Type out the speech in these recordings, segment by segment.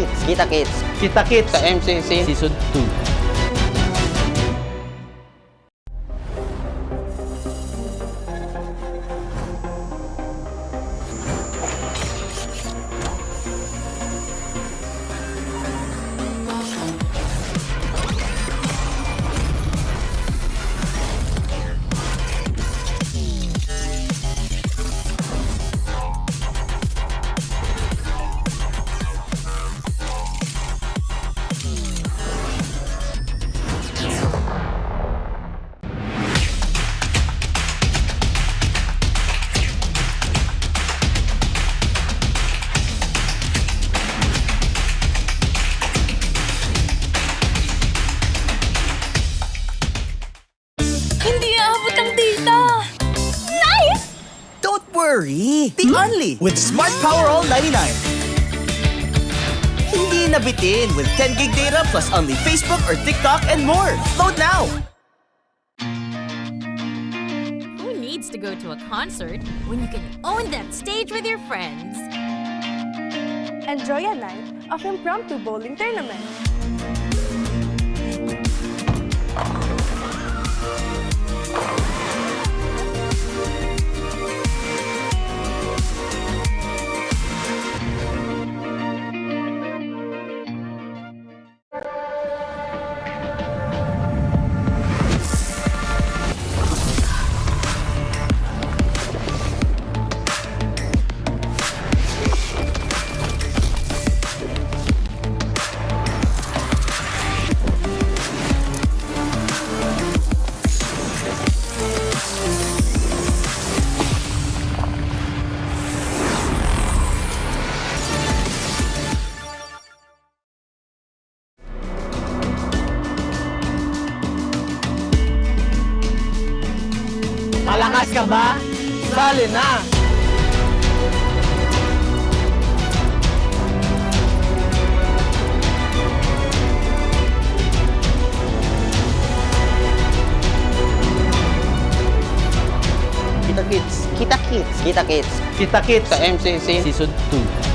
Kita-kits sa MCC Season 2. The Only with Smart Power All 99. Hindi nabitin with 10 gig data plus only Facebook or TikTok and more. Load now! Who needs to go to a concert when you can own that stage with your friends? Enjoy a night of impromptu bowling tournament. Malakas ka ba? Sali na! Kita-kits sa MCC Season 2.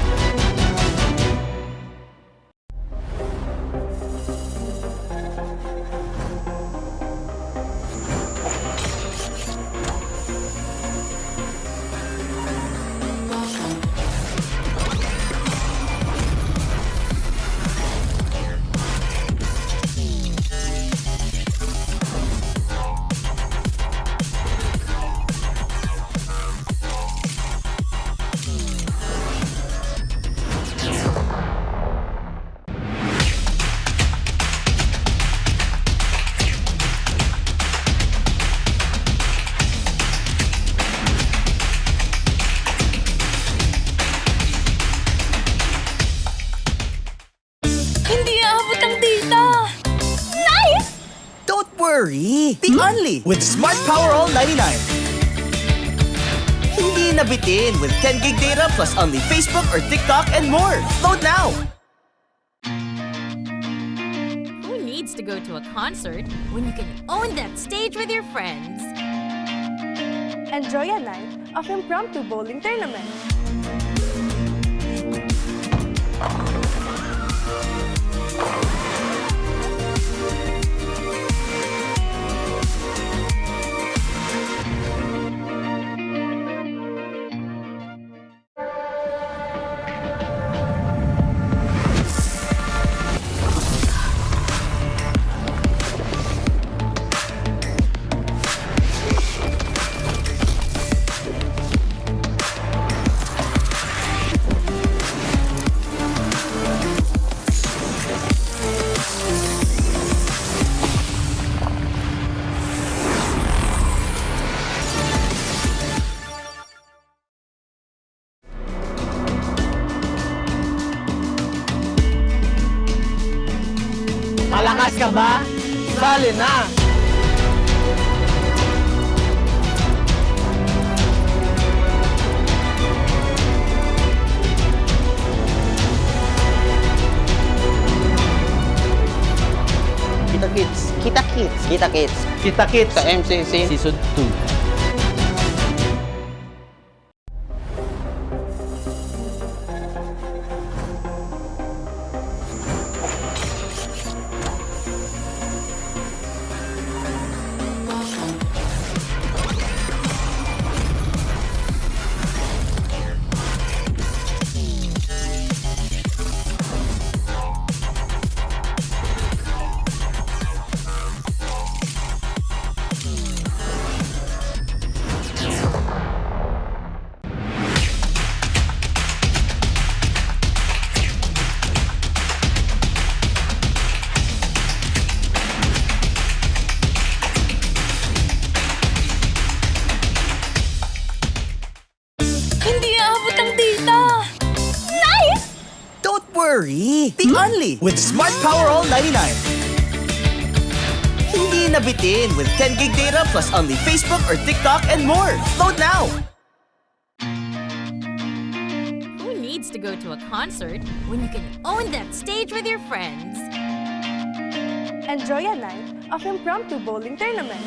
The Only with Smart Power All 99. Hindi nabitin with 10 gig data plus only Facebook or TikTok and more. Load now! Who needs to go to a concert when you can own that stage with your friends? Enjoy a night of impromptu bowling tournament. Malakas ka ba? Sali na! Kita-kits sa MCC Season 2. worry! Be only with Smart Power All 99. Hindi nabitin with 10 gig data plus only Facebook or TikTok and more. Load now! Who needs to go to a concert when you can own that stage with your friends? Enjoy a night of impromptu bowling tournament.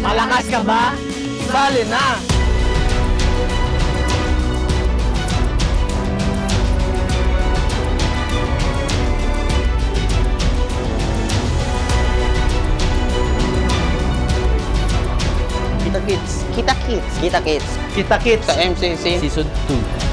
Malakas ka ba? Sali na! Kita Kids. Kita Kids. Kita Kids. Kita kits Sa MCC. Season 2.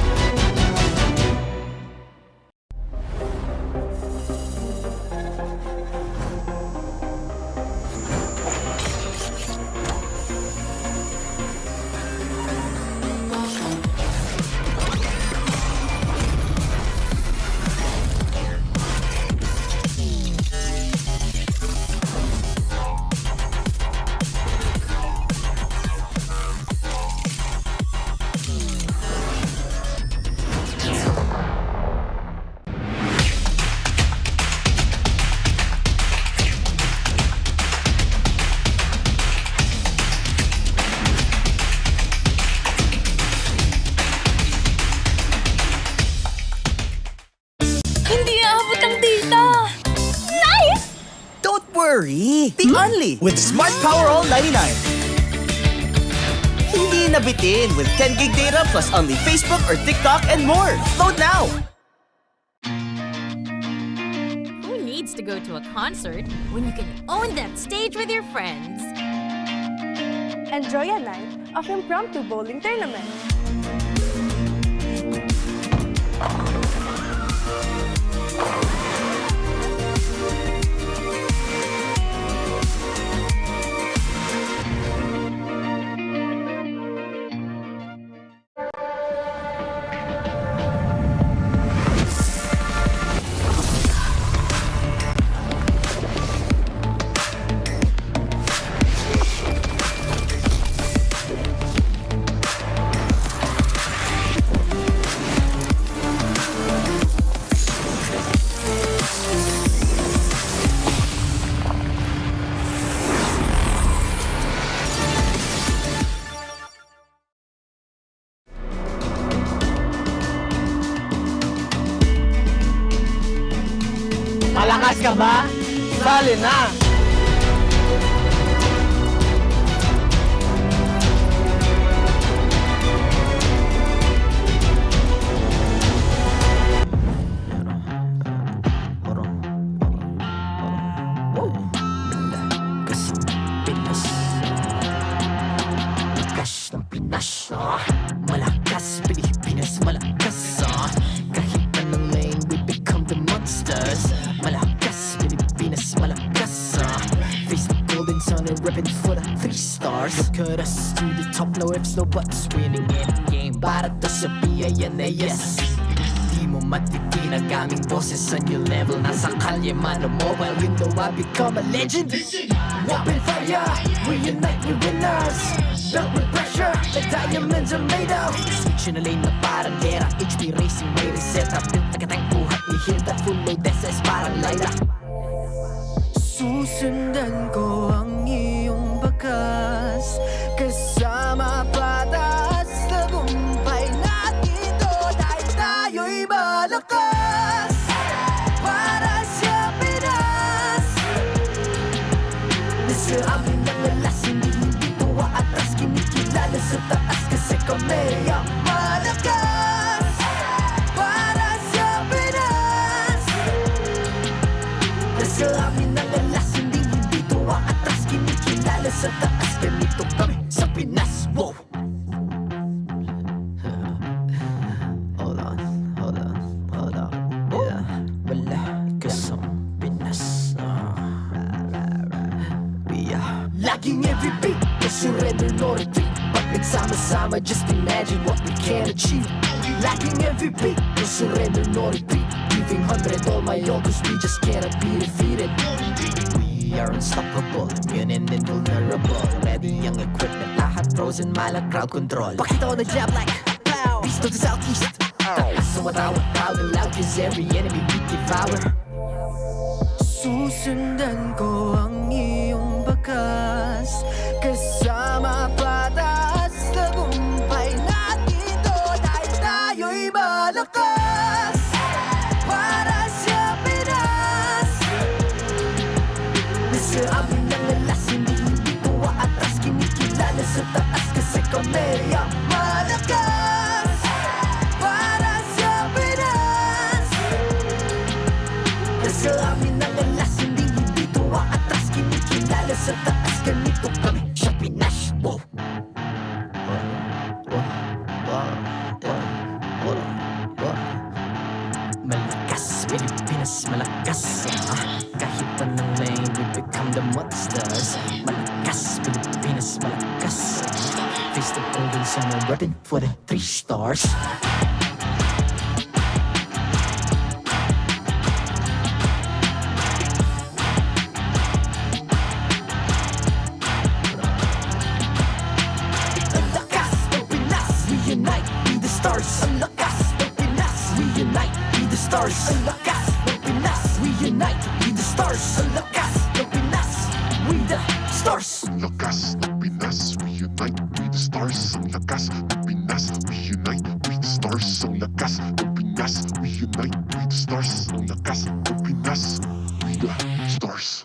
Hindi aabot ang data! Nice! Don't worry! Be only with Smart Power All 99. Hindi nabitin with 10 gig data plus only Facebook or TikTok and more. Load now! Who needs to go to a concert when you can own that stage with your friends? Enjoy a night of impromptu bowling tournament. Malakas ka ba? Sali na! Malakas, Pilipinas, malakas kahit anong lane, we become the monsters. Malakas, Pilipinas, malakas face the golden sun and ribbon for the 3 stars. Look at us to the top, no ifs, no buts, winning any game para to sa PANAS. Di mo matitin ang aming boses on your level. Nasa kalye man o mobile, you know I become a legend. Open fire, we unite, we winners. Built with pressure, the diamonds are made of. Switch in a lane na parang gera, HP Racing may reset up. Built agad ang buhat ni Hilda, full load SS parang Lyra. Susundan ko ang iyong bakas, kasama patas, tagumpay natin doon ay tayo'y malakas. Para sa Pinas, nasa amin ang alas, hindi tuwa atras, kinikilala sa taas kasi kami kami ang malakas para sa Pinas. Nasa amin ang alas, hindi ito aatras. Kinikilala sa taas, ganito kami sa Pinas. Wow! Hold on. Yeah, wala ka sa Pinas. Laging MVP, no surrender, no retreat. Pag nagsama-sama, just imagine what we can achieve. Laging MVP, no surrender, no retreat. Giving 100 all my all, cause we just cannot be defeated. We are unstoppable, immune and invulnerable. Ready ang equipment, lahat frozen, malang crowd control. Pakita ko na jab like pow, east to the southeast. So matawag proud and loud, cause every enemy we devour. Susundan ko ang iyong bakas, kasama pataas, tagumpay natin to, dahil tayo'y malakas para sa Pinas. Nasa amin ang alas, hindi ito aatras. Kinikilala sa taas kasi kami ang malakas para sa Pinas. Nasa amin ang alas, hindi ito aatras. Kinikilala sa taas, ganito kami sa Pinas. Wow! Malakas, Pilipinas, malakas. Kahit anong lane, we become the monsters. Malakas, Pilipinas, malakas. Face the golden sun and repping for the 3 stars. Ang lakas ng Pinas, we unite, be the stars. Ang lakas ng Pinas, we unite, be the stars. Ang lakas ng Pinas, we unite, be the stars. Ang lakas ng Pinas, we the stars. Ang lakas ng Pinas, we unite, we the stars. Ang lakas ng Pinas, we unite, we the stars. Ang lakas ng Pinas, we unite, we the stars. Ang lakas ng Pinas, we the stars.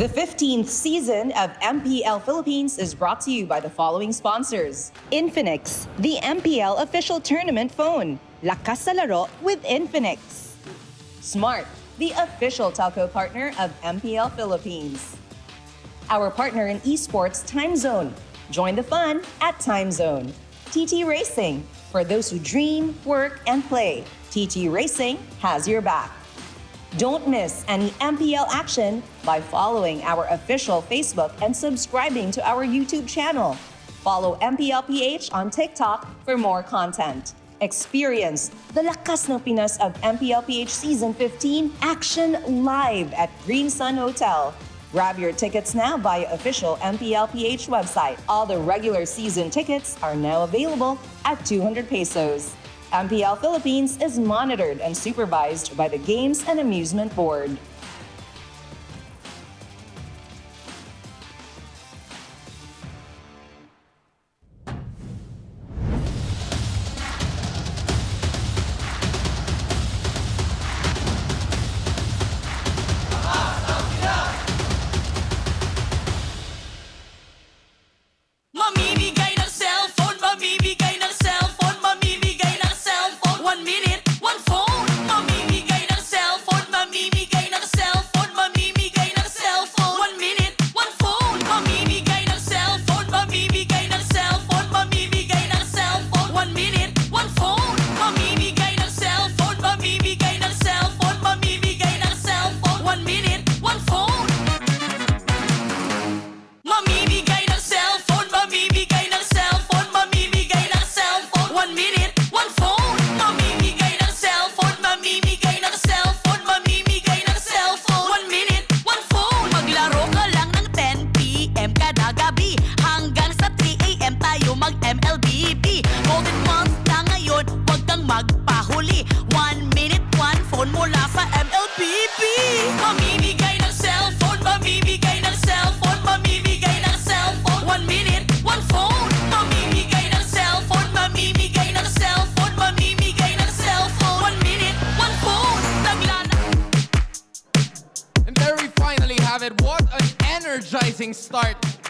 The 15th season of MPL Philippines is brought to you by the following sponsors. Infinix, the MPL official tournament phone. Lakas sa laro with Infinix. Smart, the official telco partner of MPL Philippines. Our partner in esports, Time Zone. Join the fun at Time Zone. TT Racing, for those who dream, work, and play. TT Racing has your back. Don't miss any MPL action by following our official Facebook and subscribing to our YouTube channel. Follow MPL PH on TikTok for more content. Experience the Lakas ng Pinas of MPL PH Season 15 action live at Green Sun Hotel. Grab your tickets now via official MPL PH website. All the regular season tickets are now available at 200 pesos. MPL Philippines is monitored and supervised by the Games and Amusement Board.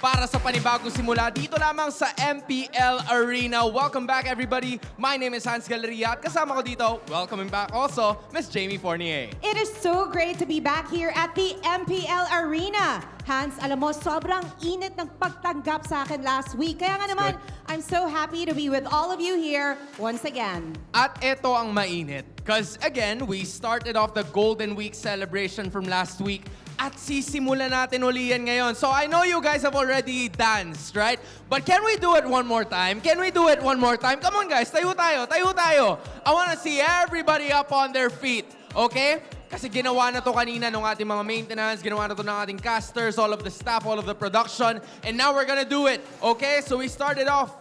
para sa panibagong simula dito lamang sa MPL Arena. Welcome back, everybody. My name is Hans Galleria at kasama ko dito, welcoming back also, Miss Jamie Fournier. It is so great to be back here at the MPL Arena. Hans, alam mo, sobrang init ng pagtanggap sa akin last week. Kaya nga naman, I'm so happy to be with all of you here once again. At ito ang mainit. Because again, we started off the Golden Week celebration from last week. At sisimulan natin uli yan ngayon. So I know you guys have already danced, right? But can we do it one more time? Can we do it one more time? Come on guys, tayo tayo, tayo tayo. I want to see everybody up on their feet. Okay? Kasi ginawa na to kanina ng ating mga maintenance, ginawa na to ng ating casters, all of the staff, all of the production. And now we're gonna do it. Okay? So we started off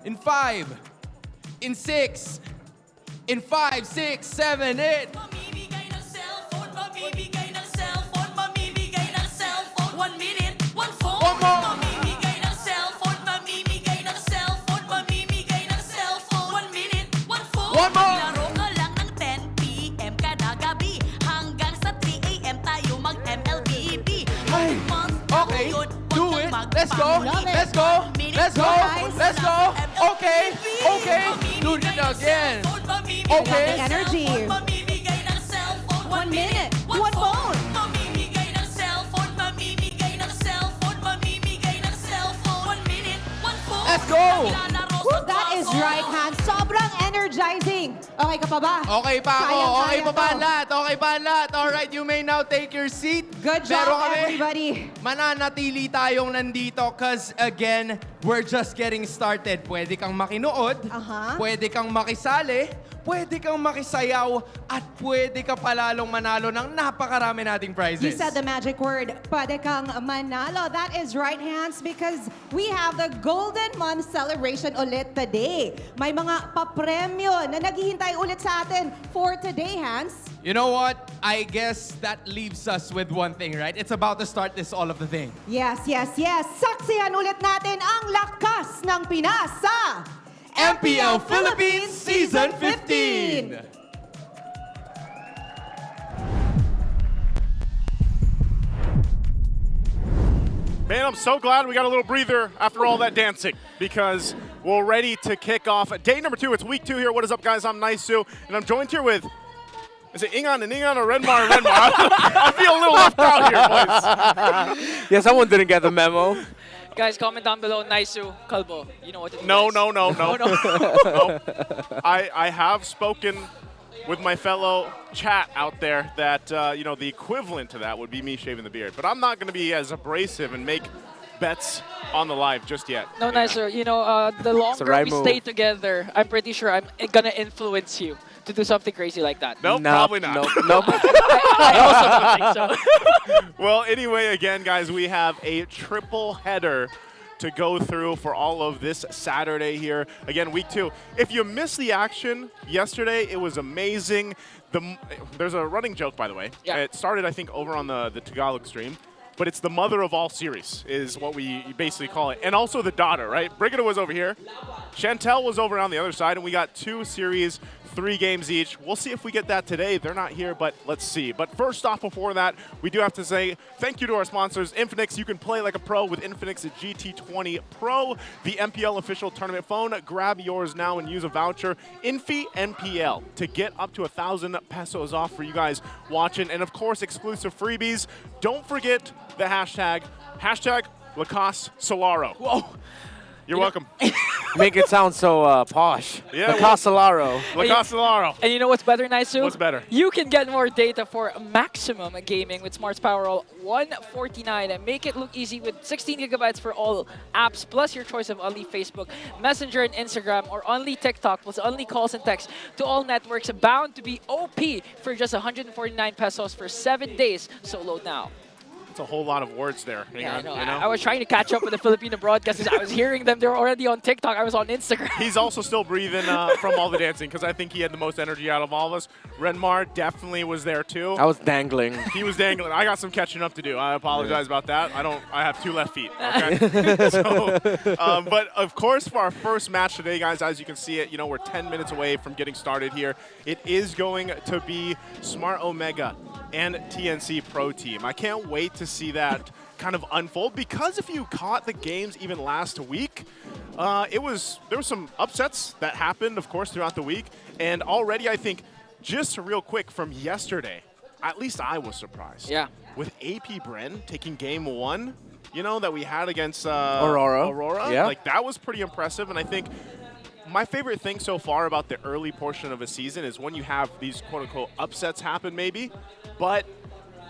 in 5, in 6, in 5, 6, 7, 8. Mamimigay ng cellphone, mamimigay ng cellphone, mamimigay ng cellphone. 1 minute, 1 phone. One more. Mamimigay ng cellphone, mamimigay ng cellphone, mamimigay ng cellphone. 1 minute, 1 phone. One more. Maglaro ka lang ng 10 p.m. kada gabi. Hanggang sa 3 a.m. tayo mag-MLBB. Okay, do it. Let's go. Let's go. Let's go. Let's go. Okay. Okay. Do it again. Okay. Energy. 1 minute, 1 phone. Mamimigay ng cellphone, mamimigay ng cellphone, mamimigay ng cellphone. 1 minute, 1 phone. Let's go. That is right, Hans. Sobrang energizing. Okay ka pa ba? Okay pa ako. Kayang-kaya Okay pa ba to. ang lahat? Okay pa ang lahat? Alright, you may now take your seat. Good job, Pero kami, everybody. mananatili tayong nandito because again, we're just getting started. Pwede kang makinuod, pwede kang makisali, pwede kang makisayaw, at pwede ka palalong manalo ng napakarami nating prizes. You said the magic word, pwede kang manalo. That is right, Hans, because we have the Golden Month celebration ulit today. May mga papremyo na naghihintay ulit sa atin for today, Hans. You know what? I guess that leaves us with one thing, right? It's about to start this all of the thing. Yes, yes, yes. Saksihan ulit natin ang lakas ng Pinas sa MPL Philippines Season 15! Man, I'm so glad we got a little breather after all that dancing because we're ready to kick off day number 2. It's week 2 here. What is up, guys? I'm Naisu, and I'm joined here with, is it Ingan and Ingan or Renmar and Renmar? I feel a little left out here, boys. Yeah, someone didn't get the memo. Guys, comment down below, Naisu, Kalbo. You know what to do. No. No. I have spoken with my fellow chat out there that, the equivalent to that would be me shaving the beard. But I'm not going to be as abrasive and make bets on the live just yet. No, Naisu, the longer we stay together, I'm pretty sure I'm going to influence you to do something crazy like that. Nope, probably not. Nope. I also don't think so. Well, anyway, again, guys, we have a triple header to go through for all of this Saturday here. Again, week 2. If you missed the action yesterday, it was amazing. There's a running joke, by the way. Yeah. It started, I think, over on the Tagalog stream. But it's the mother of all series is what we basically call it. And also the daughter, right? Brigida was over here. Chantel was over on the other side. And we got 2 series, 3 games each. We'll see if we get that today. They're not here, but let's see. But first off, before that, we do have to say thank you to our sponsors, Infinix. You can play like a pro with Infinix GT20 Pro, the MPL official tournament phone. Grab yours now and use a voucher, Infi NPL, to get up to 1,000 pesos off for you guys watching. And of course, exclusive freebies. Don't forget the hashtag Lacoste Solaro. Whoa. You're welcome. Make it sound so posh. Yeah, Lacoste Solaro. Lacoste Solaro. And you know what's better, Naisu? What's better? You can get more data for maximum gaming with Smart's Powerroll 149 and make it look easy with 16 gigabytes for all apps, plus your choice of only Facebook, Messenger, and Instagram, or only TikTok, plus only calls and texts to all networks, bound to be OP for just 149 pesos for 7 days. So load now. It's a whole lot of words there. Yeah, I know. You know? I was trying to catch up with the Filipino broadcasters. I was hearing them. They were already on TikTok. I was on Instagram. He's also still breathing from all the dancing because I think he had the most energy out of all of us. Renmar definitely was there too. I was dangling. He was dangling. I got some catching up to do. I apologize about that. I have 2 left feet. Okay. But of course, for our first match today, guys, as you can see it, we're 10 minutes away from getting started here. It is going to be Smart Omega and TNC Pro Team. I can't wait to see that kind of unfold, because if you caught the games even last week, there were some upsets that happened, of course, throughout the week. And already, I think, just real quick from yesterday, at least I was surprised. Yeah. With AP Bren taking game 1, that we had against Aurora. Yeah. Like, that was pretty impressive. And I think my favorite thing so far about the early portion of a season is when you have these quote-unquote upsets happen maybe, but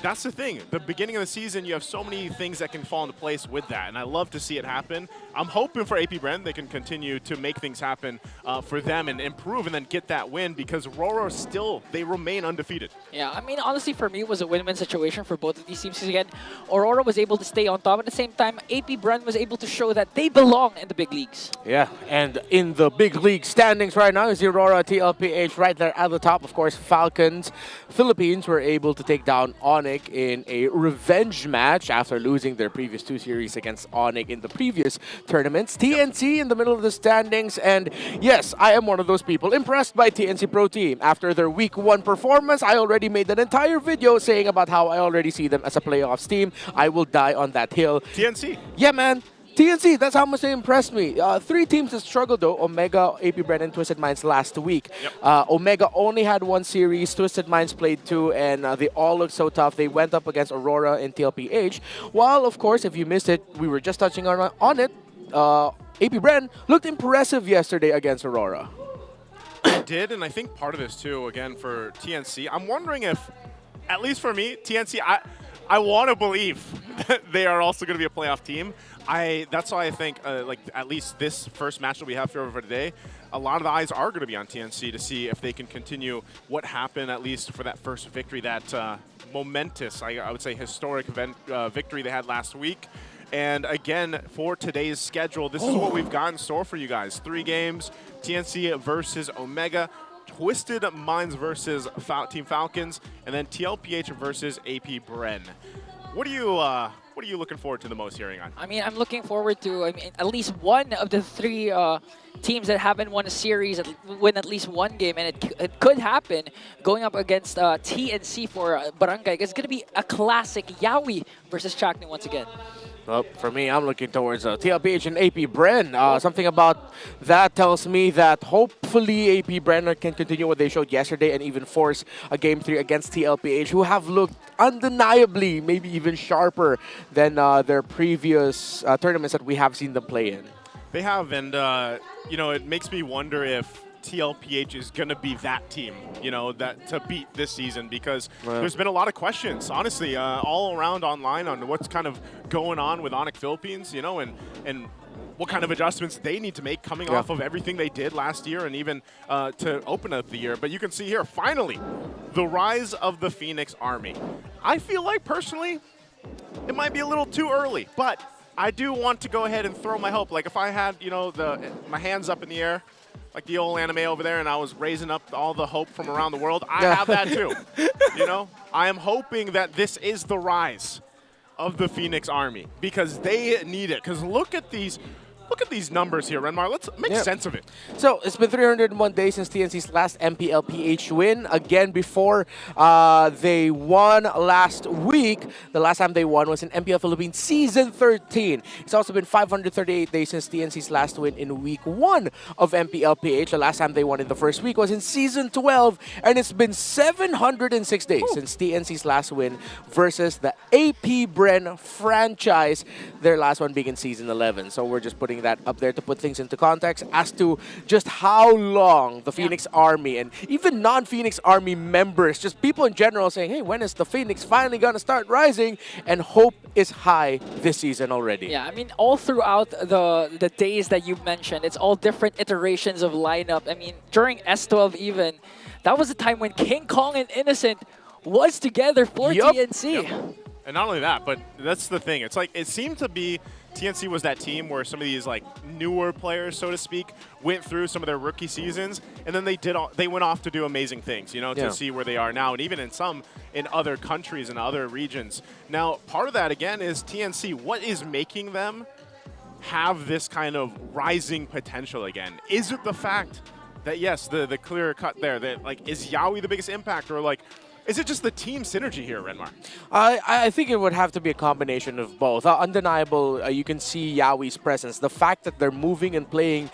that's the thing. The beginning of the season, you have so many things that can fall into place with that, and I love to see it happen. I'm hoping for AP Bren they can continue to make things happen for them and improve and then get that win, because Aurora still, they remain undefeated. Yeah, I mean, honestly, for me, it was a win-win situation for both of these teams. Again, Aurora was able to stay on top. At the same time, AP Bren was able to show that they belong in the big leagues. Yeah, and in the big league standings right now is the Aurora TLPH right there at the top. Of course, Falcons Philippines were able to take down Onyx in a revenge match after losing their previous 2 series against Onyx in the previous tournaments. TNC in the middle of the standings, and yes, I am one of those people impressed by TNC Pro Team. After their week 1 performance, I already made an entire video saying about how I already see them as a playoffs team. I will die on that hill. TNC. Yeah, man. TNC, that's how much they impressed me. 3 teams that struggled though, Omega, AP Bren, and Twisted Minds last week. Yep. Omega only had 1 series, Twisted Minds played 2, and they all looked so tough. They went up against Aurora and TLPH. While, of course, if you missed it, we were just touching on it. AP Bren looked impressive yesterday against Aurora. It did, and I think part of this too, again, for TNC, I'm wondering if, at least for me, TNC, I want to believe that they are also going to be a playoff team. That's why I think, like, at least this first match that we have here for today, a lot of the eyes are going to be on TNC to see if they can continue what happened, at least for that first victory, that momentous, I would say, historic event victory they had last week. And again, for today's schedule, this is what we've got in store for you guys. 3 games, TNC versus Omega, Twisted Minds versus Team Falcons, and then TLPH versus AP Bren. What are you looking forward to the most hearing on? I mean, I'm looking forward to, at least one of the 3 teams that haven't won a series win at least 1 game, and it could happen going up against TNC for Barangay. It's going to be a classic Yawi versus Chakni once again. Well, for me, I'm looking towards TLPH and AP Bren. Something about that tells me that hopefully AP Bren can continue what they showed yesterday and even force a Game 3 against TLPH, who have looked undeniably maybe even sharper than their previous tournaments that we have seen them play in. They have, and it makes me wonder if TLPH is going to be that team, that to beat this season, because there's been a lot of questions, honestly, all around online on what's kind of going on with Onyx Philippines, and what kind of adjustments they need to make coming off of everything they did last year and even to open up the year. But you can see here, finally, the rise of the Phoenix Army. I feel like, personally, it might be a little too early, but I do want to go ahead and throw my hope. Like, if I had, my hands up in the air, like the old anime over there, and I was raising up all the hope from around the world, I have that too. I am hoping that this is the rise of the Phoenix Army, because they need it. Because look at these numbers here, Renmar. Let's make sense of it. So it's been 301 days since TNC's last MPL PH win. Again, before they won last week, the last time they won was in MPL Philippines Season 13. It's also been 538 days since TNC's last win in Week 1 of MPL PH. The last time they won in the first week was in Season 12. And it's been 706 days since TNC's last win versus the AP Bren franchise, their last one being in Season 11. So we're just putting that up there to put things into context as to just how long the Phoenix Army and even non-Phoenix Army members, just people in general saying, hey, when is the Phoenix finally going to start rising? And hope is high this season already. Yeah, I mean, all throughout the days that you mentioned, it's all different iterations of lineup. I mean, during S12 even, that was a time when King Kong and Innocent was together for TNC. Yep. And not only that, but that's the thing. It's like, it seemed to be TNC was that team where some of these like newer players, so to speak, went through some of their rookie seasons, and then they went off to do amazing things, to see where they are now, and even in other countries and other regions. Now, part of that again is TNC. What is making them have this kind of rising potential again? Is it the fact that yes, the clear cut there, that like, is Yawi the biggest impact, or like, Is it just the team synergy here, Renmar? I think it would have to be a combination of both. Undeniable, you can see Yawi's presence. The fact that they're moving and playing,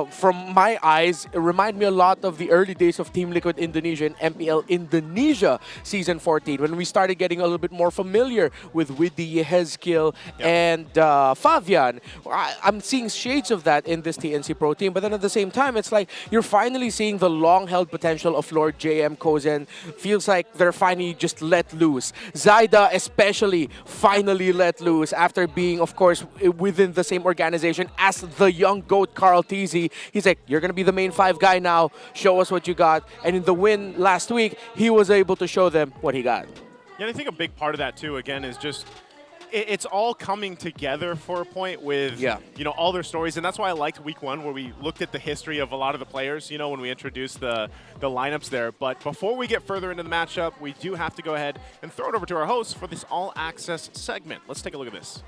from my eyes, it remind me a lot of the early days of Team Liquid Indonesia and MPL Indonesia Season 14, when we started getting a little bit more familiar with Widdy, Hezkiel, and Fabian. I'm seeing shades of that in this TNC Pro team, but then at the same time, it's like you're finally seeing the long-held potential of Lord JM Kozen. Feels like they're finally just let loose. Zaida especially finally let loose after being, of course, within the same organization as the young GOAT Carl Teasy. He's like, you're going to be the main 5 guy now. Show us what you got. And in the win last week, he was able to show them what he got. Yeah, and I think a big part of that, too, again, is just it's all coming together for a point with, you know, all their stories. And that's why I liked week 1, where we looked at the history of a lot of the players, you know, when we introduced the lineups there. But before we get further into the matchup, we do have to go ahead and throw it over to our host for this all-access segment. Let's take a look at this.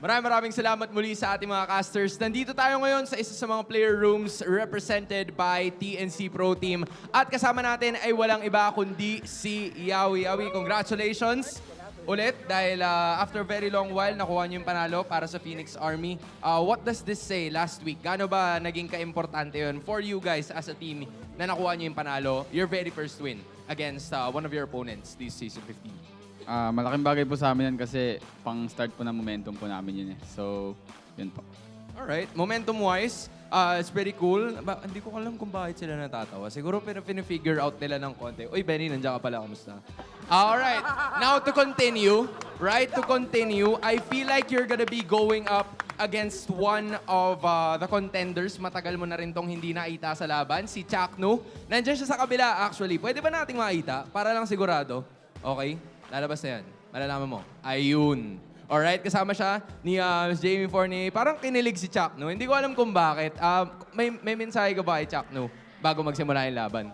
Maraming salamat muli sa ating mga casters. Nandito tayo ngayon sa isa sa mga player rooms represented by TNC Pro Team. At kasama natin ay walang iba kundi si Yawi. Yawi, congratulations ulit dahil after a very long while nakuha niyo yung panalo para sa Phoenix Army. What does this say last week? Gaano ba naging ka-importante yun for you guys as a team na nakuha niyo yung panalo? Your very first win against one of your opponents this season 15. Malaking bagay po sa amin yan kasi pang-start po ng momentum po namin yun eh. So, yun po. Alright, momentum-wise, it's pretty cool. Hindi ko alam kung bakit sila natatawa. Siguro pinifigure out nila ng konti. Uy, Benny, nandiyan ka pala. Kamusta? Alright, now to continue, right? To continue, I feel like you're gonna be going up against one of the contenders. Matagal mo na rin tong hindi nakita sa laban, si Chaknu. Nandiyan siya sa kabila, actually. Pwede ba nating makita? Para lang sigurado. Okay? Lalabas na yan. Malalaman mo. Ayun. Alright, kasama siya ni Jamie Forney. Parang kinilig si Chaknu. Hindi ko alam kung bakit. May mensahe ka ba kay Chaknu bago magsimula yung laban?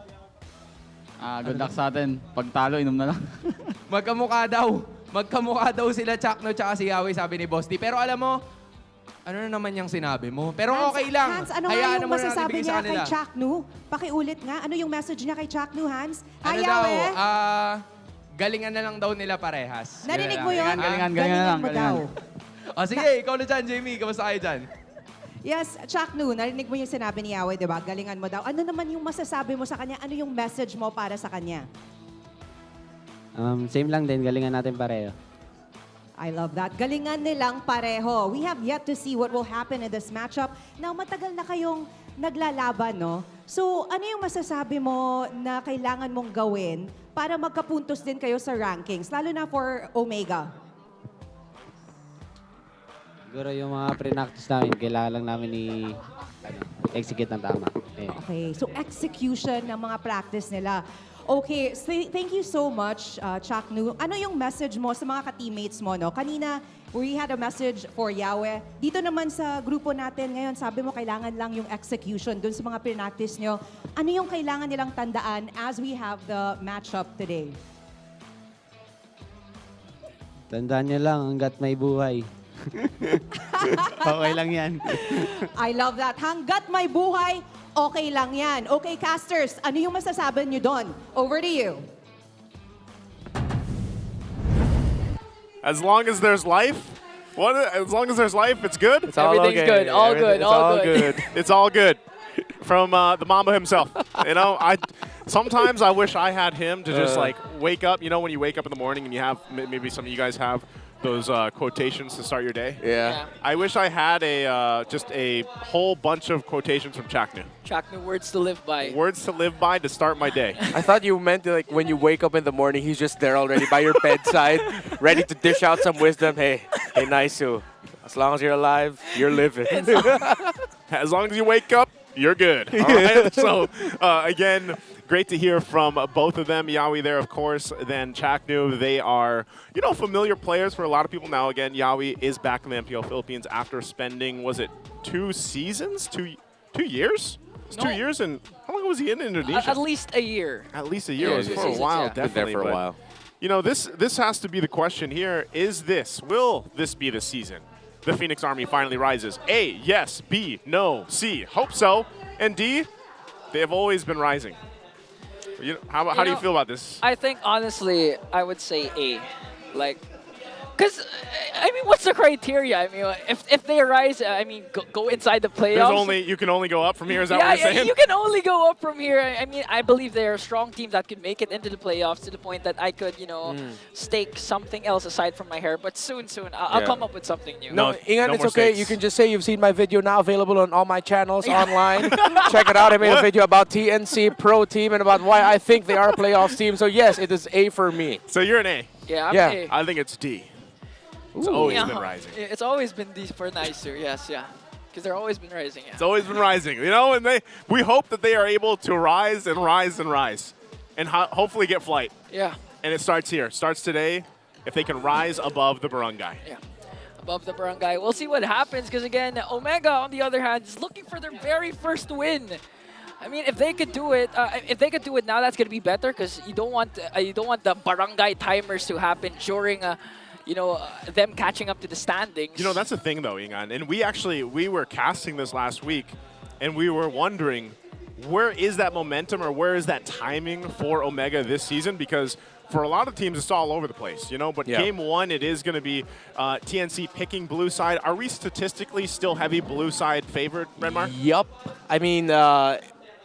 Good luck sa atin. Pag talo, inom na lang. Magkamukha daw. Magkamukha daw sila Chaknu tsaka si Yawi, sabi ni Boss D. Pero alam mo, ano na naman yung sinabi mo? Pero okay lang. Hans, ano nga yung masasabi niya kay Chaknu? Pakiulit nga. Ano yung message niya kay Chaknu, Hans? Ano daw? Galingan na lang daw nila parehas. Narinig mo yun? Galingan mo daw. O sige, ikaw na dyan, Jamie. Kamusta kayo dyan? Yes, Chaknu, narinig mo yung sinabi ni Yawe, di ba? Galingan mo daw. Ano naman yung masasabi mo sa kanya? Ano yung message mo para sa kanya? Same lang din, galingan natin pareho. I love that. Galingan nilang pareho. We have yet to see what will happen in this matchup. Now, matagal na kayong naglalaban, no? So, ano yung masasabi mo na kailangan mong gawin para magkapuntos din kayo sa rankings, lalo na for Omega? Siguro yung mga pre-practice namin, kailangan lang namin i-execute ng tama. Okay, so execution ng mga practice nila. Okay, so thank you so much, Chaknu. Ano yung message mo sa mga ka-teammates mo, no? Kanina, we had a message for Yawe. Dito naman sa grupo natin ngayon, sabi mo kailangan lang yung execution dun sa mga pre-practice nyo. Ano yung kailangan nilang tandaan as we have the matchup today? Tandaan nyo lang, hanggat may buhay. Okay lang yan. I love that. Hanggat may buhay, okay lang yan. Okay, casters, ano yung masasabi nyo doon? Over to you. As long as there's life, as long as there's life, it's good. It's all Everything's okay. good. All good. All good. It's all good. From the Mamba himself. You know, sometimes I wish I had him to just like wake up. You know, when you wake up in the morning and you have, maybe some of you guys have those quotations to start your day. Yeah. I wish I had just a whole bunch of quotations from Chaknu. Chaknu, words to live by. Words to live by to start my day. I thought you meant like when you wake up in the morning, he's just there already by your bedside, ready to dish out some wisdom. Hey, Naisu, as long as you're alive, you're living. As long as you wake up, you're good. All right. So again, great to hear from both of them. Yawi there, of course, then Chaknu. They are, you know, familiar players for a lot of people now. Again, Yawi is back in the MPL Philippines after spending, was it 2 seasons? 2 years? It's No. 2 years, and how long was he in Indonesia? At least a year. At least a year. Yeah, It was two for a seasons, while, yeah. definitely. Been there for a but, while. You know, this has to be the question here. Will this be the season? The Phoenix Army finally rises. A, yes. B, no. C, hope so. And D, They have always been rising. How do you feel about this? I think, honestly, I would say A. Like, because, I mean, what's the criteria? I mean, if they rise, I mean, go inside the playoffs. You can only go up from here, is that what you're saying? You can only go up from here. I mean, I believe they're a strong team that could make it into the playoffs to the point that I could, stake something else aside from my hair. But soon, I'll come up with something new. No, Ingan, it's okay. You can just say you've seen my video now available on all my channels online. Check it out. I made a video about TNC Pro Team and about why I think they are a playoffs team. So yes, it is A for me. So you're an A. Yeah, I'm A. I think it's D. It's always been rising. It's always been D for nicer, yes, yeah. Because they've always been rising, yeah. It's always been rising, and we hope that they are able to rise and rise and rise and hopefully get flight. Yeah. And it starts here. Starts today if they can rise above the barangay. Yeah. Above the barangay. We'll see what happens because, again, Omega, on the other hand, is looking for their very first win. I mean, if they could do it, now, that's gonna be better because you don't want the barangay timers to happen during them catching up to the standings. That's the thing though, Ingan. And we were casting this last week, and we were wondering where is that momentum or where is that timing for Omega this season? Because for a lot of teams, it's all over the place, But game one, it is going to be TNC picking blue side. Are we statistically still heavy blue side favored, Renmar? Yup. I mean,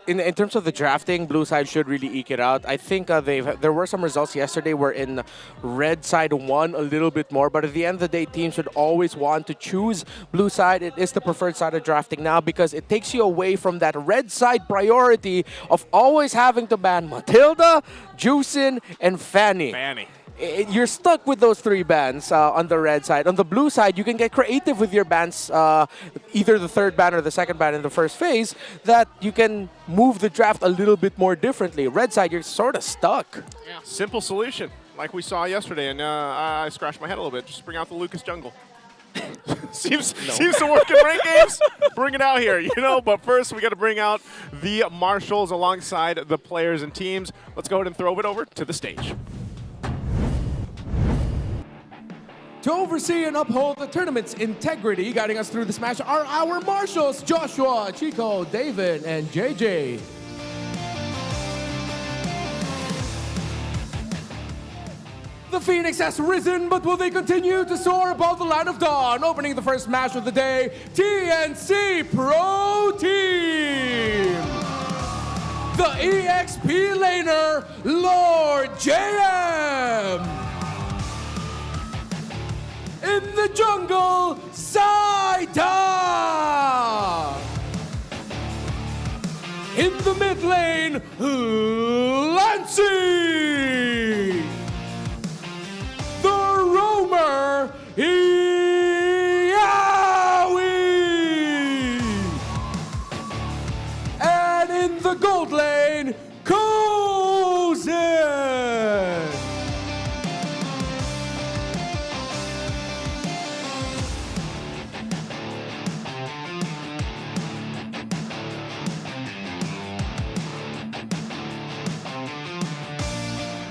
in terms of the drafting, blue side should really eke it out. I think there were some results yesterday wherein red side won a little bit more, but at the end of the day, teams should always want to choose blue side. It is the preferred side of drafting now because it takes you away from that red side priority of always having to ban Matilda, Juicin, and Fanny. You're stuck with those three bans on the red side. On the blue side, you can get creative with your bans, either the third ban or the second ban in the first phase, that you can move the draft a little bit more differently. Red side, you're sort of stuck. Yeah. Simple solution, like we saw yesterday, and I scratched my head a little bit. Just bring out the Lucas Jungle. seems to work in ranked games. Bring it out here, But first, we got to bring out the marshals alongside the players and teams. Let's go ahead and throw it over to the stage. To oversee and uphold the tournament's integrity, guiding us through this match are our marshals, Joshua, Chico, David, and JJ. The Phoenix has risen, but will they continue to soar above the line of dawn? Opening the first match of the day, TNC Pro Team. The EXP laner, Lord JM. In the jungle, Saida! In the mid lane, Lancy! The roamer, Iawi! And in the gold lane, Kozen!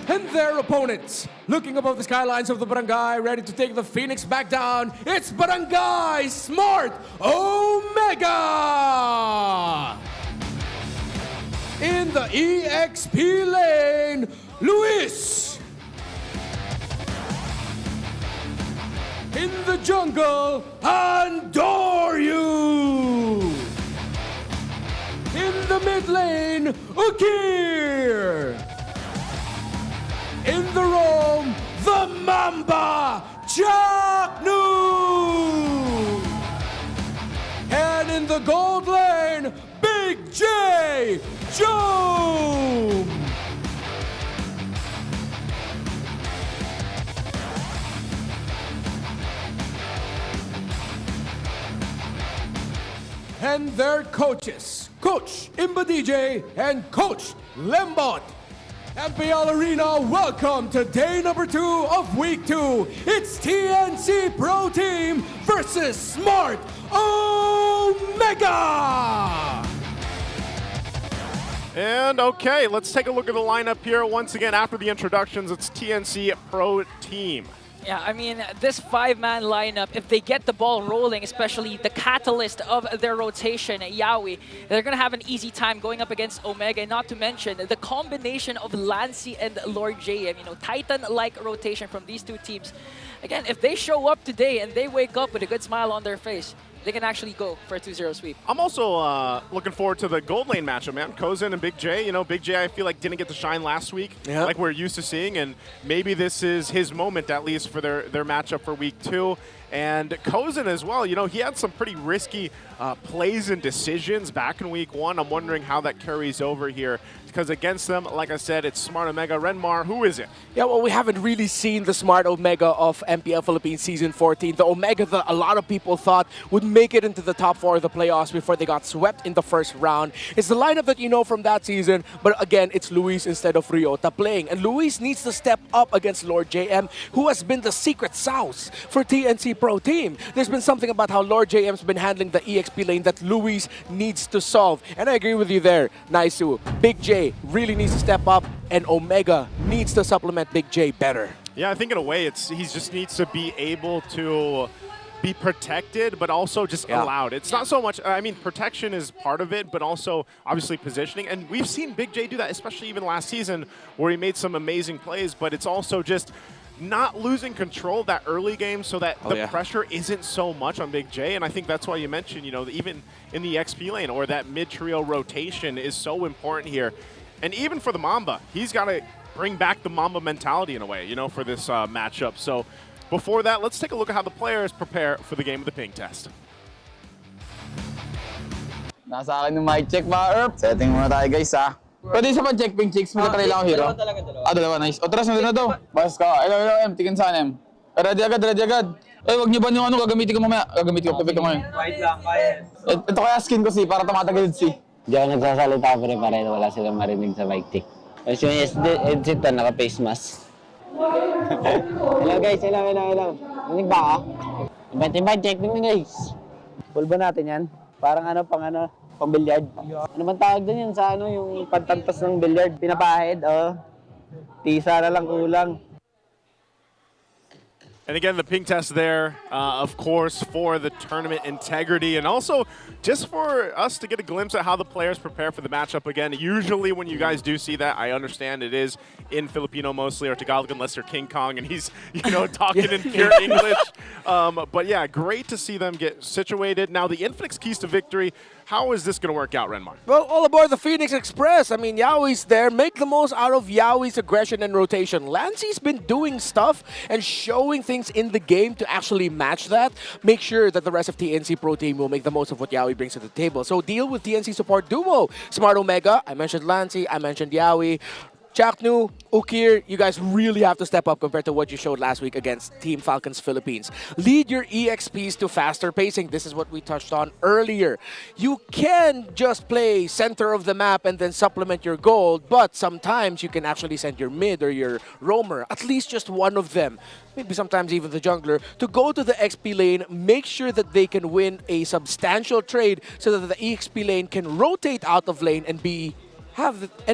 And their opponents, looking above the skylines of the barangay, ready to take the Phoenix back down, it's Barangay Smart Omega! In the EXP lane, Luis! In the jungle, Andoryu! In the mid lane, Ukir! In the roam, the Mamba, Chaknu! And in the gold lane, Big J, Joom! And their coaches, Coach Imba DJ and Coach Lembot. MPL Arena, welcome to day number 2 of week 2. It's TNC Pro Team versus Smart Omega! And okay, let's take a look at the lineup here. Once again, after the introductions, it's TNC Pro Team. Yeah, I mean, this 5-man lineup, if they get the ball rolling, especially the catalyst of their rotation, Yawi, they're going to have an easy time going up against Omega. And not to mention the combination of Lancy and Lord JM, you know, Titan-like rotation from these two teams. Again, if they show up today and they wake up with a good smile on their face, they can actually go for a 2-0 sweep. I'm also looking forward to the gold lane matchup, man. Kozen and Big J. You know, Big J, I feel like didn't get to shine last week, like we're used to seeing, and maybe this is his moment, at least, for their matchup for week 2. And Kozen as well, you know, he had some pretty risky plays and decisions back in week 1. I'm wondering how that carries over here, because against them, like I said, it's Smart Omega. Renmar, who is it? Yeah, well, we haven't really seen the Smart Omega of MPL Philippines Season 14. The Omega that a lot of people thought would make it into the top 4 of the playoffs before they got swept in the first round. It's the lineup that you know from that season, but again, it's Luis instead of Ryota playing. And Luis needs to step up against Lord JM, who has been the secret sauce for TNC Pro Team. There's been something about how Lord JM's been handling the EXP lane that Luis needs to solve. And I agree with you there, Naisu. Big J really needs to step up, and Omega needs to supplement Big J better. Yeah, I think in a way he just needs to be able to be protected, but also just allowed. It's not so much, I mean, protection is part of it, but also obviously positioning. And we've seen Big J do that, especially even last season, where he made some amazing plays, but it's also just not losing control of that early game so that the pressure isn't so much on Big J. And I think that's why you mentioned, you know, even in the XP lane or that mid-trio rotation is so important here. And even for the Mamba, he's got to bring back the Mamba mentality in a way, you know, for this matchup. So before that, let's take a look at how the players prepare for the game of the ping test. Nasa akin yung mic check, mga Erp. Setting muna tayo, guys, ha. Pwede isa pa check ping chicks, magkatry lang ako hero. Dalawa, nice. O, tara, sunod na to. Bas ka. Hello, M. Tikin saan, M. Ready agad. Eh, wag niyo ba yung ano, gagamitin ko mamaya. Gagamitin ko, pipit ko ngayon. Wait lang, kaya. Ito kaya skin ko, si, para tumatagal si. Diyan ako nagsasalita pa rin para wala silang marinig sa mic check. Tapos yung headset na naka-face mask. Hello guys, hello. Narinig ba ako? Invite, check din guys. Full ba natin yan? Parang pang billiard. Ano bang tawag din yan sa yung pantantas ng billiard? Pinapahid, tisa na lang kulang. And again, the ping test there, of course, for the tournament integrity and also just for us to get a glimpse at how the players prepare for the matchup again. Usually when you guys do see that, I understand it is in Filipino mostly or Tagalog unless you're King Kong and he's, you know, talking in pure English. But yeah, great to see them get situated. Now the Infinix keys to victory. How is this going to work out, Renmar? Well, all aboard the Phoenix Express. I mean, Yaoi's there. Make the most out of Yaoi's aggression and rotation. Lancy's been doing stuff and showing things in the game to actually match that. Make sure that the rest of TNC Pro Team will make the most of what Yaoi brings to the table. So deal with TNC support duo. Smart Omega, I mentioned Lancy, I mentioned Yaoi. Chaknu, Ukir, you guys really have to step up compared to what you showed last week against Team Falcons Philippines. Lead your EXPs to faster pacing. This is what we touched on earlier. You can just play center of the map and then supplement your gold, but sometimes you can actually send your mid or your roamer, at least just one of them, maybe sometimes even the jungler, to go to the XP lane, make sure that they can win a substantial trade so that the EXP lane can rotate out of lane and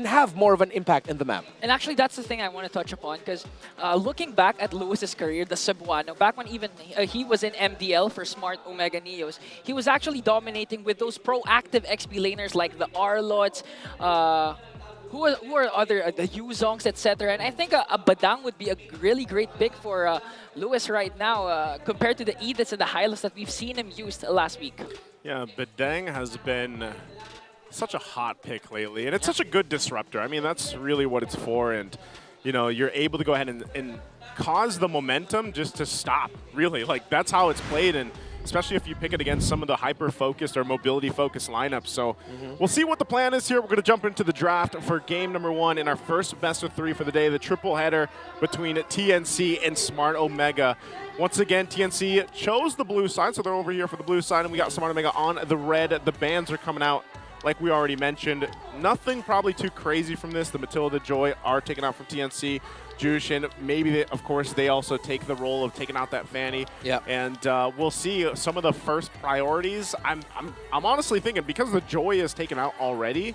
have more of an impact in the map. And actually, that's the thing I want to touch upon, because looking back at Lewis's career, the Cebuano, back when even he was in MDL for Smart Omega Neos, he was actually dominating with those proactive XP laners like the Arlots, who are other, the Yuzongs, etc. And I think a Badang would be a really great pick for Lewis right now, compared to the Ediths and the Hylas that we've seen him used last week. Yeah, Badang has been such a hot pick lately, and it's such a good disruptor. I mean, that's really what it's for, and you know, you're able to go ahead and cause the momentum just to stop, really. Like, that's how it's played, and especially if you pick it against some of the hyper-focused or mobility-focused lineups. So we'll see what the plan is here. We're going to jump into the draft for game number 1 in our first best-of-3 for the day, the triple header between TNC and Smart Omega. Once again, TNC chose the blue side, so they're over here for the blue side, and we got Smart Omega on the red. The bans are coming out. Like we already mentioned, nothing probably too crazy from this. The Matilda Joy are taken out from TNC. Jushin, maybe, of course, they also take the role of taking out that Fanny. Yeah. And we'll see some of the first priorities. I'm honestly thinking, because the Joy is taken out already,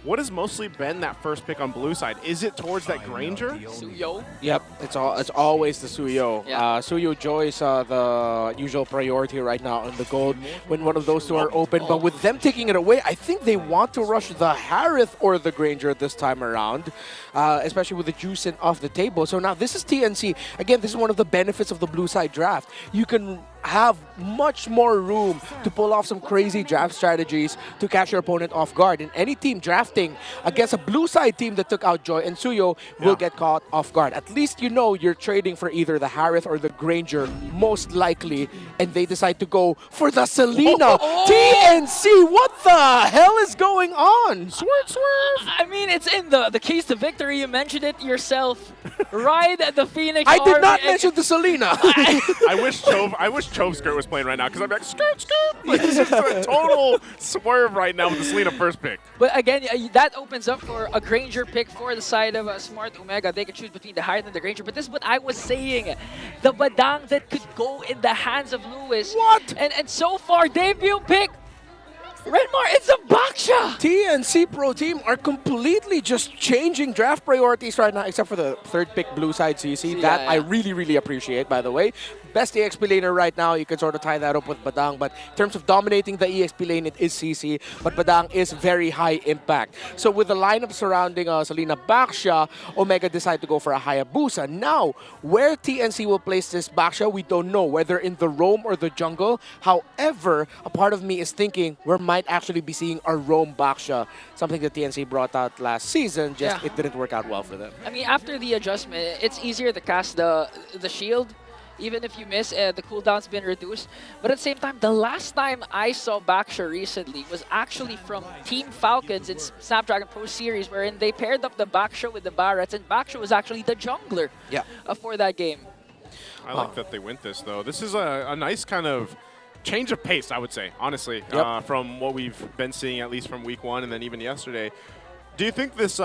what has mostly been that first pick on blue side? Is it towards that Granger? Suyo. Yep, it's always the Suyo. Yeah. Suyo Joy is the usual priority right now on the gold when one of those two are open. But with them taking it away, I think they want to rush the Harith or the Granger this time around, especially with the Juicing off the table. So now this is TNC. Again, this is one of the benefits of the blue side draft. You can have much more room to pull off some crazy draft strategies to catch your opponent off guard. And any team drafting against a blue side team that took out Joy and Suyo will get caught off guard. At least you know you're trading for either the Harith or the Granger, most likely, and they decide to go for the Selena. TNC, what the hell is going on? Swerve. I mean, it's in the keys to victory. You mentioned it yourself. Ride the Phoenix I did not Army mention the Selena. I wish Chove Skirt was playing right now because I'm like, skirt. Like, this is a total swerve right now with the Selena first pick. But again, that opens up for a Granger pick for the side of Smart Omega. They can choose between the Hyde and the Granger. But this is what I was saying. The Badang that could go in the hands of Lewis. What? And so far, debut pick. Redmar, it's a Baksha! TNC Pro Team are completely just changing draft priorities right now, except for the third pick blue side CC. That I really appreciate, by the way. Best EXP laner right now, you can sort of tie that up with Badang, but in terms of dominating the EXP lane, it is CC, but Badang is very high impact. So with the lineup surrounding Selena Baksha, Omega decided to go for a Hayabusa. Now, where TNC will place this Baksha, we don't know, whether in the roam or the jungle. However, a part of me is thinking we might actually be seeing a roam Baksha, something that TNC brought out last season, just it didn't work out well for them. I mean, after the adjustment, it's easier to cast the shield. Even if you miss, the cooldown's been reduced. But at the same time, the last time I saw Baksha recently was actually from Team Falcons in Snapdragon Pro Series, wherein they paired up the Baksha with the Barretts, and Baksha was actually the jungler for that game. I like that they went this, though. This is a nice kind of change of pace, I would say, honestly, from what we've been seeing, at least from week one and then even yesterday. Do you think this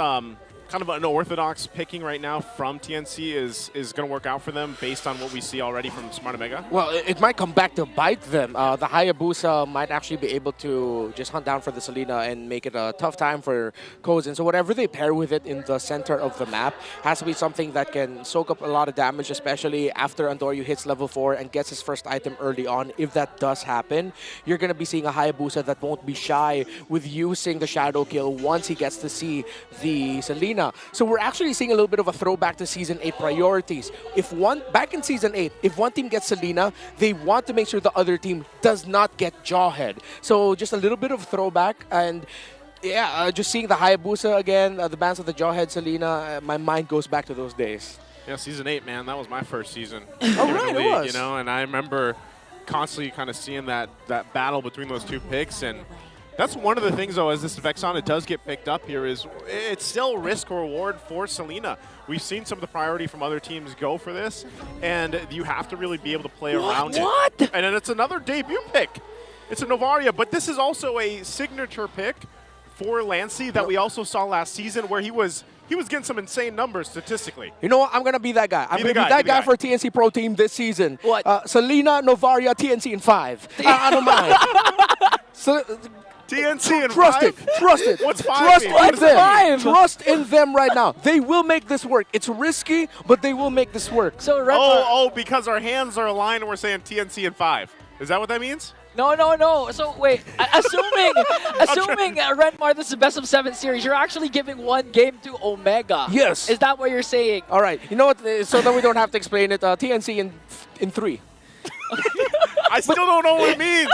kind of unorthodox picking right now from TNC is going to work out for them based on what we see already from Smart Omega? Well, it might come back to bite them. The Hayabusa might actually be able to just hunt down for the Selena and make it a tough time for Kozin. So whatever they pair with it in the center of the map has to be something that can soak up a lot of damage, especially after Andoryu hits level 4 and gets his first item early on. If that does happen, you're going to be seeing a Hayabusa that won't be shy with using the shadow kill once he gets to see the Selena. So we're actually seeing a little bit of a throwback to Season 8 priorities. Back in Season 8, if one team gets Selena, they want to make sure the other team does not get Jawhead. So just a little bit of throwback, and just seeing the Hayabusa again, the bans of the Jawhead Selena, my mind goes back to those days. Yeah, Season 8, man, that was my first season. Oh, right, it was. You know, and I remember constantly kind of seeing that battle between those two picks, and that's one of the things, though, as this Vexana does get picked up here, is it's still risk or reward for Selena. We've seen some of the priority from other teams go for this, and you have to really be able to play around it. And then it's another debut pick. It's a Novaria, but this is also a signature pick for Lancey that we also saw last season, where he was getting some insane numbers statistically. You know what? I'm going to be that guy. I'm going to be that guy for TNC Pro Team this season. What? Selena, Novaria, TNC in 5. I don't mind. So, TNC and trust 5? Trust it. What's 5? Trust in them right now. They will make this work. It's risky, but they will make this work. So because our hands are aligned and we're saying TNC and 5. Is that what that means? No. So wait, assuming Renmar, this is the best of 7 series, you're actually giving one game to Omega. Yes. Is that what you're saying? All right. You know what? So that we don't have to explain it. TNC in 3. I still don't know what it means.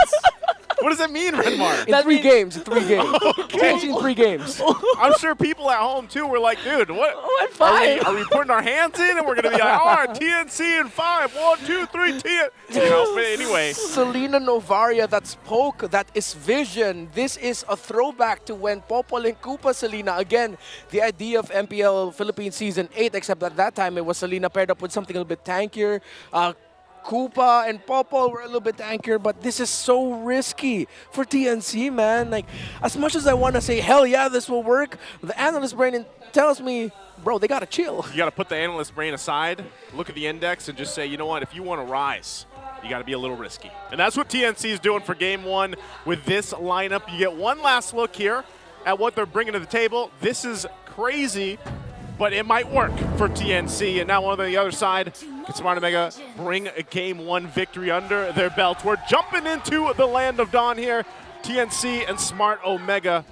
What does that mean, Renmar? In 3 games. In 3 games. Okay. TNC in 3 games. I'm sure people at home, too, were like, dude, what? Are we putting our hands in and we're going to be like, all right, TNC in 5. 1, 2, 3, TNC. You know, but anyway. Selena Novaria, that's Poke, that is Vision. This is a throwback to when Popol and Koopa Selena. Again, the idea of MPL Philippines Season 8, except at that time it was Selena paired up with something a little bit tankier. Koopa and Popol were a little bit tankier, but this is so risky for TNC, man. Like, as much as I want to say, hell yeah, this will work, the analyst brain tells me, bro, they got to chill. You got to put the analyst brain aside, look at the index, and just say, you know what, if you want to rise, you got to be a little risky. And that's what TNC is doing for Game 1 with this lineup. You get one last look here at what they're bringing to the table. This is crazy, but it might work for TNC. And now on the other side, can Smart Omega bring a Game 1 victory under their belt? We're jumping into the land of Dawn here. TNC and Smart Omega.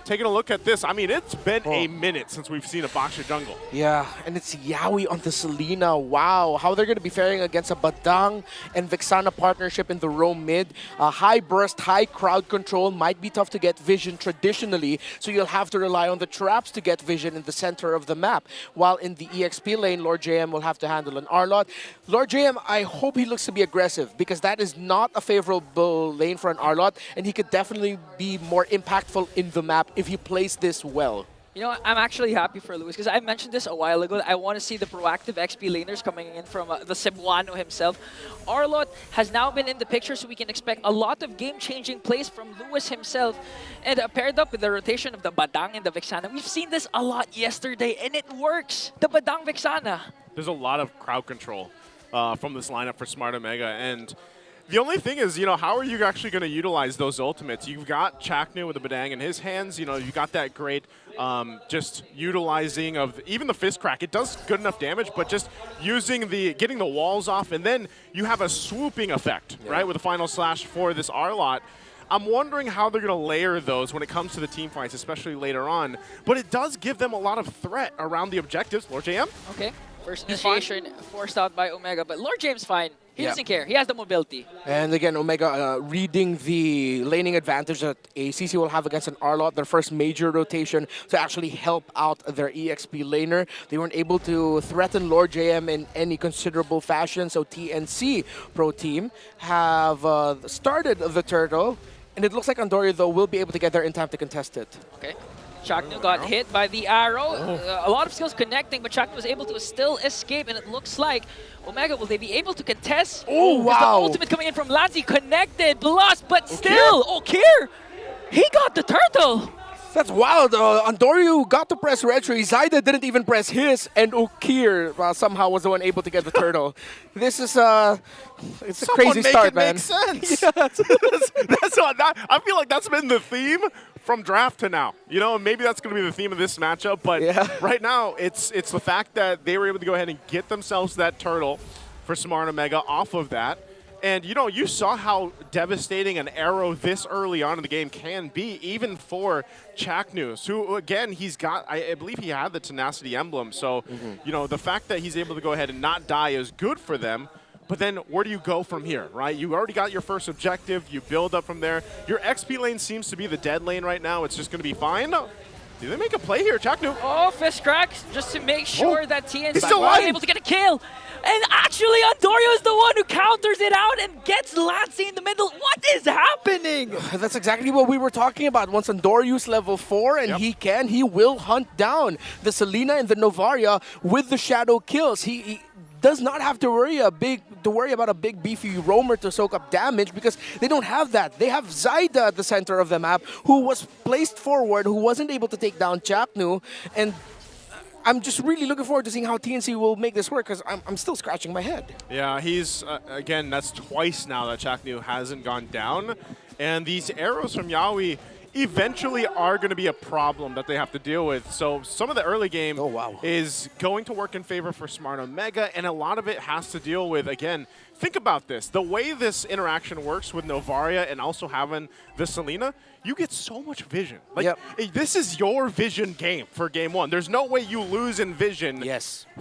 Taking a look at this, I mean, it's been a minute since we've seen a Boxer jungle. Yeah, and it's Yawi on the Selena. Wow, how they're going to be faring against a Badang and Vexana partnership in the roam mid. High burst, high crowd control might be tough to get vision traditionally, so you'll have to rely on the traps to get vision in the center of the map. While in the EXP lane, Lord JM will have to handle an Arlot. Lord JM, I hope he looks to be aggressive because that is not a favorable lane for an Arlot, and he could definitely be more impactful in the map if he plays this well. You know, I'm actually happy for Lewis because I mentioned this a while ago. I want to see the proactive XP laners coming in from the Cebuano himself. Arlot has now been in the picture, so we can expect a lot of game-changing plays from Lewis himself. And paired up with the rotation of the Badang and the Vexana, we've seen this a lot yesterday, and it works. The Badang Vexana. There's a lot of crowd control from this lineup for Smart Omega, and the only thing is, you know, how are you actually going to utilize those ultimates? You've got Chaknu with the Badang in his hands. You know, you got that great just utilizing of even the fist crack. It does good enough damage, but just using getting the walls off, and then you have a swooping effect, right, with the final slash for this Arlot. I'm wondering how they're going to layer those when it comes to the team fights, especially later on. But it does give them a lot of threat around the objectives. Lord JM? Okay. First initiation forced out by Omega, but Lord James fine. He doesn't care. He has the mobility. And again, Omega reading the laning advantage that ACC will have against an Arlot, their first major rotation to actually help out their EXP laner. They weren't able to threaten Lord JM in any considerable fashion, so TNC Pro Team have started the turtle, and it looks like Andoria, though, will be able to get there in time to contest it. Okay. Chaknu got hit by the arrow. A lot of skills connecting, but Chaknu was able to still escape, and it looks like Omega, will they be able to contest? Oh, wow. The ultimate coming in from Lanzi connected, plus, but still, Okir, he got the turtle. That's wild. Andoryu got to press retro. Zaida didn't even press his, and Okir somehow was the one able to get the turtle. This is it's a crazy start, man. Make sense. that's what I feel like that's been the theme from draft to now. You know, maybe that's going to be the theme of this matchup, but right now it's the fact that they were able to go ahead and get themselves that turtle for Smart Omega off of that. And, you know, you saw how devastating an arrow this early on in the game can be, even for Chaknu, who, again, he's got, I believe he had the Tenacity emblem. So, you know, the fact that he's able to go ahead and not die is good for them. But then where do you go from here, right? You already got your first objective. You build up from there. Your XP lane seems to be the dead lane right now. It's just going to be fine. Do they make a play here, Chaknu? Oh, fist crack, just to make sure that TNC was able to get a kill. And actually, Andorio is the one who counters it out and gets Lancy in the middle. What is happening? That's exactly what we were talking about. Once Andoriu's level 4 and he will hunt down the Selena and the Novaria with the shadow kills. He does not have to worry about a big beefy roamer to soak up damage because they don't have that. They have Zaida at the center of the map who was placed forward, who wasn't able to take down Chaknu, and I'm just really looking forward to seeing how TNC will make this work because I'm still scratching my head. Yeah, he's, again, that's twice now that Chaknu hasn't gone down. And these arrows from Yawi eventually are going to be a problem that they have to deal with. So some of the early game is going to work in favor for Smart Omega, and a lot of it has to deal with, again, think about this. The way this interaction works with Novaria and also having the Selena, you get so much vision. Like, this is your vision game for game 1. There's no way you lose in vision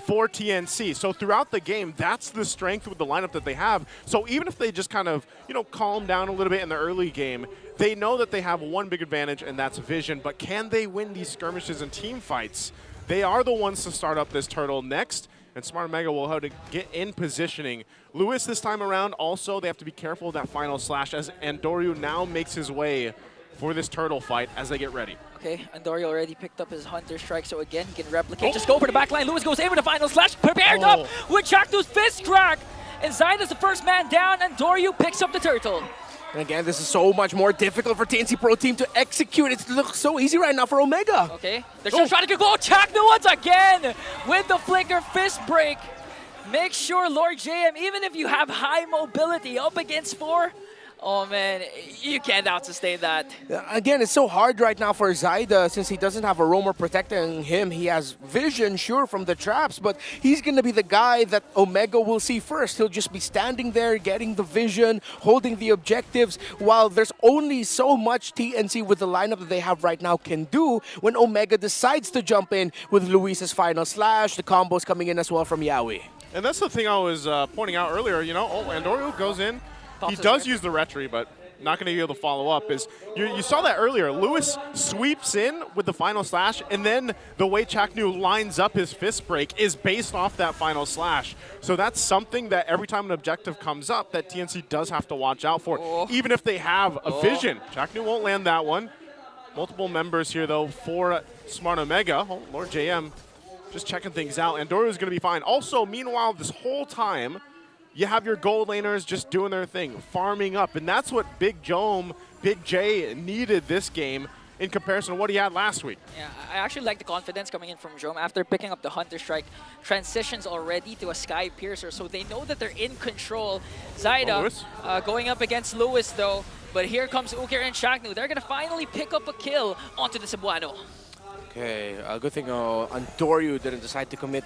for TNC. So throughout the game, that's the strength with the lineup that they have. So even if they just kind of, you know, calm down a little bit in the early game, they know that they have one big advantage, and that's vision. But can they win these skirmishes and team fights? They are the ones to start up this turtle next, and Smart Omega will have to get in positioning. Lewis this time around, also, they have to be careful of that final slash as Andoryu now makes his way for this turtle fight as they get ready. Okay, Andoryu already picked up his Hunter Strike, so again, he can replicate. Just go for the backline. Lewis goes in with the final slash, prepared up with Chaknu's fist crack. And Zaida's the first man down, and Andoryu picks up the turtle. And again, this is so much more difficult for TNC Pro Team to execute. It looks so easy right now for Omega. Okay, they're just trying to go Chaknu once again with the flicker fist break. Make sure, Lord JM, even if you have high mobility up against 4, Oh man, you can't out-sustain that. Again, it's so hard right now for Zyda since he doesn't have a roamer protecting him. He has vision, sure, from the traps, but he's going to be the guy that Omega will see first. He'll just be standing there, getting the vision, holding the objectives, while there's only so much TNC with the lineup that they have right now can do when Omega decides to jump in with Luis's final slash, the combos coming in as well from Yawi. And that's the thing I was pointing out earlier, you know, Andorio goes in, he does use the retry, but not going to be able to follow up. Is you saw that earlier. Lewis sweeps in with the final slash, and then the way Chaknu lines up his fist break is based off that final slash. So that's something that every time an objective comes up that TNC does have to watch out for, even if they have a vision. Chaknu won't land that one. Multiple members here, though, for Smart Omega. Oh, Lord JM just checking things out. Andorio's going to be fine. Also, meanwhile, this whole time, you have your gold laners just doing their thing, farming up. And that's what Big J needed this game in comparison to what he had last week. Yeah, I actually like the confidence coming in from Jome after picking up the Hunter Strike. Transitions already to a Sky Piercer, so they know that they're in control. Zyda going up against Lewis, though. But here comes Ukir and Chaknu. They're going to finally pick up a kill onto the Cebuano. Okay, good thing Andoryu didn't decide to commit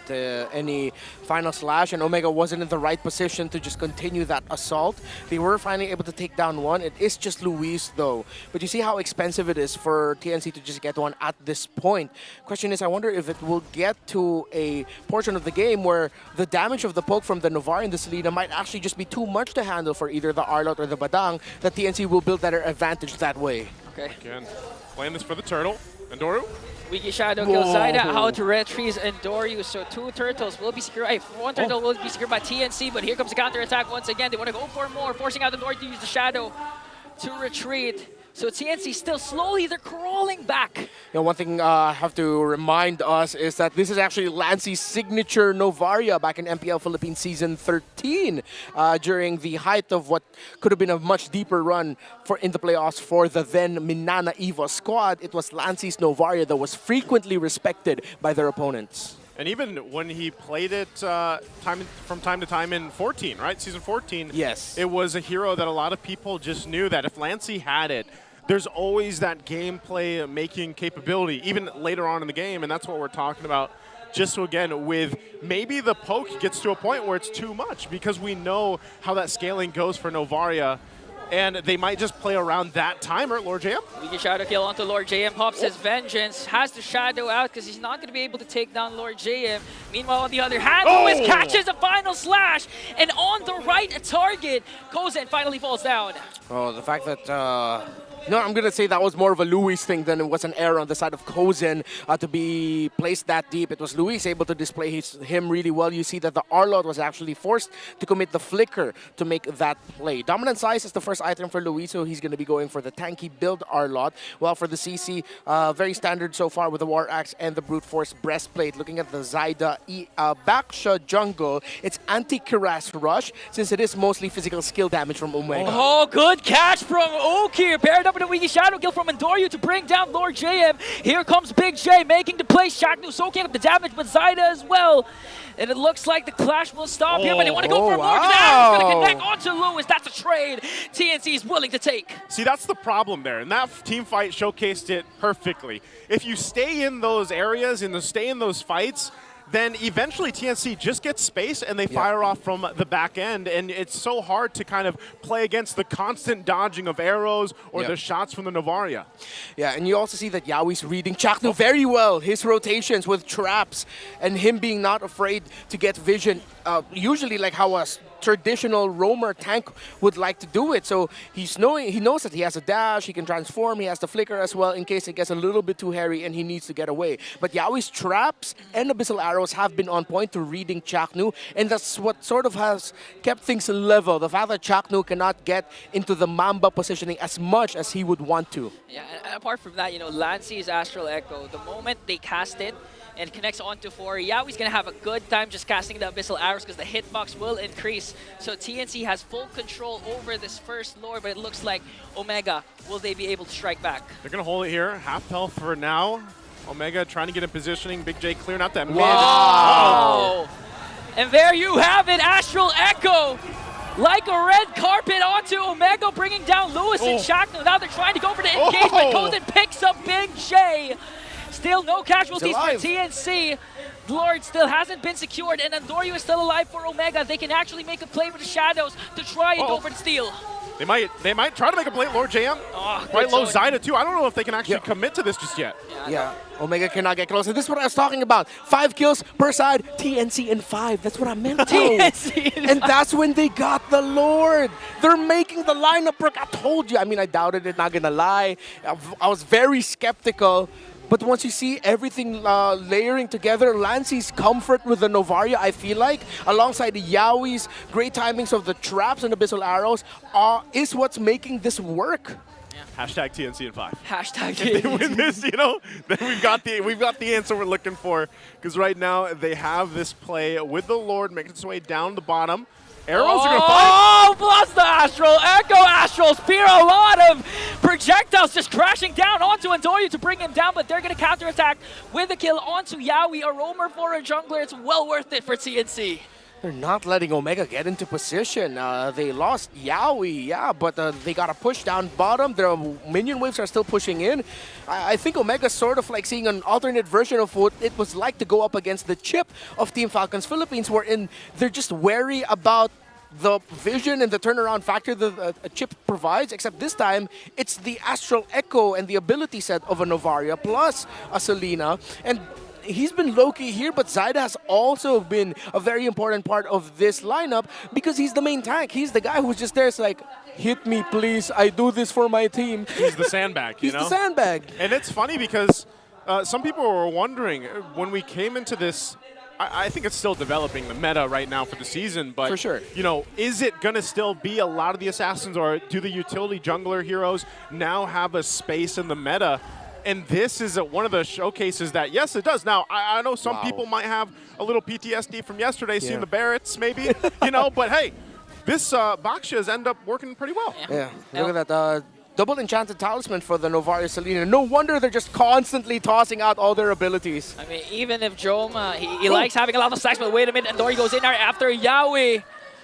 any final slash, and Omega wasn't in the right position to just continue that assault. They were finally able to take down one. It is just Luis, though. But you see how expensive it is for TNC to just get one at this point. Question is, I wonder if it will get to a portion of the game where the damage of the poke from the Novar and the Selena might actually just be too much to handle for either the Arlot or the Badang, that TNC will build that advantage that way. Okay. Again, playing this for the turtle. Andoru? Wiki Shadow kills Zyda out to retrieve Andoryu, so two turtles will be secured. One turtle will be secured by TNC, but here comes the counter attack once again. They want to go for more, forcing out Andoryu to use the Shadow to retreat. So TNC still slowly, they're crawling back. You know, one thing I have to remind us is that this is actually Lancy's signature Novaria back in MPL Philippines Season 13 during the height of what could have been a much deeper run in the playoffs for the then Minana Evo squad. It was Lancy's Novaria that was frequently respected by their opponents. And even when he played it from time to time in 14, right? Season 14. Yes. It was a hero that a lot of people just knew that if Lancy had it, there's always that gameplay making capability, even later on in the game, and that's what we're talking about. Just so again, with maybe the poke gets to a point where it's too much, because we know how that scaling goes for Novaria, and they might just play around that timer. Lord JM? Wiki Shadow kill onto Lord JM, pops his vengeance, has the Shadow out because he's not going to be able to take down Lord JM. Meanwhile, on the other hand, Lewis catches a final slash, and on the right target, Kozen finally falls down. Oh, the fact that... No, I'm going to say that was more of a Luis thing than it was an error on the side of Kozen to be placed that deep. It was Luis able to display him really well. You see that the Arlot was actually forced to commit the flicker to make that play. Dominant Size is the first item for Luis, so he's going to be going for the tanky build Arlot. While for the CC, very standard so far with the War Axe and the Brute Force Breastplate. Looking at the Zyda Baksha jungle, it's anti-Kiras Rush since it is mostly physical skill damage from Omega. Oh, good catch from Okir. Paired up with a Wiki Shadow kill from Andoryu to bring down Lord JM. Here comes Big J making the play. Chaknu soaking up the damage, but Zyda as well. And it looks like the clash will stop here, but they want to go for more. Wow. Going to connect onto Lewis. That's a trade TNC is willing to take. See, that's the problem there, and that team fight showcased it perfectly. If you stay in those areas, stay in those fights, then eventually TNC just gets space and they fire off from the back end, and it's so hard to kind of play against the constant dodging of arrows or the shots from the Novaria. Yeah, and you also see that Yawi's reading Chaknu very well. His rotations with traps and him being not afraid to get vision, usually like how a traditional roamer tank would like to do it. So he knows that he has a dash, he can transform, he has the flicker as well in case it gets a little bit too hairy and he needs to get away. But Yawi's traps and abyssal arrows have been on point to reading Chaknu, and that's what sort of has kept things level. The fact that Chaknu cannot get into the Mamba positioning as much as he would want to. Yeah, and apart from that, you know, Lancy's Astral Echo, the moment they cast it, and connects onto 4. Yawi's going to have a good time just casting the Abyssal Arrows because the hitbox will increase. So TNC has full control over this first Lord, but it looks like Omega, will they be able to strike back? They're going to hold it here. Half health for now. Omega trying to get in positioning. Big J clearing out that mid. Wow! And there you have it, Astral Echo. like a red carpet onto Omega, bringing down Lewis and Shakno. Now they're trying to go for the engagement. Kozen picks up Big J. Still no casualties for TNC. Lord still hasn't been secured, and Andorio is still alive for Omega. They can actually make a play with the Shadows to try and go for the steal. They might try to make a play, Lord JM. Right low Zyda too. I don't know if they can actually commit to this just yet. Yeah, Omega cannot get close. And this is what I was talking about. 5 kills per side, TNC in 5. That's what I meant. TNC and that's when they got the Lord. They're making the lineup work. I told you. I mean, I doubted it, not gonna lie. I was very skeptical. But once you see everything layering together, Lancey's comfort with the Novaria, I feel like, alongside the Yaoi's great timings of the traps and Abyssal Arrows, is what's making this work. Hashtag TNC in 5. Hashtag TNC. If they win this, you know, then we've got the answer we're looking for. Because right now they have this play with the Lord making its way down the bottom. Arrows are going to fly. Oh, plus the Astral. Echo Astral Spear. A lot of projectiles just crashing down onto Andorio to bring him down, but they're going to counterattack with a kill onto Yaoi. A roamer for a jungler. It's well worth it for TNC. They're not letting Omega get into position. They lost Yaoi, yeah, but they got a push down bottom. Their minion waves are still pushing in. I think Omega's sort of like seeing an alternate version of what it was like to go up against the chip of Team Falcons Philippines, wherein they're just wary about the vision and the turnaround factor that a chip provides, except this time, it's the Astral Echo and the ability set of a Novaria plus a Selena. And he's been low-key here, but Zyda has also been a very important part of this lineup because he's the main tank. He's the guy who's just there. It's like, hit me, please. I do this for my team. He's the sandbag, you know? He's the sandbag. And it's funny because some people were wondering when we came into this, I think it's still developing the meta right now for the season, but for sure, you know, is it going to still be a lot of the assassins, or do the utility jungler heroes now have a space in the meta? And this is one of the showcases that, yes, it does. Now, I know some people might have a little PTSD from yesterday, seeing the Barretts, maybe, you know, but hey, this Baksha has ended up working pretty well. Yeah, look at that. Double Enchanted Talisman for the Novaria Selena. No wonder they're just constantly tossing out all their abilities. I mean, even if Joma, he likes having a lot of stacks, but wait a minute, Andorio goes in there after Yaoi.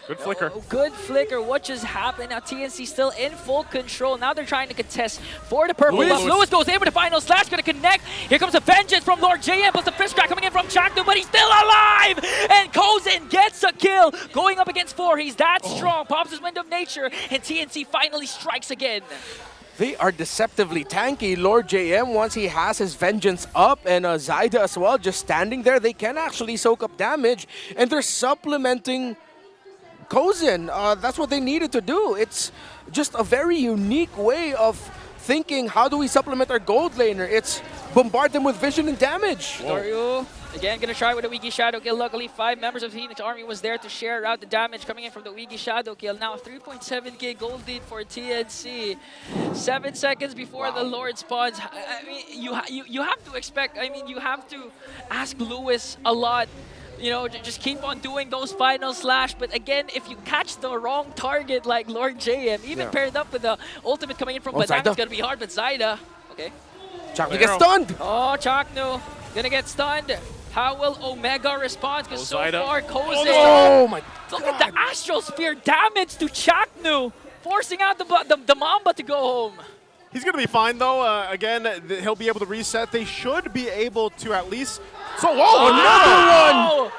Good flicker. Good flicker. What just happened? Now TNC still in full control. Now they're trying to contest for the purple. Lewis goes in with the final slash, gonna connect. Here comes a vengeance from Lord JM, plus the fist crack coming in from Chaknu, but he's still alive! And Kozen gets a kill. Going up against 4, he's that strong. Pops his Wind of Nature, and TNC finally strikes again. They are deceptively tanky. Lord JM, once he has his vengeance up, and Zyda as well, just standing there, they can actually soak up damage, and they're supplementing Kozen. That's what they needed to do. It's just a very unique way of thinking, how do we supplement our gold laner? It's bombard them with vision and damage. Andorio, again, gonna try with a Wiki Shadow kill. Luckily, 5 members of the Phoenix Army was there to share out the damage coming in from the Wiki Shadow kill. Now 3.7k gold lead for TNC. 7 seconds before the Lord spawns. I mean, you have to expect, I mean, you have to ask Lewis a lot. You know, just keep on doing those final slash. But again, if you catch the wrong target like Lord JM, even paired up with the ultimate coming in from Banana, it's going to be hard. But Zyda, okay. Chaknu gets stunned. Oh, Chaknu gonna get stunned. How will Omega respond? Because so far, Kozen. Oh my God. Look at the Astral Spear damage to Chaknu, forcing out the Mamba to go home. He's going to be fine, though. Again, he'll be able to reset. They should be able to at least... So, whoa, another one!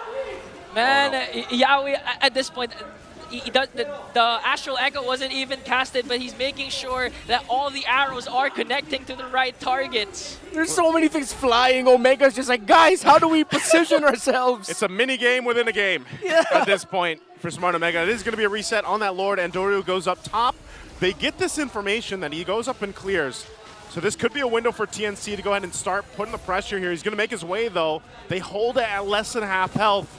Man, Yaoi, at this point, the Astral Echo wasn't even casted, but he's making sure that all the arrows are connecting to the right targets. There's so many things flying. Omega's just like, guys, how do we position ourselves? It's a mini game within a game at this point for Smart Omega. It is going to be a reset on that Lord. Andorio goes up top. They get this information that he goes up and clears. So this could be a window for TNC to go ahead and start putting the pressure here. He's going to make his way, though. They hold it at less than half health.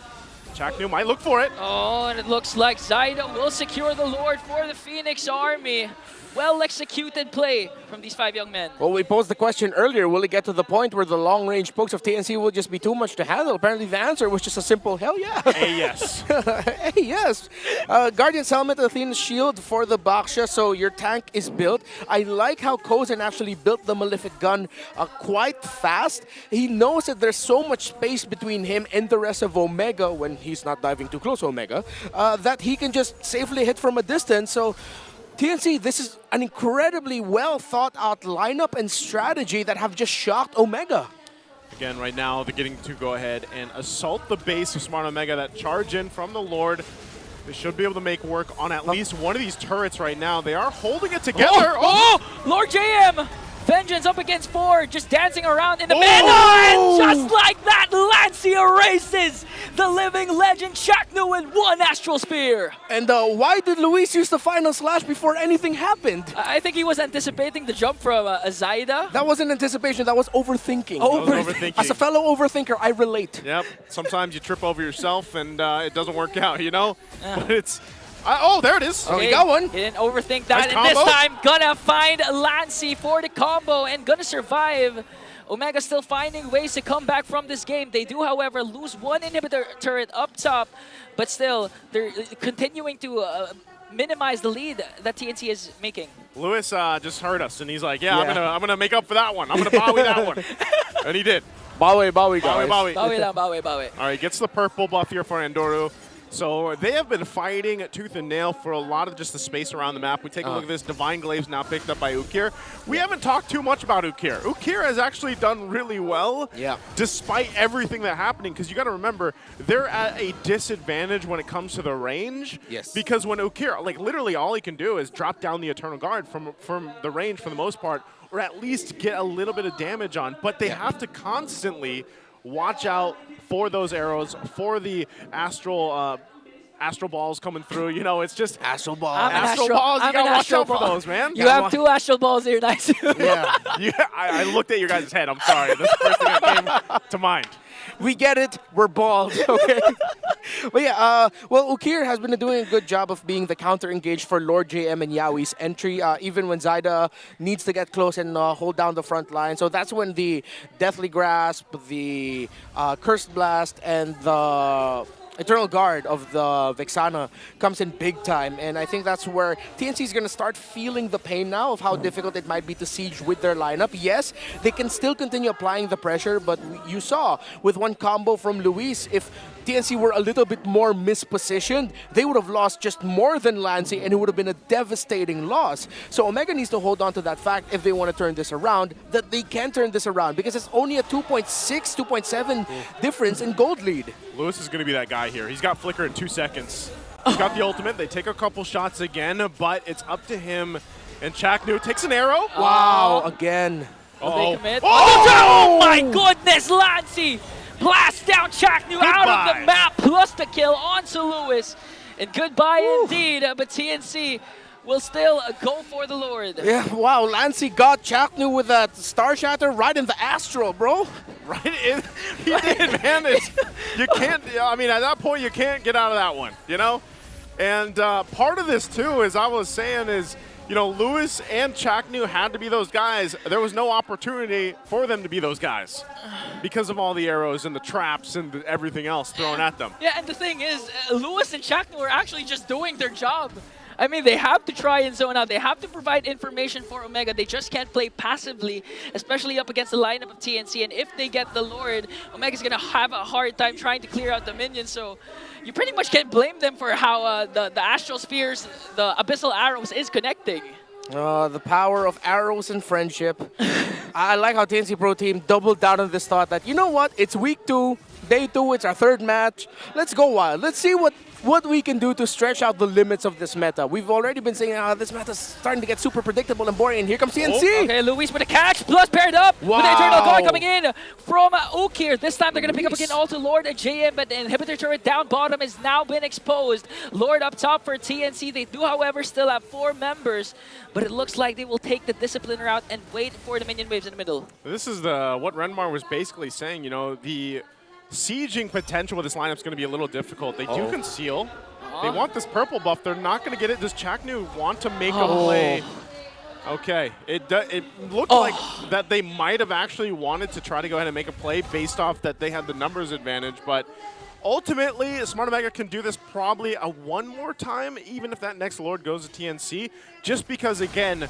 Chaknu might look for it. Oh, and it looks like Zyda will secure the Lord for the Phoenix Army. Well-executed play from these 5 young men. Well, we posed the question earlier, will it get to the point where the long-range pokes of TNC will just be too much to handle? Apparently the answer was just a simple, hell yeah. Hey, yes. Hey, yes. Guardian's Helmet, Athena's Shield for the Baksha, so your tank is built. I like how Kozen actually built the Malefic Gun quite fast. He knows that there's so much space between him and the rest of Omega when he's not diving too close to Omega, that he can just safely hit from a distance. So TNC, this is an incredibly well thought out lineup and strategy that have just shocked Omega. Again, right now, they're getting to go ahead and assault the base of Smart Omega. That charge in from the Lord. They should be able to make work on at least one of these turrets right now. They are holding it together. Lord JM! Vengeance up against 4, just dancing around in the middle, and just like that, Lancy erases the living legend Shaknu with 1 Astral Spear. And why did Luis use the final slash before anything happened? I think he was anticipating the jump from Zaida. That wasn't anticipation, that was overthinking. Overthinking. As a fellow overthinker, I relate. Yep, sometimes you trip over yourself and it doesn't work out, you know? But it's... oh, there it is. Okay, we got one. He didn't overthink that, Nice and this combo. time gonna find Lancy for the combo and gonna survive. Omega still finding ways to come back from this game. They do, however, lose 1 inhibitor turret up top, but still, they're continuing to minimize the lead that TNC is making. Lewis just heard us, and he's like, yeah. I'm gonna make up for that one. I'm gonna Bowie that one. And he did. Bowie, guys. Bowie. Bowie. All right, gets the purple buff here for Andoru. So they have been fighting tooth and nail for a lot of just the space around the map. We take a look at this. Divine Glaive's now picked up by Ukir. We haven't talked too much about Ukir. Ukir has actually done really well despite everything that's happening, because you got to remember, they're at a disadvantage when it comes to the range. Yes. Because when Ukir, like literally all he can do is drop down the Eternal Guard from the range for the most part, or at least get a little bit of damage on. But they have to constantly watch out for those arrows, for the astral balls coming through. You know, it's just astral balls. Astral balls. You gotta watch out for those, man. You have 2 astral balls here, nice. Yeah. I looked at your guys' head. I'm sorry. That's the first thing that came to mind. We get it. We're bald, okay? But yeah, well, Ukir has been doing a good job of being the counter-engage for Lord JM and Yaoi's entry, even when Zaida needs to get close and hold down the front line. So that's when the Deathly Grasp, the Cursed Blast, and the Eternal Guard of the Vexana comes in big time, and I think that's where TNC is going to start feeling the pain now of how difficult it might be to siege with their lineup. Yes, they can still continue applying the pressure, but you saw with one combo from Luis, if TNC were a little bit more mispositioned, they would have lost just more than Lancy, and it would have been a devastating loss. So Omega needs to hold on to that fact if they want to turn this around, that they can turn this around, because it's only a 2.6, 2.7 difference in gold lead. Lewis is going to be that guy here. He's got Flicker in 2 seconds. He's got the ultimate. They take a couple shots again, but it's up to him. And Chaknu takes an arrow. Wow, again. They commit. Oh my goodness, Lancy! Blast down Chaknu out of the map, plus the kill onto Lewis. And goodbye indeed, but TNC will still go for the Lord. Yeah, wow, Lancy got Chaknu with that Star Shatter right in the Astral, bro. Right in, he did advantage. You can't, I mean, at that point, you can't get out of that one, you know? And part of this, too, as I was saying, is, you know, Lewis and Chaknu had to be those guys. There was no opportunity for them to be those guys because of all the arrows and the traps and everything else thrown at them. Yeah, and the thing is, Lewis and Chaknu are actually just doing their job. I mean, they have to try and zone out. They have to provide information for Omega. They just can't play passively, especially up against the lineup of TNC. And if they get the Lord, Omega's going to have a hard time trying to clear out the minions. So you pretty much can't blame them for how the Astral Spears, the Abyssal Arrows is connecting. The power of arrows and friendship. I like how TNC Pro Team doubled down on this thought that, you know what, it's week 2, day 2, it's our 3rd match. Let's go wild. Let's see what we can do to stretch out the limits of this meta. We've already been saying this meta is starting to get super predictable and boring, and here comes TNC. Oh, okay, Luis with a catch, plus paired up with the Eternal Guard coming in from Ukir. This time they're going to pick up again also Lord and JM, but the inhibitor turret down bottom has now been exposed. Lord up top for TNC. They do, however, still have 4 members, but it looks like they will take the discipline route and wait for the minion waves in the middle. This is what Renmar was basically saying, you know, the sieging potential with this lineup is going to be a little difficult. They do conceal. They want this purple buff. They're not going to get it. Does Chaknu want to make a play? Okay. It looked like that they might have actually wanted to try to go ahead and make a play based off that they had the numbers advantage, but ultimately, Smart Omega can do this probably one more time, even if that next Lord goes to TNC, just because, again,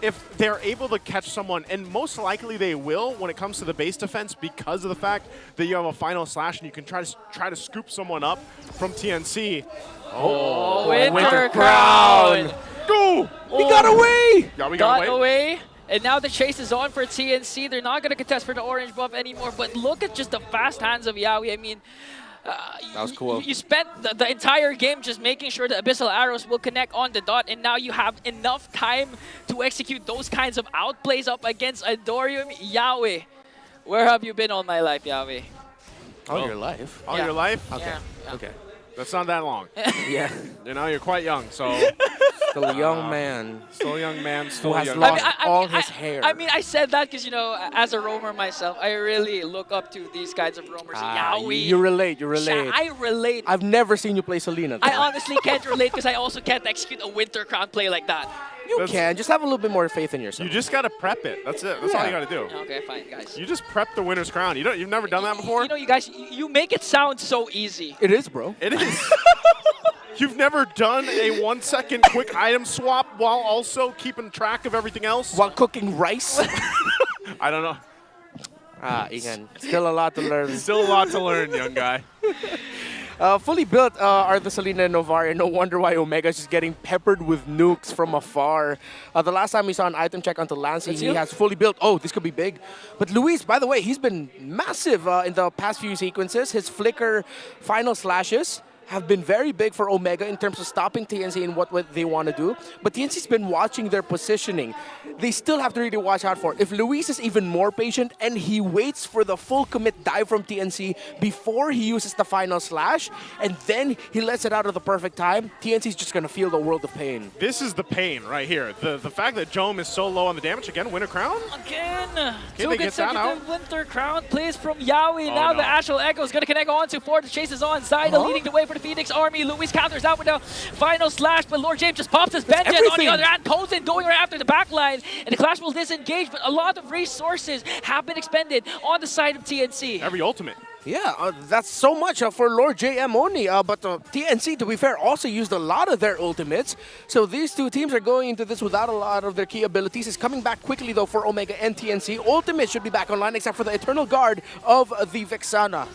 if they're able to catch someone, and most likely they will when it comes to the base defense because of the fact that you have a final slash and you can try to scoop someone up from TNC. Oh, Winter Crown! Go! He got away! Yeah, we got away. And now the chase is on for TNC. They're not going to contest for the orange buff anymore, but look at just the fast hands of Yawi. I mean, that was cool. You spent the entire game just making sure the Abyssal Arrows will connect on the dot, and now you have enough time to execute those kinds of outplays up against Adorium. Yawi, where have you been all my life, Yawi? All your life? All your life? Okay. Yeah. Okay. That's not that long. Yeah. You know, you're quite young, so... Still a young man. Still a young man, still who has young lost man. all his hair. I mean, I said that because, you know, as a roamer myself, I really look up to these kinds of roamers. Yawi. You relate, you relate. I relate. I've never seen you play Selena. I honestly can't relate because I also can't execute a Winter Crown play like that. You can. Just have a little bit more faith in yourself. You just got to prep it. That's it. That's all you got to do. Okay, fine, guys. You just prep the winner's crown. You've never done that before? You know, you guys, you make it sound so easy. It is, bro. It is. You've never done a 1 second quick item swap while also keeping track of everything else? While cooking rice? I don't know. Ian. Still a lot to learn. Still a lot to learn, young guy. Fully built are the Selena and Novaria. No wonder why Omega's just getting peppered with nukes from afar. The last time we saw an item check onto Lancey, he has fully built. Oh, this could be big. But Luis, by the way, he's been massive in the past few sequences. His flicker final slashes have been very big for Omega in terms of stopping TNC in what they want to do. But TNC's been watching their positioning. They still have to really watch out for it. If Luis is even more patient and he waits for the full commit dive from TNC before he uses the final slash, and then he lets it out at the perfect time, TNC's just going to feel the world of pain. This is the pain right here. The fact that Jome is so low on the damage. Again, Winter Crown? Again! Can Two they get that out? consecutive Winter Crown plays from Yawi. Now the Astral Echo is going to connect on to 4. The chase is on. Zyda leading the way for the Phoenix Army. Luis counters out with a final slash, but Lord James just pops his Benjen on the other hand. Kozen going right after the backline, and the Clash will disengage, but a lot of resources have been expended on the side of TNC. Every ultimate. Yeah, that's so much for Lord JM only. But TNC, to be fair, also used a lot of their ultimates. So these two teams are going into this without a lot of their key abilities. It's coming back quickly, though, for Omega and TNC. Ultimate should be back online, except for the Eternal Guard of the Vexana.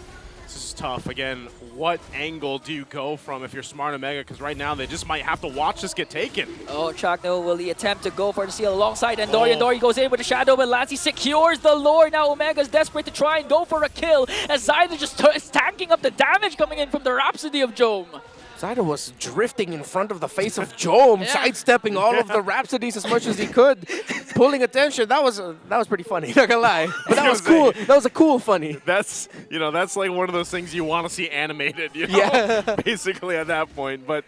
This is tough. Again, what angle do you go from if you're smart Omega? Because right now they just might have to watch this get taken. Oh, Chakno will he attempt to go for the steal alongside Andori. Andori goes in with a shadow, but Lancey secures the Lord. Now Omega's desperate to try and go for a kill as Zyda just is tanking up the damage coming in from the Rhapsody of Jome. Zyda was drifting in front of the face of Jome, sidestepping all of the Rhapsodies as much as he could, pulling attention. That was pretty funny, not gonna lie. But that was cool. That was a cool funny. That's like one of those things you want to see animated, you know? Yeah. Basically at that point. But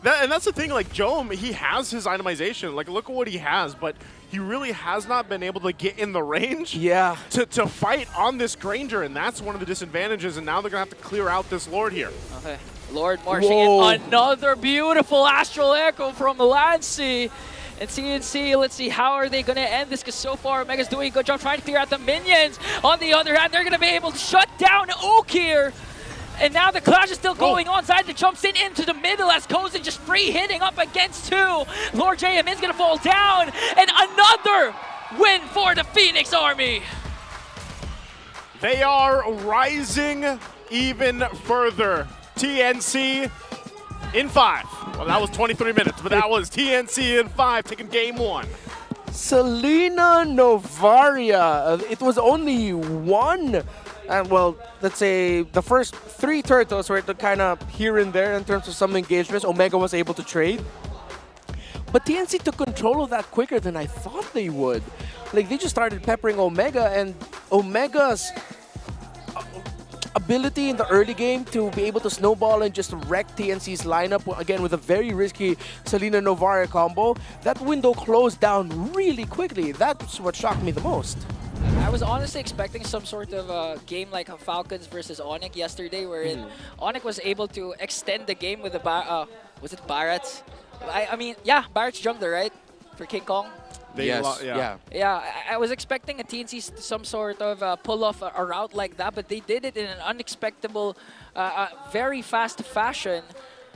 that's the thing, like Jome, he has his itemization. Like look at what he has, but he really has not been able to get in the range to fight on this Granger, and that's one of the disadvantages, and now they're gonna have to clear out this Lord here. Okay. Lord marching in. Another beautiful Astral Echo from Lancey. And TNC, let's see, how are they going to end this? Because so far, Omega's doing a good job trying to clear out the minions. On the other hand, they're going to be able to shut down Oak here. And now the clash is still going on. Zyda jumps into the middle as Kozen just free hitting up against 2. Lord JM is going to fall down. And another win for the Phoenix Army. They are rising even further. TNC in 5. Well, that was 23 minutes, but that was TNC in 5 taking game 1. Selena Novaria. It was only one. Well, let's say the first 3 turtles were kind of here and there in terms of some engagements. Omega was able to trade. But TNC took control of that quicker than I thought they would. Like, they just started peppering Omega, and Omega's ability in the early game to be able to snowball and just wreck TNC's lineup, again, with a very risky Selena Novaria combo, that window closed down really quickly. That's what shocked me the most. I was honestly expecting some sort of game like a Falcons versus Onyx yesterday, wherein Onyx was able to extend the game with the was it Barrett's? I mean, yeah, Barrett's jungler, right? For King Kong. Yeah, I was expecting a TNC some sort of pull off a route like that, but they did it in an unexpected, very fast fashion.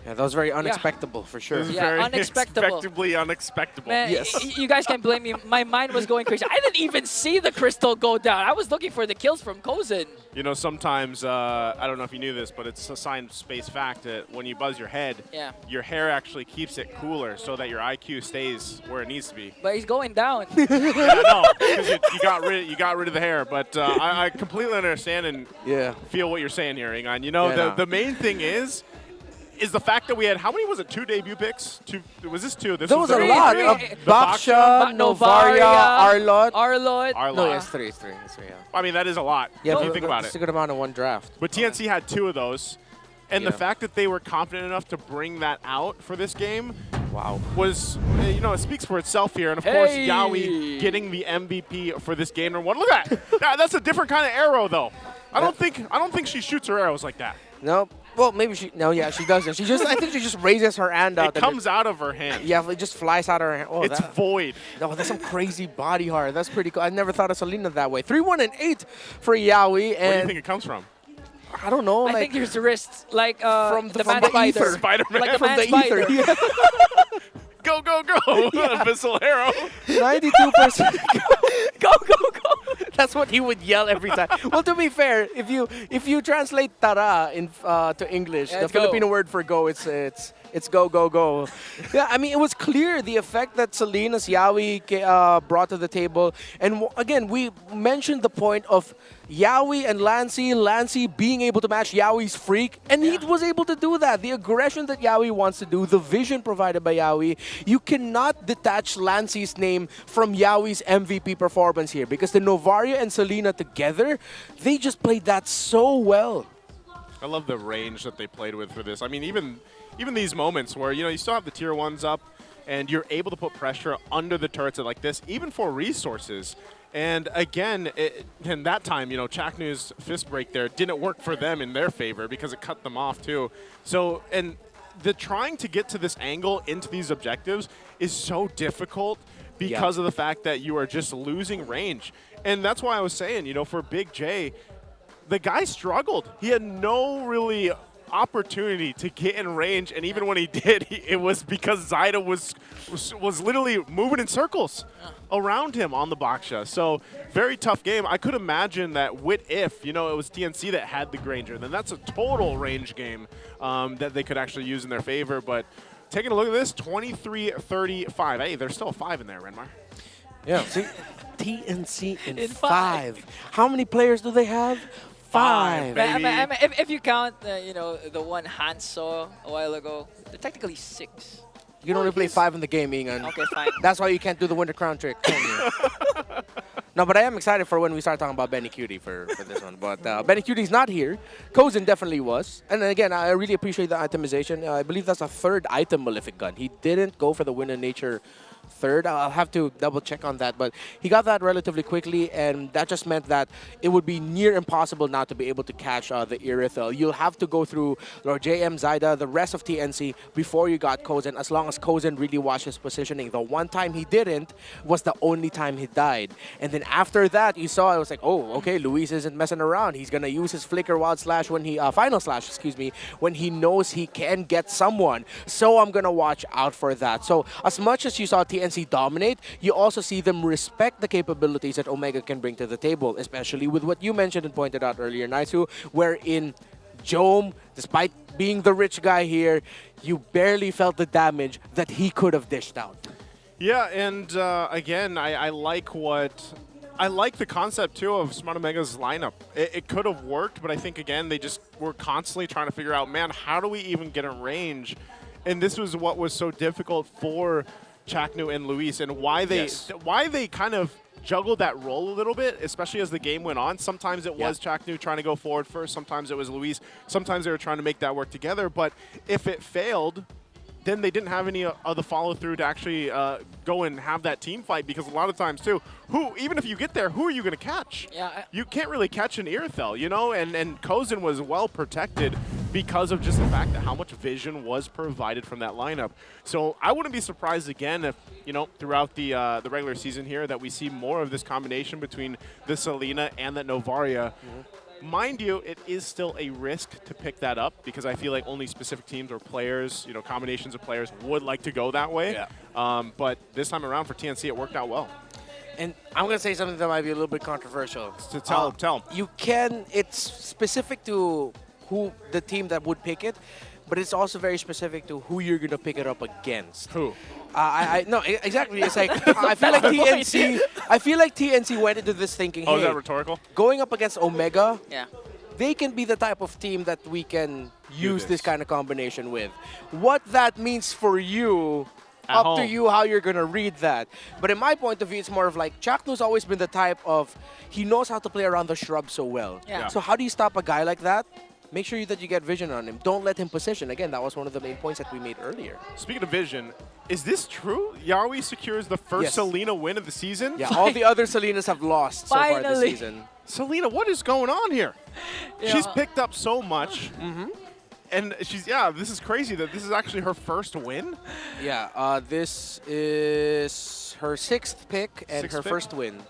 Yeah, that was very unexpected for sure. It was Yeah, very unexpectable. unexpectable. Man, Yes. you guys can blame me. My mind was going crazy. I didn't even see the crystal go down. I was looking for the kills from Kozen. You know, sometimes, I don't know if you knew this, but it's a science space fact that when you buzz your head, Yeah. your hair actually keeps it cooler so that your IQ stays where it needs to be. But he's going down. Yeah, no, because you got rid of the hair. But I completely understand and feel what you're saying here, Ingan. You know, the main thing is the fact that we had, how many was it, 2 debut picks? Was this 2? This There was a three. lot. Baksha, Novaria, Arlot. No, it's three. It's three, yeah. I mean, that is a lot if you think about It's it. a good amount in one draft. But TNC had 2 of those. And the Yeah. fact that they were confident enough to bring that out for this game was, it speaks for itself here. And, of course, Yawi getting the MVP for this game. And look at that. That's a different kind of arrow, though. I don't think she shoots her arrows like that. Nope. Well, maybe she. No, yeah, she doesn't. I think she just raises her hand out. It comes out of her hand. Yeah, it just flies out of her hand. Oh, It's void. No, that's some crazy body horror. That's pretty cool. I never thought of Selena that way. 3-1-8 for Yawi. And Where do you think it comes from? I don't know. I think there's the wrists, like from the from man the ether. Spider-Man. Like the from man the spider. ether. Yeah. Go, go, go. Abyssal arrow. 92%. Go, go, go. That's what he would yell every time. Well, to be fair, if you translate tara to English, Yeah, the it's go. Filipino word for go, it's go, go, go. Yeah, I mean, it was clear the effect that Selena's Yawi brought to the table. And again, we mentioned the point of Yawi and Lancey being able to match Yawi's freak, and he was able to do that. The aggression that Yawi wants to do, the vision provided by Yawi, you cannot detach Lancey's name from Yawi's MVP performance here, because the Novaria and Selena together, they just played that so well. I love the range that they played with for this. I mean, even these moments where, you still have the tier 1s up and you're able to put pressure under the turrets like this, even for resources. And again, in that time, Chaknu's fist break there didn't work for them in their favor because it cut them off too. So, and the trying to get to this angle into these objectives is so difficult because of the fact that you are just losing range. And that's why I was saying, for Big J, the guy struggled. He had no really opportunity to get in range, and even when he did, it was because Zyda was literally moving in circles around him on the Baksha. So very tough game. I could imagine that if it was TNC that had the Granger, then that's a total range game that they could actually use in their favor. But taking a look at this, 23-35. Hey, there's still a 5 in there, Renmar. Yeah. See, TNC in 5. How many players do they have? 5. If you count, the one Hans saw a while ago, they're technically 6. You can only play 5 in the game, Ingan. Okay, fine. That's why you can't do the Winter Crown trick. No, but I am excited for when we start talking about Benny Cutie for this one. But Benny Cutie's not here. Kozen definitely was. And then again, I really appreciate the itemization. I believe that's a 3rd item Malefic Gun. He didn't go for the Wind of Nature 3rd. I'll have to double check on that, but he got that relatively quickly, and that just meant that it would be near impossible now to be able to catch the Irithel. You'll have to go through Lord JM, Zyda, the rest of TNC before you got Kozen, as long as Kozen really watched his positioning. The one time he didn't was the only time he died. And then after that, you saw, it was like, oh, okay, Luis isn't messing around. He's going to use his Flicker Wild Slash when he, Final Slash, excuse me, when he knows he can get someone. So I'm going to watch out for that. So as much as you saw TNC dominate, you also see them respect the capabilities that Omega can bring to the table, especially with what you mentioned and pointed out earlier, Naisu, wherein Jome, despite being the rich guy here, you barely felt the damage that he could have dished out. Yeah, and again, I like the concept, too, of Smart Omega's lineup. It could have worked, but I think, again, they just were constantly trying to figure out, man, how do we even get in range? And this was what was so difficult for Chaknu and Luis, and why they kind of juggled that role a little bit, especially as the game went on. Sometimes it was Chaknu trying to go forward first. Sometimes it was Luis. Sometimes they were trying to make that work together. But if it failed, then they didn't have any of the follow-through to actually go and have that team fight, because a lot of times, too, even if you get there, who are you going to catch? Yeah, you can't really catch an Irithel, and Kozen was well protected because of just the fact that how much vision was provided from that lineup. So I wouldn't be surprised again if, throughout the regular season here, that we see more of this combination between the Selena and the Novaria. Mind you, it is still a risk to pick that up because I feel like only specific teams or players, combinations of players would like to go that way. Yeah. But this time around for TNC, it worked out well. And I'm going to say something that might be a little bit controversial. So tell them. You can, it's specific to who the team that would pick it, but it's also very specific to who you're going to pick it up against. Who? No, exactly. It's like, I feel like TNC went into this thinking, Oh, hey, is that rhetorical? going up against Omega, Yeah. they can be the type of team that we can use this. this kind of combination with. What that means for you, At up home. to you how you're going to read that. But in my point of view, it's more of like, Chaknu's always been the type of, he knows how to play around the shrub so well. Yeah. So how do you stop a guy like that? Make sure that you get vision on him. Don't let him position. Again, that was one of the main points that we made earlier. Speaking of vision, is this true? Yawi secures the first Yes. Selena win of the season? Yeah, all the other Selenas have lost so far this Finally. season. Selena, what is going on here? Yeah. She's picked up so much. And this is crazy that this is actually her first win. Yeah, this is her 6th pick and Sixth her pick? first win.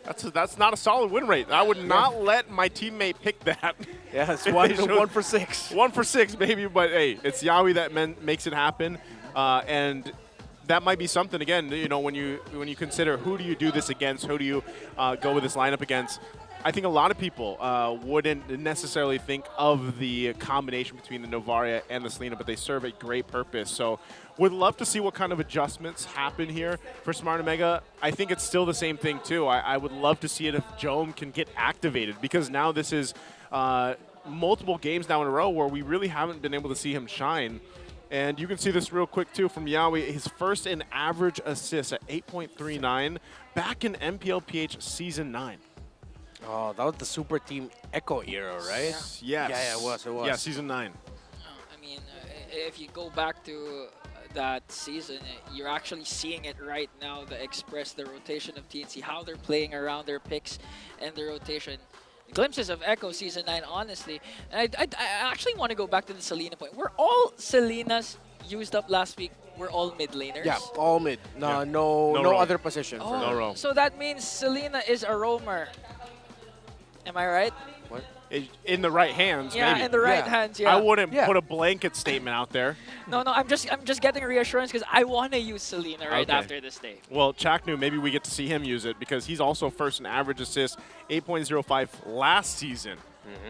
That's not a solid win rate. I would not let my teammate pick that. Yeah, it's If one they should. for 6. 1 for 6, baby. But hey, it's Yawi that makes it happen, and that might be something again. When you consider who do you do this against, who do you go with this lineup against. I think a lot of people wouldn't necessarily think of the combination between the Novaria and the Selena, but they serve a great purpose. So would love to see what kind of adjustments happen here for Smart Omega. I think it's still the same thing, too. I would love to see it if Jome can get activated, because now this is multiple games now in a row where we really haven't been able to see him shine. And you can see this real quick, too, from Yawi. His first in average assists at 8.39 back in MPL PH Season 9. Oh, that was the Super Team Echo era, right? Yes. Yeah, it was. Yeah, Season 9. I mean, if you go back to that season, you're actually seeing it right now, the Express, the rotation of TNC, how they're playing around their picks and the rotation. Glimpses of Echo Season 9, honestly. And I actually want to go back to the Selena point. Were all Selenas used up last week? We're all mid laners? Yeah, all mid. No, no other position. Oh, for no row. So that means Selena is a roamer. Am I right? What? In the right hands, Yeah, maybe. in the right hands, yeah. I wouldn't put a blanket statement out there. No, I'm just getting reassurance because I want to use Selena right Okay. after this day. Well, Chaknu, maybe we get to see him use it because he's also first in average assists, 8.05 last season.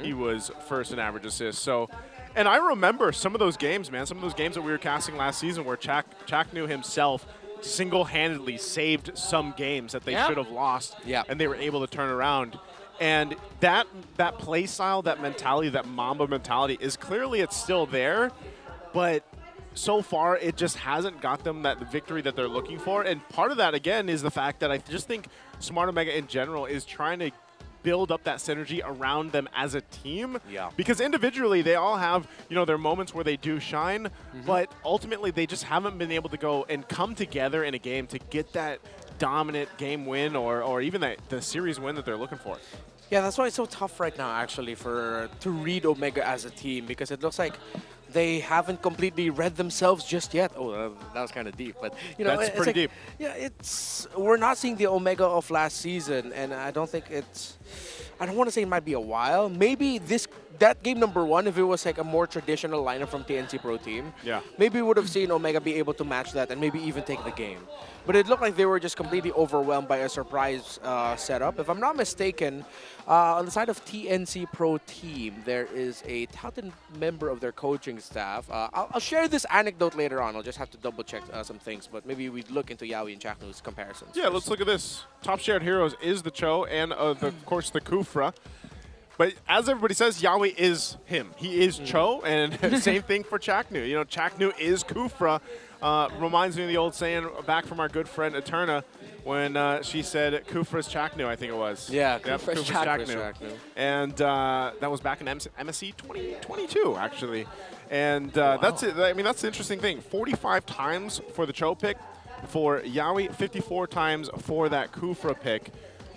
He was first in average assists. So, and I remember some of those games, man, some of those games that we were casting last season where Chaknu himself single-handedly saved some games that they should have lost, and they were able to turn around. And that play style, that mentality, that Mamba mentality is clearly it's still there, but so far it just hasn't got them that victory that they're looking for. And part of that, again, is the fact that I just think Smart Omega in general is trying to build up that synergy around them as a team. Yeah. Because individually they all have, their moments where they do shine, but ultimately they just haven't been able to go and come together in a game to get that dominant game win or even the series win that they're looking for. Yeah, that's why it's so tough right now, actually, to read Omega as a team, because it looks like they haven't completely read themselves just yet. Oh, that was kind of deep, but That's it's pretty like, deep. Yeah, we're not seeing the Omega of last season, and I don't think I don't want to say it might be a while. Maybe that game number 1, if it was like a more traditional lineup from TNC Pro Team, maybe we would have seen Omega be able to match that and maybe even take the game. But it looked like they were just completely overwhelmed by a surprise setup. If I'm not mistaken, on the side of TNC Pro Team, there is a talented member of their coaching staff. I'll share this anecdote later on. I'll just have to double check some things, but maybe we'd look into Yawi and Chaknu's comparisons. Yeah, let's look at this. Top shared heroes is the Cho and, of course, the Kufra. But as everybody says, Yawi is him. He is Cho, and same thing for Chaknu. Chaknu is Kufra. Reminds me of the old saying back from our good friend Eterna when she said Kufra's Chaknu, I think it was. Yeah, yep, Kufra's Chaknu. And that was back in MSC 2022, actually. And that's it. I mean, that's the interesting thing. 45 times for the Cho pick. For Yawi, 54 times for that Kufra pick.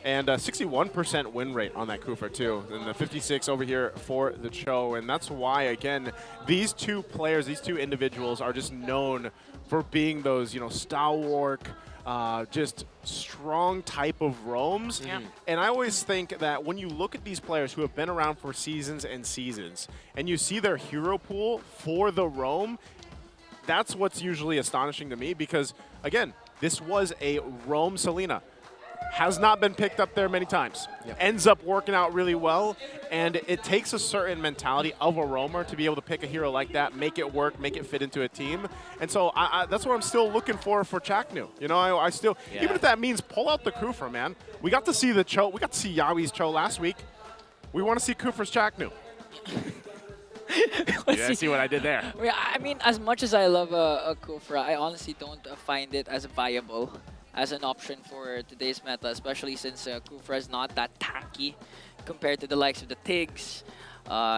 And 61% win rate on that Kufra, too. And the 56 over here for the Cho. And that's why, again, these two players, these two individuals are just known for being those, stalwart, just strong type of roams. And I always think that when you look at these players who have been around for seasons and seasons, and you see their hero pool for the roam, that's what's usually astonishing to me because, again, this was a roam Selena. Has not been picked up there many times. Ends up working out really well, and it takes a certain mentality of a roamer to be able to pick a hero like that, make it work, make it fit into a team. And so that's what I'm still looking for Chaknu. You know, I still, even if that means pull out the Kufra, man. We got to see the Cho, we got to see Yawi's Cho last week. We want to see Kufra's Chaknu. Yeah, see what I did there. I mean, as much as I love a Kufra, I honestly don't find it as viable as an option for today's meta, especially since Kufra is not that tanky compared to the likes of the Tigs,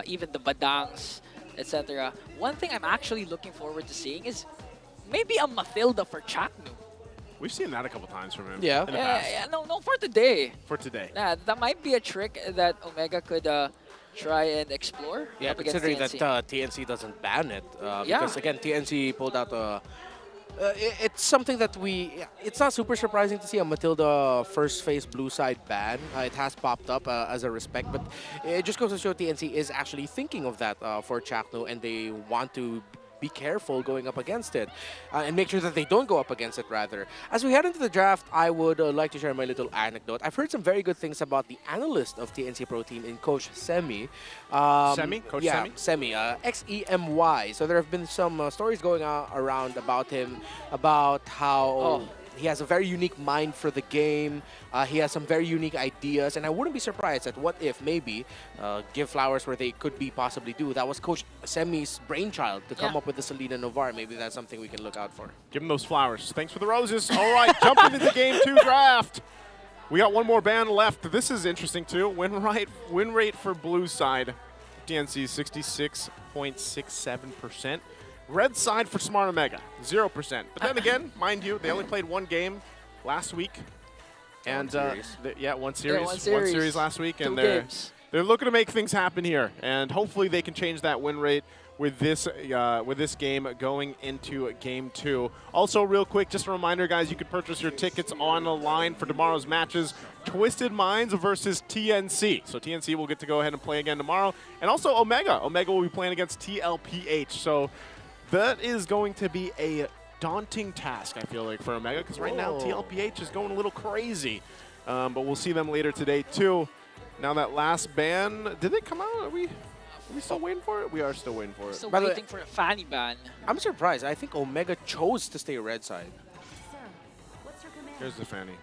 even the Badangs, etc. One thing I'm actually looking forward to seeing is maybe a Mathilda for Chaknu. We've seen that a couple times from him. Yeah. In the past. No, for today. For today. Yeah, that might be a trick that Omega could try and explore. Yeah, up against considering TNC. that TNC doesn't ban it. Because, again, TNC pulled out a... it's something that it's not super surprising to see a Matilda first phase blue side ban. It has popped up as a respect, but it just goes to show TNC is actually thinking of that for Chakno, and they want to be careful going up against it and make sure that they don't go up against it, rather. As we head into the draft, I would like to share my little anecdote. I've heard some very good things about the analyst of TNC Pro Team in Coach Semi. Coach yeah, Semi? Semi, Xemy. So there have been some stories going around about him, about how he has a very unique mind for the game. He has some very unique ideas, and I wouldn't be surprised at what if maybe give flowers where they could be possibly do. That was Coach Semi's brainchild to come up with the Selena Novar. Maybe that's something we can look out for. Give him those flowers. Thanks for the roses. All right, jumping into Game 2 draft. We got one more band left. This is interesting too. Win rate for blue side, TNC 66.67%. Red side for Smart Omega, 0%. But then again, mind you, they only played one game last week. And one series. One series last week. And they're looking to make things happen here. And hopefully they can change that win rate with this game going into Game 2. Also, real quick, just a reminder, guys, you can purchase your tickets on the line for tomorrow's matches. Twisted Minds versus TNC. So TNC will get to go ahead and play again tomorrow. And also Omega. Omega will be playing against TLPH. So that is going to be a daunting task, I feel like, for Omega, because right now TLPH is going a little crazy. But we'll see them later today, too. Now that last ban, did it come out? Are we still waiting for it? We are still waiting for it. Still waiting for a Fanny ban. I'm surprised. I think Omega chose to stay red side. Here's the Fanny.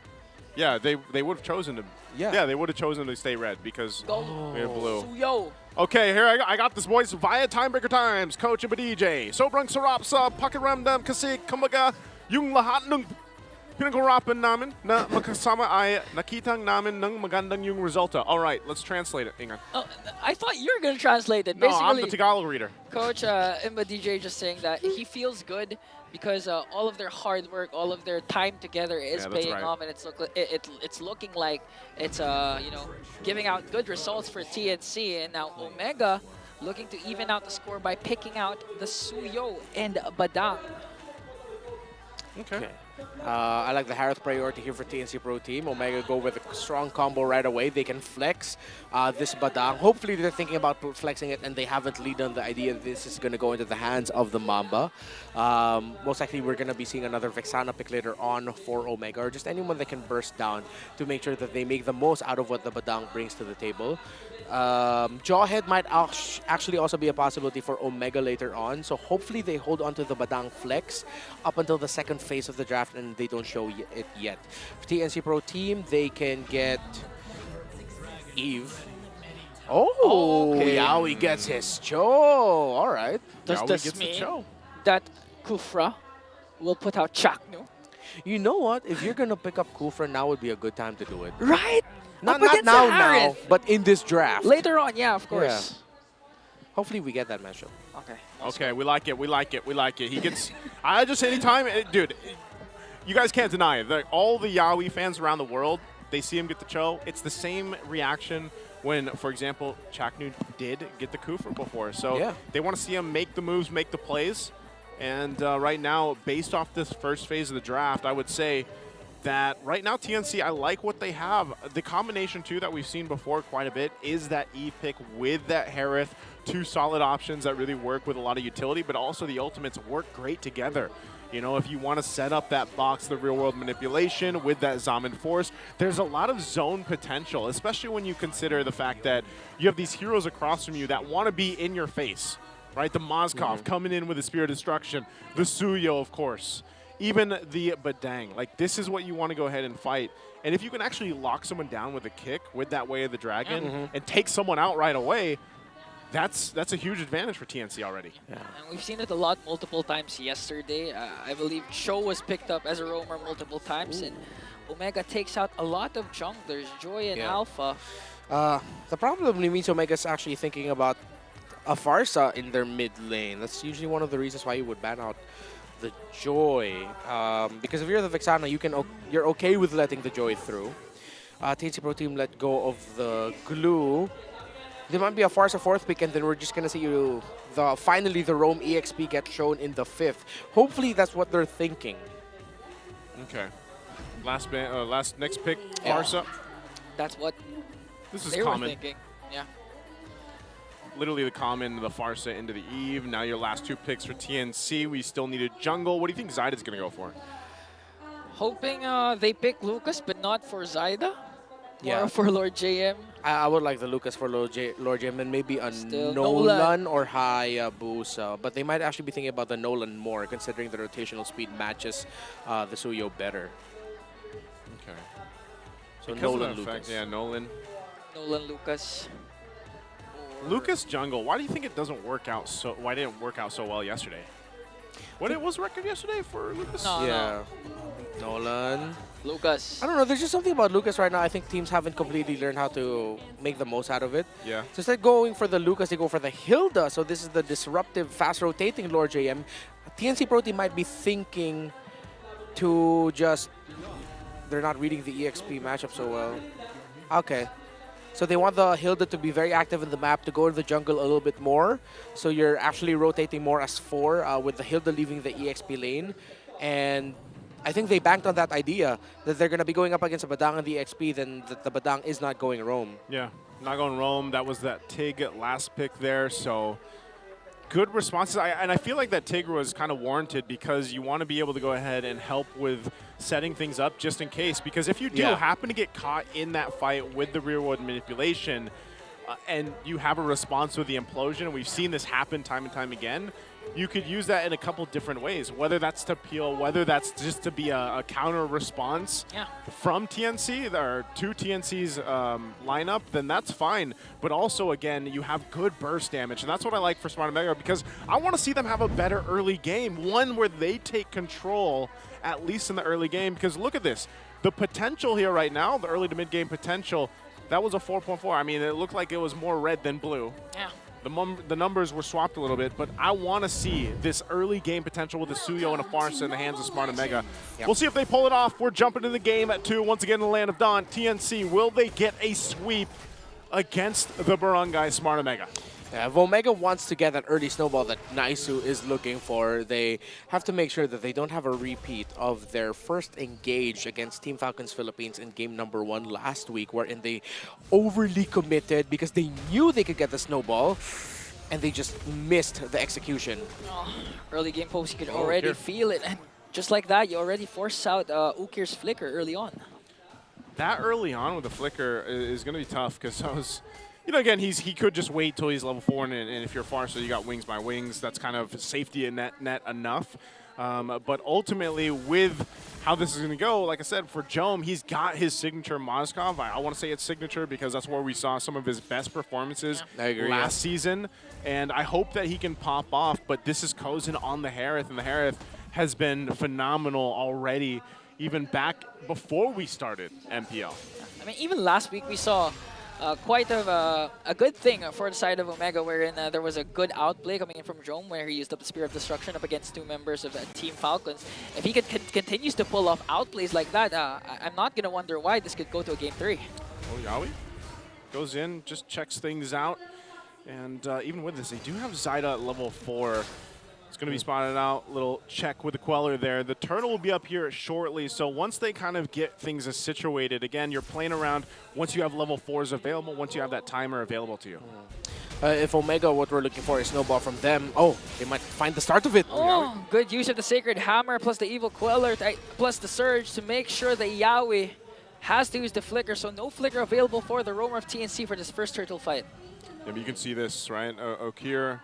Yeah, they would have chosen to. Yeah, they would have chosen to stay red because we have blue. Suyo. Okay, here I got this, boys. Via Timebreaker Times, Coach and DJ. Sobrang sarap sa pakiramdam kasi kumbaga yung lahat ng pinag-urapan namin na magkasama ay nakitang namin ng magandang yung resulta. All right, let's translate it. Ingan. I thought you were going to translate it. No, Basically, I'm the Tagalog reader. Coach Imba DJ just saying that he feels good because all of their hard work, all of their time together is paying off, and it's looking like it's giving out good results for TNC. And now Omega looking to even out the score by picking out the Suyo and Badang. Okay. I like the Harith priority here for TNC Pro Team. Omega go with a strong combo right away. They can flex this Badang. Hopefully they're thinking about flexing it and they haven't lead on the idea that this is going to go into the hands of the Mamba. Most likely we're going to be seeing another Vexana pick later on for Omega, or just anyone that can burst down to make sure that they make the most out of what the Badang brings to the table. Jawhead might actually also be a possibility for Omega later on, so hopefully they hold on to the Badang flex up until the second phase of the draft and they don't show it yet. For TNC Pro Team, they can get Eve. Oh, okay. Yawi gets his Cho. All right. Does this mean that Kufra will put out Chaknu? You know what? If you're going to pick up Kufra, now would be a good time to do it. Right? Not now, but in this draft. Later on, yeah, of course. Yeah. Hopefully we get that matchup. Okay. Okay, we like it. We like it. We like it. He gets. I just anytime, dude. You guys can't deny it. All the Yawi fans around the world, they see him get the Cho. It's the same reaction when, for example, Chaknu did get the Kufra before. So they want to see him make the moves, make the plays. And right now, based off this first phase of the draft, I would say that right now TNC, I like what they have. The combination too that we've seen before quite a bit is that E pick with that Harith. Two solid options that really work with a lot of utility, but also the ultimates work great together. You know, if you want to set up that box, the real world manipulation with that Zaman Force, there's a lot of zone potential, especially when you consider the fact that you have these heroes across from you that want to be in your face, right? The Mozkov coming in with the Spear of Destruction, the Suyo, of course, even the Badang. Like, this is what you want to go ahead and fight. And if you can actually lock someone down with a kick with that Way of the Dragon and take someone out right away, that's a huge advantage for TNC already. Yeah. And we've seen it a lot multiple times yesterday. I believe Cho was picked up as a roamer multiple times, and Omega takes out a lot of junglers, Joy and Alpha. The problem means Omega's actually thinking about a Farsa in their mid lane. That's usually one of the reasons why you would ban out the Joy. Because if you're the Vexana, you're okay with letting the Joy through. TNC Pro Team let go of the glue. There might be a Farsa 4th pick, and then we're just going to see finally the Roam EXP get shown in the 5th. Hopefully that's what they're thinking. Okay. Next pick, Farsa. That's what this is they common. were thinking. Yeah. Literally the common, the Farsa into the Eve. Now your last two picks for TNC. We still need a jungle. What do you think Zyda's going to go for? Hoping they pick Lucas, but not for Zyda. Yeah. Or for Lord JM. I would like the Lucas for Lord JM and maybe a Still Nolan or Hayabusa. But they might actually be thinking about the Nolan more, considering the rotational speed matches the Suyo better. Okay. So Because Nolan, of the effect, Lucas. yeah, Nolan. Nolan, Lucas. Lucas jungle. Why do you think it doesn't work out so? Why didn't it work out so well yesterday? What was the record yesterday for Lucas? No. Nolan. Lucas. I don't know. There's just something about Lucas right now. I think teams haven't completely learned how to make the most out of it. Yeah. So instead of going for the Lucas, they go for the Hilda. So this is the disruptive, fast-rotating Lord JM. TNC Pro Team might be thinking to just... They're not reading the EXP matchup so well. Okay. So they want the Hilda to be very active in the map, to go to the jungle a little bit more. So you're actually rotating more as 4 with the Hilda leaving the EXP lane. And I think they banked on that idea that they're going to be going up against a Badang on the EXP, then the Badang is not going roam. Yeah, not going roam. That was that Tig last pick there. So good responses. And I feel like that Tig was kind of warranted because you want to be able to go ahead and help with setting things up just in case. Because if you do happen to get caught in that fight with the rear world manipulation and you have a response with the implosion, we've seen this happen time and time again, you could use that in a couple different ways, whether that's to peel, whether that's just to be a counter response from TNC or to TNC's lineup, then that's fine. But also, again, you have good burst damage, and that's what I like for Smart Omega because I want to see them have a better early game, one where they take control, at least in the early game, because look at this. The potential here right now, the early to mid-game potential, that was a 4.4. I mean, it looked like it was more red than blue. Yeah. The numbers were swapped a little bit, but I want to see this early game potential with a Suyo and a Farsa in the hands of Smart Omega. We'll see if they pull it off. We're jumping in the game at 2. Once again, in the Land of Dawn, TNC, will they get a sweep against the Barangay Smart Omega? If Omega wants to get that early snowball that Naisu is looking for, they have to make sure that they don't have a repeat of their first engage against Team Falcons Philippines in game number 1 last week, wherein they overly committed because they knew they could get the snowball, and they just missed the execution. Early game folks, you could already feel it. And just like that, you already force out Ukir's flicker early on. That early on with the flicker is going to be tough because I was... You know, again, he could just wait till he's level 4, and if you're Farsa, you got wings by wings. That's kind of safety and net enough. But ultimately, with how this is going to go, like I said, for Jome, he's got his signature Mozkov. I want to say it's signature because that's where we saw some of his best performances last season. And I hope that he can pop off. But this is Kozin on the Harith, and the Harith has been phenomenal already, even back before we started MPL. I mean, even last week we saw quite of a good thing for the side of Omega, wherein there was a good outplay coming in from Jome, where he used up the Spear of Destruction up against 2 members of Team Falcons. If he continues to pull off outplays like that, I'm not going to wonder why this could go to a Game 3. Oh, Yawi goes in, just checks things out. And even with this, they do have Zyda at level 4. It's going to be spotted out. Little check with the Queller there. The turtle will be up here shortly. So once they kind of get things situated, again, you're playing around once you have level 4s available, once you have that timer available to you. If Omega, what we're looking for is snowball from them, they might find the start of it. Oh, good use of the Sacred Hammer plus the Evil Queller plus the Surge to make sure that Yawi has to use the Flicker. So no Flicker available for the roamer of TNC for this first turtle fight. Yeah, but you can see this, right? Okir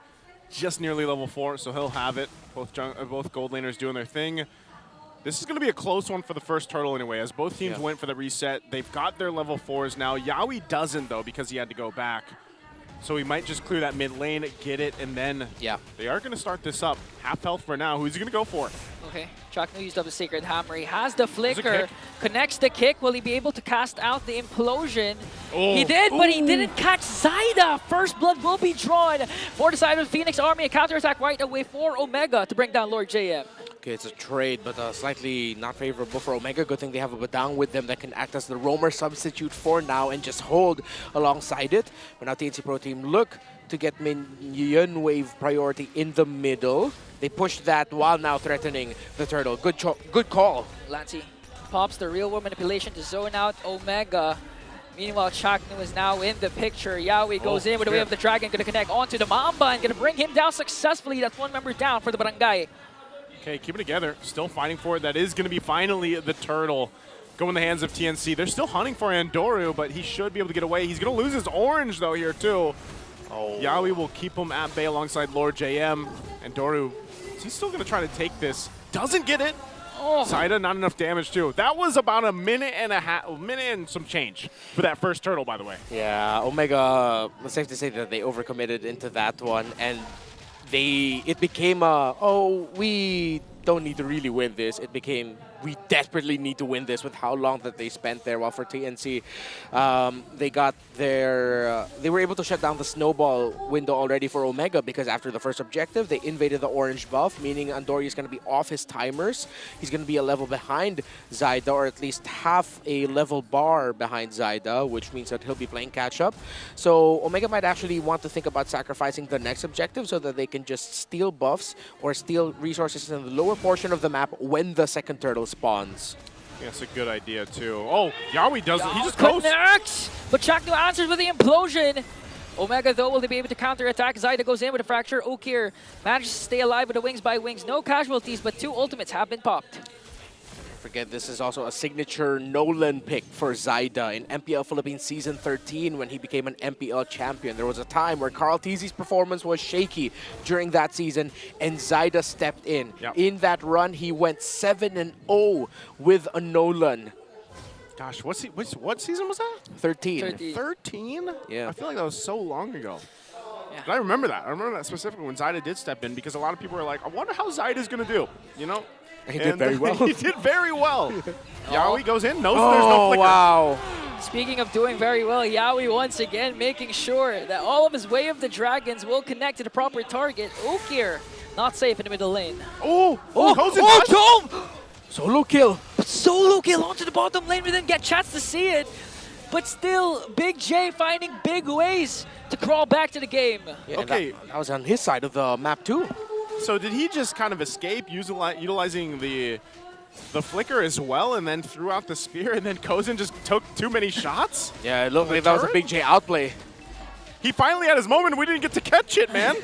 just nearly level 4, so he'll have it. Both gold laners doing their thing. This is going to be a close one for the first turtle anyway, as both teams went for the reset. They've got their level 4s now. Yawi doesn't, though, because he had to go back. So he might just clear that mid lane, get it, and then they are going to start this up. Half health for now. Who's he going to go for? Okay, Chakno used up the Sacred Hammer. He has the Flicker, connects the kick. Will he be able to cast out the Implosion? Oh. He did, but he didn't catch Zyda. First blood will be drawn for the side of the Phoenix Army. A counterattack right away for Omega to bring down Lord JM. Okay, it's a trade, but slightly not favorable for Omega. Good thing they have a Badang with them that can act as the roamer substitute for now and just hold alongside it. But now TNC Pro Team look to get minion wave priority in the middle. They push that while now threatening the turtle. Good call. Lancey pops the real world manipulation to zone out Omega. Meanwhile, Chaknu is now in the picture. Yawi goes in with the way of the dragon, going to connect onto the Mamba and going to bring him down successfully. That's one member down for the Barangay. Okay, keep it together. Still fighting for it. That is going to be finally the turtle go in the hands of TNC. They're still hunting for Andoru, but he should be able to get away. He's going to lose his orange, though, here, too. Yawi will keep him at bay alongside Lord JM. Andoru, he's still going to try to take this. Doesn't get it. Zyda, not enough damage, too. That was about a minute and some change for that first turtle, by the way. Yeah, Omega, it's safe to say that they overcommitted into that one, and it became we don't need to really win this. It became, we desperately need to win this with how long that they spent there. While for TNC, they got they were able to shut down the snowball window already for Omega, because after the first objective, they invaded the orange buff, meaning Andori is going to be off his timers. He's going to be a level behind Zyda, or at least half a level bar behind Zyda, which means that he'll be playing catch up. So Omega might actually want to think about sacrificing the next objective so that they can just steal buffs or steal resources in the lower portion of the map when the second turtle spawns. Yeah, that's a good idea, too. Oh, Yawi doesn't. He just goes. Connects, but Chakno answers with the Implosion. Omega, though, will they be able to counterattack? Zyda goes in with a fracture. Okir manages to stay alive with the wings by wings. No casualties, but 2 ultimates have been popped. Forget, this is also a signature Nolan pick for Zyda in MPL Philippines Season 13 when he became an MPL champion. There was a time where Carl Tizzi's performance was shaky during that season, and Zyda stepped in. In that run, he went 7-0 with a Nolan. Gosh, what season was that? 13. 13? Yeah. I feel like that was so long ago. But I remember that. I remember that specifically when Zyda did step in, because a lot of people were like, I wonder how Zyda's going to do, you know? He did very well. He did very well. Yawi goes in, knows there's no flicker. Wow. Speaking of doing very well, Yawi once again making sure that all of his Way of the Dragons will connect to the proper target. Okir, not safe in the middle lane. Solo kill. Solo kill onto the bottom lane. We didn't get a chance to see it. But still, Big J finding big ways to crawl back to the game. Yeah, okay. That was on his side of the map, too. So did he just kind of escape utilizing the flicker as well, and then threw out the spear, and then Kozin just took too many shots? Yeah, it looked like that was a Big J outplay. He finally had his moment. We didn't get to catch it, man.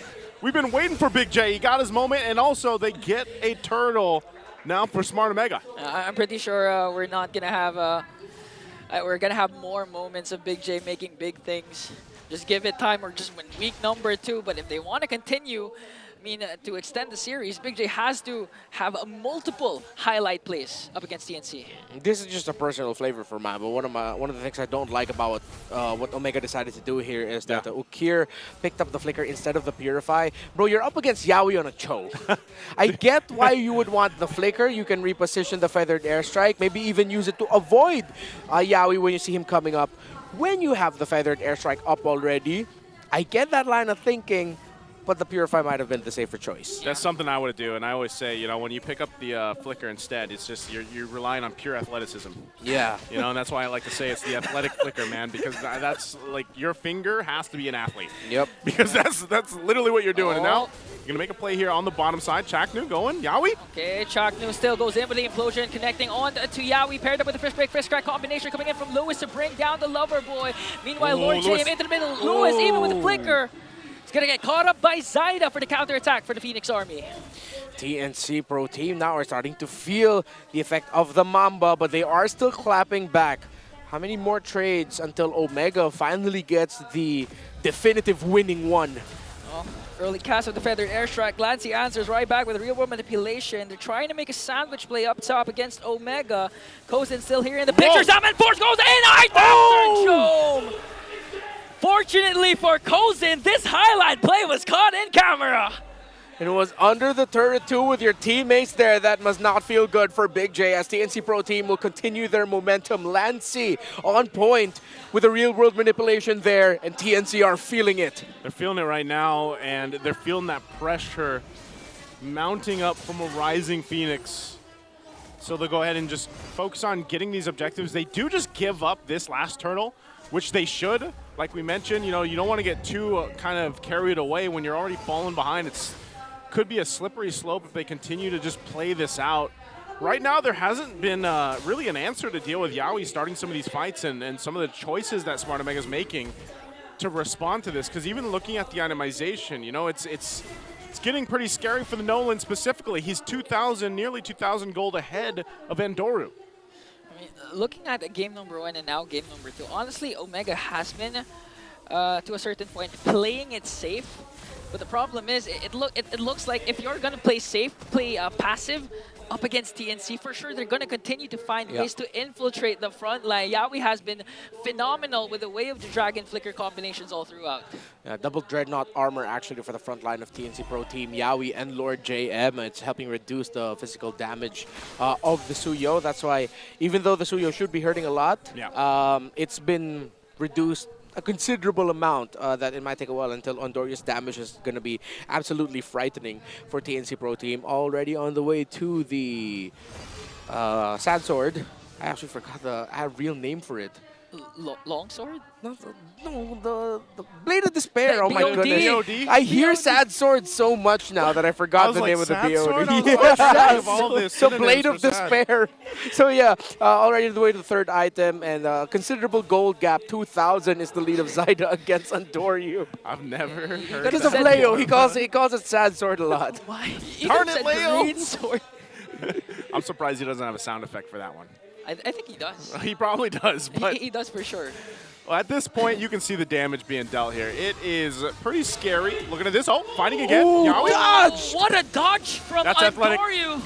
We've been waiting for Big J. He got his moment, and also they get a turtle now for Smart Omega. I'm pretty sure we're not going to have we're going to have more moments of Big J making big things. Just give it time, or just win week number 2. But if they want to continue, I mean, to extend the series, Big J has to have multiple highlight plays up against TNC. This is just a personal flavor for mine, but one of the things I don't like about what Omega decided to do here is that Okir picked up the flicker instead of the Purify. Bro, you're up against Yawi on a choke. I get why you would want the flicker. You can reposition the feathered airstrike, maybe even use it to avoid Yawi when you see him coming up. When you have the feathered airstrike up already, I get that line of thinking, but the Purify might have been the safer choice. That's something I would do, and I always say, you know, when you pick up the flicker instead, it's just you're relying on pure athleticism. Yeah. You know, and that's why I like to say it's the athletic flicker, man, because that's like your finger has to be an athlete. Yep. Because that's literally what you're doing. And now Gonna make a play here on the bottom side. Chaknu going. Yawi. Okay, Chaknu still goes in with the implosion, connecting on to Yawi, paired up with the fish break, fish crack combination coming in from Lewis to bring down the lover boy. Meanwhile, Lord JM into the middle. Lewis, even with the flicker, is gonna get caught up by Zyda for the counter attack for the Phoenix Army. TNC Pro Team now are starting to feel the effect of the Mamba, but they are still clapping back. How many more trades until Omega finally gets the definitive winning one? Oh, early cast of the feathered airstrike. Kyletzy answers right back with real world manipulation. They're trying to make a sandwich play up top against Omega. Kozen still here in the picture. Salmon Force goes in. After Jome. Fortunately for Kozen, this highlight play was caught in camera. It was under the turret too with your teammates there. That must not feel good for Big J as TNC Pro Team will continue their momentum. Lancy on point with a real world manipulation there, and TNC are feeling it. They're feeling it right now, and they're feeling that pressure mounting up from a rising Phoenix. So they'll go ahead and just focus on getting these objectives. They do just give up this last turtle, which they should. Like we mentioned, you know, you don't want to get too kind of carried away when you're already falling behind. It's could be a slippery slope if they continue to just play this out. Right now, there hasn't been really an answer to deal with Yawi starting some of these fights and some of the choices that Smart Omega is making to respond to this. Because even looking at the itemization, you know, it's getting pretty scary for the Nolan specifically. He's 2,000, nearly 2,000 gold ahead of Endoru. I mean, looking at game number 1 and now game number 2, honestly, Omega has been, to a certain point, playing it safe. But the problem is, it looks like if you're going to play safe, play passive up against TNC, for sure they're going to continue to find ways to infiltrate the front line. Yawi has been phenomenal with the way of the Dragon Flicker combinations all throughout. Yeah, double Dreadnought armor actually for the front line of TNC Pro Team. Yawi and Lord JM. It's helping reduce the physical damage of the Suyo. That's why, even though the Suyo should be hurting a lot, it's been reduced a considerable amount that it might take a while until Ondoria's damage is going to be absolutely frightening for TNC Pro Team. Already on the way to the Sad Sword. I actually forgot the real name for it. Longsword? No, the Blade of Despair. Oh my BOD. goodness. I hear Sad Sword so much now that I forgot the name of the BOD. The Blade of Despair. So yeah, already on the way to the third item, and considerable gold gap. 2,000 is the lead of Zyda against Andoryu. I've never heard Because of Leo, he calls it Sad Sword a lot. Why? Darn it, Leo! Green sword. I'm surprised he doesn't have a sound effect for that one. I think he does. He probably does, but He does for sure. well, at this point, you can see the damage being dealt here. It is pretty scary. Looking at this. Oh, fighting again. Yawi. Dodge! What a dodge from That's athletic. Andoryu.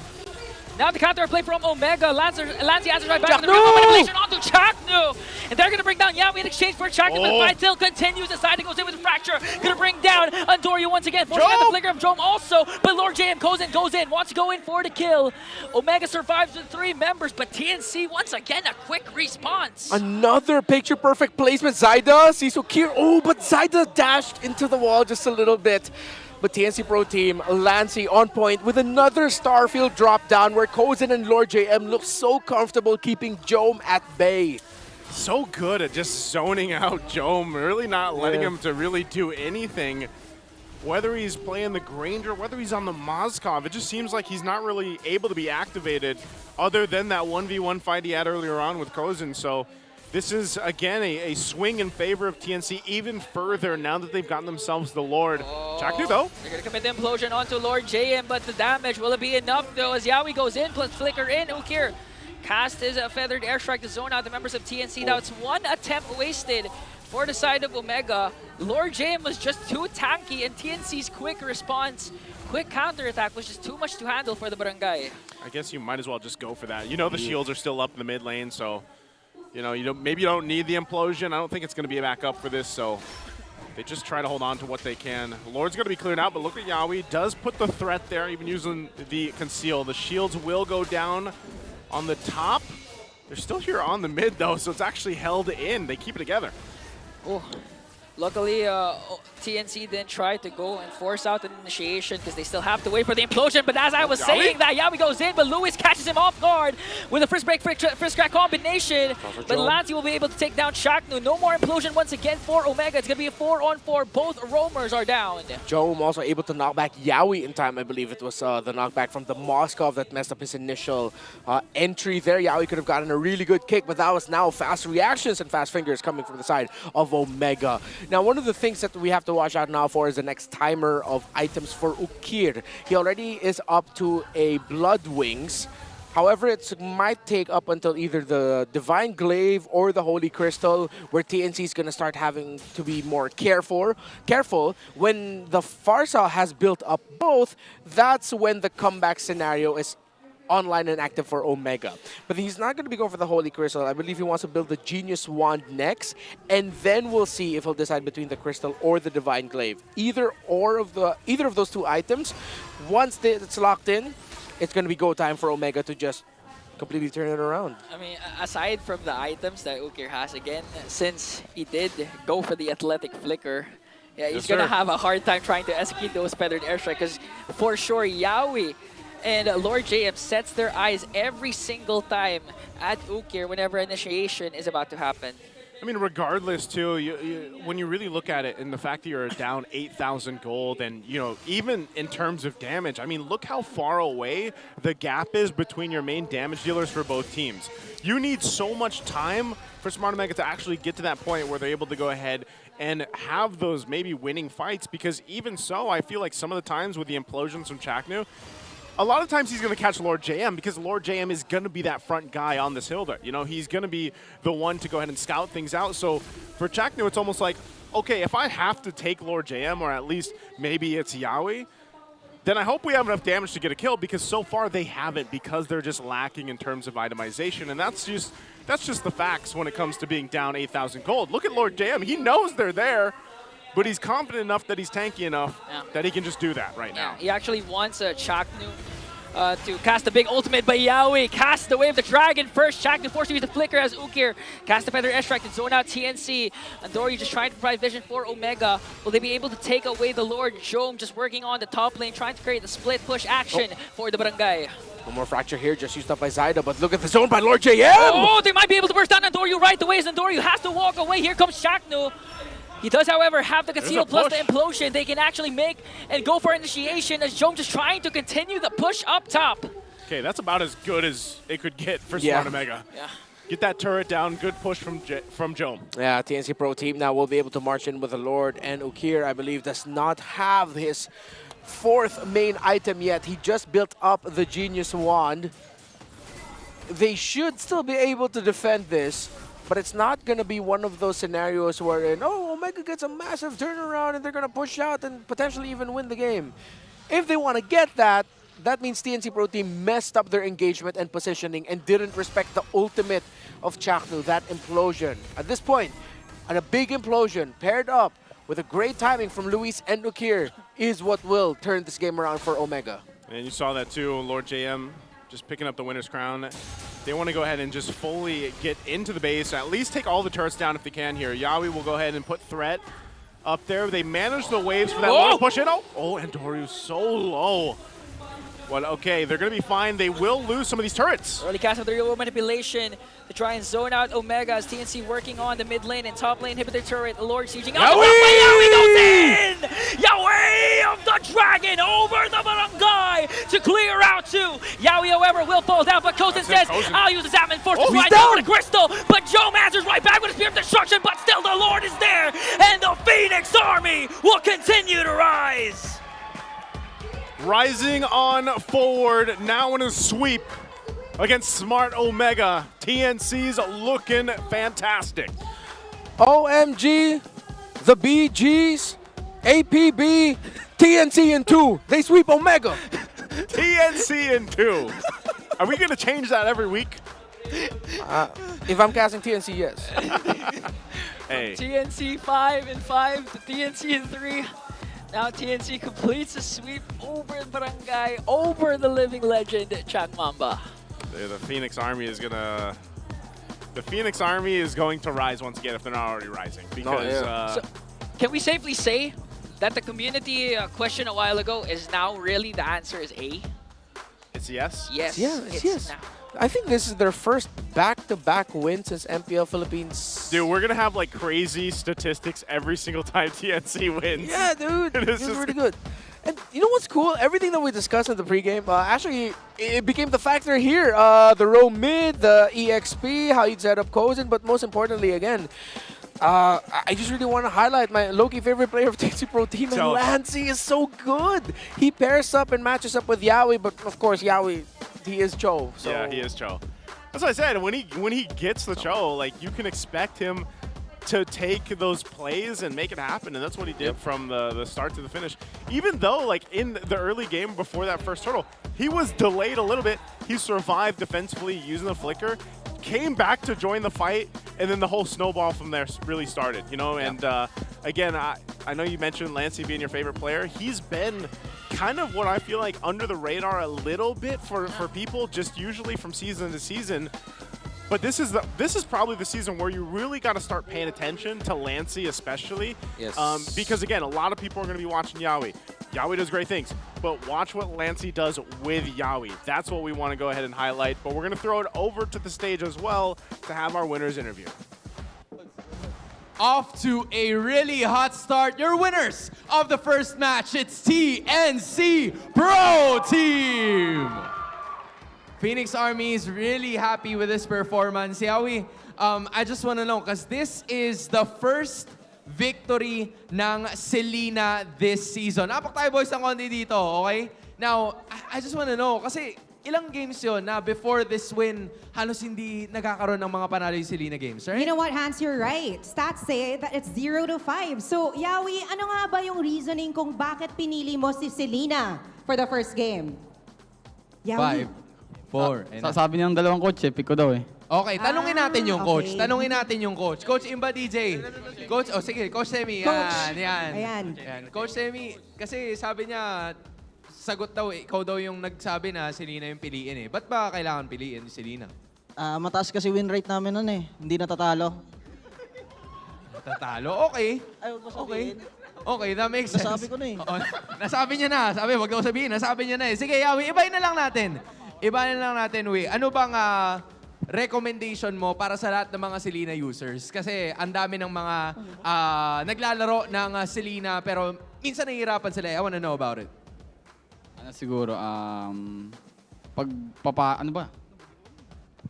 Now the counter play from Omega. Lancy answers right back with the real manipulation onto Chaknu. And they're going to bring down Yawi in exchange for Chaknu. But the fight still continues. The side goes in with a fracture. Going to bring down Andoryu once again. Forcing out the flicker of Jome also. But Lord JM goes in. Wants to go in for the kill. Omega survives with 3 members. But TNC, once again, a quick response. Another picture-perfect placement. Zyda, Sisukir. Oh, but Zyda dashed into the wall just a little bit. But TNC Pro Team, Lancy on point with another Starfield drop down where Kozen and Lord JM look so comfortable keeping Jome at bay. So good at just zoning out Jome, really not letting him to really do anything. Whether he's playing the Granger, whether he's on the Moskov, it just seems like he's not really able to be activated other than that 1v1 fight he had earlier on with Kozen. So this is, again, a swing in favor of TNC even further now that they've gotten themselves the Lord. Chaknu, though. They're going to commit the implosion onto Lord JM, but the damage, will it be enough, though, as Yawi goes in, plus flicker in. Ukir cast his feathered airstrike to zone out the members of TNC. Now it's 1 attempt wasted for the side of Omega. Lord JM was just too tanky, and TNC's quick response, quick counterattack was just too much to handle for the Barangay. I guess you might as well just go for that. You know the shields are still up in the mid lane, so maybe you don't need the implosion. I don't think it's going to be a backup for this, so they just try to hold on to what they can. Lord's going to be cleared out, but look at Yawi. Does put the threat there, even using the conceal. The shields will go down on the top. They're still here on the mid, though, so it's actually held in. They keep it together. Oh. Luckily, TNC then try to go and force out an initiation because they still have to wait for the implosion. But as I was saying that, Yawi goes in, but Lewis catches him off guard with a first break, first crack combination. But Lancy will be able to take down Shaknu. No more implosion once again for Omega. It's going to be a 4-on-4. Both roamers are down. Jome also able to knock back Yawi in time. I believe it was the knockback from the Moskov that messed up his initial entry there. Yawi could have gotten a really good kick, but that was now fast reactions and fast fingers coming from the side of Omega. Now, one of the things that we have to watch out now for is the next timer of items for Ukir. He already is up to a Blood Wings. However, it might take up until either the Divine Glaive or the Holy Crystal, where TNC is going to start having to be more careful. When the Farsa has built up both, that's when the comeback scenario is online and active for Omega. But he's not going to be going for the Holy Crystal. I believe he wants to build the Genius Wand next, and then we'll see if he'll decide between the Crystal or the Divine Glaive. Either of those two items, once it's locked in, it's going to be go time for Omega to just completely turn it around. I mean, aside from the items that Ukir has, again, since he did go for the Athletic Flicker, yeah, he's going to have a hard time trying to execute those feathered airstrike because for sure Yawi and Lord JM sets their eyes every single time at Ukir whenever initiation is about to happen. I mean, regardless, too, when you really look at it and the fact that you're down 8,000 gold and, even in terms of damage, I mean, look how far away the gap is between your main damage dealers for both teams. You need so much time for Smart Omega to actually get to that point where they're able to go ahead and have those maybe winning fights, because even so, I feel like some of the times with the implosions from Chaknu, a lot of times he's going to catch Lord JM because Lord JM is going to be that front guy on this Hilda. He's going to be the one to go ahead and scout things out. So for Chaknu, it's almost like, okay, if I have to take Lord JM, or at least maybe it's Yawi, then I hope we have enough damage to get a kill, because so far they haven't, because they're just lacking in terms of itemization. And that's just the facts when it comes to being down 8,000 gold. Look at Lord JM. He knows they're there, but he's confident enough that he's tanky enough that he can just do that right now. He actually wants Chaknu to cast a big ultimate, but Yawi casts the Wave the Dragon first. Chaknu forced to use the Flicker as Ukir cast the Feather Airstrike to zone out TNC. Andori just trying to provide vision for Omega. Will they be able to take away the Lord? Jome just working on the top lane, trying to create the split push action for the Barangay. One more fracture here, just used up by Zyda, but look at the zone by Lord JM! Oh, they might be able to burst down Andoryu right away as Andoryu has to walk away. Here comes Chaknu. He does, however, have the conceal plus the implosion. They can actually make and go for initiation as Jome just trying to continue the push up top. Okay, that's about as good as it could get for Smart Omega. Yeah. Get that turret down. Good push from Jome. Yeah, TNC Pro Team now will be able to march in with the Lord, and Ukir, I believe, does not have his fourth main item yet. He just built up the Genius Wand. They should still be able to defend this, but it's not going to be one of those scenarios where, Omega gets a massive turnaround and they're going to push out and potentially even win the game. If they want to get that, that means TNC Pro Team messed up their engagement and positioning and didn't respect the ultimate of Chaknu, that implosion. At this point, a big implosion paired up with a great timing from Luis and Ukir is what will turn this game around for Omega. And you saw that too, Lord JM just picking up the winner's crown. They want to go ahead and just fully get into the base, at least take all the turrets down if they can here. Yawi will go ahead and put threat up there. They manage the waves for that long push in. Oh, and Doryu's so low. Well, okay, they're going to be fine. They will lose some of these turrets. Early cast of the real manipulation to try and zone out Omega as TNC working on the mid lane and top lane. Hit with their turret. The Lord sieging. Yawi goes in! Yawi of the Dragon over the Barangay to clear out two. Yawi, however, will fall down, but Kozin says, I'll use the Zapman Force to slide over the Crystal. But Jome answers right back with a Spear of Destruction, but still the Lord is there, and the Phoenix Army will continue to rise. Rising on forward, now in a sweep against Smart Omega. TNC's looking fantastic. OMG, the BGs, APB, TNC in 2. They sweep Omega. TNC in 2. Are we going to change that every week? If I'm casting TNC, yes. Hey. TNC 5-5 to TNC in 3. Now TNC completes a sweep over Barangay, over the living legend, Chak Mamba. The Phoenix Army is gonna... The Phoenix Army is going to rise once again if they're not already rising. Because... So, can we safely say that the community question a while ago is now really the answer is A? It's yes? Yes. Yeah, it's yes. now. I think this is their first back-to-back win since MPL Philippines. Dude, we're gonna have like crazy statistics every single time TNC wins. Yeah, dude. It's It's just- really good. And you know what's cool? Everything that we discussed in the pregame, actually, it became the factor here. The row mid, the EXP, how you'd set up Cozen, but most importantly, again, I just really want to highlight my low-key favorite player of TNC Pro Team, and Lancey is so good. He pairs up and matches up with Yawi, but of course, Yawi, he is Cho. So. Yeah, he is Cho. That's what I said. When he gets the Cho, like you can expect him to take those plays and make it happen, and that's what he did from the start to the finish. Even though, like, in the early game before that first turtle, he was delayed a little bit. He survived defensively using the flicker, came back to join the fight, and then the whole snowball from there really started, you know? And again, I know you mentioned Lancey being your favorite player. He's been kind of what I feel like under the radar a little bit for people, just usually from season to season. But this is probably the season where you really got to start paying attention to Lancey, especially. Yes. Because again, a lot of people are going to be watching Yawi. Yawi does great things, but watch what Lancey does with Yawi. That's what we want to go ahead and highlight. But we're going to throw it over to the stage as well to have our winners interview. Off to a really hot start. Your winners of the first match, it's TNC Pro Team. Phoenix Army is really happy with this performance. Yawi, I just want to know, because this is the first victory ng Selena this season. Apak tayo boys ng konti dito, okay? Now, I just want to know, kasi ilang games yun na before this win, halos hindi nagkakaroon ng mga panalo yung Selena games, right? You know what, Hans, you're right. Stats say that it's 0-5. So, Yawi, ano nga ba yung reasoning kung bakit pinili mo si Selena for the first game? Yawi. 5, 4, Sabi niyang dalawang coach, pick ko daw eh. Okay, tanungin natin yung coach. okay. Tanungin natin yung coach. Coach Imba DJ. Coach, sige, Coach Semi. Coach. Yan. Coach Semi, kasi sabi niya, sagot daw, ikaw daw yung nagsabi na Selena yung piliin eh. Ba't ba kailangan piliin si Selena? Mataas kasi win rate namin nun eh. Hindi natatalo. Tatalo? Okay. Ay, huwag mo Okay. sabihin. Okay, that makes sense. Nasabi ko na eh. Oo, nasabi niya na. Sabi, wag daw sabihin. Nasabi niya na eh. Sige, Yawi, ibahin na lang natin. Ibahin na lang natin, Wi. Ano bang recommendation mo para sa lahat ng mga Selena users? Kasi ang dami ng mga naglalaro ng Selena pero minsan nahihirapan sila. I wanna know about it. Ano siguro, ano ba?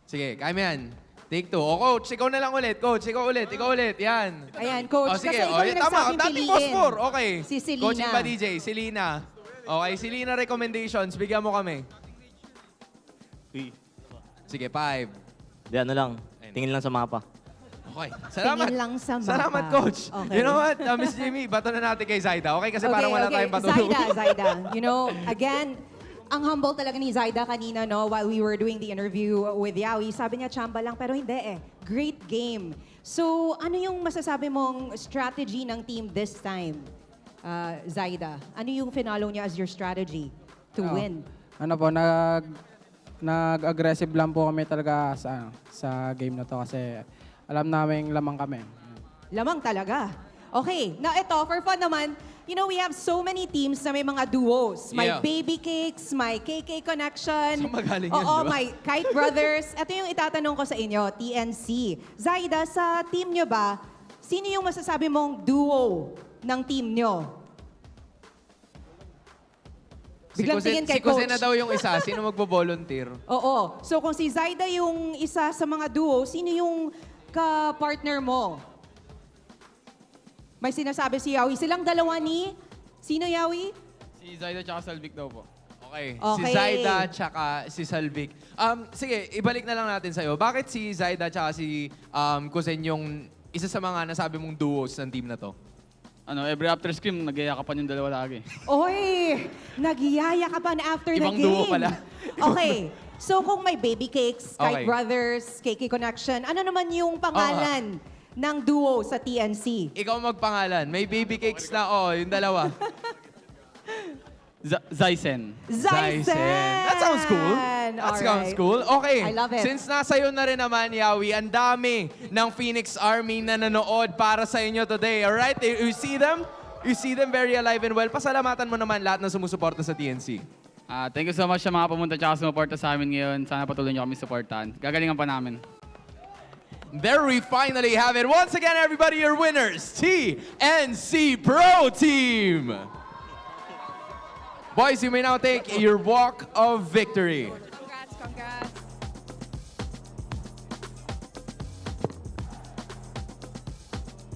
Sige, kaya mo yan. Take 2. O, Coach, ikaw na lang ulit. Coach, ikaw ulit. Yan. Ayan, Coach. O, sige. Kasi ikaw yung Tama. nagsabing Dating piliin. boss 4. Okay. Si Selena. Coach Imba DJ, Selena. Okay, Selena recommendations. Bigyan mo kami. Sige, 5. Di ano lang, tingin lang sa mapa. Okay. Salamat. Tingin lang sa mapa. Salamat, Coach. Okay. You know what, Miss Jimmy, bato na natin kay Zaida. Okay? Kasi parang wala tayong patulong. Zaida. You know, again, ang humble talaga ni Zaida kanina, no, while we were doing the interview with Yawi. Sabi niya, chamba lang, pero hindi eh. Great game. So, ano yung masasabi mong strategy ng team this time, Zaida? Ano yung finalo niya as your strategy to win? Ano po, nag-aggressive lang po kami talaga sa game na to kasi alam namin lamang kami. Lamang talaga. Okay, now ito, for fun naman, you know, we have so many teams na may mga duos. May Yeah. Baby Cakes, may KK Connection. Saan magaling yan, Oo, di ba? may Kite Brothers. Ito yung itatanong ko sa inyo, TNC. Zaida, sa team nyo ba, sino yung masasabi mong duo ng team nyo? Biglang tingin kay Si Kusen Coach. na daw yung isa. Sino magbo-volunteer? Oo. So kung si Zaida yung isa sa mga duo, sino yung ka-partner mo? May sinasabi si Yawi. Silang dalawa ni... Sino, Yawi? Si Zaida tsaka Salvic daw po. Okay. Okay. Si Zaida tsaka si Salvic. Sige, ibalik na lang natin sa'yo. Bakit si Zaida tsaka si Kusen yung isa sa mga nasabi mong duos ng team na to? Every after scrim, nagyayakapan yung dalawa lagi. Oy! Nagyayakapan after Ibang the game. duo pala. Okay. So kung may Baby Cakes, Kite Okay. Brothers, KK Connection, ano naman yung pangalan ng duo sa TNC? Ikaw magpangalan. May baby cakes na, yung dalawa. Zaisen. That sounds cool. That sounds cool. Okay. I love it. Since nasa iyo na rin naman, Yawi, ang dami ng Phoenix Army na nanood para sa inyo today. Alright? You see them? You see them very alive and well. Pasalamatan mo naman lahat na sumusuporta sa TNC. Thank you so much sa mga pumunta at sumuporta sa amin ngayon. Sana patuloy niyo kami supportahan. Gagalingan pa namin. There we finally have it. Once again, everybody, your winners, TNC Pro Team. Boys, you may now take your walk of victory. Congrats.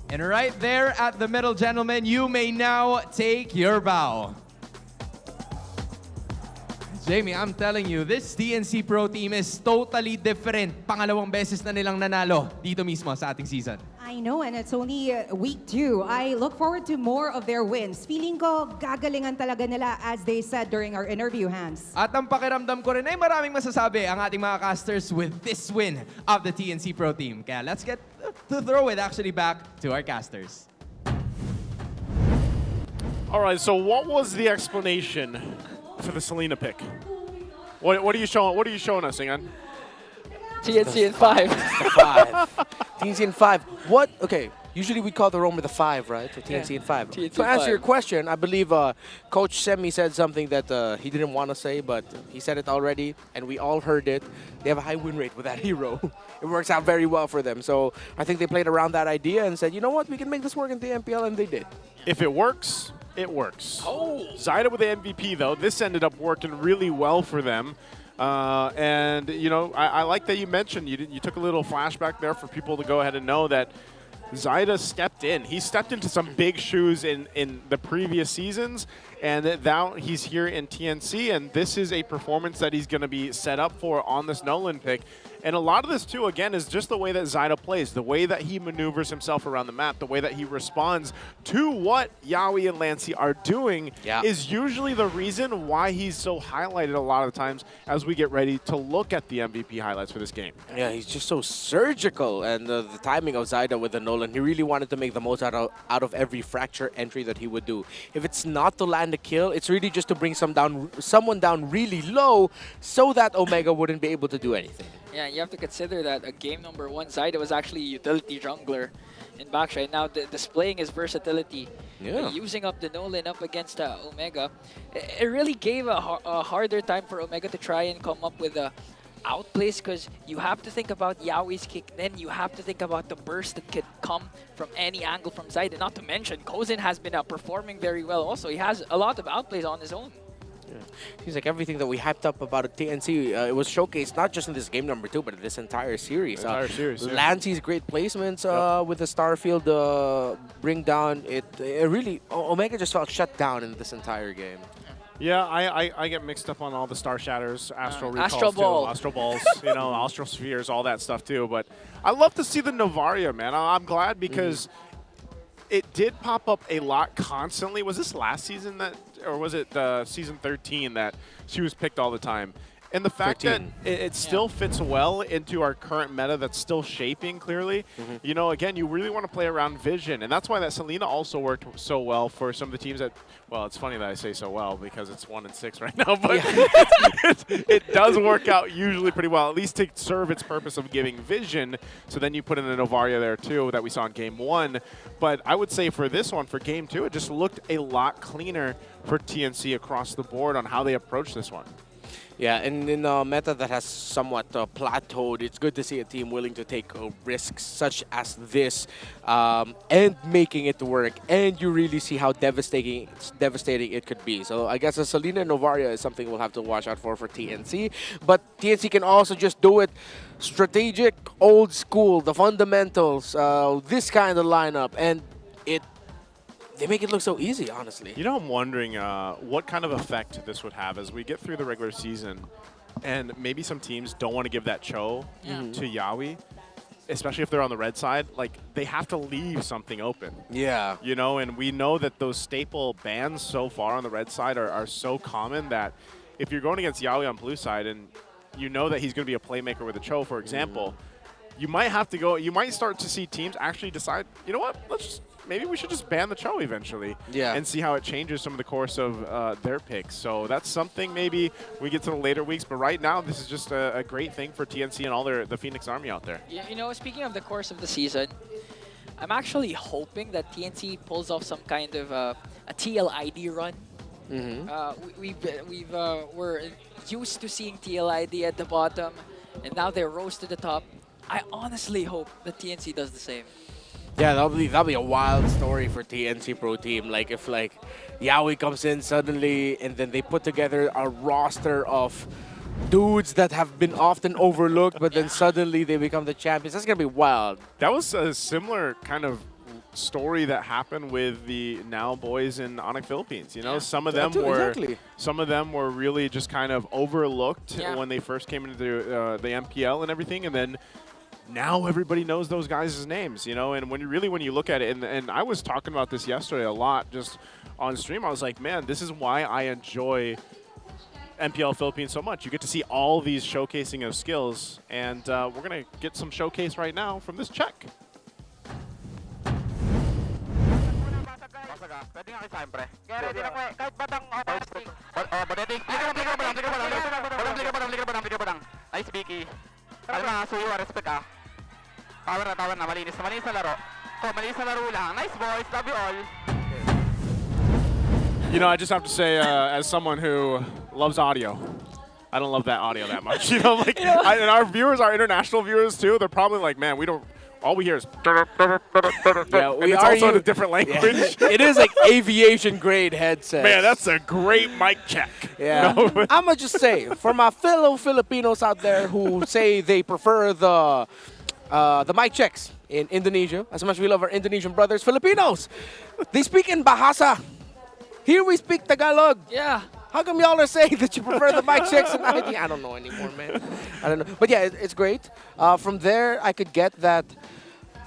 And right there at the middle, gentlemen, you may now take your bow. Jamie, I'm telling you, this TNC Pro Team is totally different. Pangalawang beses na nilang nanalo dito mismo sa ating season. I know, and it's only week 2. I look forward to more of their wins. Feeling ko gagalingan talaga nila, as they said during our interview, Hans. At ang pakiramdam ko rin ay maraming masasabi ang ating mga casters with this win of the TNC Pro Team. Kaya let's get to throw it actually back to our casters. All right, so what was the explanation for the Selena pick? What are you showing? What are you showing us, Ingan? TNC in 5. The 5. TNC in 5. What? Okay. Usually we call the roam with the 5, right? So TNC in 5. TNC To answer 5. your question, I believe Coach Semi said something that he didn't want to say, but he said it already, and we all heard it. They have a high win rate with that hero. It works out very well for them. So I think they played around that idea and said, you know what, we can make this work in the MPL, and they did. If it works, it works. Oh. Zyda with the MVP, though. This ended up working really well for them. And, you know, I like that you mentioned, you took a little flashback there for people to go ahead and know that Zyda stepped in. He stepped into some big shoes in the previous seasons, and now he's here in TNC, and this is a performance that he's going to be set up for on this Nolan pick. And a lot of this, too, again, is just the way that Zyda plays, the way that he maneuvers himself around the map, the way that he responds to what Yawi and Lancey are doing is usually the reason why he's so highlighted a lot of the times as we get ready to look at the MVP highlights for this game. Yeah, he's just so surgical, and the timing of Zyda with the Nolan, he really wanted to make the most out of every fracture entry that he would do. If it's not to land a kill, it's really just to bring someone down really low so that Omega wouldn't be able to do anything. Yeah, you have to consider that game number 1, Zyda was actually a utility jungler in backside. Now displaying his versatility, using up the Nolan up against Omega, it really gave a harder time for Omega to try and come up with a outplays, because you have to think about Yawi's kick, then you have to think about the burst that could come from any angle from Zyda. Not to mention, Kozin has been performing very well also. He has a lot of outplays on his own. Seems like everything that we hyped up about TNC, it was showcased not just in this game number 2, but in this entire series. Lancey's great placements with the Starfield bring down, it really, Omega just felt shut down in this entire game. Yeah, I get mixed up on all the Star Shatters, Astral Recalls, Astral Ball. Astral Balls, you know, Astral Spheres, all that stuff too. But I love to see the Novaria, man. I'm glad because it did pop up a lot constantly. Was this last season that, or was it season 13 that she was picked all the time? And the fact 13. That it still fits well into our current meta that's still shaping clearly. You know, again, you really want to play around vision. And that's why that Selena also worked so well for some of the teams that, well, it's funny that I say so well because it's 1-6 right now. But it does work out usually pretty well, at least to serve its purpose of giving vision. So then you put in the Novaria there too that we saw in game 1. But I would say for this one, for game 2, it just looked a lot cleaner for TNC across the board on how they approach this one. Yeah, and in a meta that has somewhat plateaued, it's good to see a team willing to take risks such as this and making it work. And you really see how devastating it could be. So I guess a Selena Novaria is something we'll have to watch out for TNC. But TNC can also just do it strategic, old school, the fundamentals, this kind of lineup, and they make it look so easy, honestly. You know, I'm wondering what kind of effect this would have as we get through the regular season, and maybe some teams don't want to give that Cho to Yawi, especially if they're on the red side. Like, they have to leave something open. Yeah. You know, and we know that those staple bans so far on the red side are so common that if you're going against Yawi on blue side and you know that he's going to be a playmaker with a Cho, for example, you might have to go, you might start to see teams actually decide, you know what, maybe we should just ban the Cho eventually and see how it changes some of the course of their picks. So that's something maybe we get to the later weeks. But right now, this is just a great thing for TNC and all the Phoenix Army out there. Yeah, you know, speaking of the course of the season, I'm actually hoping that TNC pulls off some kind of a TLID run. We're used to seeing TLID at the bottom, and now they rose to the top. I honestly hope that TNC does the same. Yeah, that'll be a wild story for TNC Pro Team. Like if Yaoi comes in suddenly and then they put together a roster of dudes that have been often overlooked, but then suddenly they become the champions. That's gonna be wild. That was a similar kind of story that happened with the now boys in Onyx Philippines. You know, some of them were really just kind of overlooked when they first came into the MPL and everything, and then now everybody knows those guys' names, you know, and when you look at it, and I was talking about this yesterday a lot just on stream, I was like, man, this is why I enjoy MPL Philippines so much. You get to see all these showcasing of skills, and we're going to get some showcase right now from this check. Nice, Vicky. Power na, malinis na laro. Malinis na laro lang. Nice boys, love you all. You know, I just have to say, as someone who loves audio, I don't love that audio that much. You know, like, and our viewers, our international viewers too, they're probably like, man, all we hear is yeah, and it's also in a different language. Yeah. It is like aviation grade headset. Man, that's a great mic check. Yeah. No? I'm going to just say, for my fellow Filipinos out there who say they prefer the mic checks in Indonesia, as much as we love our Indonesian brothers, Filipinos, they speak in Bahasa. Here we speak Tagalog. Yeah. How come y'all are saying that you prefer the mic checks and everything? I don't know anymore, man. I don't know. But yeah, it's great. From there, I could get that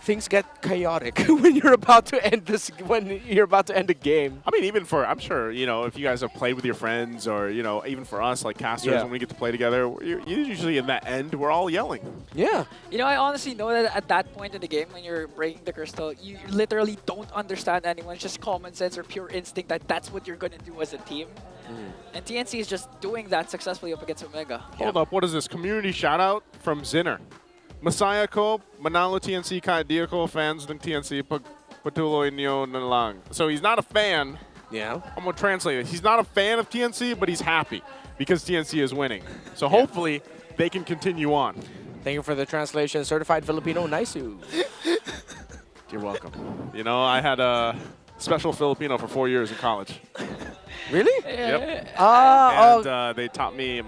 things get chaotic when you're about to end a game. I mean, even for, I'm sure, you know, if you guys have played with your friends or, you know, even for us, like casters, when we get to play together, usually in that end, we're all yelling. Yeah. You know, I honestly know that at that point in the game, when you're breaking the crystal, you literally don't understand anyone. It's just common sense or pure instinct that that's what you're going to do as a team. And TNC is just doing that successfully up against Omega. Hold up, what is this? Community shout out from Zinner. Masaya ko, manalo TNC kahit di ako fans ng TNC pag patuloy niyo na lang. So he's not a fan. Yeah. I'm going to translate it. He's not a fan of TNC, but he's happy because TNC is winning. So hopefully they can continue on. Thank you for the translation. Certified Filipino, Naisu. You're welcome. You know, I had a special Filipino for 4 years in college. Really? Yep. And they taught me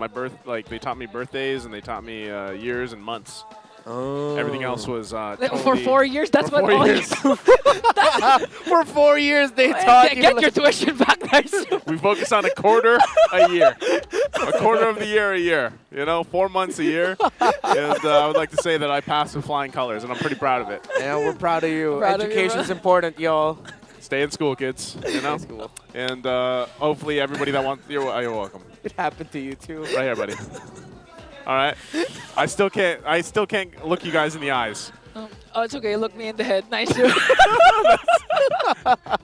they taught me birthdays and they taught me years and months. Oh. Everything else was totally for 4 years. That's what all years. For 4 years they taught you. Get your tuition back, nice. We focus on a quarter a year, a quarter of the year a year. You know, 4 months a year. And I would like to say that I passed with flying colors, and I'm pretty proud of it. Yeah, we're proud of you. Education's important, y'all. Stay in school, kids. You know. School. And hopefully everybody that wants you're welcome. It happened to you too. Right here, buddy. All right. I still can't look you guys in the eyes. Oh, it's okay. Look me in the head. Nice.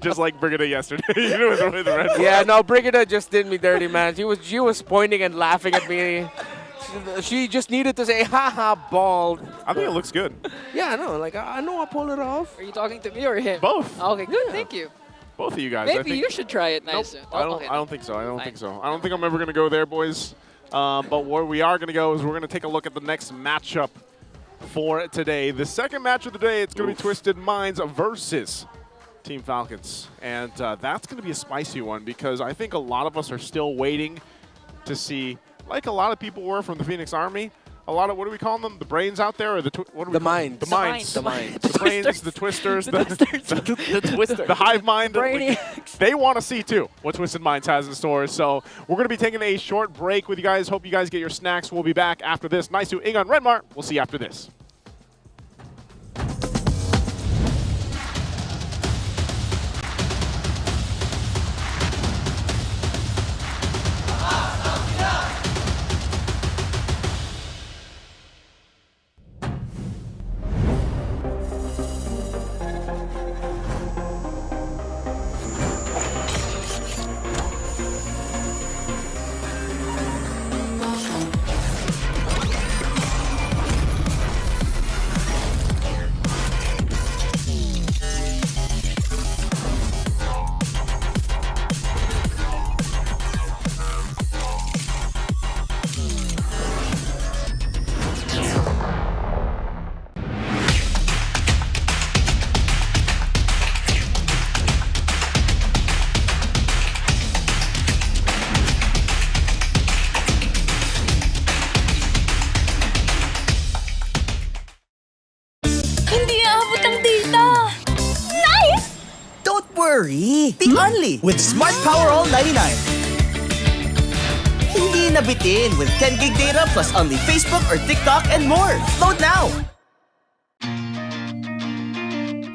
Just like Brigida yesterday. You know, with the red. Yeah, no, Brigida just did me dirty, man. She was pointing and laughing at me. She just needed to say, haha, bald. I think it looks good. Yeah, I know. Like, I know I pull it off. Are you talking to me or him? Both. Okay, good. Thank you. Both of you guys. Maybe you should try it. Nice. Nope, I don't think so. I don't think so. I don't think I'm ever going to go there, boys. But where we are going to go is we're going to take a look at the next matchup for today. The second match of the day, it's going to be Twisted Minds versus Team Falcons. And that's going to be a spicy one because I think a lot of us are still waiting to see, like a lot of people were from the Phoenix Army, a lot of, what do we call them? The brains out there? Or the minds. The minds. The minds. The brains, the twisters, the twisters. The hive mind. They want to see, too, what Twisted Minds has in store. So we're going to be taking a short break with you guys. Hope you guys get your snacks. We'll be back after this. Nice to Ingon Redmar. We'll see you after this. worry! Be only with Smart Power All 99. Hindi nabitin with 10 gig data plus only Facebook or TikTok and more. Load now!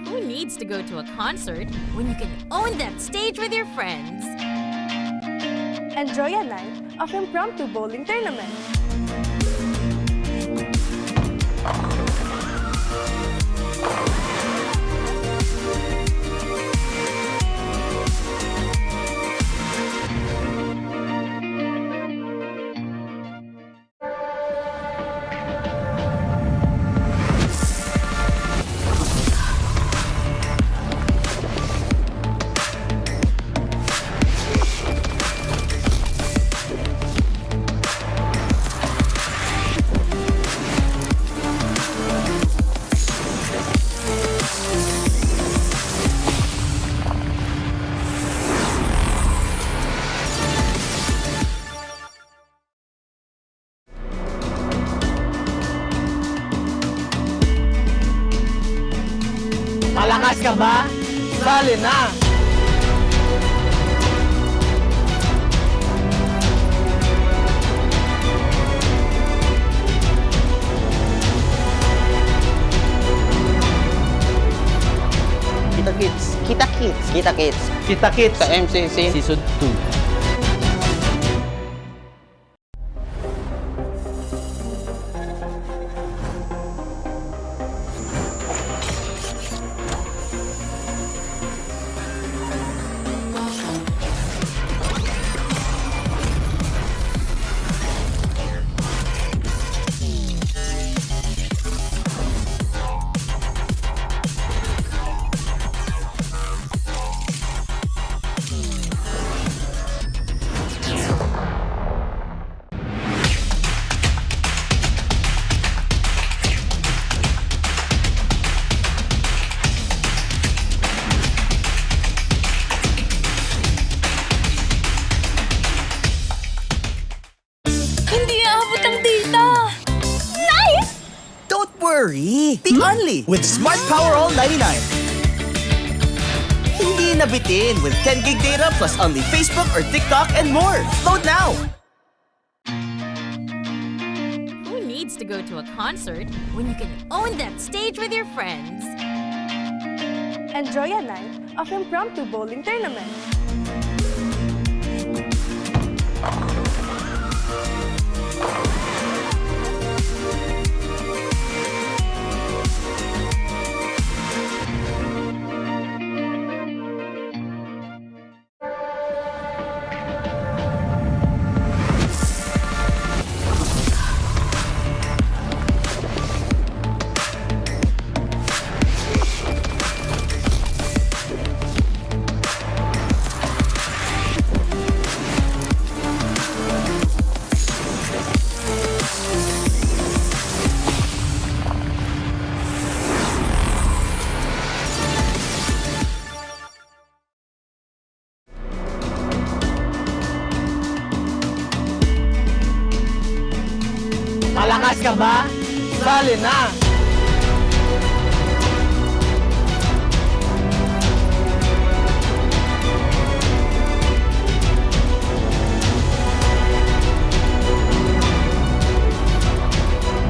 Who needs to go to a concert when you can own that stage with your friends? Enjoy a night of impromptu bowling tournament. Malakas ka ba? Sali na! Kita Kids. Kita Kids. Kita Kids. Kita Kids. Sa MCC. Season 2. worry! Be only with Smart Power All 99. Hindi nabitin with 10 gig data plus only Facebook or TikTok and more. Load now! Who needs to go to a concert when you can own that stage with your friends? Enjoy a night of impromptu bowling tournament. Malakas ka ba? Sali na!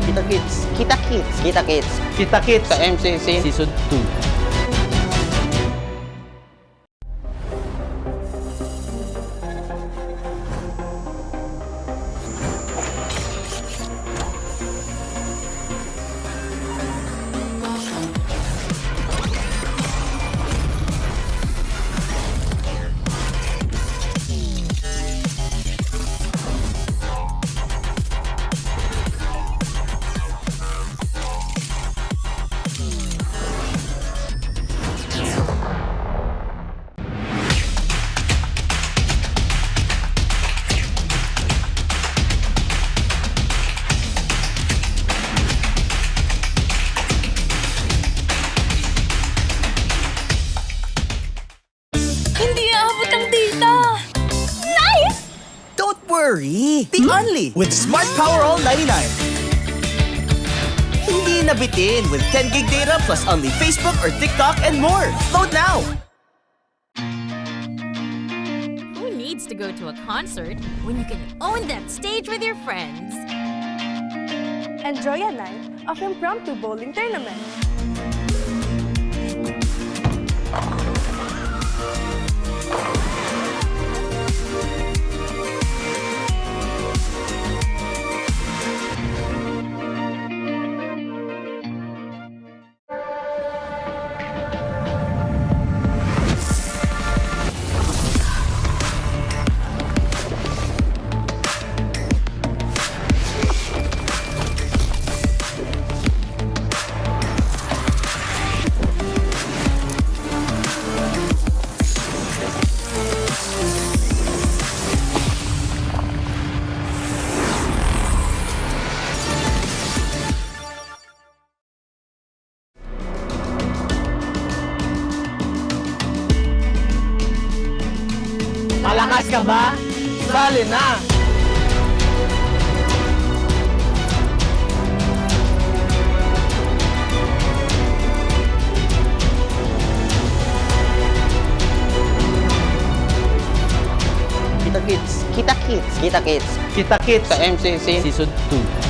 Kita Kids. Kita Kids. Kita Kids. Kita Kids. Sa MCC. Season 2. Worry! Be only with Smart Power All 99. Hindi nabitin with 10 gig data plus only Facebook or TikTok and more. Load now! needs to go to a concert when you can own that stage with your friends? Enjoy a night of impromptu bowling tournament. Malakas ka ba? Sali na! Kita Kids. Kita Kids. Kita Kids. Kita Kids. Sa MCC. Season 2.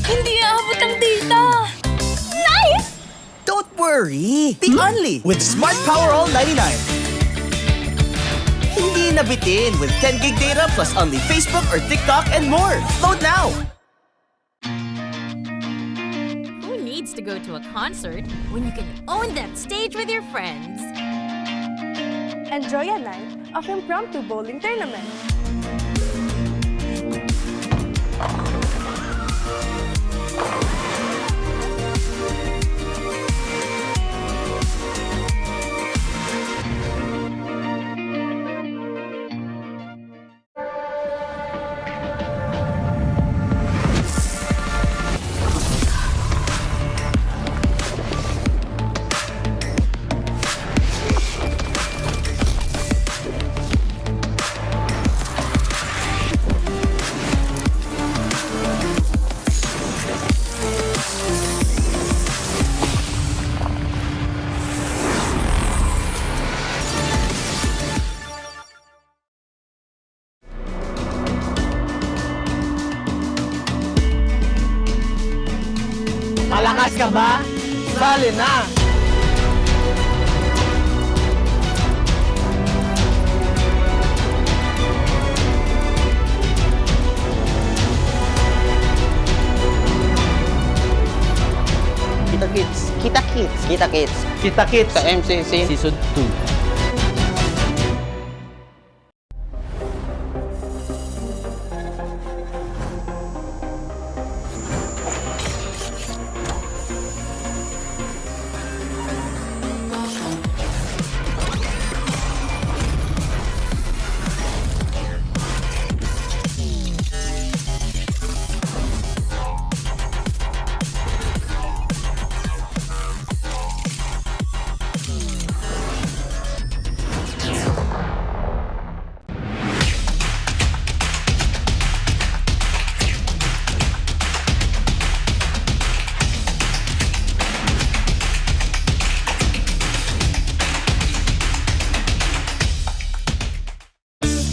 Hindi aabot ang data! Nice! Don't worry! Be only with Smart Power All 99. Hindi nabitin with 10 gig data plus only Facebook or TikTok and more. Load now! Who needs to go to a concert when you can own that stage with your friends? Enjoy a night of impromptu bowling tournament. Malakas ka ba? Sali na! Kita Kids. Kita Kids. Kita Kids. Kita Kids. Sa MCC. Season 2.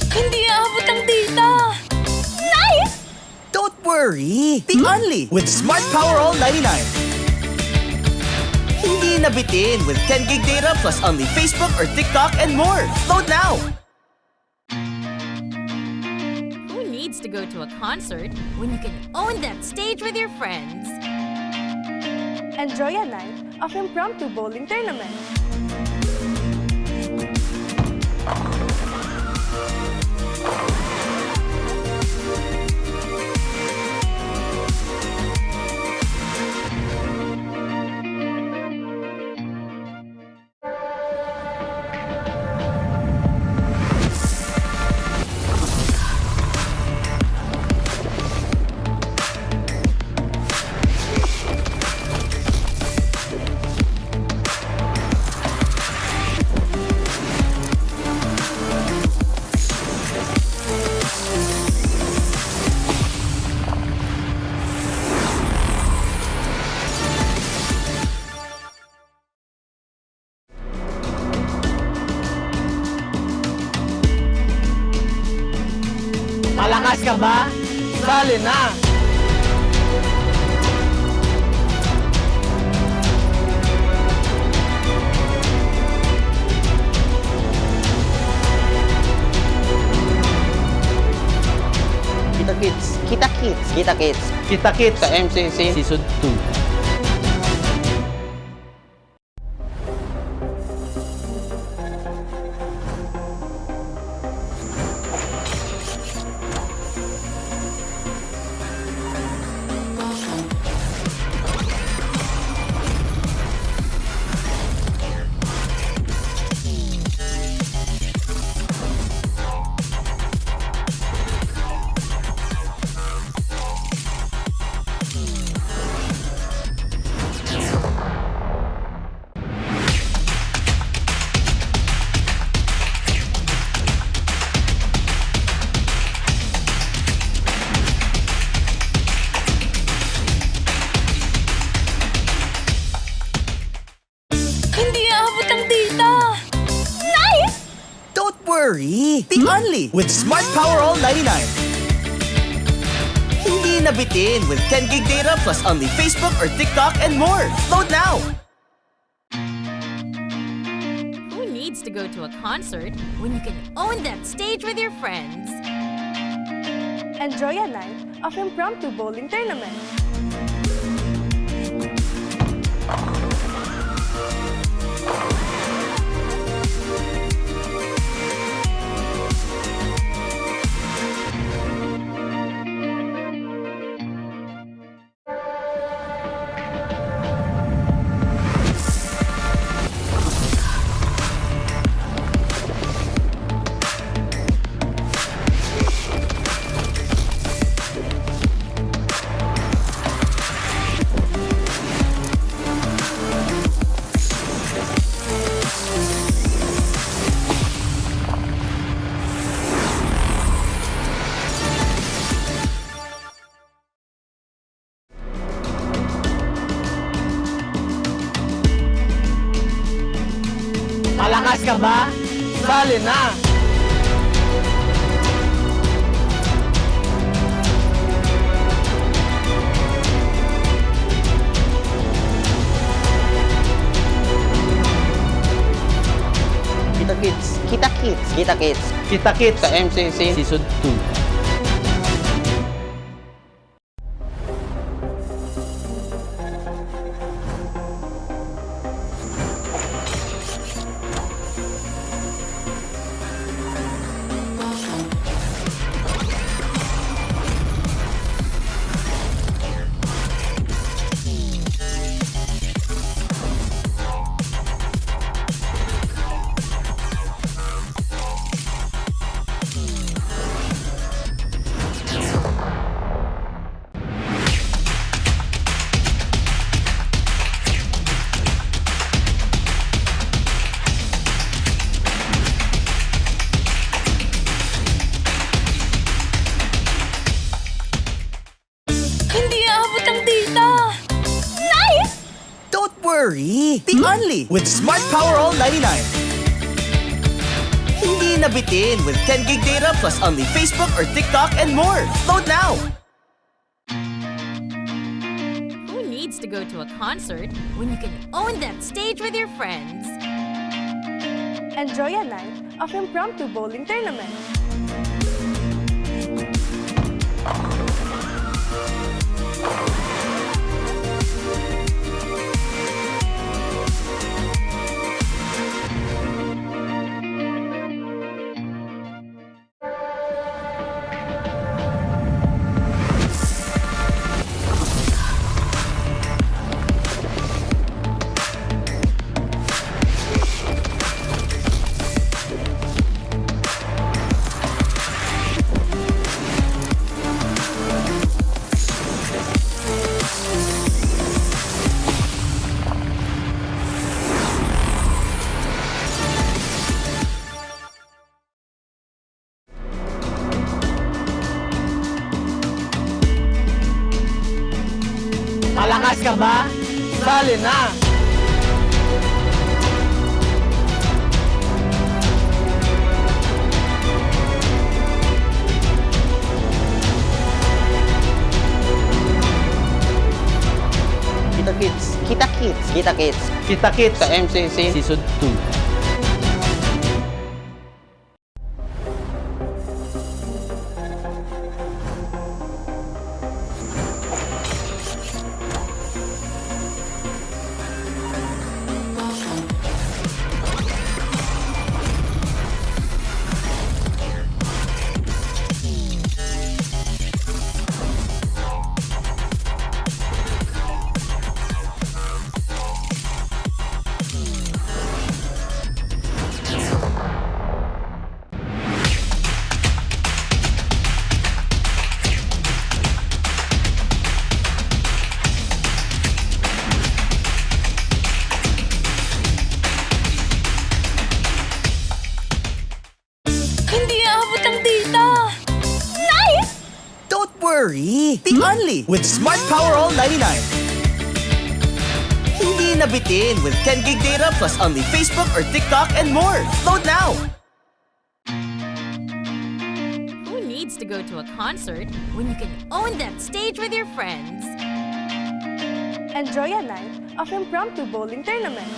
Hindi aabot ang data! Nice! Don't worry! Be only with Smart Power All 99. Hindi nabitin with 10 gig data plus only Facebook or TikTok and more. Load now! Who needs to go to a concert when you can own that stage with your friends? Enjoy a night of impromptu bowling tournament. Malakas ka ba? Sali na! Kita Kids. Kita Kids. Kita Kids. Kita Kids sa MCC. Season 2. Hindi aabot ang data. Nice! Don't worry! Be only with Smart Power All 99. Hindi nabitin with 10 gig data plus only Facebook or TikTok and more. Load now! Who needs to go to a concert when you can own that stage with your friends? Enjoy a night of impromptu bowling tournament. Malakas ka ba? Sali na! Kita Kids. Kita Kids. Kita Kids. Kita Kids sa MCC. Season 2. Hindi aabot ang data. Nice! Don't worry! Be only with Smart Power All 99. Hindi nabitin with 10 gig data plus only Facebook or TikTok and more. Load now! Who needs to go to a concert when you can own that stage with your friends? Enjoy a night of impromptu bowling tournament. Malakas ka ba? Sali na! Kids. Kita Kids. Kita Kids. Kita Kids. Sa MCC. Season 2. Hindi aabot ang data! Nice! Don't worry! Be only with Smart Power All 99. Hindi nabitin with 10 gig data plus only Facebook or TikTok and more. Load now! Who needs to go to a concert when you can own that stage with your friends? Enjoy a night of impromptu bowling tournament.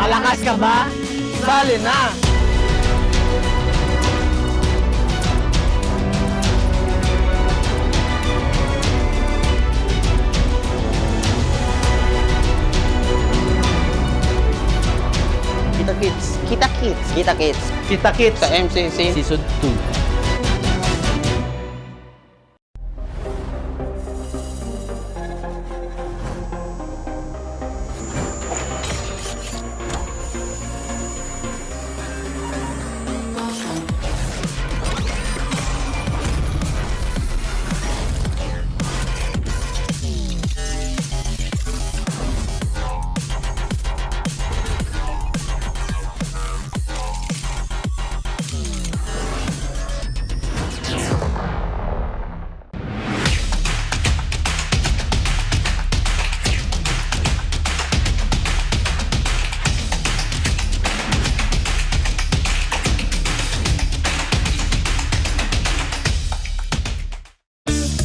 Malakas ka ba? Sali na! Kita Kids. Kita Kids. Kita Kids. Kita Kids. Sa MCC. Season 2.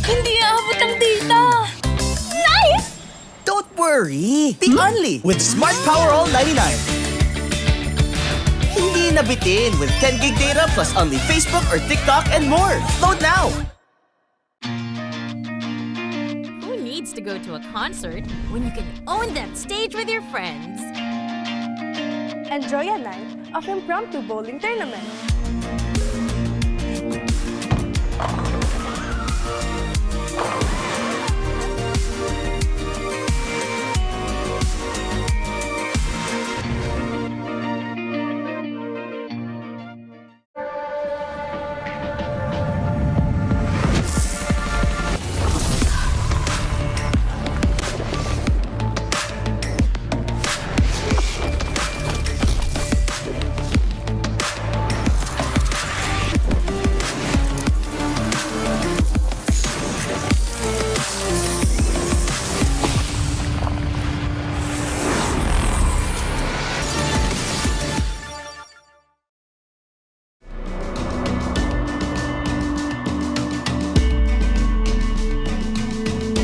Hindi aabot ang data! Nice! Don't worry! Be only with Smart Power All 99. Hindi nabitin with 10 gig data plus only Facebook or TikTok and more. Load now! Who needs to go to a concert when you can own that stage with your friends? Enjoy a night of impromptu bowling tournament.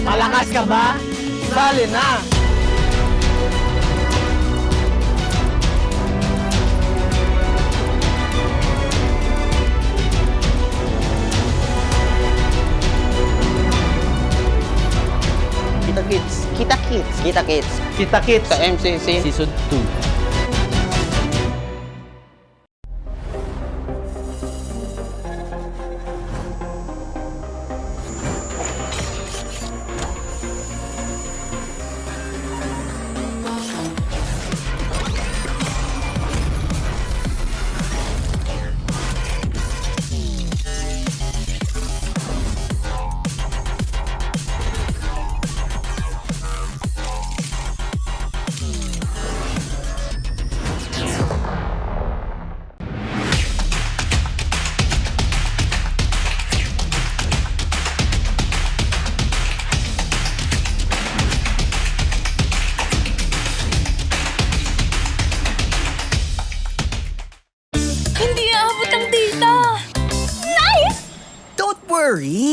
Malakas ka ba? Sali na! Kita Kids. Kita Kids. Kita Kids. Kita Kids. Sa MCC. Season 2.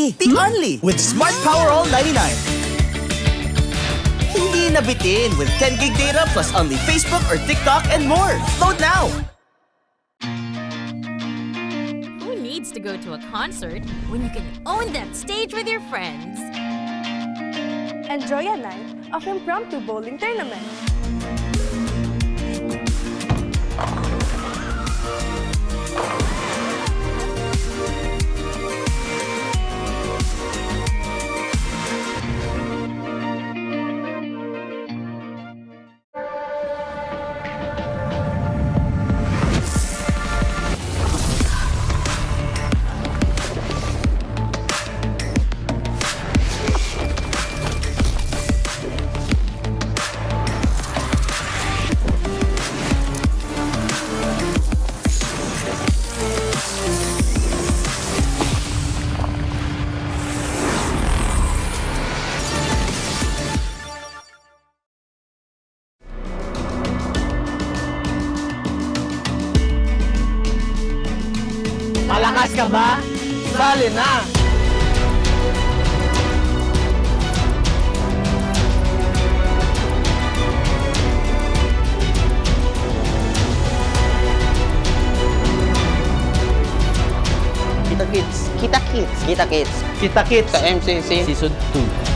worry! Be only with Smart Power All 99. Hindi nabitin with 10 gig data plus only Facebook or TikTok and more. Load now! Who needs to go to a concert when you can own that stage with your friends? Enjoy a night of impromptu bowling tournament. Malakas ka ba? Sali na! Kita Kids. Kita Kids. Kita Kids. Kita Kids. Sa MCC. Season 2.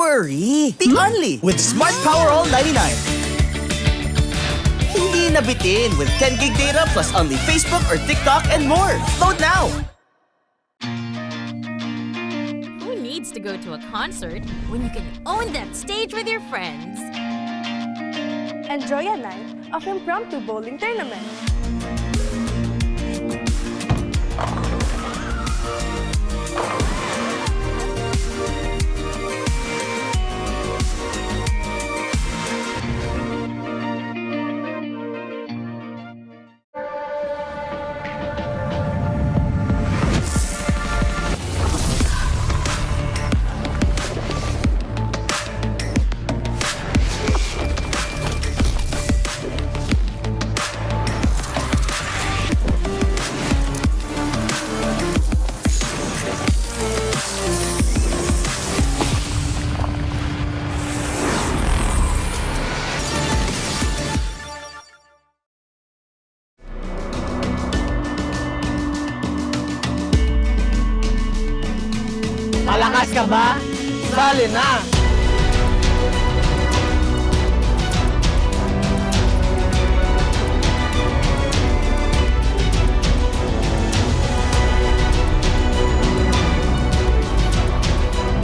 Worry! Be only with Smart Power All 99. Hindi nabitin with 10 gig data plus only Facebook or TikTok and more. Load now! Who needs to go to a concert when you can own that stage with your friends? Enjoy a night of impromptu bowling tournament. Malakas ka ba? Sali na!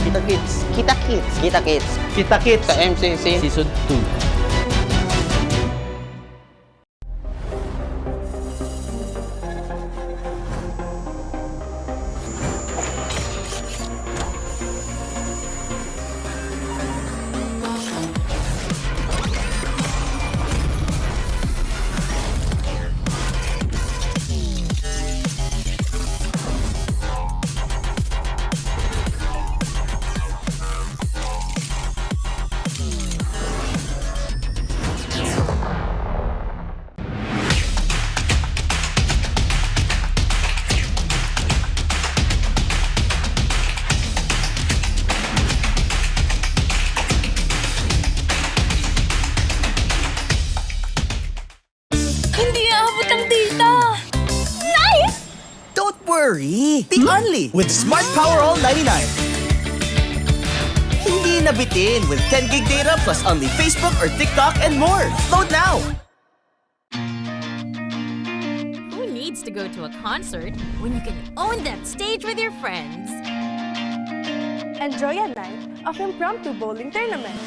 Kita Kids. Kita Kids. Kita Kids. Kita Kids. Sa MCC. Season 2. worry! Be only with Smart Power All 99. Hindi nabitin with 10 gig data plus only Facebook or TikTok and more. Load now! needs to go to a concert when you can own that stage with your friends? Enjoy a night of impromptu bowling tournament.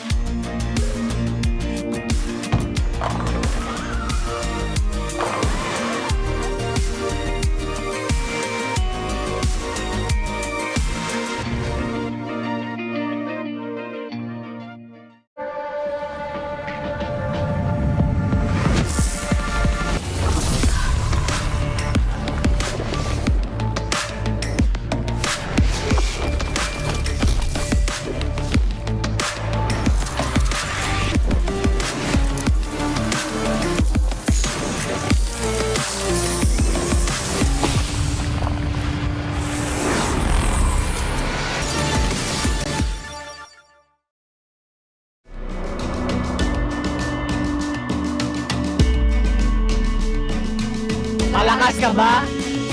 Malakas ka ba?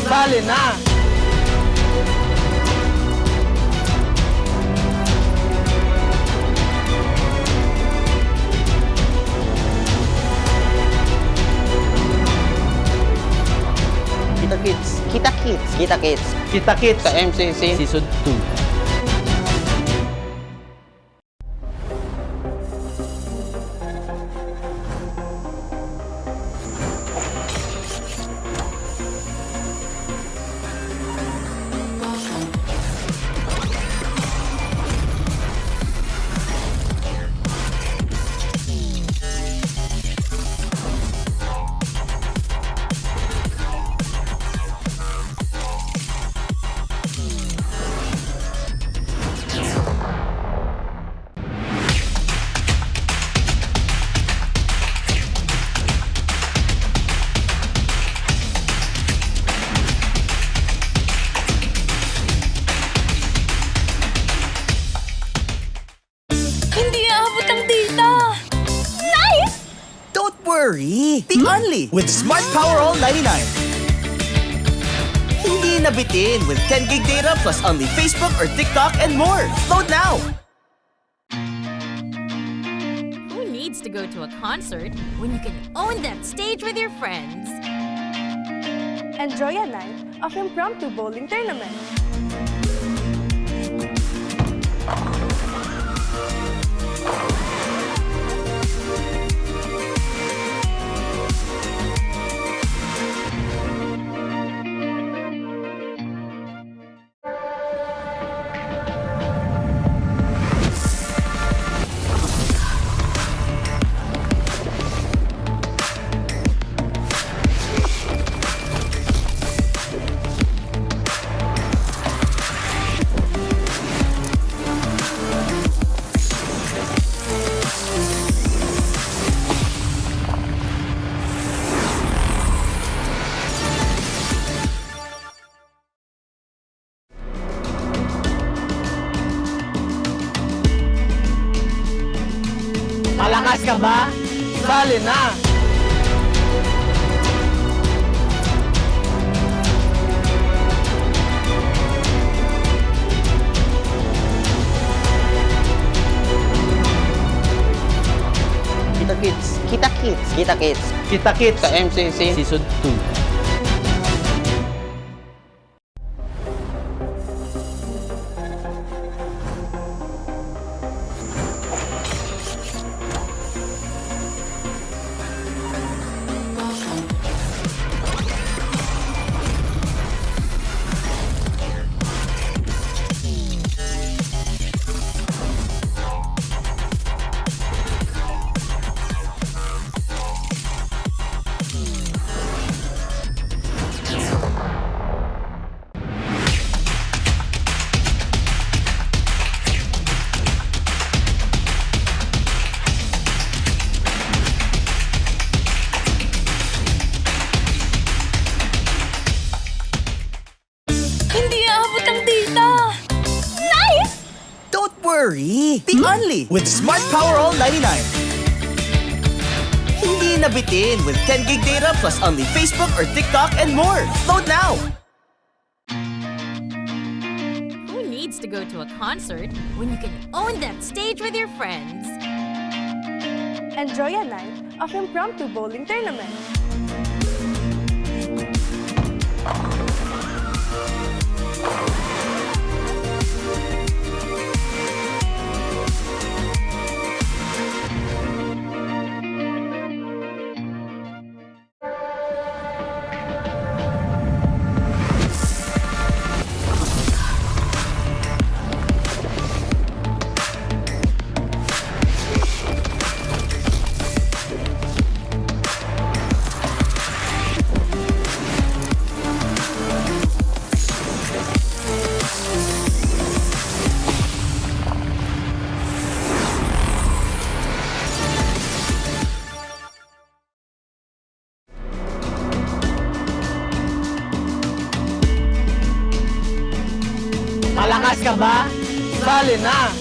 Sali na! Kita Kids. Kita Kids. Kita Kids. Kita Kids. Sa MCC. Season 2. Worry! The only with Smart Power All 99. Hindi nabitin with 10 gig data plus only Facebook or TikTok and more. Load now! Who needs to go to a concert when you can own that stage with your friends? Enjoy a night of impromptu bowling tournament. Malakas ka ba? Sali na! Kita Kids. Kita Kids. Kita Kids. Kita Kids. Sa MCC. Season 2. Worry! The only with Smart Power All 99. Hindi nabitin with 10 gig data plus only Facebook or TikTok and more. Load now! Who needs to go to a concert when you can own that stage with your friends? Enjoy a night of impromptu bowling tournament. Malakas ka ba? Sali na!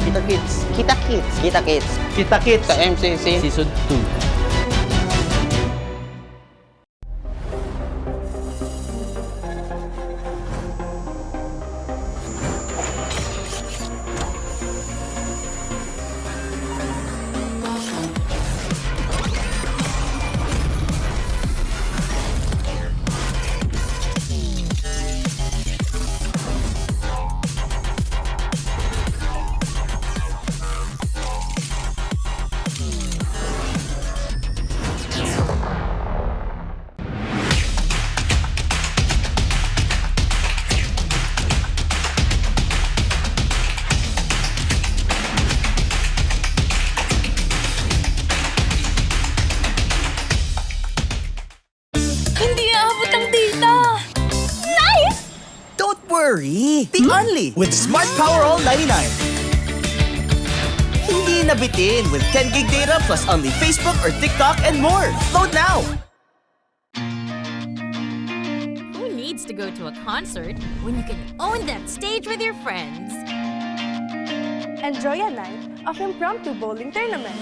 Kita Kids. Kita Kids. Kita Kids. Kita Kids. Sa MCC. Season 2. Hindi aabot ang data! Nice! Don't worry! Be only with Smart Power All 99. Hindi nabitin with 10 gig data plus only Facebook or TikTok and more. Load now! Who needs to go to a concert when you can own that stage with your friends? Enjoy a night of impromptu bowling tournament.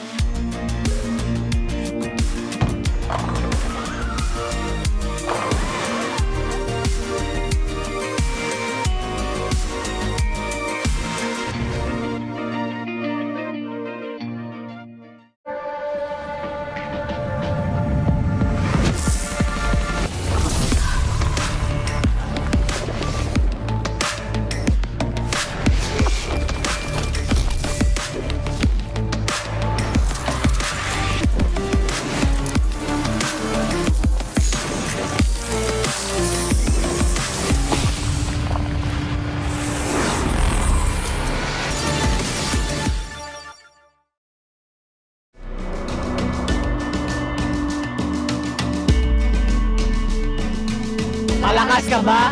Malakas ka ba?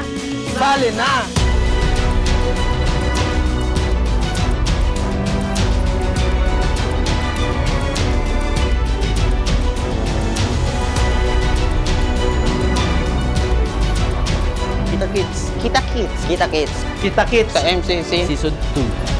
Sali na! Kita Kids. Kita Kids. Kita Kids. Kita Kids. Sa MCC. Season 2.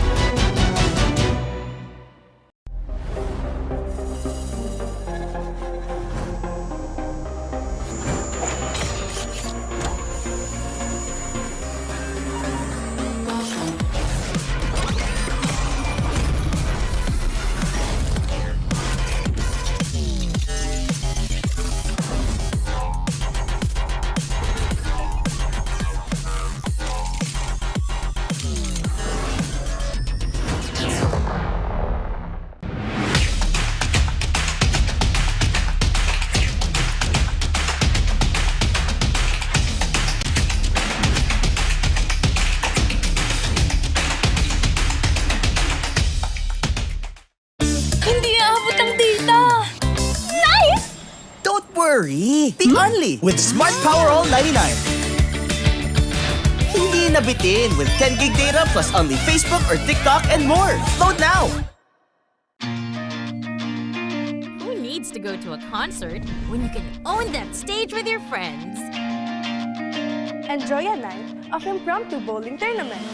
Hindi aabot ang data! Nice! Don't worry! Be only with Smart Power All 99. Hindi nabitin with 10 gig data plus only Facebook or TikTok and more. Load now! Who needs to go to a concert when you can own that stage with your friends? Enjoy a night of impromptu bowling tournament.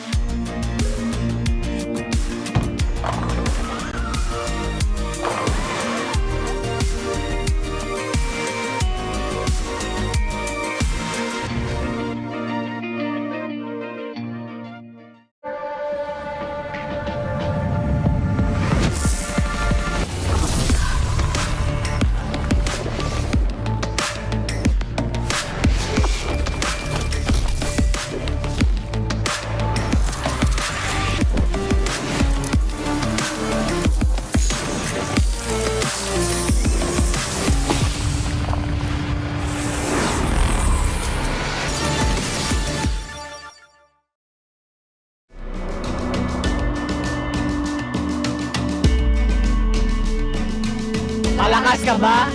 Malakas ka ba?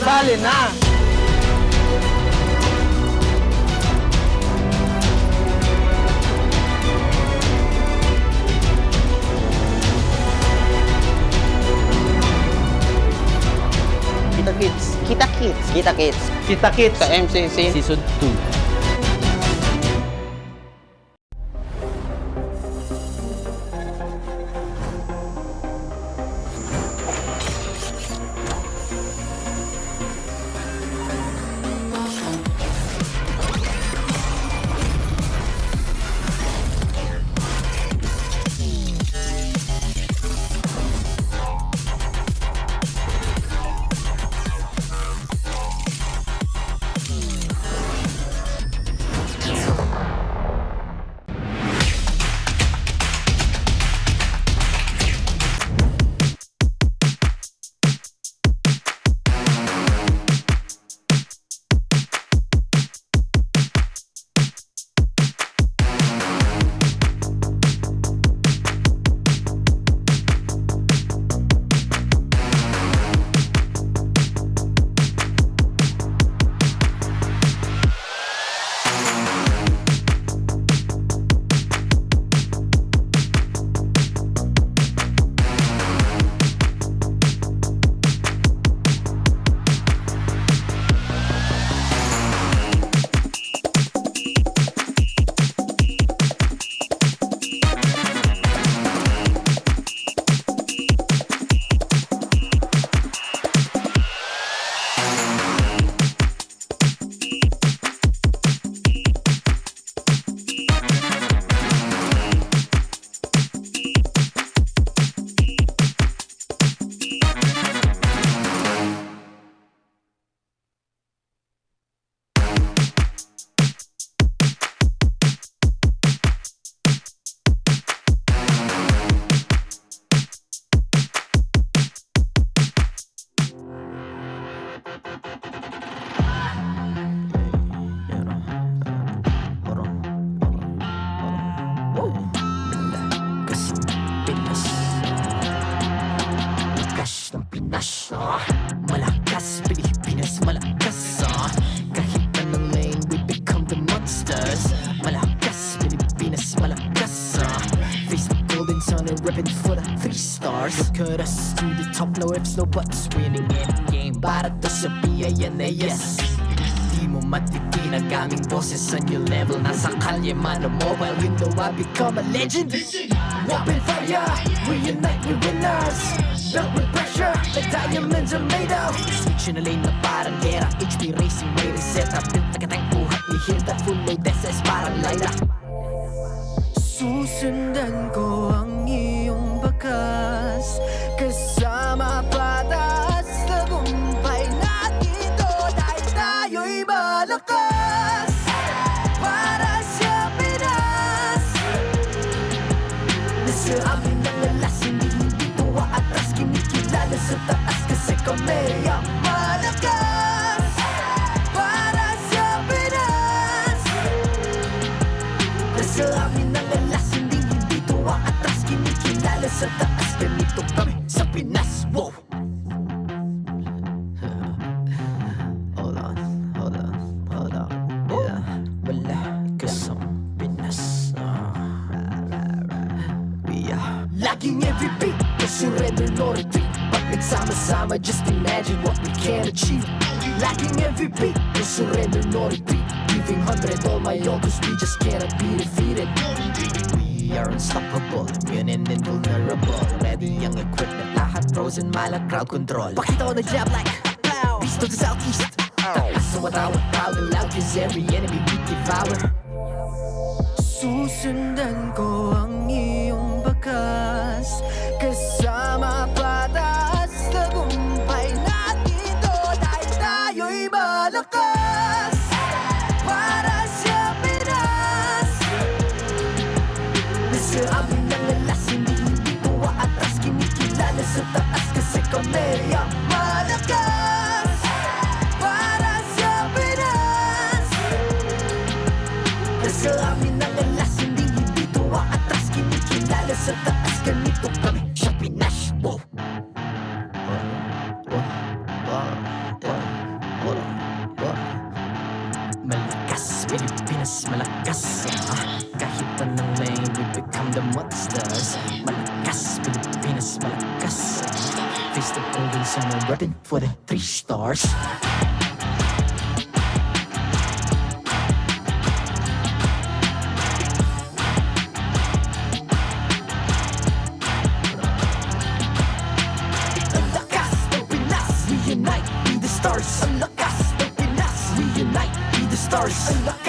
Sali na! Kita-kits. Kita-kits. Sa MCC. Season 2. Malakas, Pilipinas, malakas Kahit anong lane, we become the monsters Malakas, Pilipinas, malakas Face the golden sun and ribbon for the 3 stars Look at us to the top, no ifs, no buts Winning any game, para to sa PINAS Di mo matitinag aming boses sa new level Nasa kalye man o mobile, you know I become a legend Open fire, reunite with winners Built with pressure, like diamonds are made of Switch in a lane na parang gera HP racing, may reseta Built like a tank, buhat ni Hilda Full load SS, parang Lyra Susundan ko ang iyong bakas Kasama patas Tagumpay natin ito Dahil tayo'y malakas Para sa Pinas Nasa amin ang alas Hindi tuwa atras Kinikilala sa taas Kasi kami ang malakas Para sa Pinas Nasa amin ang alas Hindi tuwa atras Kinikilala sa taas Ganito kami sa Pinas Wow! Hold on Yeah, malakas ang Pinas We are laging every beat No surrender, no retreat Pag nagsama-sama, just imagine what we can achieve Laging every beat No surrender, no retreat Giving 100 all my all Cause we just cannot be defeated We are unstoppable, immune and invulnerable Ready ang equipment, lahat frozen, malang crowd control Pakita ko na jab like pow Beast of the southeast Taas sa watawat, proud and loud Cause every enemy we devour Susundan ko ang iyong bakas Kasama patas Tagumpay natin ito Dahil tayo'y malakas Para sa Pinas Nasa amin ang alas Hindi tuwa atras Kinikilala sa taas Kasi kami ang malakas Para sa Pinas Nasa amin ang alas Hindi tuwa atras Kinikilala sa taas Ganito kami sa Pinas Wow! Malakas, Pilipinas, malakas Kahit anong lane, we become the monsters Malakas, Pilipinas, malakas Face the golden sun and repping for the 3 stars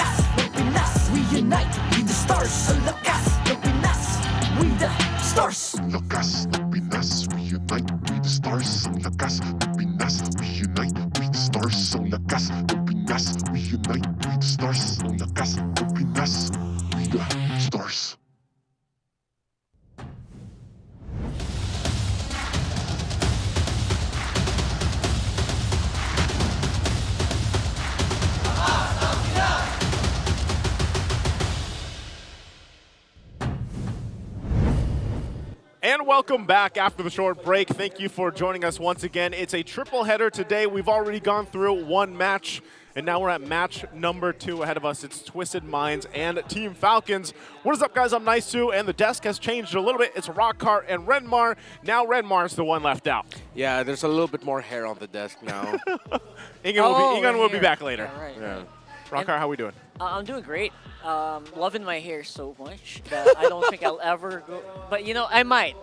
lakas ng Pinas. We unite with the stars. Ang lakas ng Pinas with the stars. Ang lakas ng Pinas, we unite with the stars. Ang lakas ng Pinas, we unite with the stars. Ang lakas ng Pinas, we unite with the stars. Ang lakas ng Pinas, with the stars. And welcome back after the short break. Thank you for joining us once again. It's a triple header today. We've already gone through one match, and now we're at match number 2. Ahead of us, it's Twisted Minds and Team Falcons. What is up, guys? I'm Nice2, and the desk has changed a little bit. It's Rockhart and Renmar. Now Renmar's the one left out. Yeah, there's a little bit more hair on the desk now. Ingan will be back later. Yeah, right, Yeah. right. Rockhart, how we doing? I'm doing great. Loving my hair so much that I don't think I'll ever go. But you know, I might.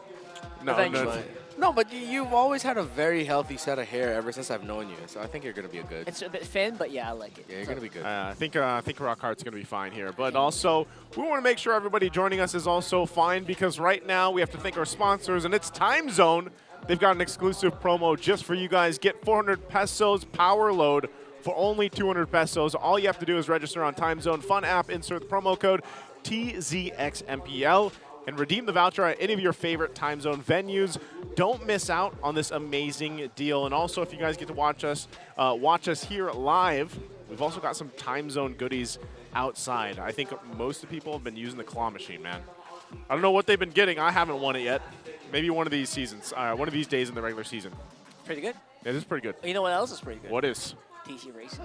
Eventually. No, but you've always had a very healthy set of hair ever since I've known you. So I think you're going to be a good. It's a bit thin, but yeah, I like it. Yeah, you're going to be good. I think Rockhart's going to be fine here. But also, we want to make sure everybody joining us is also fine because right now we have to thank our sponsors, and it's Time Zone. They've got an exclusive promo just for you guys. Get 400 pesos power load for only 200 pesos. All you have to do is register on Time Zone Fun app, insert the promo code TZXMPL, and redeem the voucher at any of your favorite Time Zone venues. Don't miss out on this amazing deal. And also, if you guys get to watch us here live, we've also got some Time Zone goodies outside. I think most of the people have been using the claw machine, man. I don't know what they've been getting. I haven't won it yet. Maybe one of these seasons, one of these days in the regular season. Pretty good. Yeah, this is pretty good. You know what else is pretty good? What is? TT Racing.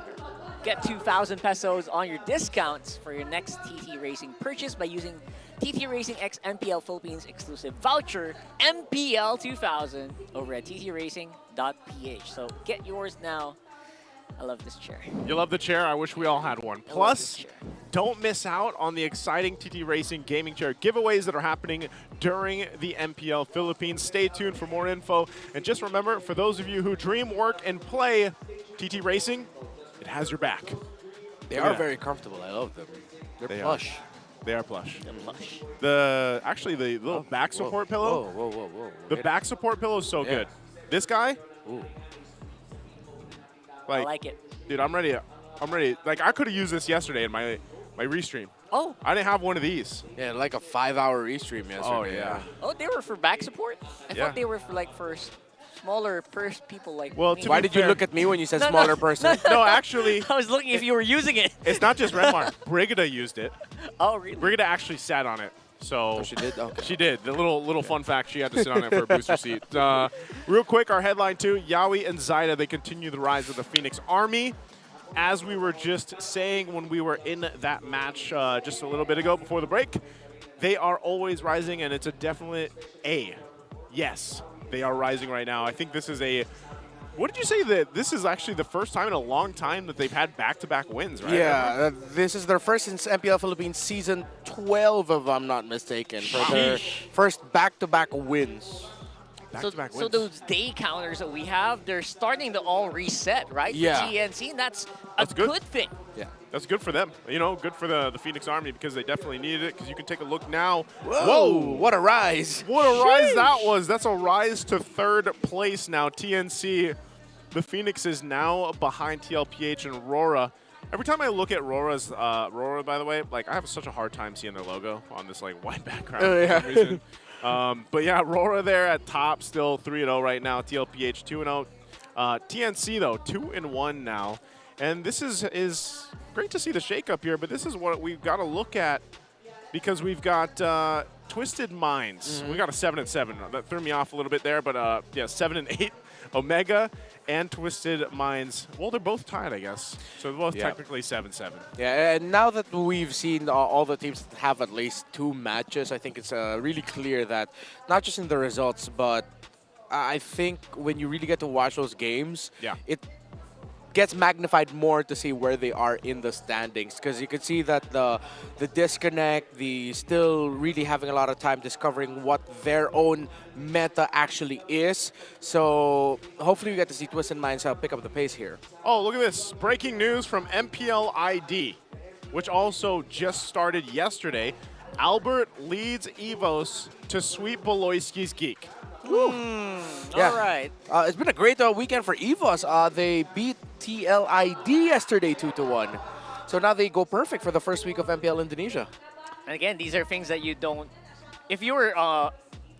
Get 2,000 pesos on your discounts for your next TT Racing purchase by using TT Racing X MPL Philippines exclusive voucher MPL 2000 over at ttracing.ph. So get yours now. I love this chair. You love the chair? I wish we all had one. Plus, don't miss out on the exciting TT Racing gaming chair giveaways that are happening during the MPL Philippines. Stay tuned for more info. And just remember, for those of you who dream, work, and play TT Racing, it has your back. They are very comfortable. I love them. They're plush. They are plush. They're plush. Actually, the little back support pillow. Whoa. The back support pillow is so good. This guy. Ooh. I like it. Dude, I'm ready. Like, I could have used this yesterday in my restream. Oh. I didn't have one of these. Yeah, like a 5-hour restream yesterday. Oh, yeah. Oh, they were for back support? I thought they were for smaller people like me. Why did you look at me when you said smaller person? No, actually. I was looking if you were using it. It's not just Renmar. Brigida used it. Oh, really? Brigida actually sat on it. So she did? Okay. She did. The little fun fact, she had to sit on it for a booster seat. Real quick, our headline too, Yawi and Zaida, they continue the rise of the Phoenix Army. As we were just saying when we were in that match just a little bit ago before the break, they are always rising, and it's a definite A. Yes, they are rising right now. I think this is a... What did you say that this is actually the first time in a long time that they've had back-to-back wins, right? Yeah, this is their first since MPL Philippines season 12, if I'm not mistaken, for their first back-to-back wins. Back-to-back So those day counters that we have, they're starting to all reset, right? Yeah. For GNC, and that's a good thing. Yeah. That's good for them. You know, good for the Phoenix Army because they definitely needed it because you can take a look now. Whoa, what a rise. What a rise that was. That's a rise to third place now. TNC, the Phoenix is now behind TLPH and Rora. Every time I look at Rora, by the way, like I have such a hard time seeing their logo on this like white background for some reason. But yeah, Rora there at top, still 3-0 right now. TLPH 2-0. TNC though 2-1 now, and this is great to see the shakeup here. But this is what we've got to look at because we've got Twisted Minds. We got a 7-7. That threw me off a little bit there, but yeah, 7-8. Omega and Twisted Minds. Well, they're both tied, I guess. So they're both technically 7-7. Yeah, and now that we've seen all the teams have at least 2 matches, I think it's really clear that not just in the results, but I think when you really get to watch those games, it gets magnified more to see where they are in the standings, because you can see that the disconnect, the still really having a lot of time discovering what their own meta actually is. So hopefully we get to see Twisted Minds pick up the pace here. Oh, look at this. Breaking news from MPL ID. which also just started yesterday. Albert leads EVOS to sweep Beloyski's Geek. All right. It's been a great weekend for EVOS. They beat TLID yesterday 2-1. So now they go perfect for the first week of MPL Indonesia. And again, these are things that you don't... If you were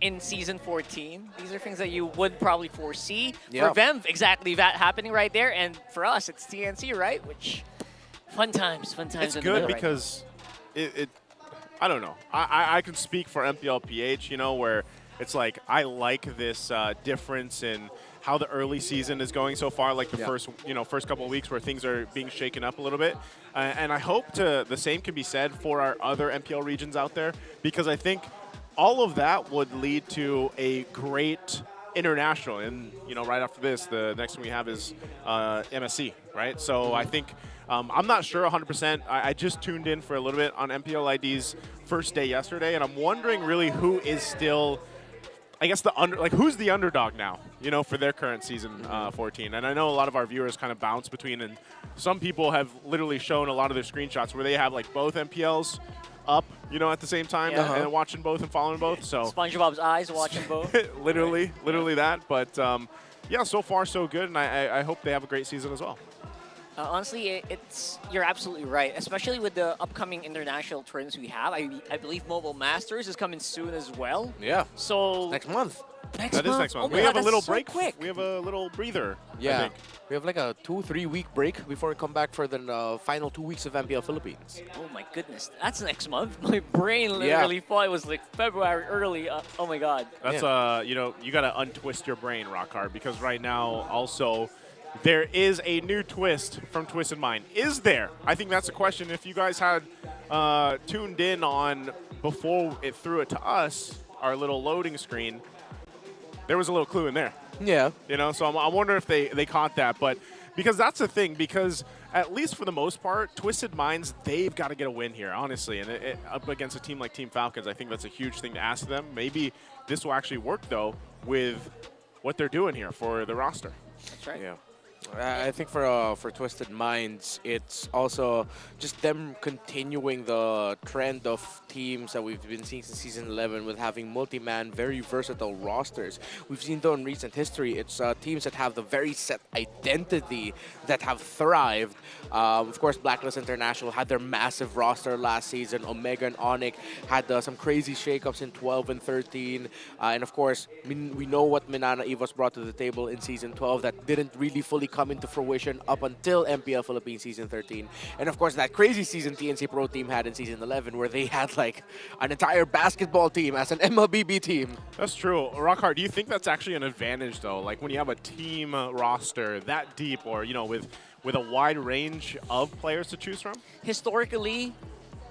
in Season 14, these are things that you would probably foresee. Yeah. For them, exactly that happening right there. And for us, it's TNC, right? Which, fun times. It's in the good middle because I don't know. I can speak for MPL PH, you know, where it's like I like this difference in how the early season is going so far, like the first couple of weeks where things are being shaken up a little bit. And I hope the same can be said for our other MPL regions out there, because I think all of that would lead to a great international. And, you know, right after this, the next one we have is MSC, right? So I think I'm not sure 100%. I just tuned in for a little bit on MPL ID's first day yesterday, and I'm wondering really who is still, I guess, who's the underdog now, you know, for their current season 14. And I know a lot of our viewers kind of bounce between, and some people have literally shown a lot of their screenshots where they have like both MPLs up, you know, at the same time, and watching both and following both. So SpongeBob's eyes watching both. literally that. But yeah, so far so good, and I hope they have a great season as well. Honestly, you're absolutely right, especially with the upcoming international tournaments we have. I believe Mobile Masters is coming soon as well. Yeah. So next month. That is next month. Oh We have a little so break. Quick. We have a little breather. Yeah. I think. We have like a 2-3 week break before we come back for the final 2 weeks of MPL Philippines. Oh my goodness, that's next month. My brain literally thought it was like February early. Oh my god. That's you know, you gotta untwist your brain, Rockhard, because right now also there is a new twist from Twisted Mind. Is there? I think that's a question. If you guys had tuned in on before it threw it to us, our little loading screen, there was a little clue in there. Yeah. You know, so I wonder if they caught that. But because that's the thing, because at least for the most part, Twisted Minds, they've got to get a win here, honestly. And up against a team like Team Falcons, I think that's a huge thing to ask them. Maybe this will actually work, though, with what they're doing here for the roster. That's right. Yeah. I think for Twisted Minds, it's also just them continuing the trend of teams that we've been seeing since Season 11 with having multi-man, very versatile rosters. We've seen, though, in recent history, it's teams that have the very set identity that have thrived. Of course, Blacklist International had their massive roster last season. Omega and Onyx had some crazy shakeups in 12 and 13. And, of course, we know what Minana EVOS brought to the table in Season 12 that didn't really fully come into fruition up until MPL Philippines Season 13. And of course, that crazy season TNC Pro team had in Season 11 where they had like an entire basketball team as an MLBB team. That's true. Rockhard, do you think that's actually an advantage, though? Like when you have a team roster that deep, or, you know, with a wide range of players to choose from? Historically,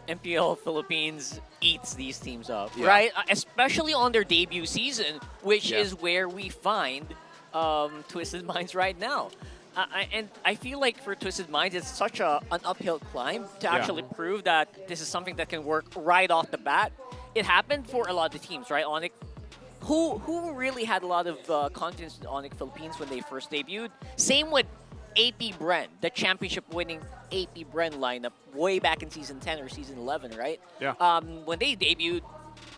MPL Philippines eats these teams up, right? Especially on their debut season, which is where we find Twisted Minds right now. And I feel like for Twisted Minds, it's such an uphill climb to actually prove that this is something that can work right off the bat. It happened for a lot of the teams, right? Onyx, who really had a lot of confidence in Onyx Philippines when they first debuted. Same with AP Bren, the championship-winning AP Bren lineup way back in Season 10 or Season 11, right? Yeah. When they debuted,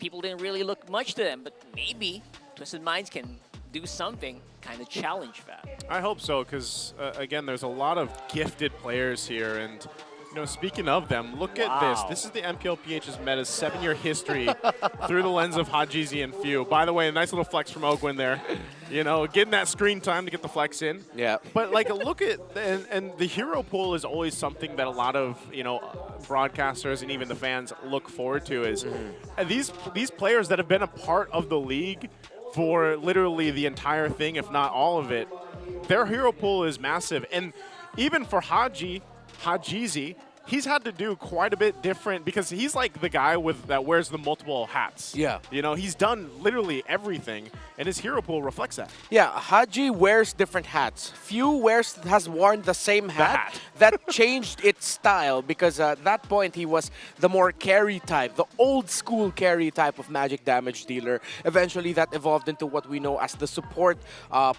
people didn't really look much to them, but maybe Twisted Minds can do something, kind of challenge that. I hope so, because again, there's a lot of gifted players here, and you know, speaking of them, look at this. This is the MPL PH's meta's 7-year history through the lens of Hajizi and Few. By the way, a nice little flex from Ogwin there. You know, getting that screen time to get the flex in. Yeah. But like, look at, and the hero pool is always something that a lot of, you know, broadcasters and even the fans look forward to, is these players that have been a part of the league for literally the entire thing, if not all of it, their hero pool is massive. And even for Hajizi, he's had to do quite a bit different, because he's like the guy that wears the multiple hats. Yeah. You know, he's done literally everything, and his hero pool reflects that. Yeah, Haji wears different hats. Few has worn the same hat. That changed its style, because at that point he was the more carry type, the old school carry type of magic damage dealer. Eventually that evolved into what we know as the support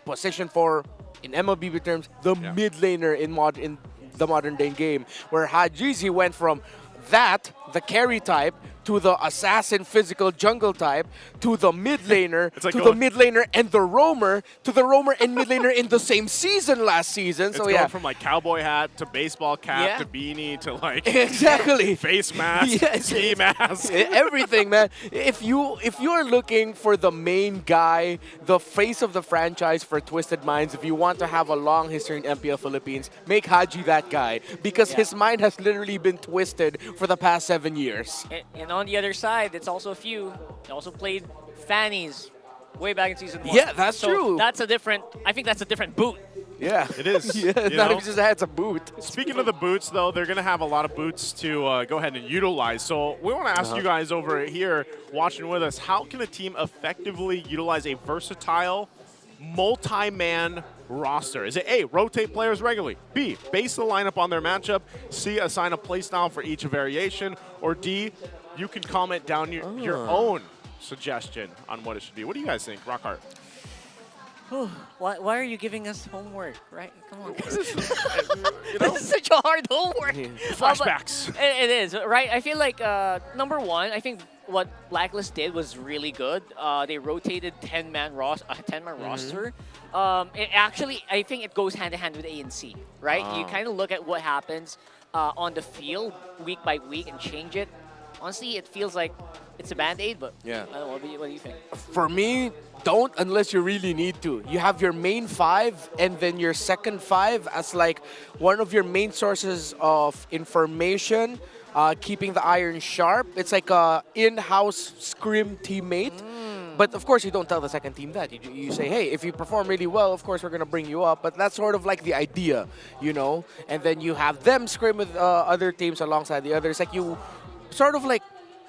position for, in MLBB terms, the mid laner in the modern day game, where Hajizi went from that, the carry type, to the assassin physical jungle type, to the mid laner, like to the going- mid laner and the roamer, to the roamer and mid laner in the same season last season. It's So going yeah, from like cowboy hat to baseball cap Yeah. to beanie to like exactly face mask, Yes. ski mask. Everything, man. If you are looking for the main guy, the face of the franchise for Twisted Minds, if you want to have a long history in MPL Philippines, make Haji that guy because his mind has literally been twisted for the past 7 years. And on the other side, it's also a few. They also played Fannies way back in season 1. Yeah, that's so true. That's a different. I think that's a different boot. Yeah, It is. yeah, you not know? even just a hat, it's a boot. Speaking of the boots, though, they're going to have a lot of boots to go ahead and utilize. So we want to ask you guys over here watching with us, how can a team effectively utilize a versatile, multi-man roster? Is it A, rotate players regularly, B, base the lineup on their matchup, C, assign a playstyle for each variation, or D, you can comment down your own suggestion on what it should be? What do you guys think, Rockhart? Why are you giving us homework, right? Come on. You This is such a hard homework. Flashbacks. It is, right? I feel like, number one, I think what Blacklist did was really good. They rotated 10-man roster. It actually, I think it goes hand-in-hand with ANC, right? You kind of look at what happens on the field week by week and change it. Honestly, it feels like it's a Band-Aid, but Yeah. I don't know, what do you think? For me, don't unless you really need to. You have your main 5 and then your second 5 as like one of your main sources of information, keeping the iron sharp. It's like a in-house scrim teammate. But of course, you don't tell the second team that. You say, hey, if you perform really well, of course, we're going to bring you up. But that's sort of like the idea, you know? And then you have them scrim with other teams alongside the others. Like you sort of like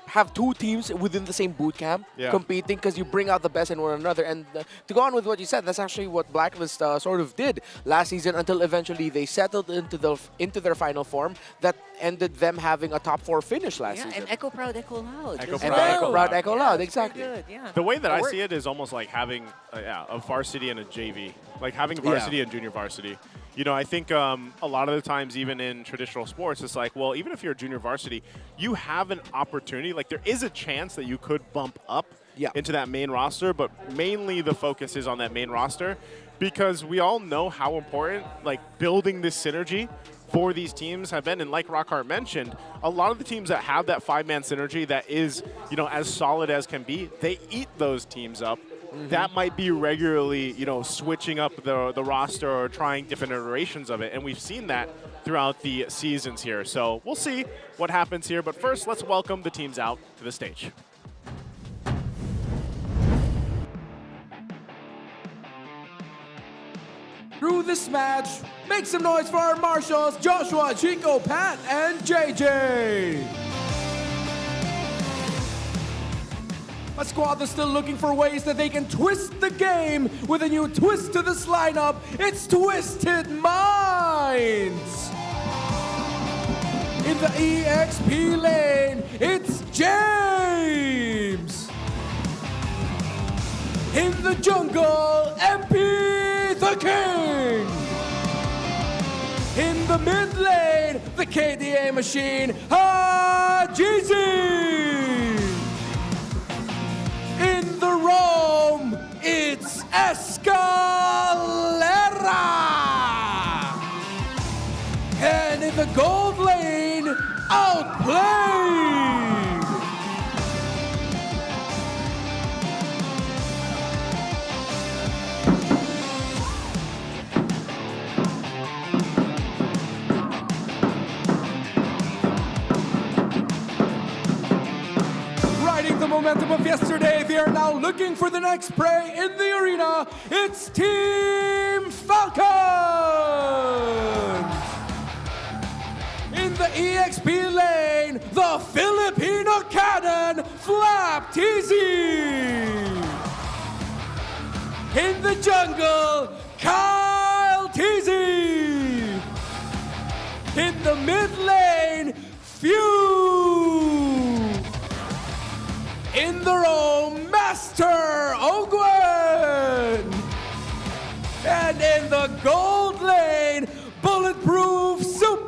have 2 teams within the same boot camp competing because you bring out the best in one another. And to go on with what you said, that's actually what Blacklist sort of did last season until eventually they settled into their final form that ended them having a top 4 finish last season. And Echo Proud, Echo Loud. Echo as Proud, well. Echo Loud. Echo Loud, exactly. Good, yeah. The way that It I worked. see it is almost like having a varsity and a JV, like having varsity and junior varsity. You know, I think a lot of the times, even in traditional sports, it's like, well, even if you're a junior varsity, you have an opportunity. Like, there is a chance that you could bump up into that main roster, but mainly the focus is on that main roster because we all know how important, like, building this synergy for these teams have been. And like Rockhart mentioned, a lot of the teams that have that 5-man synergy that is, you know, as solid as can be, they eat those teams up. That might be regularly, you know, switching up the roster or trying different iterations of it. And we've seen that throughout the seasons here. So we'll see what happens here. But first, let's welcome the teams out to the stage. Through this match, make some noise for our marshals, Joshua, Chico, Pat, and JJ. A squad that's still looking for ways that they can twist the game with a new twist to this lineup. It's Twisted Minds. In the EXP lane, it's James. In the jungle, MP the King. In the mid lane, the KDA machine, Hajizi. In the roam, it's Escalera. And in the gold lane, Outplayed. Riding the momentum of yesterday, they are now looking for the next prey in the arena. It's Team Falcons! In the EXP lane, the Filipino cannon, Flap TZ! In the jungle, Kyletzy! In the mid lane, Few! In the roam, Master Ogwen! And in the gold lane, Bulletproof Super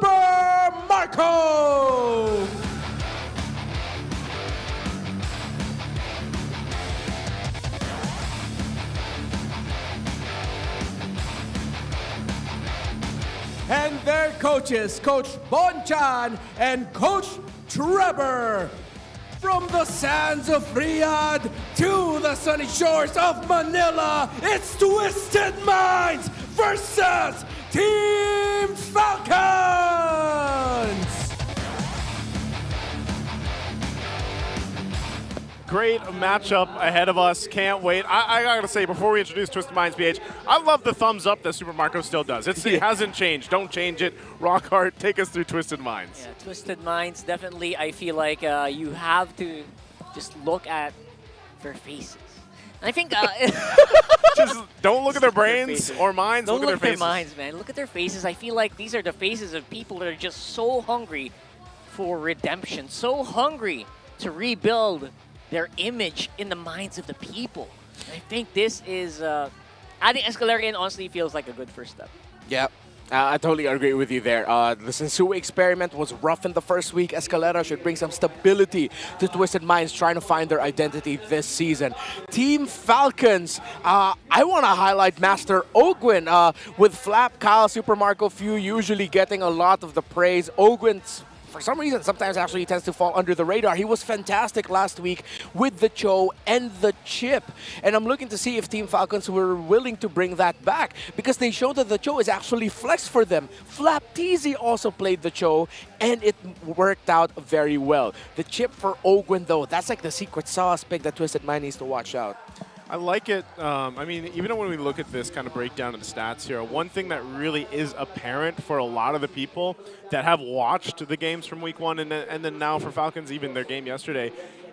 coaches, Coach Bonchan and Coach Trevor. From the sands of Riyadh to the sunny shores of Manila, it's Twisted Minds versus Team Falcons! Great matchup ahead of us. Can't wait. I gotta say, before we introduce Twisted Minds PH, I love the thumbs up that Super Marco still does. It hasn't changed. Don't change it. Rock hard. Take us through Twisted Minds. Yeah, Twisted Minds, definitely, I feel like you have to just look at their faces. And I think... just don't look at their brains or minds. Don't look at their faces. minds, man. Look at their faces. I feel like these are the faces of people that are just so hungry for redemption, so hungry to rebuild their image in the minds of the people. And I think this is, adding Escalera in honestly feels like a good first step. Yeah, I totally agree with you there. The Sensui experiment was rough in the first week. Escalera should bring some stability to Twisted Minds trying to find their identity this season. Team Falcons, I want to highlight Master Ogwin. With Flap, Kyle, Super Marco, Few usually getting a lot of the praise. Ogwin's for some reason, sometimes actually he tends to fall under the radar. He was fantastic last week with the Cho and the Chip. And I'm looking to see if Team Falcons were willing to bring that back because they showed that the Cho is actually flexed for them. Flap Teasy also played the Cho and it worked out very well. The Chip for Ogwin, though, that's like the secret sauce pick that Twisted Mind needs to watch out. I like it. I mean, even when we look at this kind of breakdown of the stats here, one thing that really is apparent for a lot of the people that have watched the games from week one and then now for Falcons, even their game yesterday,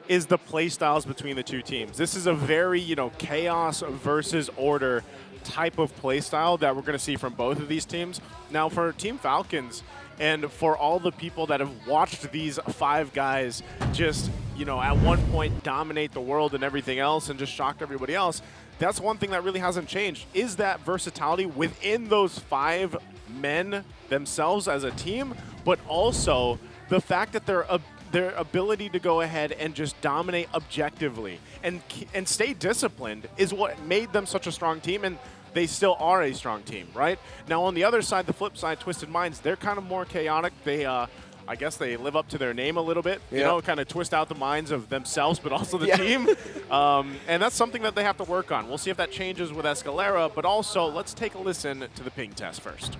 is the play styles between the two teams. This is a very, chaos versus order type of play style that we're going to see from both of these teams. Now, for Team Falcons, and for all the people that have watched these five guys just, at one point dominate the world and everything else and just shocked everybody else, that's one thing that really hasn't changed, is that versatility within those five men themselves as a team, but also the fact that their ability to go ahead and just dominate objectively and stay disciplined is what made them such a strong team. And they still are a strong team, right? Now, on the other side, the flip side, Twisted Minds, they're kind of more chaotic. They, I guess they live up to their name a little bit, kind of twist out the minds of themselves, but also the team. And that's something that they have to work on. We'll see if that changes with Escalera, but also let's take a listen to the ping test first.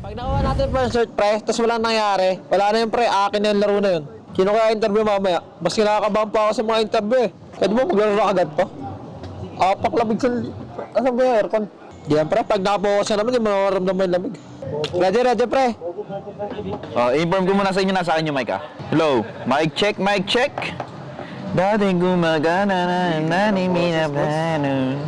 Pag nakuha natin first search, pre, tapos walang nangyari, wala na yun, pre, akin na yung laro na yun. Sino kaya interview mamaya? Mas kinakabahan pa ako sa mga interview eh. Pwede mo maglaro agad to? Paklamig sa... Asan ba yung aircon? Diyan, pre. Pag nakapokus na naman, di mo nakaramdaman yung lamig. Ready, pre. Inform ko muna sa inyo, nasa akin yung mic, Hello, mic check, mic check. Dating gumagana na nanimina plano.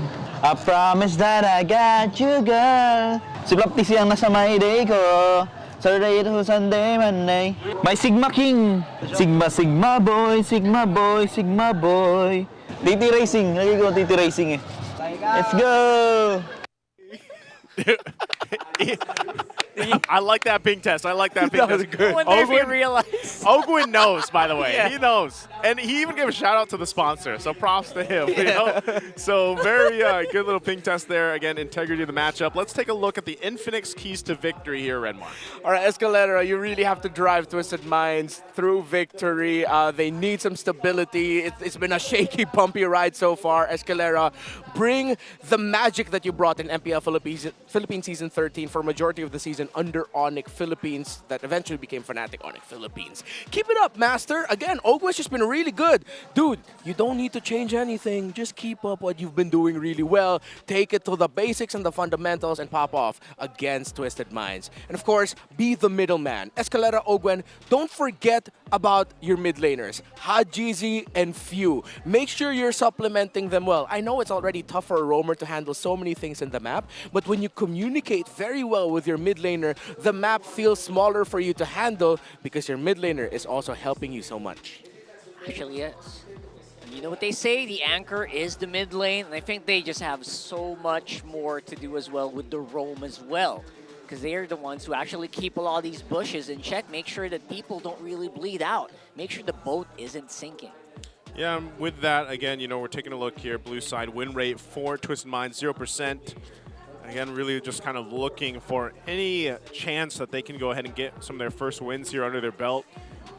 I promise that I got you, girl. Si Flap TC ang nasa my day ko. Saturday to Sunday, Monday. My Sigma King. Sigma, Sigma boy, Sigma boy, Sigma boy. TT Racing. Lagi ko TT Racing eh. Let's go! I like that ping test. I like that ping test. Good. I wonder if he realized. Ogwin knows, by the way. Yeah. He knows. And he even gave a shout out to the sponsor, so props to him. So very good little ping test there. Again, integrity of the matchup. Let's take a look at the Infinix keys to victory here, Redmar. All right, Escalera, you really have to drive Twisted Minds through victory. They need some stability. It's been a shaky, bumpy ride so far. Escalera, bring the magic that you brought in MPL Philippines Season 13 for majority of the season under Onyx Philippines that eventually became Fnatic Onyx Philippines. Keep it up, Master. Again, Ogwin's just been really good. Dude, you don't need to change anything. Just keep up what you've been doing really well. Take it to the basics and the fundamentals and pop off against Twisted Minds. And of course, be the middleman. Escalera, Ogwin, don't forget about your mid laners, Hajizi and Few. Make sure you're supplementing them well. I know it's already tough for a roamer to handle so many things in the map, but when you communicate very well with your mid laner, the map feels smaller for you to handle because your mid laner is also helping you so much. Actually, yes. And you know what they say? The anchor is the mid lane, and I think they just have so much more to do as well with the roam as well. Because they are the ones who actually keep a lot of these bushes in check, make sure that people don't really bleed out, make sure the boat isn't sinking. Yeah, with that, again, we're taking a look here. Blue side win rate for Twisted Minds, 0%. Again, really just kind of looking for any chance that they can go ahead and get some of their first wins here under their belt.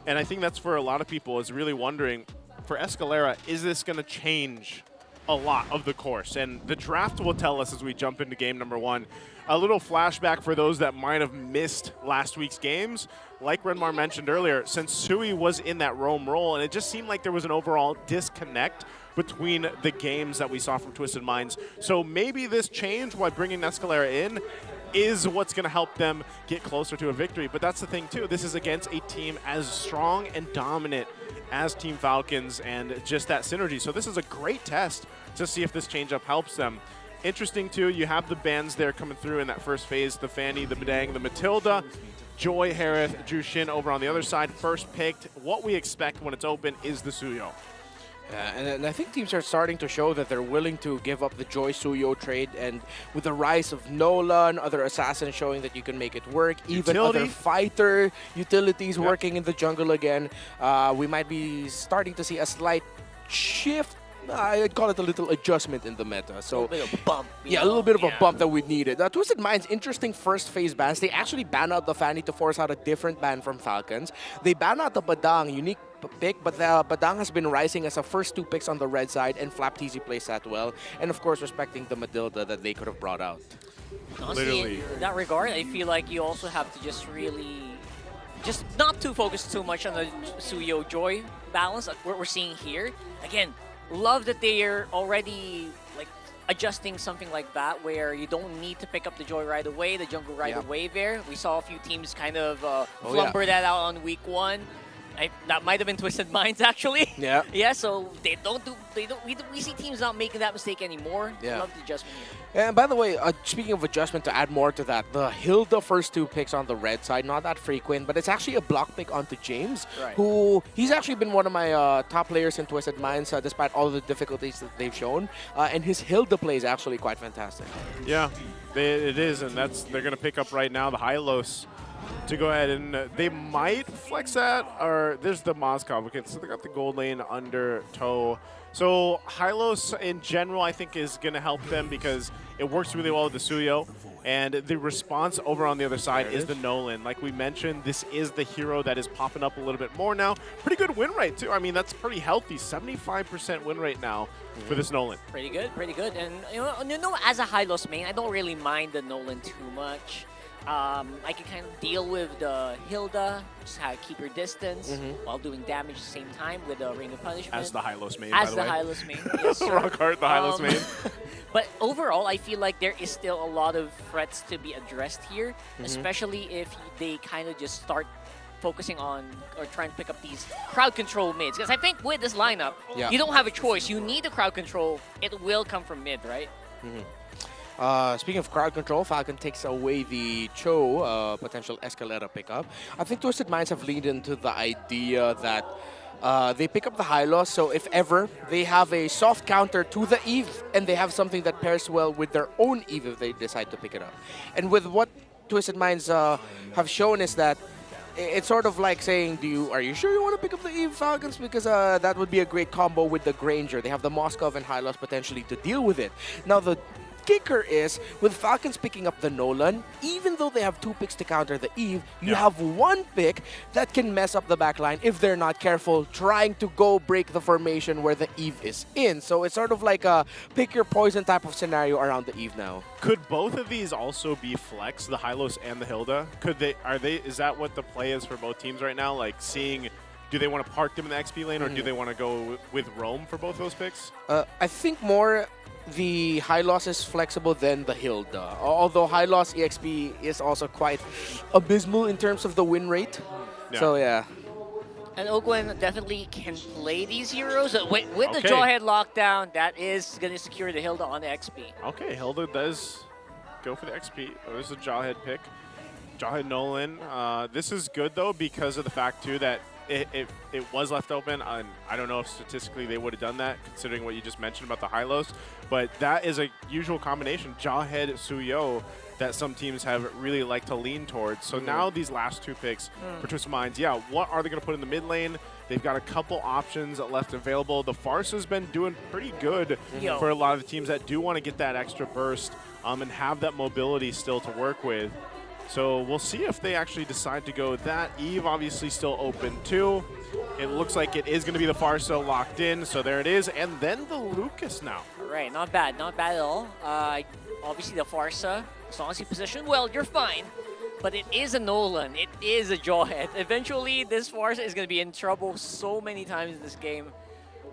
And I think that's for a lot of people is really wondering, for Escalera, is this going to change a lot of the course? And the draft will tell us as we jump into game number 1. A little flashback for those that might have missed last week's games. Like Renmar mentioned earlier, since Sui was in that roam role, and it just seemed like there was an overall disconnect between the games that we saw from Twisted Minds. So maybe this change by bringing Escalera in is what's going to help them get closer to a victory. But that's the thing, too. This is against a team as strong and dominant as Team Falcons and just that synergy. So this is a great test to see if this changeup helps them. Interesting, too, you have the bans there coming through in that first phase, the Fanny, the Bedang, the Matilda, Joy, Harith, Jushin over on the other side. First picked. What we expect when it's open is the Suyo. And I think teams are starting to show that they're willing to give up the Joy Suyo trade, and with the rise of Nolan, other assassins showing that you can make it work, even other fighter utilities working in the jungle again, we might be starting to see a slight shift. I'd call it a little adjustment in the meta. So, a little bit of a bump. Yeah, a little bit of a bump that we needed. Twisted Minds, interesting first phase bans. They actually ban out the Fanny to force out a different ban from Falcons. They ban out the Badang, unique pick, but the Badang has been rising as a first 2 picks on the red side, and Flap TZ plays that well. And of course, respecting the Matilda that they could have brought out. Honestly, in that regard, I feel like you also have to just really just not too focus too much on the Suyo Joy balance, like what we're seeing here. Again, love that they are already like adjusting something like that where you don't need to pick up the Joy right away, the jungle right away there. We saw a few teams kind of flumber that out on week 1. That might have been Twisted Minds actually. Yeah. Yeah, so we see teams not making that mistake anymore. Yeah. Love the adjustment here. And by the way, speaking of adjustment, to add more to that, the Hilda first 2 picks on the red side, not that frequent, but it's actually a block pick onto James, who he's actually been one of my top players in Twisted Minds, despite all the difficulties that they've shown. And his Hilda play is actually quite fantastic. Yeah, it is, and they're going to pick up right now the Hylos to go ahead, and they might flex that, or there's the Moscow. Okay, so they got the gold lane under toe. So Hylos in general, I think, is going to help them because it works really well with the Suyo. And the response over on the other side is the Nolan. Like we mentioned, this is the hero that is popping up a little bit more now. Pretty good win rate, too. I mean, that's pretty healthy. 75% win rate now for this Nolan. Pretty good, pretty good. And, you know, as a Hylos main, I don't really mind the Nolan too much. I can kind of deal with the Hilda, just keep your distance while doing damage at the same time with the Ring of Punishment. As the Hylos main, As by the the way. Hylos main, yes, sir. Rock hard, the Hylos main. But overall, I feel like there is still a lot of threats to be addressed here, especially if they kind of just start focusing on or trying to pick up these crowd control mids. Because I think with this lineup, you don't have a choice. You need the crowd control. It will come from mid, right? Speaking of crowd control, Falcon takes away the Cho potential Escalera pickup. I think Twisted Minds have leaned into the idea that they pick up the Hylos, so if ever, they have a soft counter to the Eve, and they have something that pairs well with their own Eve if they decide to pick it up. And with what Twisted Minds have shown is that it's sort of like saying, are you sure you want to pick up the Eve Falcons? Because that would be a great combo with the Granger. They have the Moskov and Hylos potentially to deal with it. Now, the kicker is, with Falcons picking up the Nolan, even though they have 2 picks to counter the Eve, you have 1 pick that can mess up the backline if they're not careful, trying to go break the formation where the Eve is in. So it's sort of like a pick your poison type of scenario around the Eve now. Could both of these also be flex, the Hylos and the Hilda? Is that what the play is for both teams right now? Like seeing, do they want to park them in the XP lane, or do they want to go with roam for both those picks? I think more the Hylos is flexible than the Hilda. Although Hylos EXP is also quite abysmal in terms of the win rate. So yeah. And Oakland definitely can play these heroes. With the Jawhead lockdown, that is going to secure the Hilda on the XP. Okay, Hilda does go for the XP. There's a Jawhead pick. Jawhead Nolan. This is good, though, because of the fact, too, that it was left open. And I don't know if statistically they would have done that, considering what you just mentioned about the Hylos. But that is a usual combination, Jawhead, Suyo, that some teams have really liked to lean towards. So now these last 2 picks for Twisted Minds, what are they going to put in the mid lane? They've got a couple options left available. The Farce has been doing pretty good for a lot of the teams that do want to get that extra burst and have that mobility still to work with. So we'll see if they actually decide to go with that. Eve obviously still open too. It looks like it is going to be the Farsa locked in, so there it is. And then the Lucas now. All right, not bad at all. Obviously the Farsa, as long as you position well, you're fine. But it is a Nolan, it is a Jawhead. Eventually, this Farsa is going to be in trouble so many times in this game.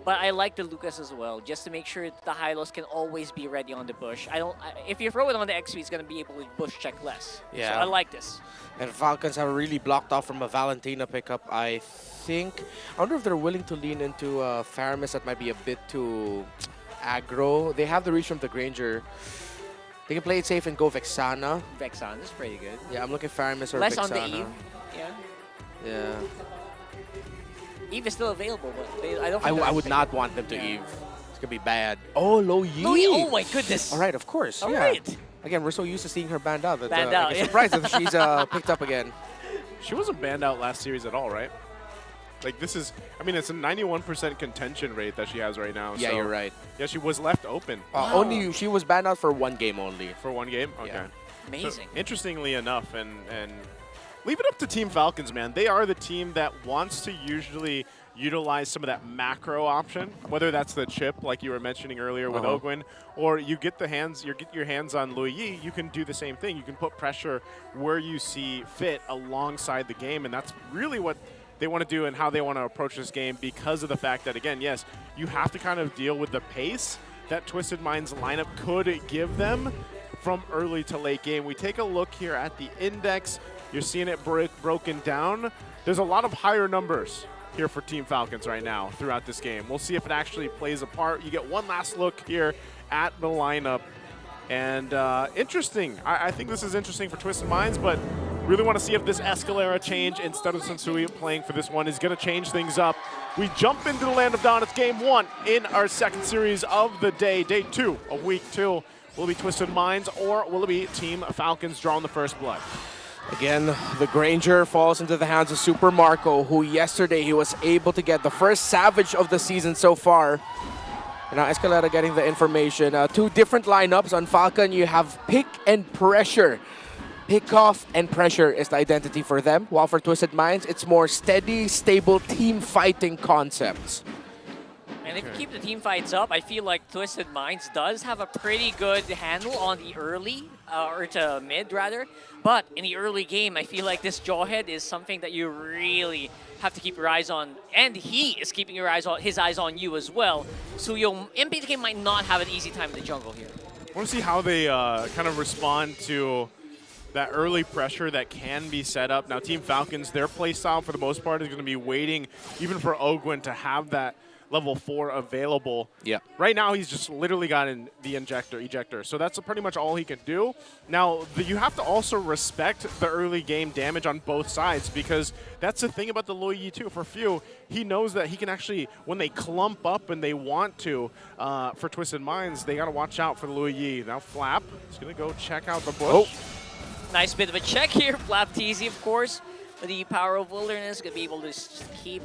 But I like the Lucas as well, just to make sure the Hylos can always be ready on the bush. If you throw it on the XP, it's going to be able to bush check less. Yeah. So I like this. And Falcons have really blocked off from a Valentina pickup, I think. I wonder if they're willing to lean into Faramis. That might be a bit too aggro. They have the reach from the Granger. They can play it safe and go Vexana. Vexana is pretty good. Yeah, I'm looking Faramis or Less Vexana. on the Eve. Yeah. Yeah. Eve is still available, but I don't. I would not want them to Eve. It's gonna be bad. Oh, Low Yi. Low Yi, oh my goodness. All right, of course. All yeah. right. Again, we're so used to seeing her banned out that Banned out, I'm yeah. surprised that she's picked up again. She wasn't banned out last series at all, right? Like this is, I mean, it's a 91% contention rate that she has right now. Yeah, so you're right. Yeah, she was left open. Only she was banned out for one game only. For one game? Okay. Yeah. Amazing. So, interestingly enough, and leave it up to Team Falcons, man. They are the team that wants to usually utilize some of that macro option, whether that's the chip, like you were mentioning earlier with Ogwin, or you get your hands on Lui Yi, you can do the same thing. You can put pressure where you see fit alongside the game, and that's really what they want to do and how they want to approach this game because of the fact that, again, yes, you have to kind of deal with the pace that Twisted Minds lineup could give them from early to late game. We take a look here at the index. You're seeing it broken down. There's a lot of higher numbers here for Team Falcons right now throughout this game. We'll see if it actually plays a part. You get one last look here at the lineup. And interesting. I think this is interesting for Twisted Minds, but really want to see if this Escalera change instead of Sensui playing for this one is going to change things up. We jump into the Land of Dawn. It's game one in our second series of the day, day 2 of week 2. Will it be Twisted Minds or will it be Team Falcons drawing the first blood? Again, the Granger falls into the hands of Super Marco, who yesterday he was able to get the first Savage of the season so far. And now Escalera getting the information. Two different lineups. On Falcon, you have pick and pressure. Pick off and pressure is the identity for them. While for Twisted Minds, it's more steady, stable team fighting concepts. And if you keep the team fights up, I feel like Twisted Minds does have a pretty good handle on the early, or to mid rather. But in the early game, I feel like this Jawhead is something that you really have to keep your eyes on. And he is keeping his eyes on you as well. So your MPTK might not have an easy time in the jungle here. I want to see how they kind of respond to that early pressure that can be set up. Now, Team Falcons, their play style for the most part is going to be waiting even for Ogwin to have that level 4 available. Yeah. Right now, he's just literally got in the ejector. So that's pretty much all he can do. Now, you have to also respect the early game damage on both sides because that's the thing about the Lui Yi too. For Few, he knows that he can actually, when they clump up and they want to, for Twisted Minds, they got to watch out for the Lui Yi. Now, Flap is going to go check out the bush. Nice bit of a check here. Flap TZ, of course, with the power of wilderness, going to be able to keep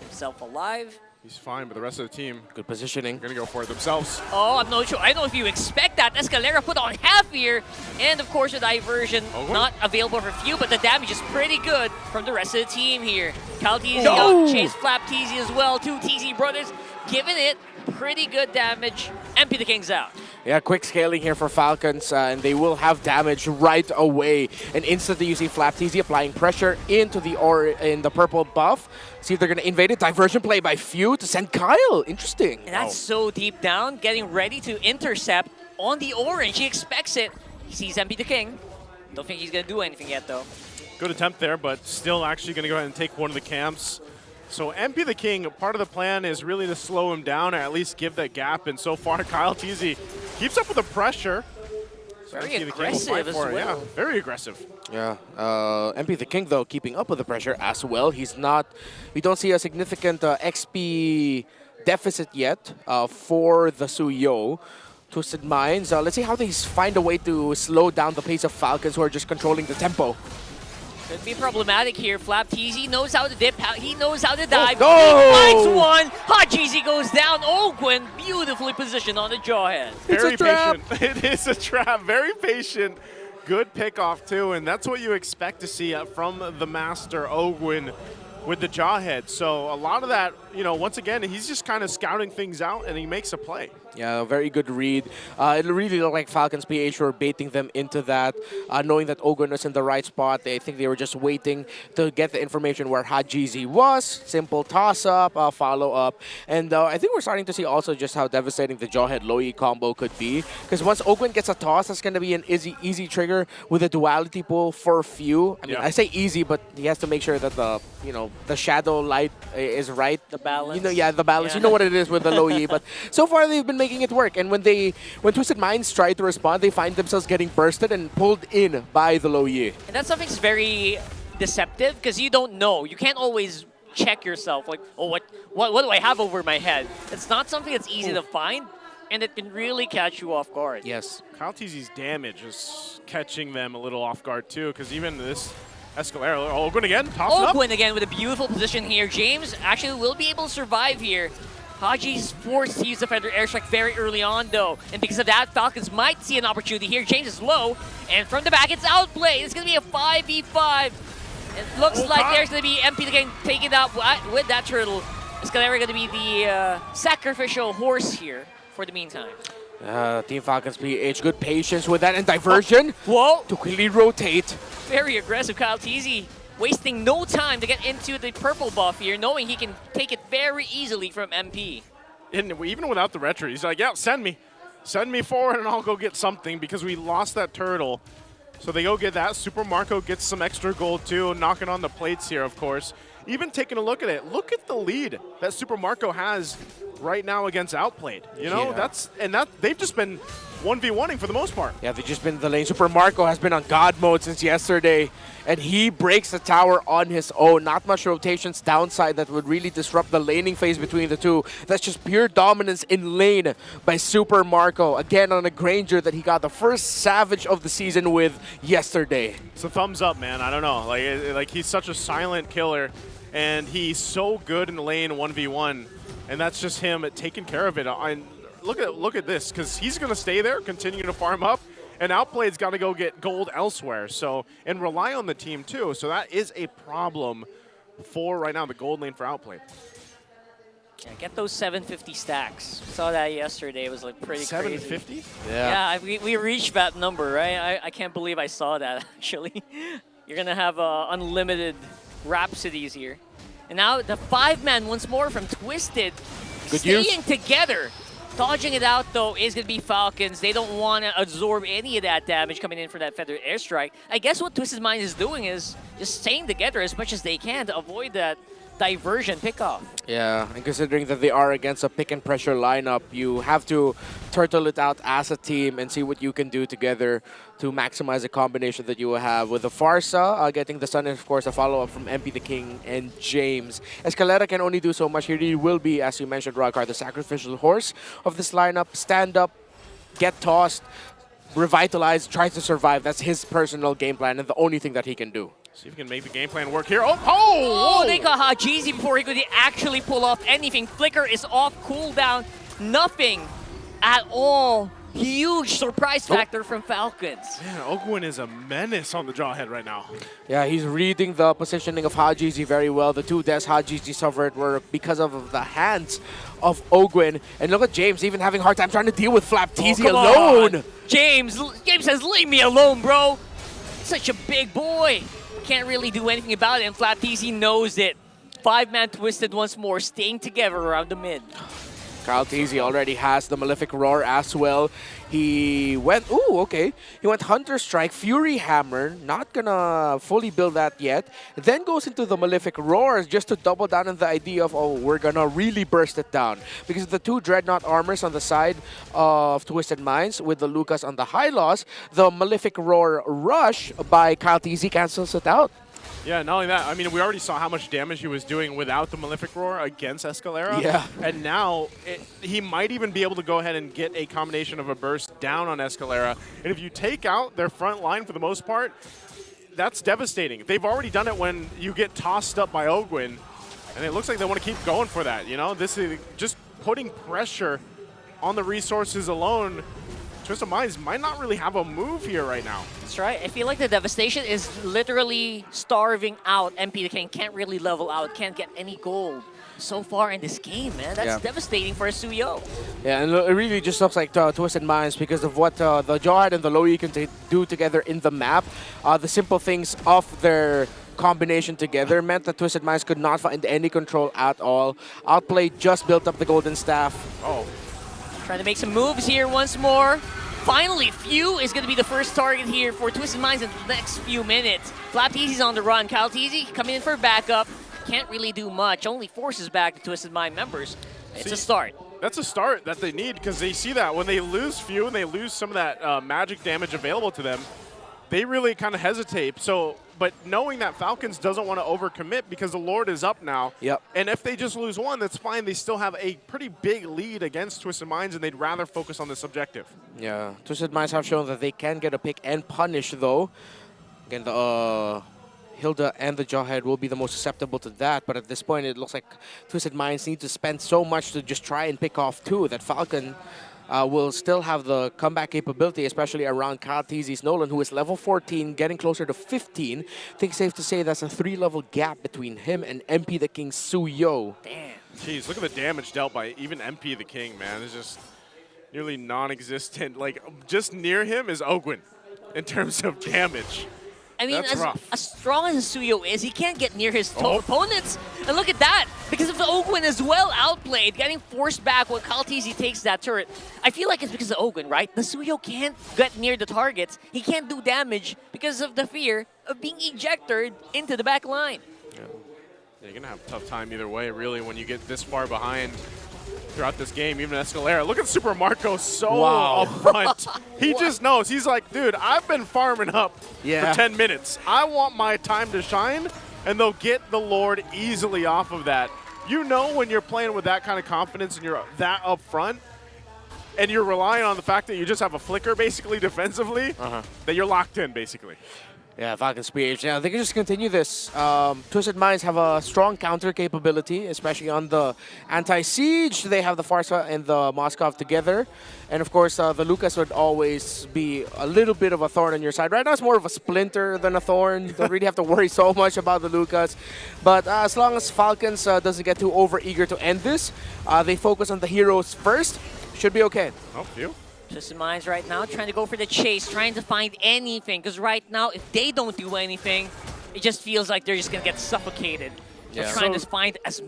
himself alive. He's fine, but the rest of the team, good positioning, going to go for it themselves. Oh, I'm not sure. I don't know if you expect that. Escalera put on half here, and of course, a diversion not available for Few, but the damage is pretty good from the rest of the team here. Kyletzy chased Flap TZ as well. Two TZ brothers giving it pretty good damage. MP the King's out. Yeah, quick scaling here for Falcons, and they will have damage right away. And instantly you see Flap TZ applying pressure into the purple buff. See if they're going to invade it. Diversion play by Few to send Kyle. Interesting. And that's so deep down, getting ready to intercept on the orange. He expects it. He sees MP the King. Don't think he's going to do anything yet, though. Good attempt there, but still actually going to go ahead and take one of the camps. So MP the King, part of the plan is really to slow him down or at least give that gap. And so far, Kyletzy keeps up with the pressure. So Very MP the King will aggressive fight as for it. well. Yeah, very aggressive. Yeah, MP the King, though, keeping up with the pressure as well. We don't see a significant XP deficit yet for the Suyo. Twisted Minds, let's see how they find a way to slow down the pace of Falcons, who are just controlling the tempo. Could be problematic here. FlapTZ knows how to dip, he knows how to dive. Oh, He finds one. HotGZ goes down. Ogwin beautifully positioned on the jawhead. Very patient. It is a trap. Very patient. Good pickoff too, and that's what you expect to see from the master Ogwin with the jawhead. So a lot of that, once again, he's just kind of scouting things out, and he makes a play. Yeah, a very good read. It really looked like Falcons PH were baiting them into that, knowing that Ogwin was in the right spot. I think they were just waiting to get the information where HotGZ was. Simple toss-up, follow-up. And I think we're starting to see also just how devastating the Jawhead Low-E combo could be. Because once Ogwin gets a toss, that's going to be an easy trigger with a duality pull for few. I mean, I say easy, but he has to make sure that the shadow light is right. The balance. The balance. Yeah. You know what it is with the Low-E. But so far, they've been making it work. And when Twisted Minds try to respond, they find themselves getting bursted and pulled in by the Low-E. And that's something that's very deceptive because you don't know. You can't always check yourself like, oh, what do I have over my head? It's not something that's easy to find, and it can really catch you off guard. Yes. Kyletzy's damage is catching them a little off guard too, because even this Escalera, Ogwin again, toss it up. Ogwin again with a beautiful position here. James actually will be able to survive here. Haji's forced to use the Feather Airstrike very early on, though. And because of that, Falcons might see an opportunity here. James is low, and from the back, it's outplayed. It's going to be a 5v5. It looks like there's going to be MP getting taken out with that turtle. Escalera going to be the sacrificial horse here for the meantime. Team Falcons PH, good patience with that, and diversion. Whoa! To quickly rotate. Very aggressive, Kyletzy. Wasting no time to get into the purple buff here, knowing he can take it very easily from MP. And even without the retro, he's like, yeah, send me. Send me forward and I'll go get something because we lost that turtle. So they go get that. Super Marco gets some extra gold too, knocking on the plates here, of course. Even taking a look at it, look at the lead that Super Marco has right now against Outplayed. They've just been 1v1ing for the most part. Yeah, they've just been in the lane. Super Marco has been on God mode since yesterday, and he breaks the tower on his own. Not much rotations downside that would really disrupt the laning phase between the two. That's just pure dominance in lane by Super Marco. Again, on a Granger that he got the first Savage of the season with yesterday. It's a thumbs up, man. I don't know. Like he's such a silent killer, and he's so good in the lane 1v1, and that's just him taking care of it. Look at this, because he's going to stay there, continue to farm up, and Outplayed's got to go get gold elsewhere. So, and rely on the team too. So that is a problem for right now the gold lane for Outplayed. Yeah, get those 750 stacks. Saw that yesterday. It was like pretty 750? crazy. Yeah, we reached that number, right? I can't believe I saw that actually. You're gonna have unlimited Rhapsodies here. And now the 5-man once more from Twisted. Good staying use. together. Dodging it out, though, is going to be Falcons. They don't want to absorb any of that damage coming in for that Feather Airstrike. I guess what Twisted Mind is doing is just staying together as much as they can to avoid that diversion pickoff. Yeah, and considering that they are against a pick and pressure lineup, you have to turtle it out as a team and see what you can do together to maximize the combination that you will have with the Farsa getting the stun, and of course a follow-up from MP the King and James. Escalera can only do so much. He will be, as you mentioned, Rockard, the sacrificial horse of this lineup. Stand up, get tossed, revitalize, try to survive. That's his personal game plan and the only thing that he can do. See if he can make the game plan work here. They got HotGZ before he could actually pull off anything. Flicker is off cooldown. Nothing at all. Huge surprise factor from Falcons. Man, Ogwin is a menace on the Jawhead right now. Yeah, he's reading the positioning of HotGZ very well. The two deaths HotGZ suffered were because of the hands of Ogwin. And look at James even having a hard time trying to deal with FlapTZ alone. James says, leave me alone, bro. Such a big boy. Can't really do anything about it, and FlapTZ knows it. 5-man Twisted once more, staying together around the mid. Kyletzy already has the Malefic Roar as well. He went, he went Hunter Strike, Fury Hammer, not gonna fully build that yet. Then goes into the Malefic Roar just to double down on the idea of, we're gonna really burst it down. Because the two Dreadnought armors on the side of Twisted Minds with the Lucas on the high loss, the Malefic Roar rush by Kyletzy cancels it out. Yeah, not only that, I mean, we already saw how much damage he was doing without the Malefic Roar against Escalera. Yeah. And now, he might even be able to go ahead and get a combination of a burst down on Escalera. And if you take out their front line for the most part, that's devastating. They've already done it when you get tossed up by Ogwin, and it looks like they want to keep going for that. You know, this is just putting pressure on the resources alone. Twisted Minds might not really have a move here right now. That's right. I feel like the devastation is literally starving out MP the King. Can't really level out, can't get any gold so far in this game, man. That's devastating for Suyo. Yeah, and it really just looks like Twisted Minds because of what the Jawhead and the Lowy can do together in the map. The simple things of their combination together meant that Twisted Minds could not find any control at all. Outplay just built up the Golden Staff. Oh. Trying to make some moves here once more. Finally, Few is going to be the first target here for Twisted Minds in the next few minutes. FlapTZ's on the run. Kyletzy coming in for backup. Can't really do much. Only forces back the Twisted Mind members. It's a start. That's a start that they need because they see that when they lose Few and they lose some of that magic damage available to them, they really kind of hesitate. So, but knowing that Falcons doesn't want to overcommit because the Lord is up now. Yep. And if they just lose one, that's fine. They still have a pretty big lead against Twisted Minds, and they'd rather focus on this objective. Yeah, Twisted Minds have shown that they can get a pick and punish, though. Again, the Hilda and the Jawhead will be the most susceptible to that, but at this point, it looks like Twisted Minds need to spend so much to just try and pick off two that Falcon will still have the comeback capability, especially around Kyletzy's Nolan, who is level 14, getting closer to 15. I think it's safe to say that's a 3-level gap between him and MP the King Suyo. Damn. Jeez, look at the damage dealt by even MP the King, man. It's just nearly non-existent. Like, just near him is Ogwin in terms of damage. I mean, That's rough. as strong as Suyo is, he can't get near his opponents. And look at that, because of the Ogwin as well, outplayed, getting forced back when Kyletzy takes that turret. I feel like it's because of Ogwin, right? The Suyo can't get near the targets. He can't do damage because of the fear of being ejected into the back line. Yeah, you're going to have a tough time either way, really, when you get this far behind throughout this game, even Escalera. Look at Super Marco up front. He just knows. He's like, dude, I've been farming up for 10 minutes. I want my time to shine, and they'll get the Lord easily off of that. You know when you're playing with that kind of confidence and you're that up front, and you're relying on the fact that you just have a flicker, basically, defensively, that you're locked in, basically. Yeah, Falcons PH. Yeah, they can just continue this. Twisted Minds have a strong counter capability, especially on the anti-siege. They have the Farsa and the Moskov together. And of course, the Lucas would always be a little bit of a thorn on your side. Right now, it's more of a splinter than a thorn. You don't really have to worry so much about the Lucas. But as long as Falcons doesn't get too over-eager to end this, they focus on the heroes first, should be okay. Oh, you. Twisted Minds right now trying to go for the chase, trying to find anything. Because right now, if they don't do anything, it just feels like they're just going to get suffocated. They're trying to find as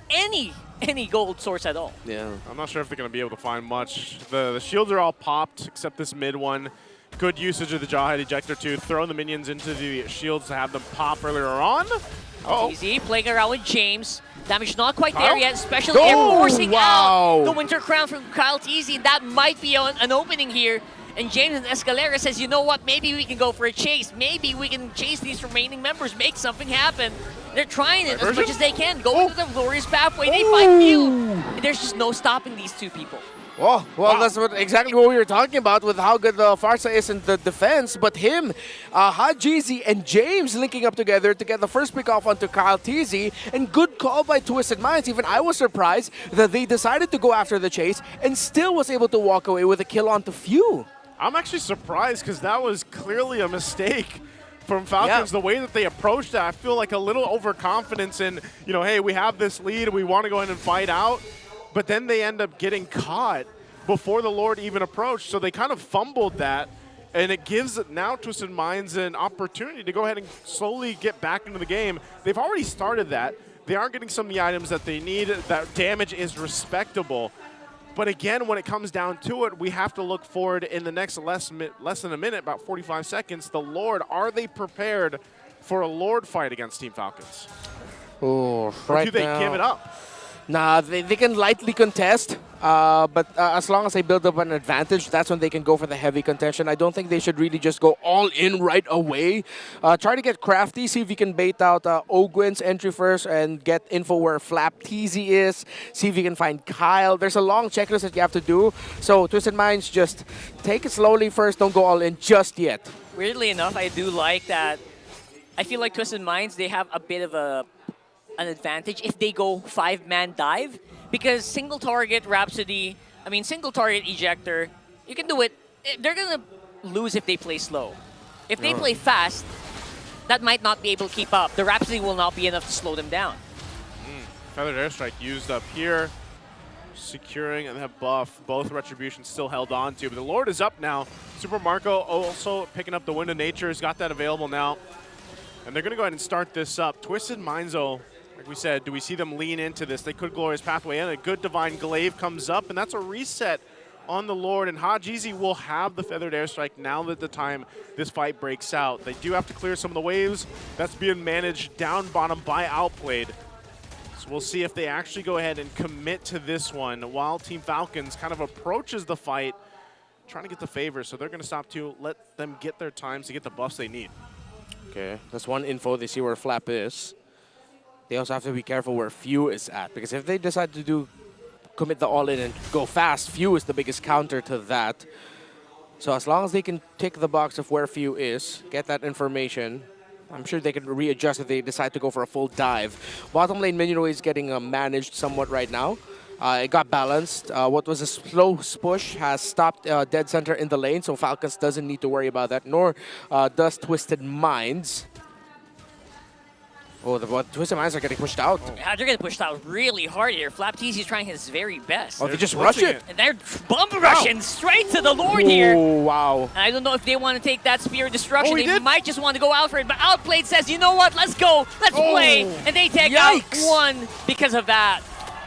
any gold source at all. Yeah. I'm not sure if they're going to be able to find much. The shields are all popped, except this mid one. Good usage of the Jawhead Ejector to throw the minions into the shields to have them pop earlier on. Easy, playing around with James. Damage not quite there yet, especially forcing out the Winter Crown from Kyletzy. That might be an opening here. And James and Escalera says, you know what, maybe we can go for a chase. Maybe we can chase these remaining members, make something happen. They're trying it as much as they can. Go into the glorious pathway. They find Few. There's just no stopping these two people. Oh, well, that's exactly what we were talking about with how good the Farsa is in the defense. But him, Hajizi, and James linking up together to get the first pick off onto Kyletzy. And good call by Twisted Minds. Even I was surprised that they decided to go after the chase and still was able to walk away with a kill onto Few. I'm actually surprised because that was clearly a mistake from Falcons. The way that they approached that, I feel like a little overconfidence in, you know, hey, we have this lead, we want to go ahead and fight out. But then they end up getting caught before the Lord even approached. So they kind of fumbled that. And it gives now Twisted Minds an opportunity to go ahead and slowly get back into the game. They've already started that. They are getting some of the items that they need. That damage is respectable. But again, when it comes down to it, we have to look forward in the next less than a minute, about 45 seconds. The Lord, are they prepared for a Lord fight against Team Falcons? Oh, or do they give it up? Nah, they can lightly contest, but as long as they build up an advantage, that's when they can go for the heavy contention. I don't think they should really just go all in right away. Try to get crafty, see if you can bait out Ogwin's entry first and get info where FlapTZ is, see if you can find Kyle. There's a long checklist that you have to do, so Twisted Minds, just take it slowly first, don't go all in just yet. Weirdly enough, I do like that I feel like Twisted Minds, they have a bit of an advantage if they go 5-man dive, because single target single target ejector, you can do it. They're gonna lose if they play slow. If they play fast, that might not be able to keep up. The Rhapsody will not be enough to slow them down. Feathered Airstrike used up here, securing and that buff. Both Retributions still held on to, but the Lord is up now. Super Marco also picking up the Wind of Nature. Has got that available now. And they're going to go ahead and start this up. Twisted Minds, though, like we said, do we see them lean into this? They could Glorious Pathway in. A good Divine Glaive comes up, and that's a reset on the Lord. And Hajizi will have the Feathered Airstrike now that the time this fight breaks out. They do have to clear some of the waves. That's being managed down bottom by Outplayed. So we'll see if they actually go ahead and commit to this one while Team Falcons kind of approaches the fight, trying to get the favor. So they're going to stop to let them get their times to get the buffs they need. Okay, that's one info. They see where Flap is. They also have to be careful where Few is at, because if they decide to commit the all-in and go fast, Few is the biggest counter to that. So as long as they can tick the box of where Few is, get that information, I'm sure they can readjust if they decide to go for a full dive. Bottom lane Minion is getting managed somewhat right now. It got balanced. What was a slow push has stopped Dead Center in the lane, so Falcons doesn't need to worry about that, nor does Twisted Minds. Oh, the Twisted Minds are getting pushed out. Yeah, they're getting pushed out really hard here. Flapteasy is trying his very best. Oh, they just rush it. And they're bump rushing straight to the Lord here. Oh, wow. And I don't know if they want to take that Spear of Destruction. Oh, they might just want to go out for it. But Outplayed says, you know what, let's go. Let's play. And they take out one because of that.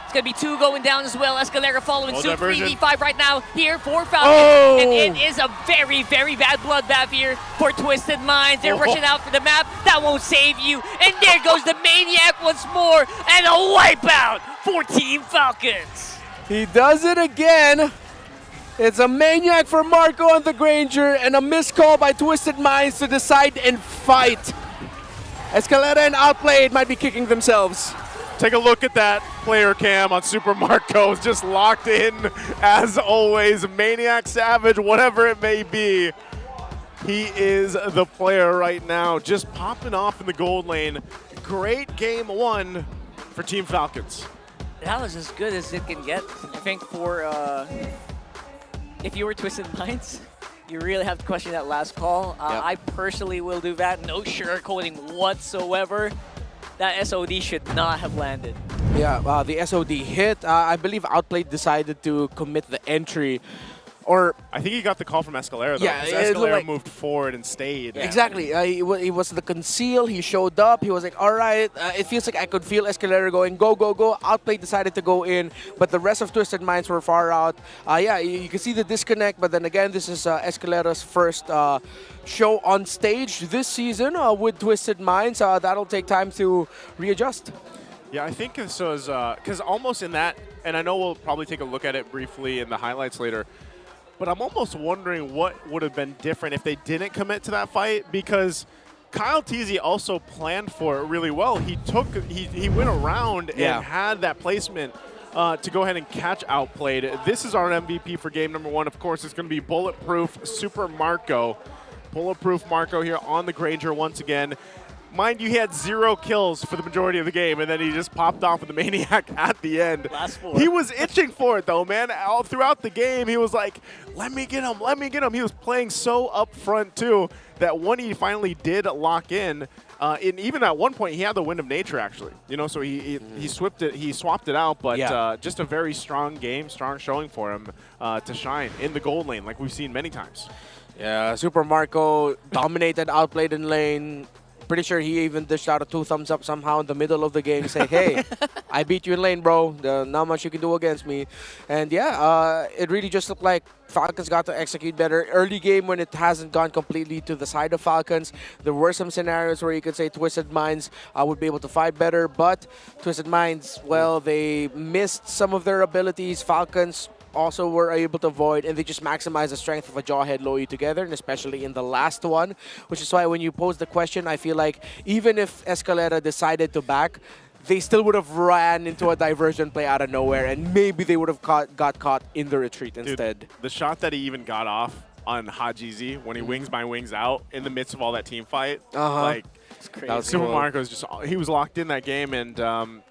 It's going to be two going down as well. Escalera following suit. 3v5 right now here for Falcons. And it is a very, very bad bloodbath here for Twisted Minds. They're rushing out for the map. That won't save you. And there goes the Maniac once more. And a wipeout for Team Falcons. He does it again. It's a Maniac for Marco on the Granger and a missed call by Twisted Minds to decide and fight. Escalera and Outplayed might be kicking themselves. Take a look at that player cam on Super Marco. Just locked in as always. Maniac, Savage, whatever it may be. He is the player right now. Just popping off in the gold lane. Great game one for Team Falcons. That was as good as it can get. I think for, if you were Twisted Minds, you really have to question that last call. I personally will do that. No sugarcoating whatsoever. That SOD should not have landed. Yeah, the SOD hit. I believe Outplayed decided to commit the entry. Or I think he got the call from Escalera, though. Yeah, Escalera moved forward and stayed. Yeah. Exactly. It was the conceal. He showed up. He was like, all right. It feels like I could feel Escalera going, go, go, go. Outplayed decided to go in, but the rest of Twisted Minds were far out. Yeah, you can see the disconnect, but then again, this is Escalera's first show on stage this season with Twisted Minds. That'll take time to readjust. Yeah, I think this was, because almost in that, and I know we'll probably take a look at it briefly in the highlights later, but I'm almost wondering what would have been different if they didn't commit to that fight, because Kyletzy also planned for it really well. He went around and had that placement to go ahead and catch Outplayed. This is our MVP for game number one. Of course, it's going to be Bulletproof Super Marco. Bulletproof Marco here on the Granger once again. Mind you, he had 0 kills for the majority of the game, and then he just popped off with the Maniac at the end. Last 4. He was itching for it, though, man. All throughout the game, he was like, let me get him, let me get him. He was playing so up front, too, that when he finally did lock in, and even at one point, he had the Wind of Nature, actually. You know, so he swapped it out, but just a very strong game, strong showing for him to shine in the gold lane, like we've seen many times. Yeah, Super Marco dominated, Outplayed in lane. Pretty sure he even dished out a 2 thumbs up somehow in the middle of the game, say, hey, I beat you in lane, bro. Not much you can do against me. And yeah, it really just looked like Falcons got to execute better. Early game when it hasn't gone completely to the side of Falcons, there were some scenarios where you could say Twisted Minds would be able to fight better, but Twisted Minds, well, they missed some of their abilities. Falcons also were able to avoid, and they just maximize the strength of a Jawhead Loyi together, and especially in the last one, which is why when you pose the question, I feel like even if Escalera decided to back, they still would have ran into a diversion play out of nowhere, and maybe they would have got caught in the retreat instead. Dude, the shot that he even got off on Haji Z when he wings by wings out in the midst of all that team fight. Like, Super Marco's he was locked in that game and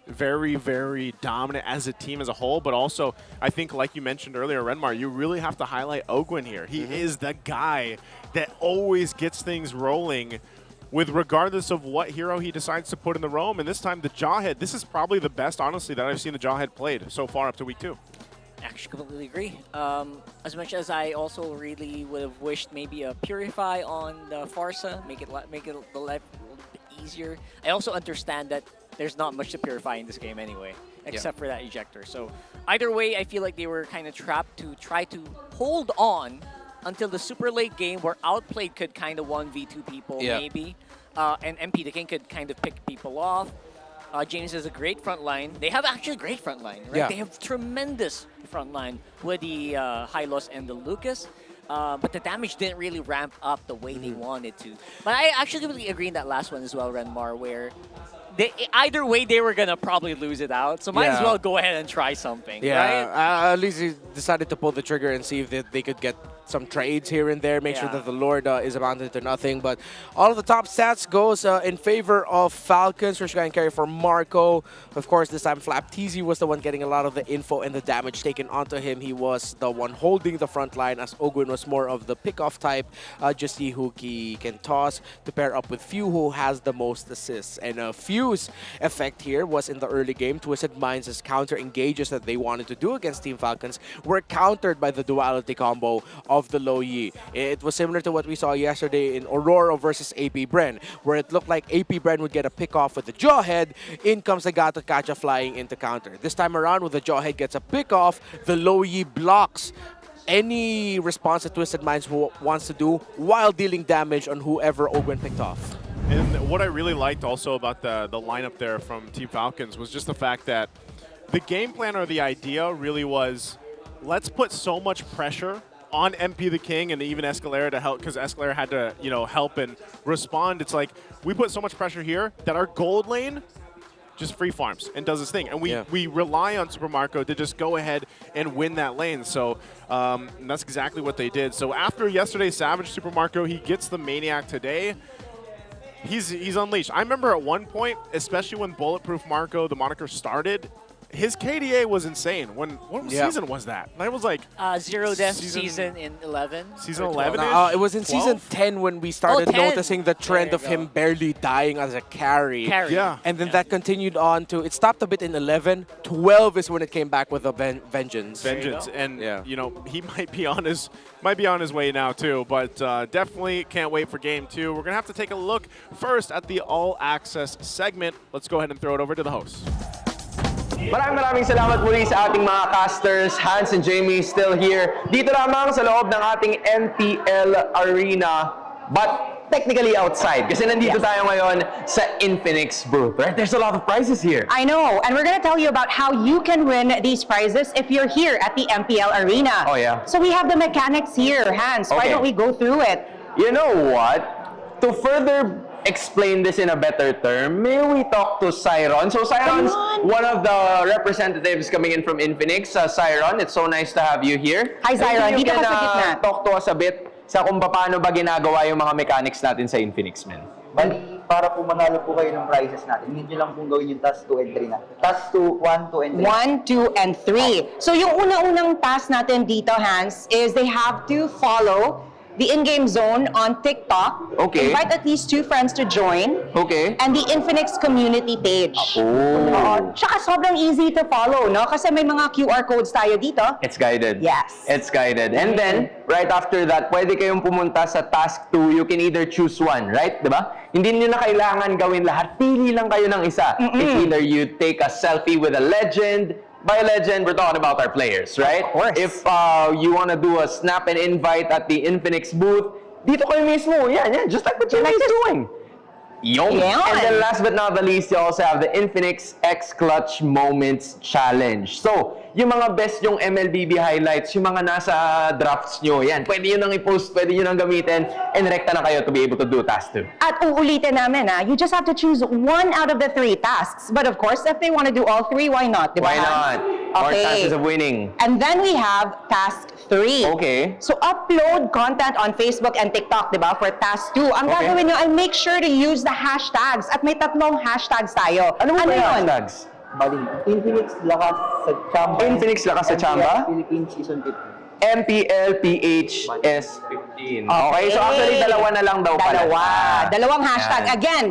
very, very dominant as a team as a whole. But also, I think, like you mentioned earlier, Renmar, you really have to highlight Ogwin here. He is the guy that always gets things rolling with regardless of what hero he decides to put in the roam. And this time, the Jawhead, this is probably the best, honestly, that I've seen the Jawhead played so far up to week 2. Actually, completely agree. As much as I also really would have wished maybe a Purify on the Farsa, make it the life a little bit easier. I also understand that there's not much to Purify in this game anyway, except for that ejector. So either way, I feel like they were kind of trapped to try to hold on until the super late game where Outplayed could kind of 1v2 people maybe, and MP the King could kind of pick people off. James has a great front line. They have actually a great front line, right? Yeah. They have tremendous front line with the Hylos and the Lucas. But the damage didn't really ramp up the way they wanted to. But I actually really agree in that last one as well, Renmar, where either way they were going to probably lose it out. So might as well go ahead and try something, right? At least he decided to pull the trigger and see if they could get some trades here and there, make sure that the Lord is abandoned to nothing. But all of the top stats goes in favor of Falcons. First guy in carry for Marco. Of course, this time Flap TZ was the one getting a lot of the info and the damage taken onto him. He was the one holding the front line, as Ogwin was more of the pick-off type. Just see who he can toss to pair up with Few, who has the most assists. And Few's effect here was in the early game. Twisted Minds' counter engages that they wanted to do against Team Falcons were countered by the duality combo of the Low Yi. It was similar to what we saw yesterday in Aurora versus AP Bren, where it looked like AP Bren would get a pick off with the Jawhead. In comes the Gato Kacha flying into counter. This time around, when the Jawhead gets a pick off, the Low Yi blocks any response that Twisted Minds wants to do while dealing damage on whoever Ogwin picked off. And what I really liked also about the lineup there from Team Falcons was just the fact that the game plan or the idea really was, let's put so much pressure on MP the King and even Escalera to help, because Escalera had to, help and respond. It's like, we put so much pressure here that our gold lane just free farms and does his thing. And we rely on Super Marco to just go ahead and win that lane. So that's exactly what they did. So after yesterday's Savage, Super Marco, he gets the Maniac today. He's unleashed. I remember at one point, especially when Bulletproof Marco, the moniker started, his KDA was insane. What season was that? That was like Zero Death season in 11. Season 11? It was in 12? season 10 when we started 10. noticing the trend of him barely dying as a carry. Yeah. And then that continued on to, it stopped a bit in 11. 12 is when it came back with a vengeance. And he might be on his way now too, but definitely can't wait for game 2. We're gonna have to take a look first at the All Access segment. Let's go ahead and throw it over to the host. Maraming salamat muli sa ating mga casters. Hans and Jamie still here. Dito lamang sa loob ng ating MPL Arena. But technically outside. Kasi nandito tayo ngayon sa Infinix booth, right? There's a lot of prizes here. I know. And we're going to tell you about how you can win these prizes if you're here at the MPL Arena. Oh, yeah. So we have the mechanics here, Hans. Why don't we go through it? You know what? To further explain this in a better term, may we talk to Siron? So Siron's one of the representatives coming in from Infinix. Siron, it's so nice to have you here. Hi, Siron. Maybe you Dito ka sa can gitna. talk to us a bit sa kung paano ba ginagawa yung mga mechanics natin sa Infinix, men. Bali, para po manalo po kayo ng prizes natin, need nyo lang pong gawin yung task 2 and 3 na. Task 2, 1, 2, and 3. 1, 2, and 3. So yung una-unang task natin dito, Hans, is they have to follow the in-game zone on TikTok. Okay. Invite at least 2 friends to join. Okay. And the Infinix community page. Oh. Tsaka sobrang easy to follow, no? Kasi may mga QR codes tayo dito. It's guided. Yes. It's guided. And then, right after that, pwede kayong pumunta sa task 2. You can either choose one, right? Diba? Hindi nyo na kailangan gawin lahat. Pili lang kayo ng isa. It's either you take a selfie with a legend. By legend, we're talking about our players, right? Of course. If you want to do a snap and invite at the Infinix booth, dito kayo mismo. Yan, just like what Jamie is doing. Yum. And then last but not the least, you also have the Infinix X Clutch Moments Challenge. So, yung mga best yung MLBB highlights, yung mga nasa drafts nyo, yan. Pwede nyo nang i-post, pwede nyo nang gamitin, and rekta na kayo to be able to do task 2. At uulitin namin, you just have to choose one out of the 3 tasks. But of course, if they want to do all 3, why not? Diba? Why not? More chances of winning. And then we have task 3. Okay. So upload content on Facebook and TikTok, diba, for task 2. Ang gagawin nyo ay make sure to use the hashtags. At may 3 hashtags tayo. Ano ba yung yun? hashtags? Bali, Infinix lakas sa Chamba. Infinix lakas sa Chamba? Philippines Season 15. MPL PH S15. Okay, so actually dalawa na lang daw pala. Dalawang hashtag. Yan. Again,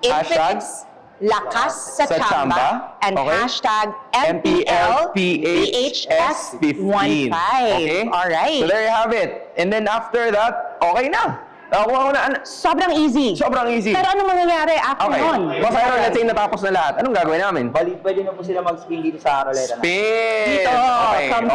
Infinix lakas sa Chamba and hashtag MPL PH S15. Okay? Alright. So there you have it. And then after that, okay na. Nakuha ko na. Sobrang easy. Sobrang easy. Pero ano mangyayari after nun? Boss Iron, let's say natapos na lahat. Anong gagawin namin? Bali, pwede na po sila mag-spin dito sa ruleta. Spin! Dito. Okay, Come.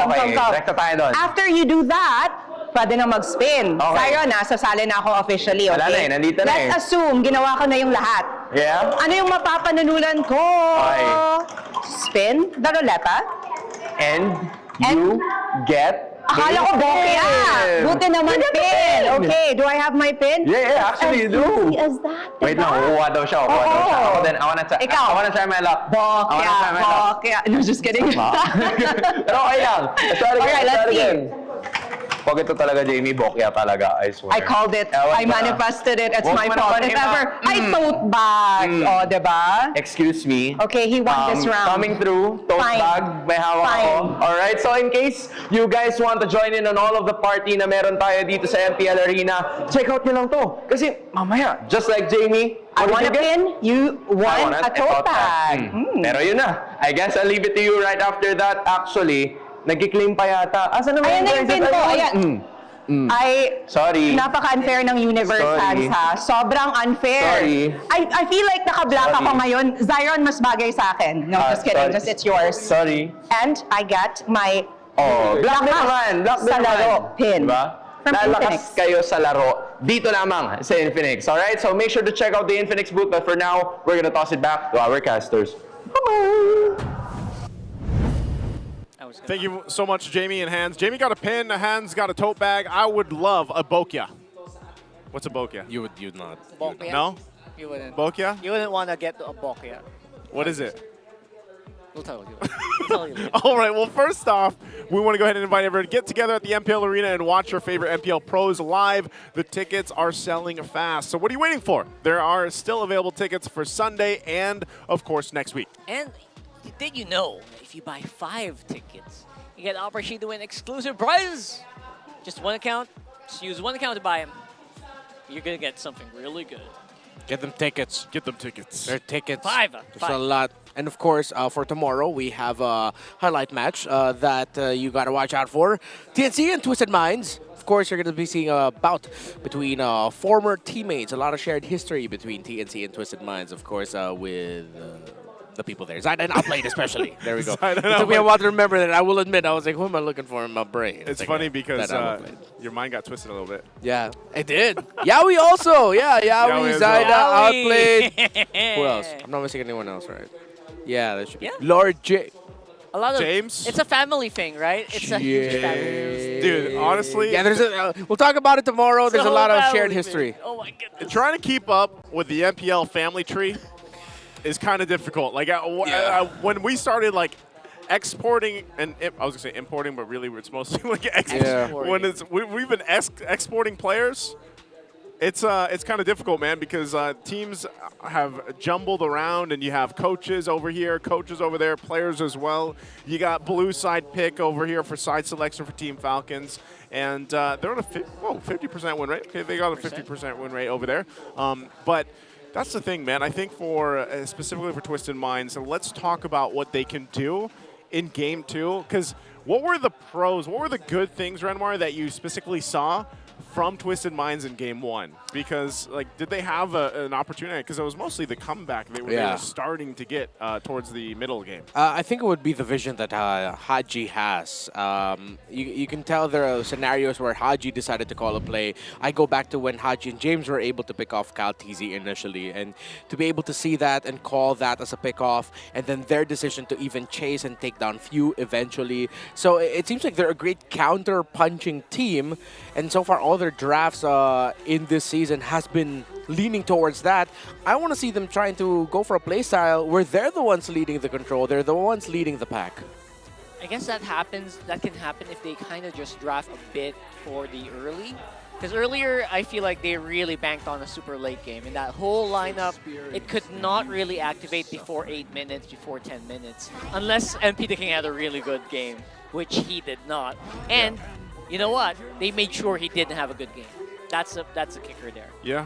Rekta tayo doon. After you do that, pwede na mag-spin. Okay. Sayo na, sasali na ako officially, okay? Wala na nandito na Let's assume, ginawa ko na yung lahat. Yeah? Ano yung mapapananulan ko? Okay. Spin the ruleta. And you get Akala ko bokya. Buti naman pin. Okay, do I have my pin? Yeah, actually you do. As that. Wait lang, kukuha daw siya. Ako din, I wanna try my luck. Bokya. No, just kidding. Pero okay lang. Alright, let's see. Pag ito talaga, Jamie, bokya talaga, I swear. I called it. I manifested it. It's my fault. If ever, I tote bag. Oh, diba? Excuse me. Okay, he won this round. Coming through, tote bag, may hawak ako. Alright, so in case you guys want to join in on all of the party na meron tayo dito sa MPL Arena, check out nyo lang to. Kasi mamaya, just like Jamie, I won a pin, you won a tote bag. Pero yun na. I guess I'll leave it to you right after that. Actually, nag-claim pa yata. Asa naman Ayan na yung pin ko. Ayan. Sorry. Napaka-unfair ng universe, Hans, ha? Sobrang unfair. Sorry. I feel like naka-black ako ngayon. Zion, mas bagay sa akin. No, just kidding. Just it's yours. Sorry. And I got my black din naman. Black din sa laro pin. Diba? From Lalakas kayo sa laro dito lamang sa Infinix. Alright? So make sure to check out the Infinix booth. But for now, we're gonna toss it back to our casters. Thank you so much, Jamie and Hans. Jamie got a pin, Hans got a tote bag. I would love a bokya. What's a bokya? You'd not. Bokya? No? You wouldn't. Bokya? You wouldn't want to get a bokya. What is it? We'll tell you. We'll tell you later. All right, well, first off, we want to go ahead and invite everyone to get together at the MPL Arena and watch your favorite MPL pros live. The tickets are selling fast. So what are you waiting for? There are still available tickets for Sunday and, of course, next week. And did you know that if you buy 5 tickets, you get an opportunity to win exclusive prizes? Just one account. Just use one account to buy them. You're going to get something really good. Get them tickets. Get them tickets. They're tickets. 5. There's a lot. And of course, for tomorrow, we have a highlight match that you got to watch out for. TNC and Twisted Minds. Of course, you're going to be seeing a bout between former teammates. A lot of shared history between TNC and Twisted Minds, of course, with the people there. Zaida and Outplayed especially. There we go. It took me a while to remember that. I will admit, I was like, who am I looking for in my brain? It's funny because your mind got twisted a little bit. Yeah, it did. Yaoi also. Yeah, Yaoi, Zaida, Outplayed. Who else? I'm not missing anyone else, right? Yeah, that should be. Lord J. A lot of James? It's a family thing, right? It's a huge family. Dude, honestly. Yeah, there's we'll talk about it tomorrow. There's a lot of shared history. Oh my goodness. Trying to keep up with the MPL family tree is kind of difficult. Like when we started like exporting, and I was gonna say importing, but really it's mostly like exporting. When we've been exporting players, it's kind of difficult, man, because teams have jumbled around, and you have coaches over here, coaches over there, players as well. You got blue side pick over here for side selection for Team Falcons, and they're on a 50% win rate. Okay, they got a 50% win rate over there, but. That's the thing, man. I think for specifically for Twisted Minds, so let's talk about what they can do in Game 2. Because what were the pros, what were the good things, Renmar, that you specifically saw from Twisted Minds in game 1? Because, like, did they have an opportunity? Because it was mostly the comeback they were starting to get towards the middle game. I think it would be the vision that Haji has. You can tell there are scenarios where Haji decided to call a play. I go back to when Haji and James were able to pick off Kyletzy initially, and to be able to see that and call that as a pick-off, and then their decision to even chase and take down Few eventually. So it seems like they're a great counter-punching team, and so far all their drafts in this season has been leaning towards that. I want to see them trying to go for a playstyle where they're the ones leading the control, they're the ones leading the pack. I guess that can happen if they kind of just draft a bit for the early. Because earlier, I feel like they really banked on a super late game. And that whole lineup, it could not really activate before 8 minutes, before 10 minutes. Unless MP the King had a really good game, which he did not. And you know what? They made sure he didn't have a good game. That's a kicker there. Yeah.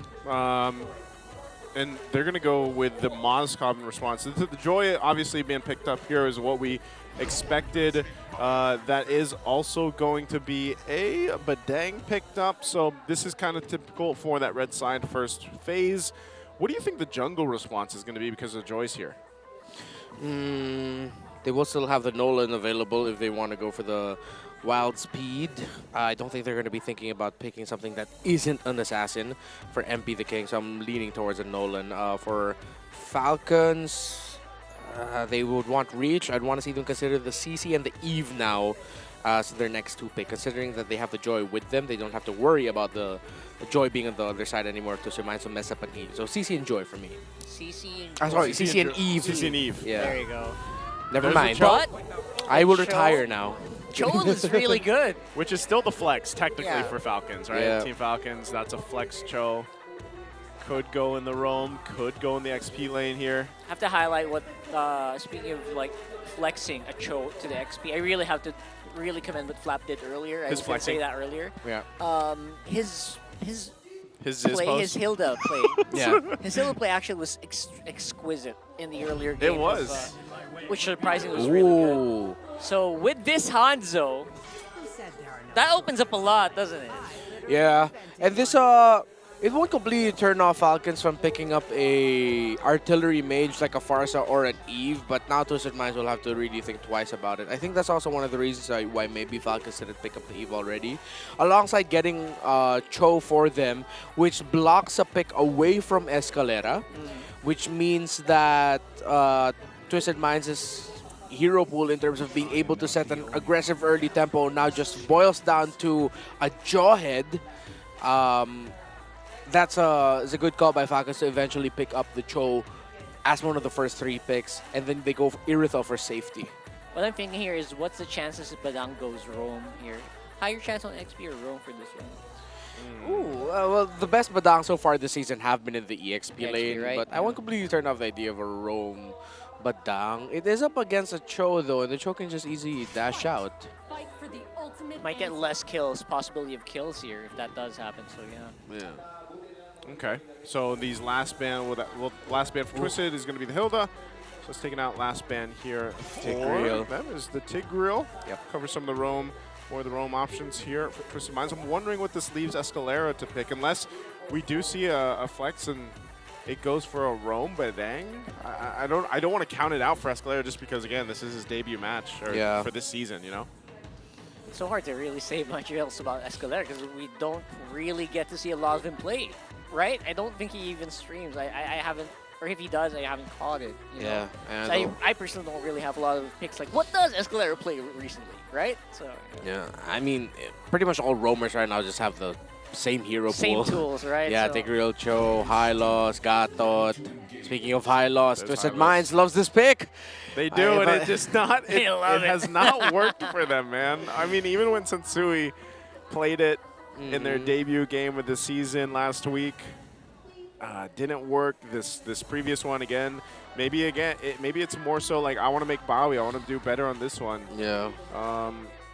And they're going to go with the Monoscope in response. The Joy obviously being picked up here is what we expected. That is also going to be a Badang picked up. So this is kind of typical for that red side first phase. What do you think the jungle response is going to be because of Joy's here? They will still have the Nolan available if they want to go for the wild speed. I don't think they're going to be thinking about picking something that isn't an assassin for MP the King, so I'm leaning towards a Nolan. For Falcons, they would want Reach. I'd want to see them consider the CC and the Eve now as their next 2 pick. Considering that they have the Joy with them, they don't have to worry about the Joy being on the other side anymore to surmise to mess up an Eve. So CC and Joy for me. CC and CC and Eve. CC and Eve. Yeah. There you go. Never There's mind. But I will retire now. Chol is really good. Which is still the flex, technically, Yeah. for Falcons, right? Yeah. Team Falcons, that's a flex Cho. Could go in the roam, could go in the XP lane here. I have to highlight what, speaking of like flexing a Cho to the XP, I really have to really commend what Flap did earlier. I His was going to say flexing. that earlier. Yeah. His Ziz play, pose? his Hilda play. Yeah. His Hilda play actually was exquisite in the earlier game. It was. Which surprisingly was really good. Ooh. So with this Hanzo, that opens up a lot, doesn't it? Yeah, and this it won't completely turn off Falcons from picking up a artillery mage like a Farsa or an Eve, but now Twisted Minds will have to really think twice about it. I think that's also one of the reasons why maybe Falcons didn't pick up the Eve already, alongside getting Cho for them, which blocks a pick away from Escalera, which means that Twisted Minds' hero pool in terms of being able to set an aggressive early tempo now just boils down to a Jawhead. That's a good call by Falcons to eventually pick up the Cho as one of the first 3 picks, and then they go for Irithyll for safety. What I'm thinking here is, what's the chances if Badang goes roam here? Higher chance on XP or roam for this one? Ooh, well, the best Badang so far this season have been in the EXP lane, right? but I won't completely turn off the idea of a roam Badang. It is up against a Cho though, and the Cho can just easily dash out. Might get less kills, possibility of kills here if that does happen, so yeah. Okay, so these last band, last band for Twisted is going to be the Hilda. So it's taking out last band here Tigreal. for them is the Tigreal. Yep. Cover some of the roam or the roam options here for Twisted Minds. I'm wondering what this leaves Escalera to pick, unless we do see a flex and it goes for a roam, but dang, I don't want to count it out for Escalera just because, again, this is his debut match for this season, you know? It's so hard to really say much else about Escalera because we don't really get to see a lot of him play, right? I don't think he even streams. I haven't, or if he does, I haven't caught it. You know? So I personally don't really have a lot of picks like, what does Escalera play recently, right? So yeah, I mean, pretty much all roamers right now just have the same hero pool. Same tools, right? Yeah, so. Tigreal, Cho, Hylos, Gatot. Speaking of Hylos, Twisted Minds loves this pick. They do, and it just not, it love it. has not worked for them, man. I mean, even when Sensui played it in their debut game of the season last week, didn't work. This previous one again, maybe it's more so like I want to make Bowie, I want to do better on this one. Yeah.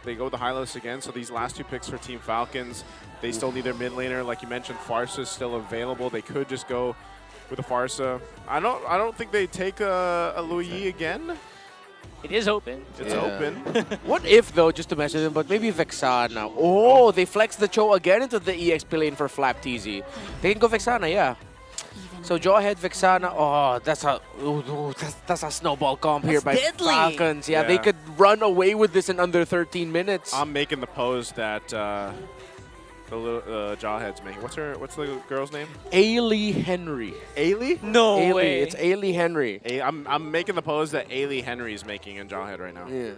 They go with the Hylos again, so these last 2 picks for Team Falcons, they still need their mid laner. Like you mentioned, Farsa is still available. They could just go with a Farsa. I don't think they take a Louis again. It is open. It's open. What if, though, just to mention them, but maybe Vexana. Oh, they flex the Cho again into the EXP lane for Flap TZ. They can go Vexana, yeah. So Jawhead, Vexana, oh, that's a snowball comp here by deadly. Falcons. Yeah, Yeah. they could run away with this in under 13 minutes. I'm making the pose that the little Jawhead's making. What's the girl's name? Ailey Henry. Ailey? No Ailey. way. It's Ailey Henry. I'm making the pose that Ailey Henry's making in Jawhead right now. Yeah.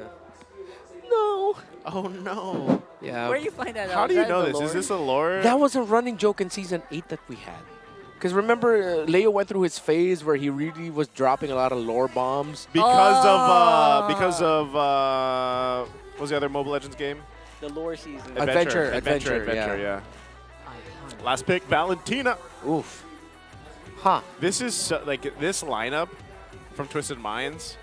No. Oh no. Yeah. Where do you find that out? How do Is you that know the this? lore? Is this a lore? That was a running joke in Season 8 that we had. Because remember, Leo went through his phase where he really was dropping a lot of lore bombs. Because of what was the other Mobile Legends game? The lore season. Adventure, yeah. Last pick, Valentina. Oof. Huh. This is like this lineup from Twisted Minds.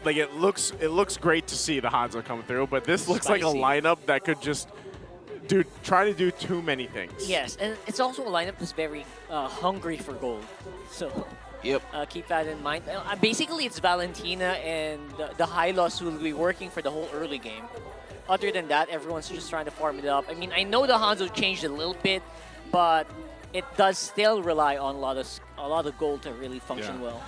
Like it looks great to see the Hanzo come through, but this looks like a Spicy. lineup that could just try to do too many things. Yes, and it's also a lineup that's very hungry for gold. So yep. Keep that in mind. Basically, it's Valentina and the Hylos who will be working for the whole early game. Other than that, everyone's just trying to farm it up. I mean, I know the Hanzo changed a little bit, but it does still rely on a lot of gold to really function well.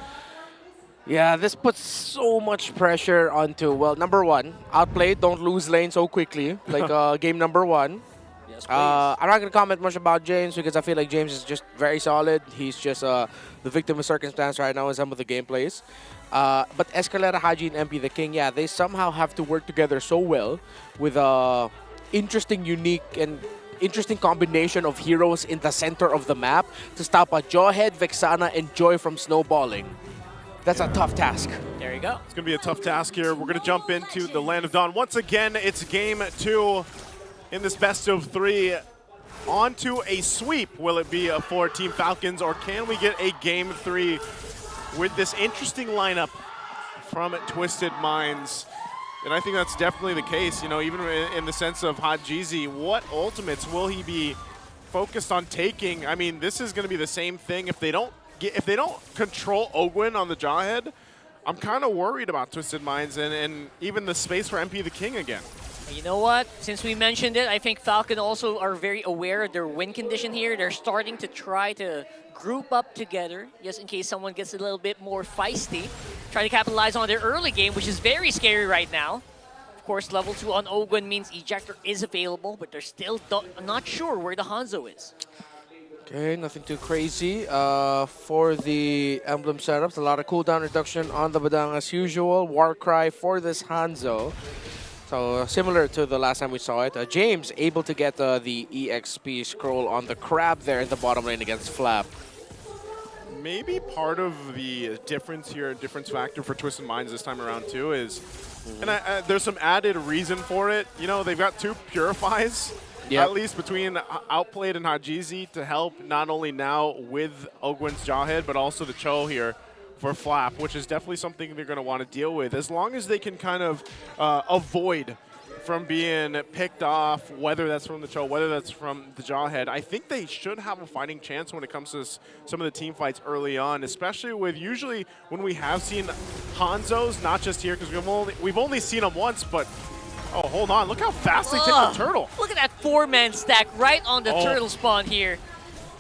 Yeah, this puts so much pressure onto, well, number one, outplayed, don't lose lane so quickly, like game number one. Yes, I'm not going to comment much about James because I feel like James is just very solid. He's just the victim of circumstance right now in some of the gameplays. But Escalera, Haji, and MP the King, yeah, they somehow have to work together so well with a interesting, unique, and interesting combination of heroes in the center of the map to stop a Jawhead, Vexana, and Joy from snowballing. That's a tough task. There you go. It's going to be a tough task here. We're going to jump into the Land of Dawn. Once again, it's game 2 in this best of 3. On to a sweep. Will it be for Team Falcons, or can we get a game 3 with this interesting lineup from Twisted Minds? And I think that's definitely the case, you know, even in the sense of Hajizi, what ultimates will he be focused on taking? I mean, this is going to be the same thing if they don't control Ogwin on the Jawhead. I'm kind of worried about Twisted Minds and even the space for MP the King again. You know what? Since we mentioned it, I think Falcon also are very aware of their win condition here. They're starting to try to group up together, just in case someone gets a little bit more feisty. Try to capitalize on their early game, which is very scary right now. Of course, level 2 on Ogwin means Ejector is available, but they're still not sure where the Hanzo is. Okay, nothing too crazy. For the emblem setups, a lot of cooldown reduction on the Badang as usual. Warcry for this Hanzo. So similar to the last time we saw it. James able to get the EXP scroll on the Crab there in the bottom lane against Flap. Maybe part of the difference here, difference factor for Twisted Minds this time around too is, and there's some added reason for it. You know, they've got 2 Purifies. Yep. At least between Outplayed and Hajizi to help not only now with Ogwin's Jawhead, but also the Cho here for Flap, which is definitely something they're going to want to deal with. As long as they can kind of avoid from being picked off, whether that's from the Cho, whether that's from the Jawhead, I think they should have a fighting chance when it comes to some of the team fights early on, especially with usually when we have seen Hanzos, not just here, because we've only seen them once, but oh, hold on. Look how fast they take the turtle. Look at that 4-man stack right on the turtle spawn here.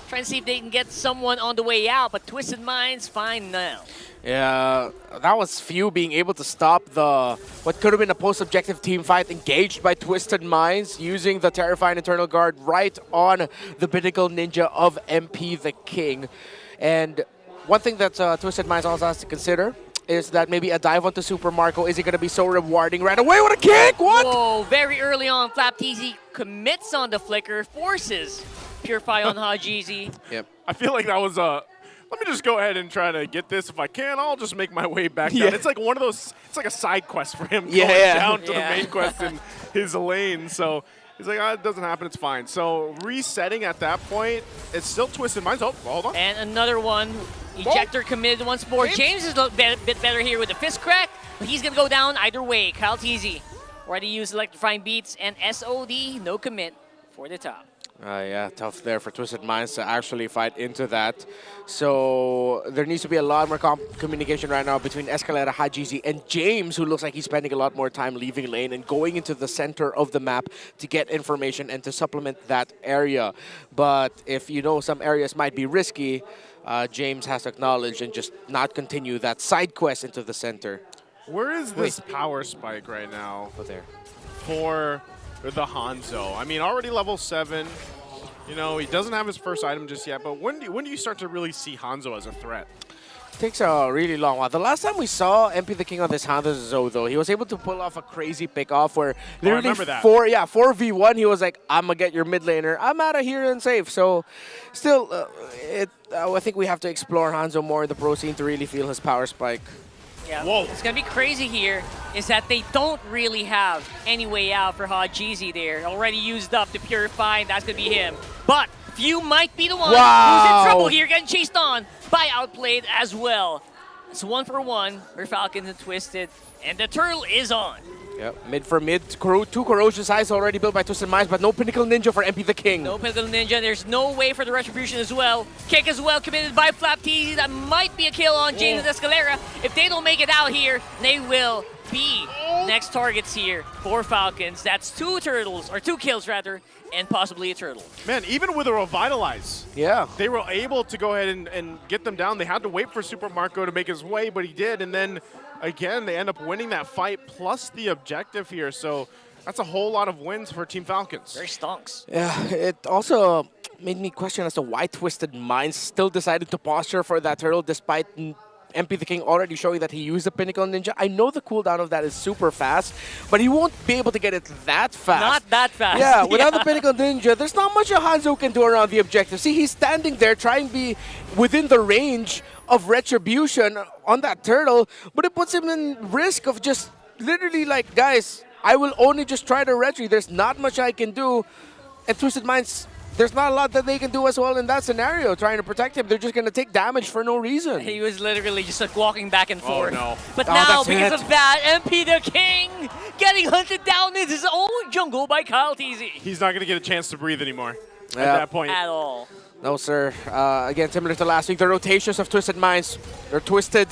Trying to see if they can get someone on the way out, but Twisted Minds fine now. Yeah, that was few being able to stop what could have been a post-objective team fight engaged by Twisted Minds using the Terrifying Eternal Guard right on the Pinnacle Ninja of MP the King. And one thing that Twisted Minds also has to consider is that maybe a dive onto Super Marco isn't going to be so rewarding right away. What a kick! What? Whoa, very early on, Flap TZ commits on the flicker, forces Purify on Hajizi. Yep. I feel like that was let me just go ahead and try to get this. If I can, I'll just make my way back down. It's like one of those, it's like a side quest for him going down to the main quest in his lane. So he's like, it doesn't happen, it's fine. So resetting at that point, it's still Twisted Minds. Oh, hold on. And another one. Ejector committed once more. James is a bit better here with the fist crack, but he's going to go down either way. Kyletzy ready to use electrifying beats, and SOD, no commit for the top. Yeah, tough there for Twisted Minds to actually fight into that. So there needs to be a lot more communication right now between Escalera, Hajizi, and James, who looks like he's spending a lot more time leaving lane and going into the center of the map to get information and to supplement that area. But if you know some areas might be risky, James has to acknowledge and just not continue that side quest into the center. Where is this power spike right now? There. For the Hanzo. I mean, already level 7. You know, he doesn't have his first item just yet, but when do you start to really see Hanzo as a threat? Takes a really long while. The last time we saw MP the King on this Hanzo, though, he was able to pull off a crazy pick-off where literally 4v1, he was like, I'm going to get your mid laner. I'm out of here and safe. So still, I think we have to explore Hanzo more in the pro scene to really feel his power spike. Yeah, what's going to be crazy here is that they don't really have any way out for Hajizi there. Already used up to Purify, and that's going to be him. But Few might be the one who's in trouble here, getting chased on by Outplayed as well. It's 1-for-1 for Falcons and Twisted, and the turtle is on. Yep, mid for mid. Two Corrosion Sides already built by Twisted Minds, but no Pinnacle Ninja for MP the King. No Pinnacle Ninja. There's no way for the Retribution as well. Kick as well committed by Flap T. That might be a kill on James and Escalera. If they don't make it out here, they will be next targets here for Falcons. That's 2 turtles, or 2 kills rather, and possibly a turtle. Man, even with a Revitalize, they were able to go ahead and get them down. They had to wait for Super Marco to make his way, but he did, and then again, they end up winning that fight plus the objective here. So that's a whole lot of wins for Team Falcons. Very stonks. Yeah, it also made me question as to why Twisted Minds still decided to posture for that turtle despite MP the King already showing that he used the Pinnacle Ninja. I know the cooldown of that is super fast, but he won't be able to get it that fast. Not that fast. Yeah, without the Pinnacle Ninja, there's not much a Hanzo can do around the objective. See, he's standing there trying to be within the range of Retribution on that turtle, but it puts him in risk of just literally like, guys, I will only just try to retry. There's not much I can do. And Twisted Minds, there's not a lot that they can do as well in that scenario, trying to protect him. They're just going to take damage for no reason. He was literally just like walking back and forth. Oh, no. But now, because of that, MP the King getting hunted down in his own jungle by Kyletzy. He's not going to get a chance to breathe anymore at that point. At all. No, sir. Again, similar to last week, the rotations of Twisted Minds, they're twisted.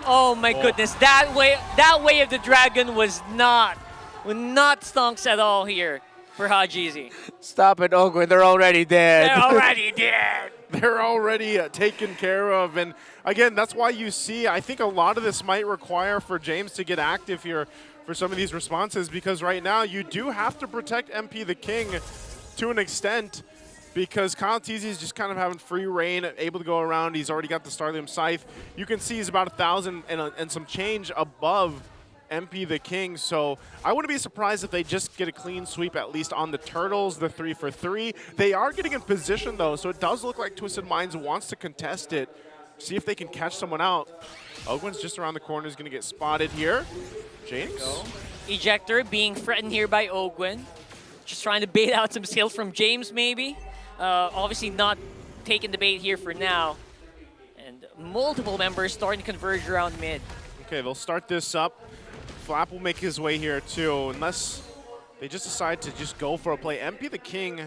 Oh my goodness, that way of the dragon was not stonks at all here for Hajizi. Stop it, Ogwen. They're already dead. They're already dead. They're already taken care of. And again, that's why you see, I think a lot of this might require for James to get active here for some of these responses, because right now you do have to protect MP the King to an extent, because Kyletzy is just kind of having free reign, able to go around. He's already got the Starlium Scythe. You can see he's about 1,000 and some change above MP the King. So I wouldn't be surprised if they just get a clean sweep, at least on the Turtles, the 3-for-3. They are getting in position, though, so it does look like Twisted Minds wants to contest it, see if they can catch someone out. Ogwen's just around the corner, is going to get spotted here. James? Ejector being threatened here by Ogwen. Just trying to bait out some skills from James, maybe. Obviously not taking the bait here for now. And multiple members starting to converge around mid. Okay, they'll start this up. Flap will make his way here too, unless they just decide to just go for a play. MP the King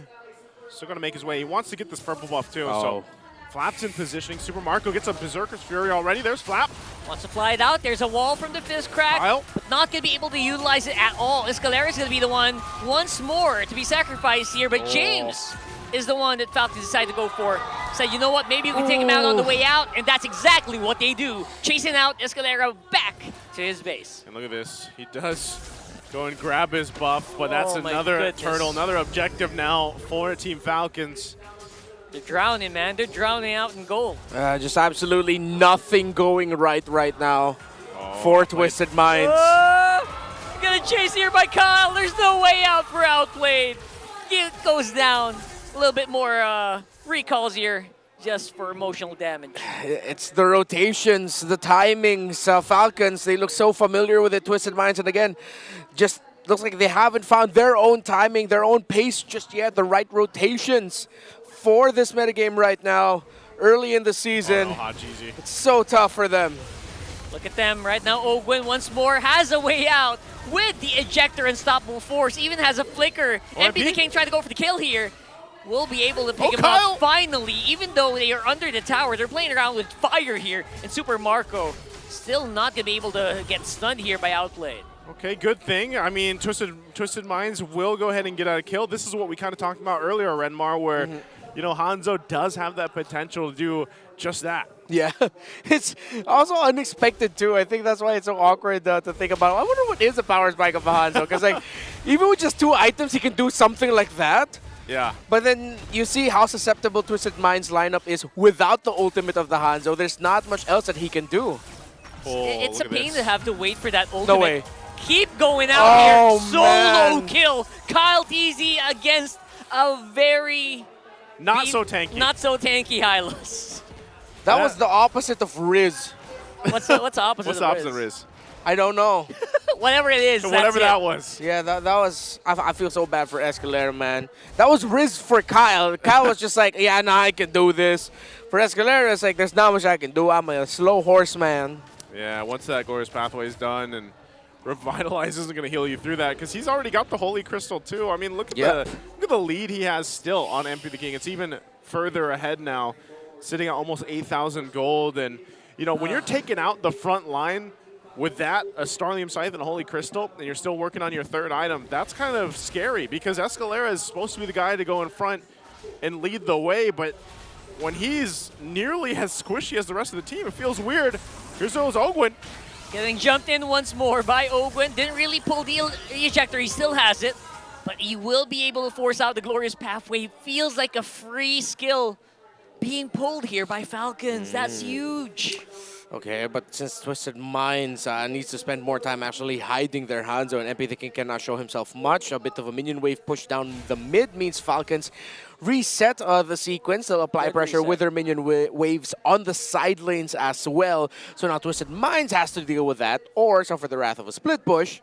still going to make his way. He wants to get this purple buff too, so Flap's in positioning. Super Marco gets a Berserker's Fury already. There's Flap. Wants to fly it out. There's a wall from the Fist Crack, but not going to be able to utilize it at all. Escalera is going to be the one once more to be sacrificed here, but James is the one that Falcons decided to go for. Said, you know what, maybe we can take him out on the way out, and that's exactly what they do. Chasing out Escalera back to his base. And look at this. He does go and grab his buff, but that's another turtle, another objective now for Team Falcons. They're drowning, man. They're drowning out in gold. Just absolutely nothing going right now for Twisted Minds. Gonna chase here by Kyle. There's no way out for Outplayed. It goes down. A little bit more recalls here just for emotional damage. It's the rotations, the timings. Falcons, they look so familiar with it, Twisted Minds. And again, just looks like they haven't found their own timing, their own pace just yet, the right rotations for this metagame right now, early in the season. It's so tough for them. Look at them right now. Ogwen once more has a way out with the Ejector Unstoppable Force, even has a flicker. MP the King trying to go for the kill here. will be able to pick him up finally. Even though they are under the tower, they're playing around with fire here. And Super Marco still not going to be able to get stunned here by Outplayed. Okay, good thing. I mean, Twisted Minds will go ahead and get out a kill. This is what we kind of talked about earlier, Renmar, where, you know, Hanzo does have that potential to do just that. Yeah, it's also unexpected too. I think that's why it's so awkward to think about. I wonder what is the power spike of Hanzo, because like, even with just 2 items, he can do something like that. Yeah. But then you see how susceptible Twisted Mind's lineup is without the ultimate of the Hanzo. There's not much else that he can do. It's a pain to have to wait for that ultimate. No way. Keep going out here. Solo man. kill. Kyletzy against a very not so tanky Hylos. That was the opposite of Riz. What's the opposite What's of the opposite Riz? of Riz? I don't know. Whatever it is. Whatever that's that it. was. Yeah, that was. I feel so bad for Escalera, man. That was Riz for Kyle. Kyle was just like, yeah, nah, I can do this. For Escalera, it's like, there's not much I can do. I'm a slow horseman. Yeah, once that Glorious Pathway is done and Revitalize isn't going to heal you through that because he's already got the Holy Crystal too. I mean, look at the lead he has still on MP the King. It's even further ahead now, sitting at almost 8,000 gold. And, you know, when you're taking out the front line with that, a Starlium Scythe and a Holy Crystal, and you're still working on your 3rd item, that's kind of scary because Escalera is supposed to be the guy to go in front and lead the way, but when he's nearly as squishy as the rest of the team, it feels weird. Here's those Ogwin. Getting jumped in once more by Ogwin. Didn't really pull the ejector. He still has it. But he will be able to force out the Glorious Pathway. Feels like a free skill being pulled here by Falcons. That's huge. Okay, but since Twisted Minds needs to spend more time actually hiding their Hanzo, and MP the King cannot show himself much, a bit of a minion wave push down the mid means Falcons reset the sequence. They'll apply pressure with their minion waves on the side lanes as well. So now Twisted Minds has to deal with that, or suffer the wrath of a split push.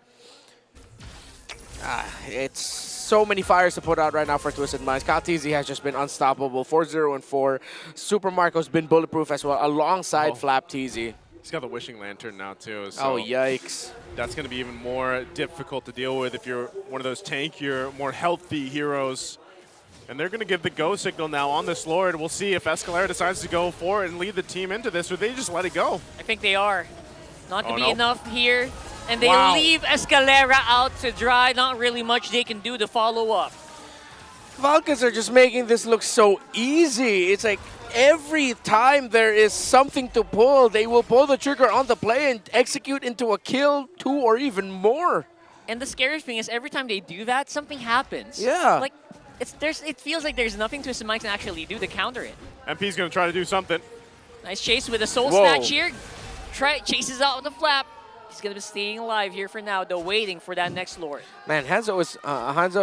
It's so many fires to put out right now for Twisted Minds. Kyletzy has just been unstoppable. 4-0-4. Super Marco's been bulletproof as well, alongside FlapTZ. He's got the Wishing Lantern now too. So yikes. That's going to be even more difficult to deal with if you're one of those tankier, more healthy heroes. And they're going to give the go signal now on this Lord. We'll see if Escalera decides to go for it and lead the team into this, or they just let it go. I think they are. Not going to be no. enough here. And they Wow. leave Escalera out to dry. Not really much they can do to follow up. Falcons are just making this look so easy. It's like every time there is something to pull, they will pull the trigger on the play and execute into a kill, 2 or even more. And the scary thing is every time they do that, something happens. Yeah. Like, it feels like there's nothing Twisted Minds can actually do to counter it. MP's going to try to do something. Nice chase with a Soul Whoa. Snatch here. Chases out with the flap. He's going to be staying alive here for now, though waiting for that next Lord. Man, Hanzo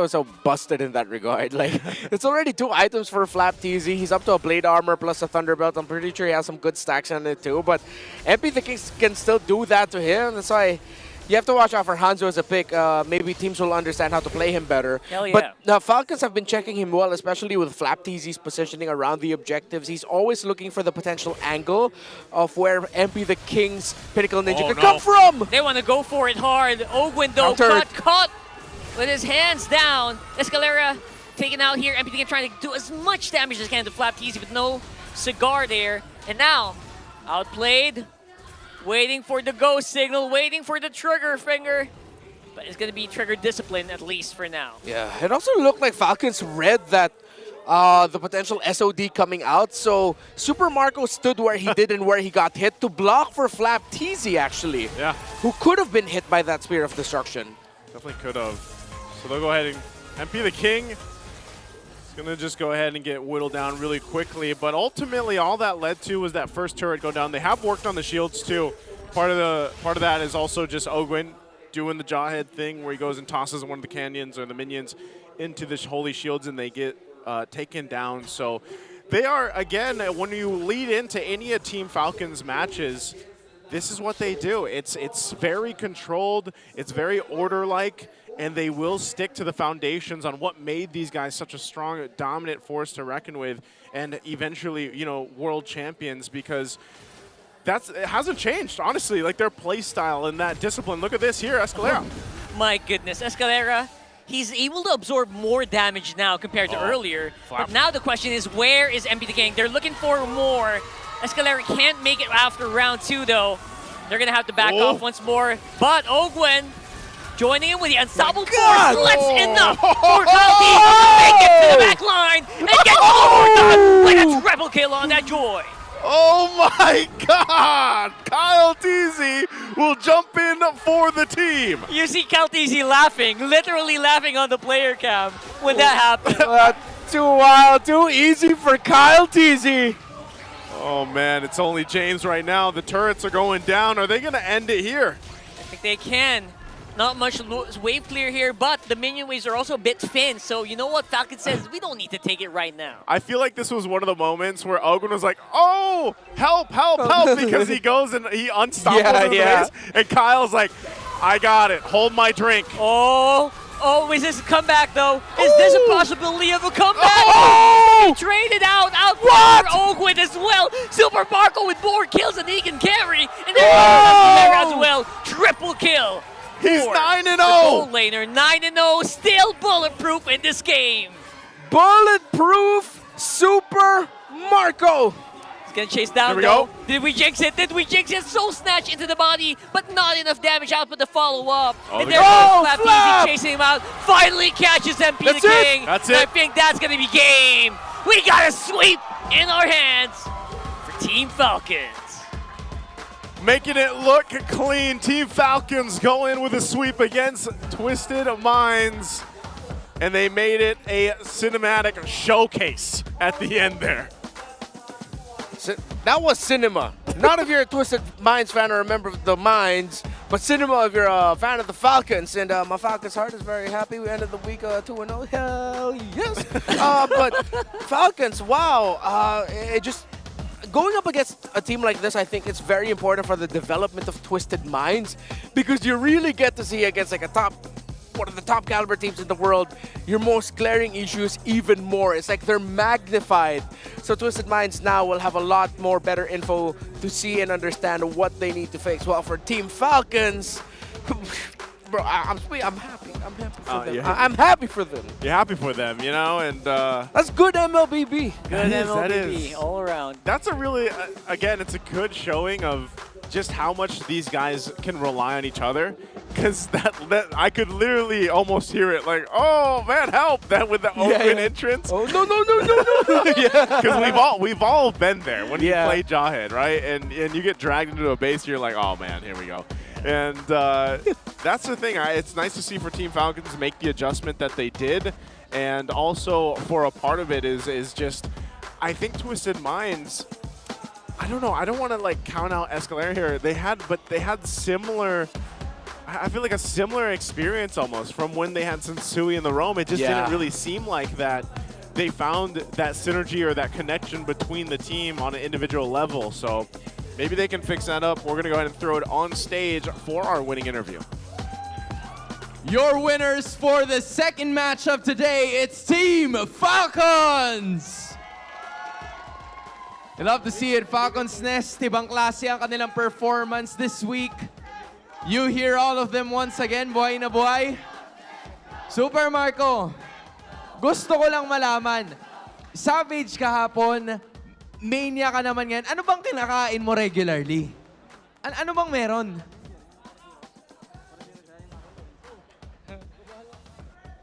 is so busted in that regard. Like, it's already 2 items for FlapTZ. He's up to a Blade Armor plus a Thunderbelt. I'm pretty sure he has some good stacks on it too. But MP the King can still do that to him. That's why you have to watch out for Hanzo as a pick. Maybe teams will understand how to play him better. Hell yeah. But the Falcons have been checking him well, especially with FlapTZ's positioning around the objectives. He's always looking for the potential angle of where MP the King's Pinnacle Ninja could come from. They want to go for it hard. Ogwin, though, got caught with his hands down. Escalera taken out here. MP the King trying to do as much damage as he can to FlapTZ with no cigar there. And now, outplayed. Waiting for the go signal, waiting for the trigger finger. But it's going to be trigger discipline, at least for now. Yeah, it also looked like Falcons read that the potential SOD coming out. So Super Marco stood where he did and where he got hit to block for FlapTZ, actually. Yeah. Who could have been hit by that Spear of Destruction. Definitely could have. So they'll go ahead and MP the King is going to just go ahead and get whittled down really quickly. But ultimately, all that led to was that first turret go down. They have worked on the shields too. Part of that is also just Ogwin doing the jawhead thing where he goes and tosses one of the canyons or the minions into the holy shields and they get taken down. So they are, again, when you lead into any of Team Falcons matches, this is what they do. It's very controlled, it's very order-like, and they will stick to the foundations on what made these guys such a strong, dominant force to reckon with, and eventually, you know, world champions, because it hasn't changed, honestly. Like their play style and that discipline. Look at this here, Escalera. My goodness, Escalera he's able to absorb more damage now compared to earlier. Flap. But now the question is, where is MP getting? They're looking for more. Escalera can't make it after round 2, though. They're going to have to back off once more. But Ogwen joining in with the unstoppable force. Let's enough for Kyletzy to make it to the back line and get more done with a triple kill on that Joy. Oh my God! Kyletzy will jump in for the team. You see Kyletzy laughing, literally laughing on the player cam when that happened. Too wild, too easy for Kyletzy. Oh man, it's only James right now. The turrets are going down. Are they going to end it here? I think they can. Not much wave clear here, but the minion waves are also a bit thin. So you know what Falcon says? We don't need to take it right now. I feel like this was one of the moments where Ogwen was like, oh, help, help, help, because he goes and he unstoppable in the base, and Kyle's like, I got it. Hold my drink. Oh, is this a comeback, though? Is this a possibility of a comeback? He traded out for Ogwen as well. Super Marco with more kills than he can carry. And there as well. Triple kill. He's 9-0. The gold laner, 9-0, still bulletproof in this game. Bulletproof Super Marco. He's gonna chase down, Here we though. go. Did we jinx it? Did we jinx it? Soul Snatch into the body, but not enough damage output to follow up. And there goes Flap chasing him out. Finally catches MP the King. That's And it. I think that's gonna be game. We got a sweep in our hands for Team Falcons. Making it look clean. Team Falcons go in with a sweep against Twisted Minds. And they made it a cinematic showcase at the end there. That was cinema. Not if you're a Twisted Minds fan or a member of the Minds, but cinema if you're a fan of the Falcons. And my Falcons heart is very happy. We ended the week 2-0. Hell yes. But Falcons, wow. It just... Going up against a team like this, I think it's very important for the development of Twisted Minds, because you really get to see against like one of the top caliber teams in the world, your most glaring issues even more. It's like they're magnified. So Twisted Minds now will have a lot more better info to see and understand what they need to fix. Well, for Team Falcons, bro, I'm happy. I'm happy for them. Yeah. I'm happy for them. You're happy for them, you know, and that's good MLBB. Good that MLBB is. all around. That's a really, again, it's a good showing of just how much these guys can rely on each other. Because that I could literally almost hear it like, oh man, help! That with the open entrance. Oh no! Because we've all been there when you play Jawhead, right? And you get dragged into a base, you're like, oh man, here we go. And that's the thing. It's nice to see for Team Falcons make the adjustment that they did, and also for a part of it is just, I think Twisted Minds. I don't know. I don't want to like count out Escalera here. They had similar. I feel like a similar experience almost from when they had Sensui in the Roam. It just didn't really seem like that they found that synergy or that connection between the team on an individual level. So maybe they can fix that up. We're going to go ahead and throw it on stage for our winning interview. Your winners for the second match of today, it's Team Falcons! I love to see it. Falcons Nest, ibang klase ang kanilang performance this week. You hear all of them once again, buhay na buhay. Super Marco, gusto ko lang malaman, Savage kahapon, mania ka naman ngayon. Ano bang kinakain mo regularly? Ano bang meron?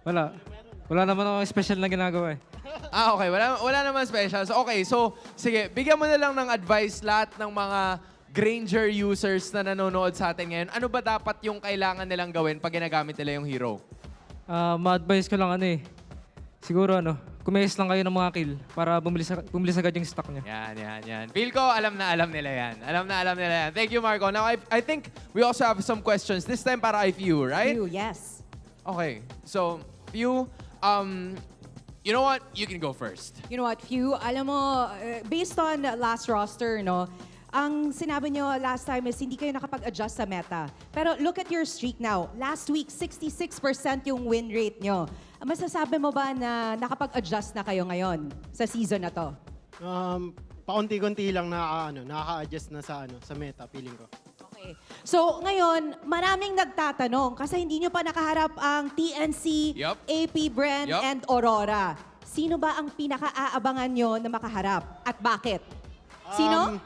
Wala naman ako special na ginagawa eh. Okay. Wala naman special. So, okay, so sige, bigyan mo na lang ng advice lahat ng mga Granger users na nanonood sa atin ngayon. Ano ba dapat yung kailangan nilang gawin pag ginagamit nila yung hero? Ma-advise ko lang siguro kumayos lang kayo ng mga kill para bumilis agad yung stock niya. Yan. Feel ko, alam na alam nila yan. Thank you, Marco. Now, I think we also have some questions. This time para kay Few, right? Few, yes. Okay, so Few, you know what? You can go first. You know what, Few, alam mo, based on last roster, ang sinabi nyo last time is hindi kayo nakapag-adjust sa meta. Pero look at your streak now. Last week, 66% yung win rate nyo. Masasabi mo ba na nakapag-adjust na kayo ngayon sa season na to? Paunti-kunti lang nakaka-adjust na sa meta, feeling ko. Okay. So ngayon, maraming nagtatanong kasi hindi nyo pa nakaharap ang TNC, AP Bren, and Aurora. Sino ba ang pinaka-aabangan nyo na makaharap at bakit? Sino?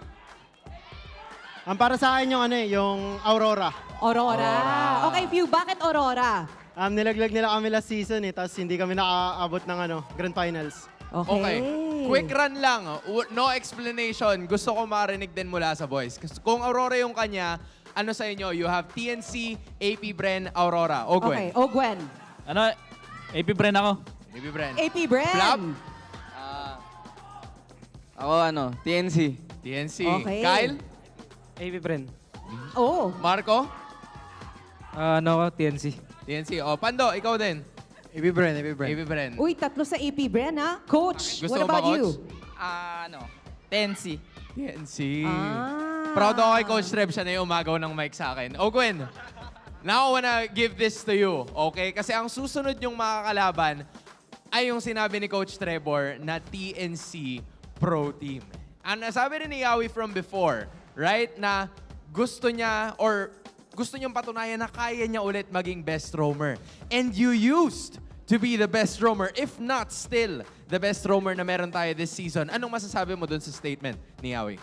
Ang para sa akin yung yung Aurora. Aurora. Okay, Pew, bakit Aurora? Nilaglag nila kami last season tapos hindi kami nakaabot ng Grand Finals. Okay. Quick run lang. No explanation. Gusto ko marinig din mula sa boys. Kung Aurora yung kanya, ano sa inyo? You have TNC, AP Bren, Aurora. Ogwen. Okay, Ogwen. AP Bren ako. AP Bren. AP Bren. Flap? Ako TNC. TNC. Okay. Kyle? AP Bren. Oh. Marco? TNC. TNC. Pando, ikaw din. AP Bren, AP Bren. AP Bren. Uy, tatlo sa AP Bren, ha? Coach, Gusto what mo ba, about you? TNC. TNC. Proud ako kay Coach Treb. Siya na yung umagaw ng mic sa akin. Gwen, now I wanna give this to you, okay? Kasi ang susunod yung makakalaban ay yung sinabi ni Coach Trevor na TNC Pro Team. Ang nasabi rin ni Yawi from before, right, na gusto niya or gusto niyang patunayan na kaya niya ulit maging best roamer. And you used to be the best roamer, if not still the best roamer na meron tayo this season. Anong masasabi mo dun sa statement ni Yawi?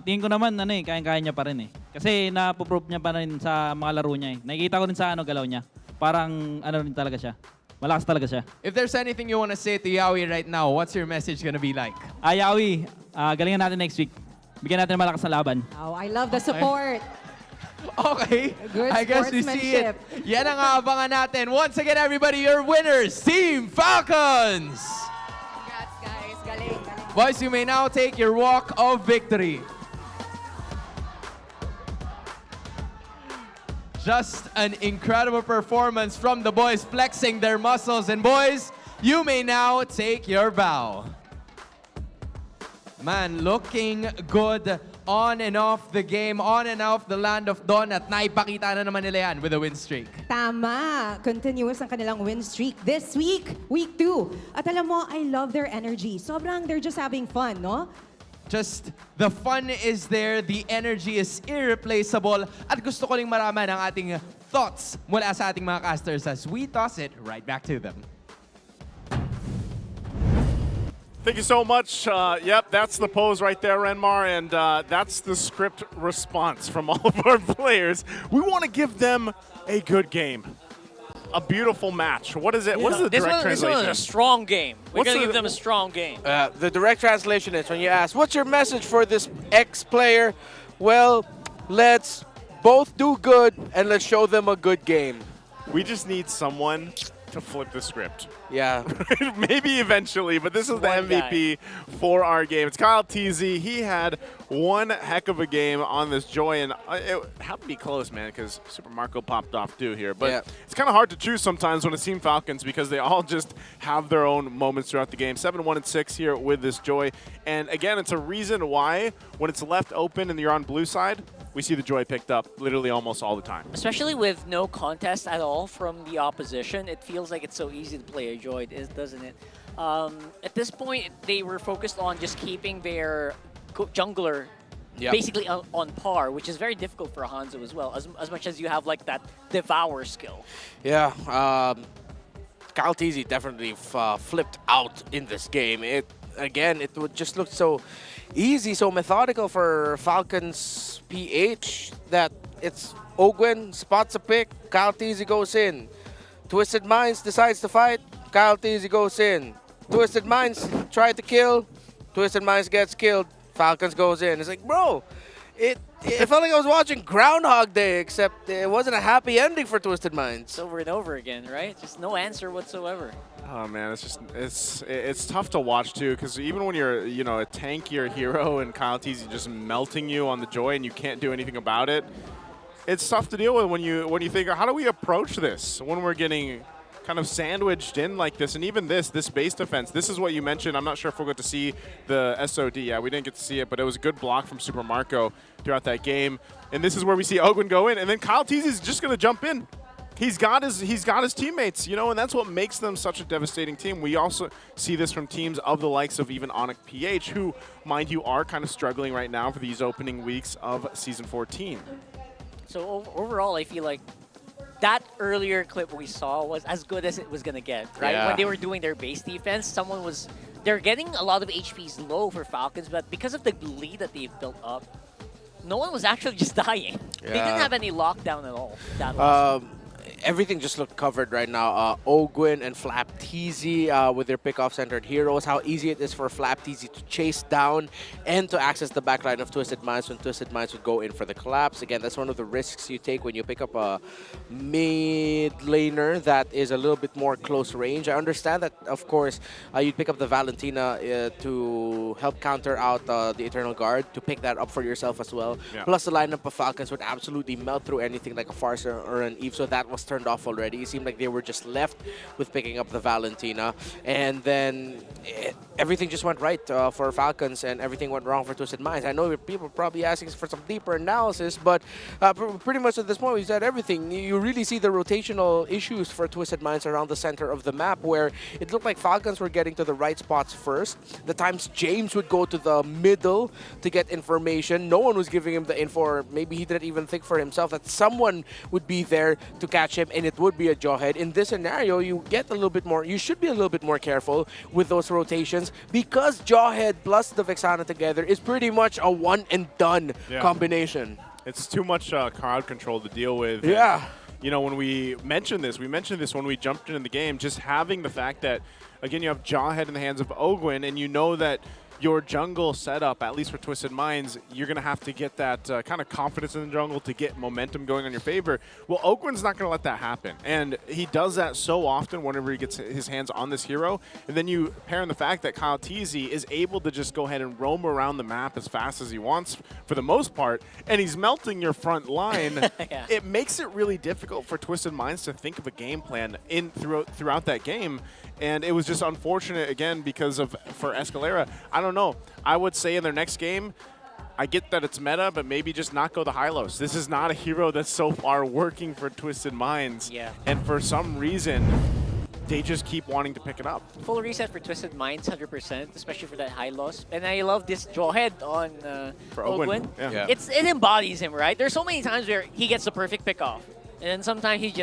Tingin ko naman, kaya-kaya niya pa rin Kasi napoprove niya pa rin sa mga laro niya Nakikita ko rin sa galaw niya. Parang rin talaga siya. Malakas talaga siya. If there's anything you want to say to Yawi right now, what's your message gonna be like? Yawi, galingan natin next week. Bigyan natin malakas na laban. Oh, I love the support. Okay. Good I guess we see it. Yan ang aabangan natin. Once again, everybody, your winners, Team Falcons! Congrats, guys. Galing. Boys, you may now take your walk of victory. Just an incredible performance from the boys flexing their muscles. And boys, you may now take your bow. Man, looking good on and off the game, on and off the land of Dawn, at naipakita na naman nila yan with a win streak. Tama. Continuous ang kanilang win streak. This week, week 2. At alam mo, I love their energy. Sobrang they're just having fun, no? Just, the fun is there, the energy is irreplaceable, at gusto ko ring maraman ang ating thoughts mula sa ating mga casters as we toss it right back to them. Thank you so much. Yep, that's the pose right there, Renmar, and that's the script response from all of our players. We want to give them a good game. A beautiful match. What is it? What is the direct translation? This one is a strong game. We're going to give them a strong game. The direct translation is when you ask, what's your message for this X player? Well, let's both do good and let's show them a good game. We just need someone to flip the script. Yeah. Maybe eventually, but this is the MVP for our game. It's Kyletzy. He had one heck of a game on this Joy, and it had to be close, man, because Super Marco popped off too here. But it's kind of hard to choose sometimes when it's Team Falcons because they all just have their own moments throughout the game. 7-1-6 here with this Joy. And again, it's a reason why when it's left open and you're on blue side, we see the Joy picked up literally almost all the time. Especially with no contest at all from the opposition, it feels like it's so easy to play a Joy, doesn't it? At this point, they were focused on just keeping their jungler basically on par, which is very difficult for a Hanzo as well, as much as you have like that devour skill. Yeah, Kyletzy definitely flipped out in this game. Again, it would just look so easy, so methodical for Falcons PH that it's Ogwen spots a pick, Kyletzy goes in. Twisted Minds decides to fight, Kyletzy goes in. Twisted Minds try to kill, Twisted Minds gets killed, Falcons goes in. It's like, bro, it felt like I was watching Groundhog Day, except it wasn't a happy ending for Twisted Minds. Over and over again, right? Just no answer whatsoever. Oh man, it's tough to watch too, because even when you're a tankier hero and Kyletzy just melting you on the Joy and you can't do anything about it, it's tough to deal with when you think, how do we approach this when we're getting kind of sandwiched in like this? And even this base defense, this is what you mentioned. I'm not sure if we'll get to see the SOD. Yeah, we didn't get to see it, but it was a good block from Super Marco throughout that game. And this is where we see Ogwen go in, and then Kyletzy is just going to jump in. He's got his teammates, and that's what makes them such a devastating team. We also see this from teams of the likes of even Onyx PH, who, mind you, are kind of struggling right now for these opening weeks of Season 14. So overall, I feel like that earlier clip we saw was as good as it was gonna get, right? Yeah. When they were doing their base defense, they're getting a lot of HPs low for Falcons, but because of the lead that they've built up, no one was actually just dying. They didn't Yeah. have any lockdown at all. That last Everything just looked covered right now. Ogwin and Flapteezy with their pick-off-centered heroes. How easy it is for Flapteezy to chase down and to access the backline of Twisted Minds when Twisted Minds would go in for the collapse. Again, that's one of the risks you take when you pick up a mid laner that is a little bit more close range. I understand that, of course, you'd pick up the Valentina to help counter out the Eternal Guard, to pick that up for yourself as well. Yeah. Plus, the lineup of Falcons would absolutely melt through anything like a Farsa or an Eve, so that was turned off already. It seemed like they were just left with picking up the Valentina, and then everything just went right for Falcons, and everything went wrong for Twisted Minds. I know people are probably asking for some deeper analysis, but pretty much at this point, we've said everything. You really see the rotational issues for Twisted Minds around the center of the map, where it looked like Falcons were getting to the right spots first. The times James would go to the middle to get information, no one was giving him the info, or maybe he didn't even think for himself that someone would be there to catch him, and it would be a Jawhead. In this scenario, you get a little bit more, you should be a little bit more careful with those rotations, because Jawhead plus the Vexana together is pretty much a one and done combination. It's too much crowd control to deal with. Yeah. And, you know, when we mentioned this when we jumped into the game, just having the fact that, again, you have Jawhead in the hands of Ogwin, and you know that your jungle setup, at least for Twisted Minds, you're going to have to get that kind of confidence in the jungle to get momentum going on your favor. Well, Ogwin's not going to let that happen. And he does that so often whenever he gets his hands on this hero. And then you pair in the fact that Kyletzy is able to just go ahead and roam around the map as fast as he wants for the most part, and he's melting your front line. Yeah. It makes it really difficult for Twisted Minds to think of a game plan throughout that game. And it was just unfortunate, again, because for Escalera, I don't know. I would say in their next game, I get that it's meta, but maybe just not go the Hylos. This is not a hero that's so far working for Twisted Minds. Yeah. And for some reason, they just keep wanting to pick it up. full reset for Twisted Minds, 100%, especially for that high loss. And I love this Jawhead on For Ogwin. Ogwin. Yeah. It embodies him, right? There's so many times where he gets the perfect pick off, and then sometimes he's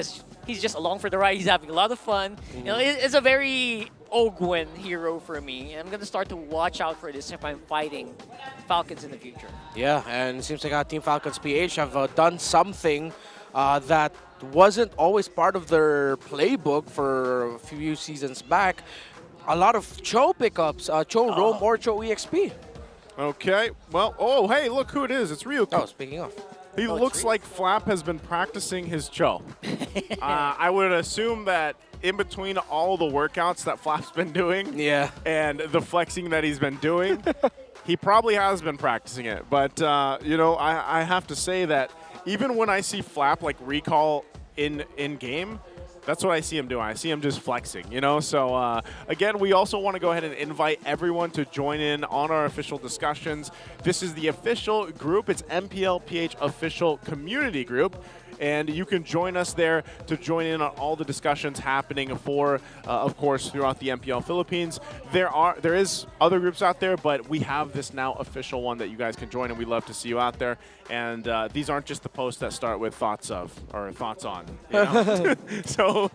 just along for the ride. He's having a lot of fun. You know, it's a very Ogwin hero for me. I'm gonna start to watch out for this if I'm fighting Falcons in the future. Yeah, and it seems like our Team Falcons PH have done something that wasn't always part of their playbook for a few seasons back. A lot of Cho pickups, Cho Roam or Cho EXP. Okay. Well, oh, hey, look who it is. It's Ryuko. Oh, speaking of. He looks like Flap has been practicing his Cho. I would assume that in between all the workouts that Flap's been doing and the flexing that he's been doing, he probably has been practicing it. But, you know, I have to say that even when I see Flap, like, recall in game, that's what I see him doing. I see him just flexing, you know? So, again, we also want to go ahead and invite everyone to join in on our official discussions. This is the official group. It's MPL PH official community group. And you can join us there to join in on all the discussions happening for, of course, throughout the MPL Philippines. There is other groups out there, but we have this now official one that you guys can join, and we'd love to see you out there. And these aren't just the posts that start with thoughts of or thoughts on. You know? So,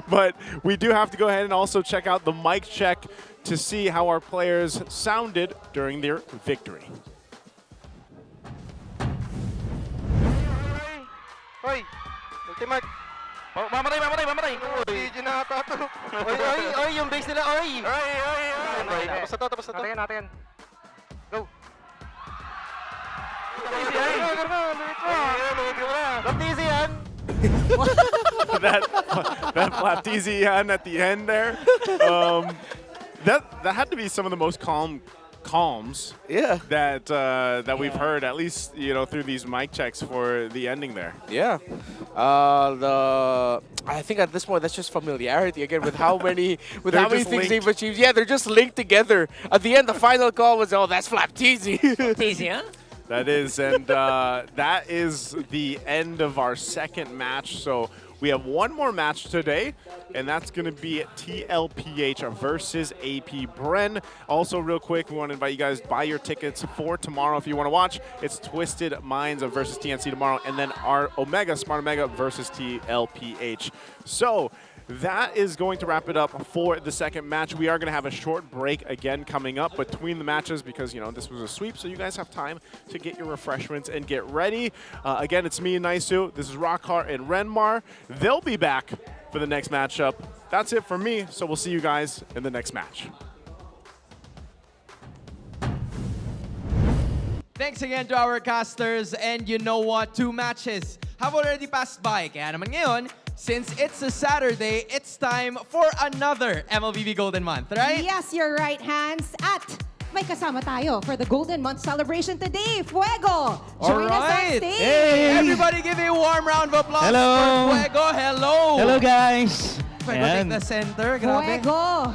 but we do have to go ahead and also check out the mic check to see how our players sounded during their victory. Hoy! Ultimate! Mamatay! Hindi na ata ito. Oy! Yung base nila, oy! Oy! Tapos na to. Natin. Go! Easy yan! That Flapteezy yan at the end there. That had to be some of the most calms that we've heard, at least, you know, through these mic checks for the ending there. Yeah. I think at this point that's just familiarity again with how many things they've achieved. Yeah, they're just linked together. At the end, the final call was, oh, that's Flapteezy. Flapteezy, huh? That is, and that is the end of our second match. So we have one more match today, and that's going to be TLPH versus AP Bren. Also, real quick, we want to invite you guys, buy your tickets for tomorrow if you want to watch. It's Twisted Minds versus TNC tomorrow, and then our Smart Omega versus TLPH. So that is going to wrap it up for the second match. We are going to have a short break again coming up between the matches because, you know, this was a sweep, so you guys have time to get your refreshments and get ready. Again, it's me and Naisu. This is Rockhart and Renmar. They'll be back for the next matchup. That's it for me, so we'll see you guys in the next match. Thanks again to our casters, and you know what? 2 matches have already passed by. Kaya naman ngayon, since it's a Saturday, it's time for another MLBB Golden Month, right? Yes, you're right, Hans. At may kasama tayo for the Golden Month celebration today, Fuego. Join us on stage. Hey. Everybody give a warm round of applause Hello. for Fuego. Hello. Hello, guys. Fuego, take the center. Grabe. Fuego.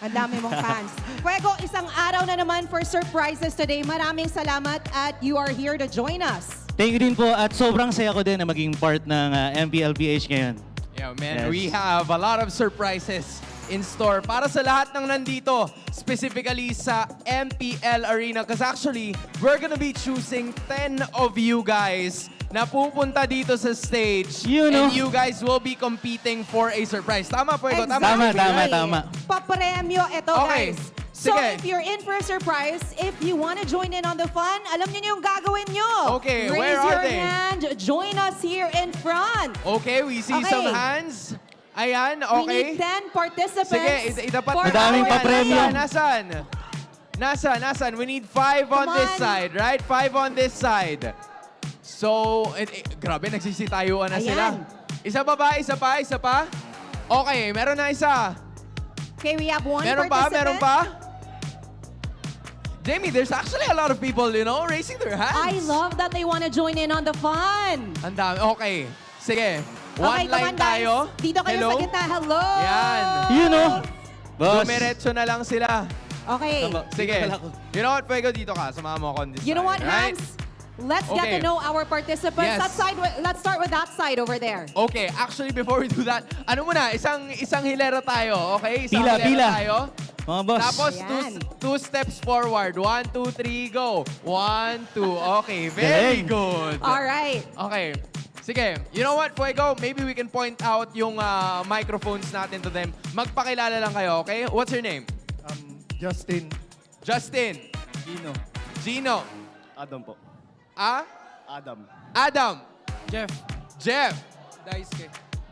Ang dami mong fans. Fuego, isang araw na naman for surprises today. Maraming salamat at you are here to join us. Thank you din po at sobrang saya ko din na maging part ng MPL PH ngayon. Yeah, man, Yes. we have a lot of surprises in store para sa lahat ng nandito, specifically sa MPL Arena. Because actually, we're gonna be choosing 10 of you guys na pupunta dito sa stage. And you guys will be competing for a surprise. Tama po ito? Exactly. Tama. Papremyo ito, Okay. guys. So Sige. if you're in for a surprise, if you want to join in on the fun, alam niyo yung gagawin nyo. Okay, Raise where are your they? hand, join us here in front. Okay, we see Okay. some hands. Ayan, We okay. need 10 participants. Sige, dapat for Madaming our papremyo. event. Nasaan? We need 5 on this side, right? 5 on this side. So, grabe, nagsisitayuan na sila. Isa pa ba? Isa pa? Okay, meron na isa. Okay, we have one Meron participant. pa? Jamie, there's actually a lot of people, you know, raising their hands. I love that they want to join in on the fun. Ang dami. Okay. Sige. Okay, One come line on, guys. tayo. Dito kayo Hello? sa gitna. Hello. Yan. Boss. Dumiretso na lang sila. Okay. Sige. You know what, Fuego, dito ka. Samahan mo ako on this You know what, side, right? Hans? Let's Okay. get to know our participants. Yes. Let's start with that side over there. Okay, actually, before we do that, ano muna, isang hilera tayo, okay? Isang Pila. hilera tayo. Mga boss. Tapos, Ayan. two steps forward. 1, 2, 3, go. 1, 2. Okay, very Galing. good. All right. Okay. Sige, you know what, Fuego? Maybe we can point out yung microphones natin to them. Magpakilala lang kayo, okay? What's your name? Justin. Justin. Gino. Adam po. Adam. Jeff.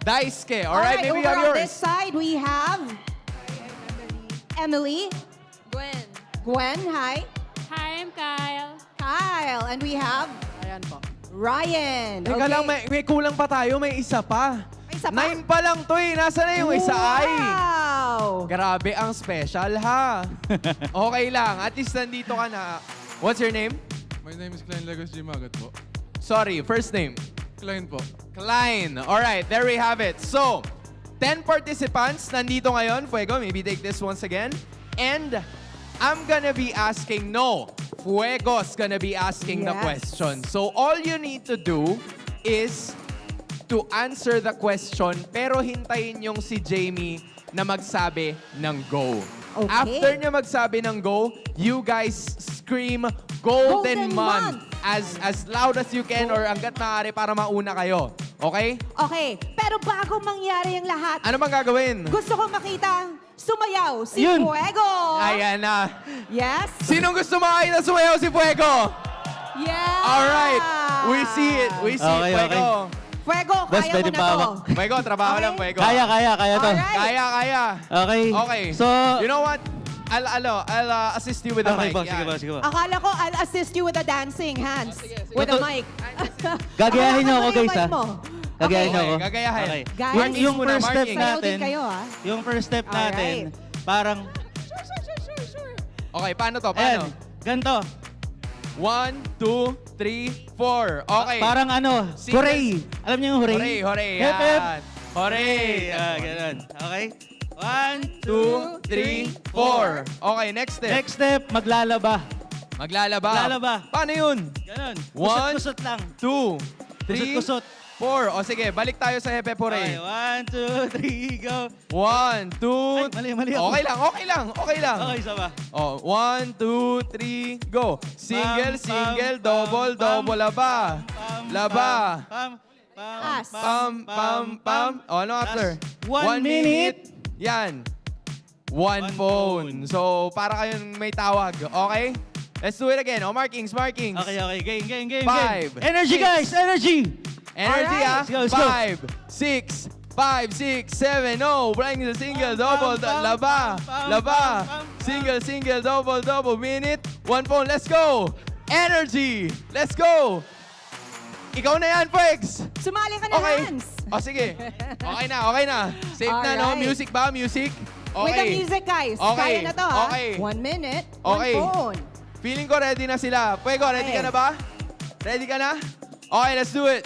Daisuke. All right, maybe you have over on yours. this side, we have Emily. Gwen, hi. Hi, I'm Kyle. Kyle. And we have Ryan. Teka lang, may kulang pa tayo. May isa pa. May isa pa? 9 pa lang to eh. Nasaan na yung isa ay? Wow. Grabe ang special ha. Okay lang. At least nandito ka na. What's your name? My name is Klein Legos Jimagat po. Sorry, first name. Klein po. Klein. Alright, there we have it. So, 10 participants nandito ngayon. Fuego, maybe take this once again. And I'm gonna be asking, Fuego's gonna be asking the Yes. question. So, all you need to do is to answer the question, pero hintayin yung si Jamie na magsabi ng go. Okay. After niya magsabi ng go, you guys scream Golden Month as loud as you can or hanggat maaari para mauna kayo. Okay? Okay, pero bago mangyari ang lahat, Ano bang gagawin? gusto ko makita sumayaw si Yun. Fuego. Ayan na. Yes? Sinong gusto makita sumayaw si Fuego? Yeah! Alright. We see it. We see Okay, it. Fuego. Fuego, Boss, kaya mo pwede na pa to. hawak. Fuego, trabaho lang, Fuego. Kaya to. Alright. Kaya. Okay. Okay. So, You know what? I'll assist you with the okay mic. po, Yan. sige po. Akala ko I'll assist you with the dancing hands. With the mic. Gagayahin niyo ako, Akala ko guys, na ha? yung mic mo. Gagayahin niyo Okay, ako. gagayahin. Okay. Guys, Yung muna, first step marking. Sayaw natin, din kayo, ha? yung first step natin, parang, Okay, paano to? ayan, Paano? ganito. 1, 2, 3, 4. Okay. Parang ano, Single- hooray. Alam niyo yung hooray? Hooray. Hip, hip. Yan. Hooray. Ganun. Okay? 1, 2, 3, 4. Okay, next step. Next step, maglalaba. Maglalaba. Maglalaba. Paano yun? Ganun. One, Kusot-kusot lang. 2, 3, Kusot-kusot. 4. O sige, balik tayo sa Hepe Pore. Okay, 1, 2, 3, go. 1, 2... Mali ako. Okay lang. Okay, isa ba? Oh, 1, 2, 3, go. Single, single, double, double, laba. Laba. Pam. O, ano after? 1 minute. Yan. 1 phone. So, para kayong may tawag. Okay? Let's do it again. O, markings. Okay. Game. 5. Energy, guys! Energy! Energy, Alright. Let's go. 5, 6, 7. No, bring the single, double, laba. Single, double, minute. 1 phone. Let's go. Energy. Let's go. Ikaw na yan, Pwegs. Sumali ka na, Hans. O, sige. Okay na. Safe na, no? Alright. Music ba? Music? Okay. With the music, guys. Okay. Kaya na to, ha? Okay. 1 minute, Okay. 1 phone. Feeling ko ready na sila. Pwego, ready ka na ba? Ready ka na? Okay, let's do it.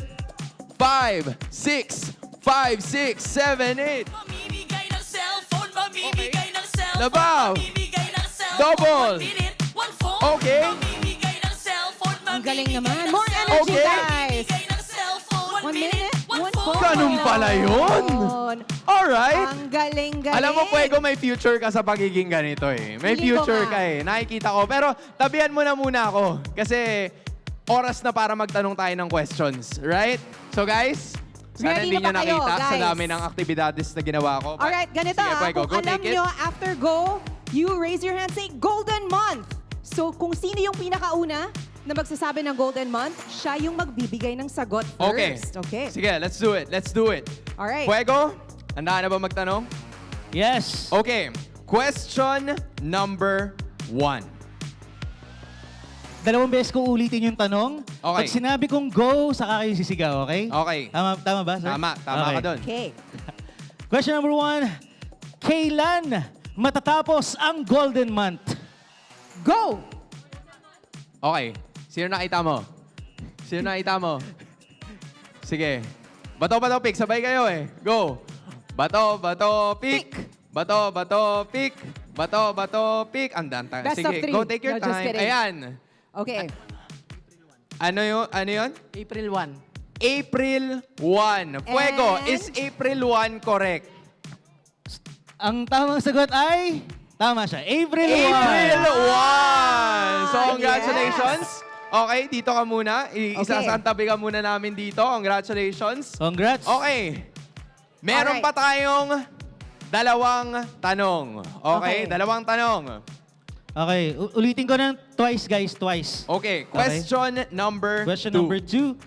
5, 6, 7, 8. Labaw. Double. Okay. Ang galing naman. More energy, Okay. guys. 1 minute, 1 phone. Ganun pala yun. Alright. Ang galing. Alam mo, Pwego, may future ka sa pagiging ganito eh. May Feeling ko future nga. ka eh. Nakikita ko. Pero tabihan mo na muna ako. Kasi oras na para magtanong tayo ng questions. Right? So guys, sana Ready hindi na nyo ba kayo, nakita sa guys? dami ng aktibidades na ginawa ko. Alright, ganito. Sige, Pwego, Kung go alam take it. nyo, after go, you raise your hand, say Golden Month. So kung sino yung pinakauna na magsasabi ng Golden Month, siya yung magbibigay ng sagot first. Okay. Sige, let's do it. Alright. Pwego, handa na ba magtanong? Yes. Okay. Question number 1. 2 beses ko ulitin yung tanong. Okay. Pag sinabi kong go, saka kayo sisigaw, okay? Okay. Tama ba, sir? Tama ka doon. Okay. Question number 1. Kailan matatapos ang Golden Month? Go! Okay. Sino nakita mo? Sige. Bato, pick. Sabay kayo eh. Go. Bato, pick. Bato, pick. Bato, pick. Ang danta. Best of Sige, 3. go take your No, just time. kidding. Ayan. Okay. Ano yun? April 1. April 1. Fuego, And? is April 1 correct? Ang tamang sagot ay... Tama siya. April 1. April 1! So, congratulations. Okay, dito ka muna. Isasantabi ka muna namin dito. Congratulations. Congrats. Okay. Meron pa tayong 2 tanong. Okay, 2 tanong. Okay, ulitin ko ng twice, guys. Twice. Okay, question number 2. Question number 2.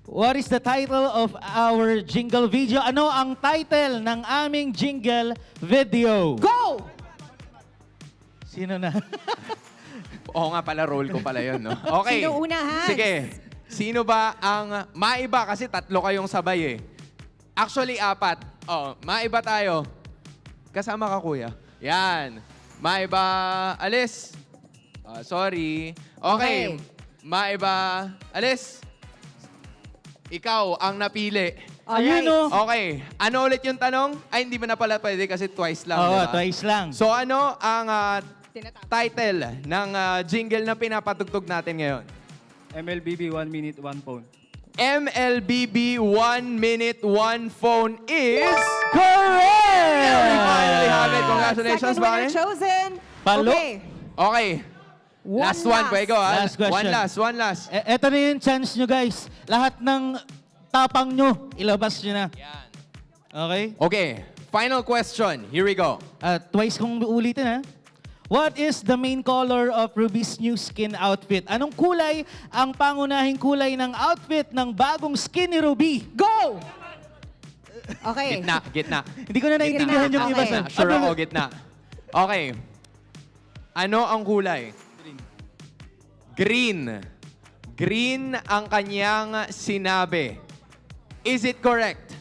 What is the title of our jingle video? Ano ang title ng aming jingle video? Go! Sino na? Oo nga pala, roll ko pala yun, no? Okay. Sino una, Hans? Sige. Sino ba ang maiba? Kasi 3 kayong sabay eh. Actually, 4. Oh, maiba tayo. Kasama ka, kuya. Yan. Maiba, alis. Sorry. Okay. Maiba, alis. Ikaw ang napili. Ayun, no? Okay. Ano ulit yung tanong? Ay, hindi mo na pala pwede kasi twice lang, Oo, diba? twice lang. So ano ang title ng jingle na pinapatugtog natin ngayon? MLBB 1 minute 1 phone. MLBB 1 minute 1 phone is... Correct! We finally have it. Congratulations, Second winner Bakit? chosen. Palo. Okay. Okay. Last one, Pwego. Last question. One last. Ito na yung chance nyo, guys. Lahat ng tapang nyo, ilabas nyo na. Okay? Okay. Final question. Here we go. Twice kong ulitin, ha? What is the main color of Ruby's new skin outfit? Anong kulay ang pangunahing kulay ng outfit ng bagong skin ni Ruby? Go! Okay. Gitna. Hindi ko na naintindihan yung iba, sir. Sure ako, gitna. Okay. Ano ang kulay? Green. Green ang kanyang sinabi. Is it correct?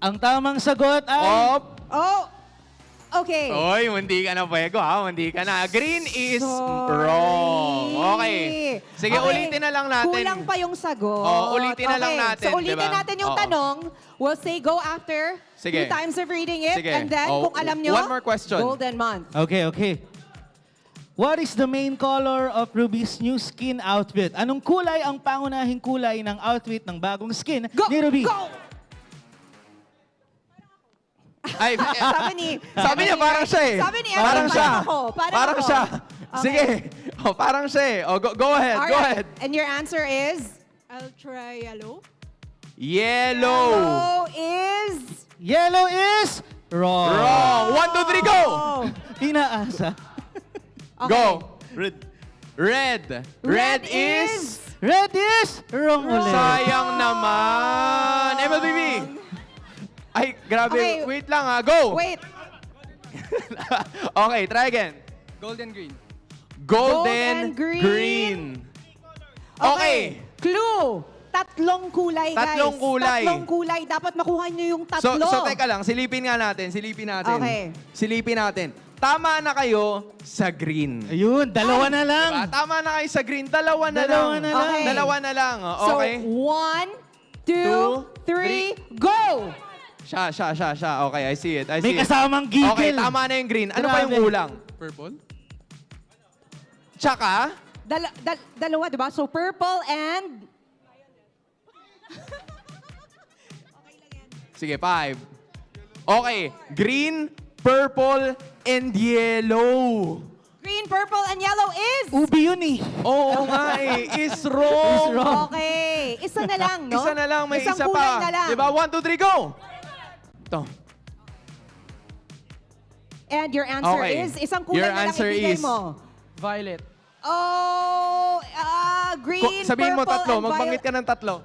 Ang tamang sagot ay... Oh! Okay. Oy, hindi ka na, Pwego, ha? Hindi ka na. Green is wrong. Okay. Sige, Okay. ulitin na lang natin. Kulang pa yung sagot. Ulitin na lang natin, So ulitin diba? natin yung tanong. We'll say go after. Sige. 2 times of reading it. Sige. And then, kung alam nyo, One more question. Golden Month. Okay. What is the main color of Ruby's new skin outfit? Anong kulay ang pangunahing kulay ng outfit ng bagong skin ni Ruby? Go! Ay, Sabi niya parang siya eh. Sabi niya, parang siya. Parang siya. Sige. Oh, parang siya eh. Oh, go ahead. All Go right. ahead. And your answer is? I'll try yellow. Yellow. Yellow is? Wrong. Wrong. 1, 2, 3, go! Pinaasa. Go. Red. Red is? Red is? Wrong ulit. Sayang naman. MLBB. Ay, grabe. Okay. Wait lang ha. Go. Wait. Okay, try again. Golden green. Golden green. Okay. Clue. Tatlong kulay, guys. Tatlong kulay. Tatlong kulay. Dapat makuha nyo yung tatlo. So teka lang. Silipin nga natin. Okay. Silipin natin. Tama na kayo sa green. Ayun, dalawa na lang. Diba? Tama na kayo sa green. Dalawa na Dalawa lang. na lang. Okay. Dalawa na lang. Okay. So, 1, 2, 3, go! Siya. Okay, I see it. May kasamang gigil. Okay, tama na yung green. Ano pa yung Grabe. kulang? Purple. Tsaka? Dalawa, diba? So, purple and... Sige, 5. Okay, green, purple, and yellow. Green, purple, and yellow is... Ubi yun eh. Oo nga eh. Is wrong. Okay. Isa na lang, no? Isa na lang, may Isang isa kulay pa. na lang. Diba? 1, 2, 3, go! Ito. And your answer Okay. is, isang kulay Your na lang answer ibigay is mo. Violet. Oh, green, Sabihin mo purple, tatlo. and Magbanggit ka ng tatlo.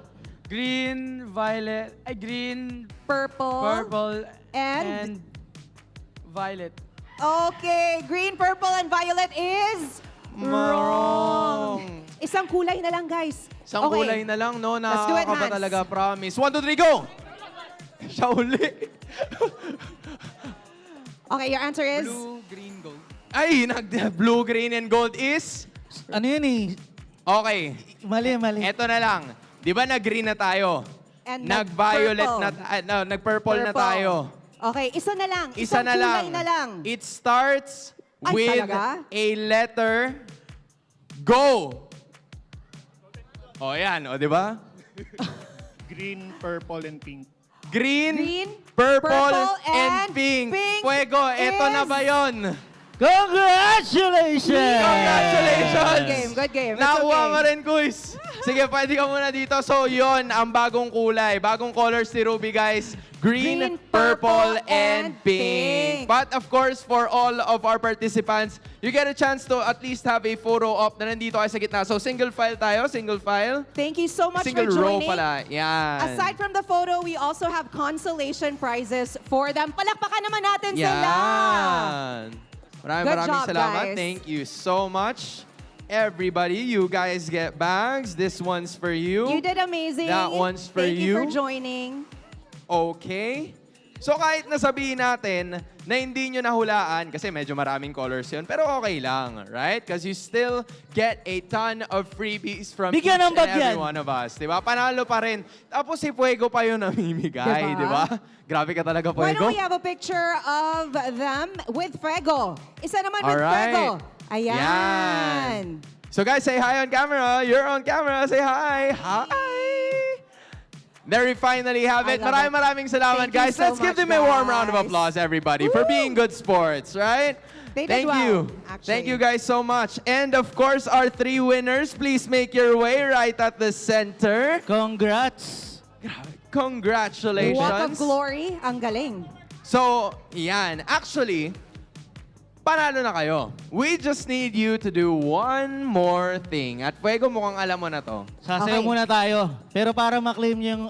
Green, violet, green, purple, and violet. Okay, green, purple, and violet is... Wrong. Isang kulay na lang, guys. Isang Okay. kulay na lang, no? Let's do it, Nakaka ba Hans. talaga, promise. 1, 2, 3, go! Siya uli. Okay, your answer is... Blue, green, gold. Ay, blue, green, and gold is? Ano yun eh? Okay. Mali. Eto na lang. Di ba nag-green na tayo? And Nag-violet nag-purple. nag-purple na Purple. tayo. Okay, isa na lang. Isa Isang na kulay lang. na lang. It starts Ay, with talaga? a letter. Go! O, yan. O, di ba? Green, purple, and pink. Green, purple, and pink. Fuego, eto na ba yun? Congratulations! Congratulations! Good game. Nakuha mo rin, quiz. Sige, pwede ka muna dito. So, yon ang bagong kulay. Bagong colors ni Ruby, guys. Green, purple, and pink. But of course, for all of our participants, you get a chance to at least have a photo op na nandito kayo sa gitna. So, single file tayo. Single file. Thank you so much Single for row joining. pala. Yan. Aside from the photo, we also have consolation prizes for them. Palakpakan naman natin sila! Yan. Maraming Good job, salamat. guys. Thank you so much. Everybody, you guys get bags. This one's for you. You did amazing. That one's for Thank you you. for joining. Okay. So kahit nasabihin natin na hindi nyo nahulaan, kasi medyo maraming colors yun, pero okay lang, right? Because you still get a ton of freebies from Bigyan each ng bag and every yan. one of us. Diba? Panalo pa rin. Tapos si Fuego pa yung namimigay, Diba? diba? Grabe ka talaga, Why Fuego. don't we have a picture of them with Fuego? Isa naman with Alright. Fuego. Ayan. Yan. So guys, say hi on camera. You're on camera. Say hi. Hi. There we finally have it. Maraming salamat, Thank you guys. so Let's give much, them a warm round of guys. applause, everybody, for being good sports, right? They did Thank well, you. actually. Thank you guys so much. And of course, our 3 winners, please make your way right at the center. Congrats. Congratulations. Walk of glory. Ang galing. So, yan. Actually, panalo na kayo. We just need you to do one more thing. At Fuego, mukhang alam mo na to. Sasayaw muna tayo. Pero para maklaim yung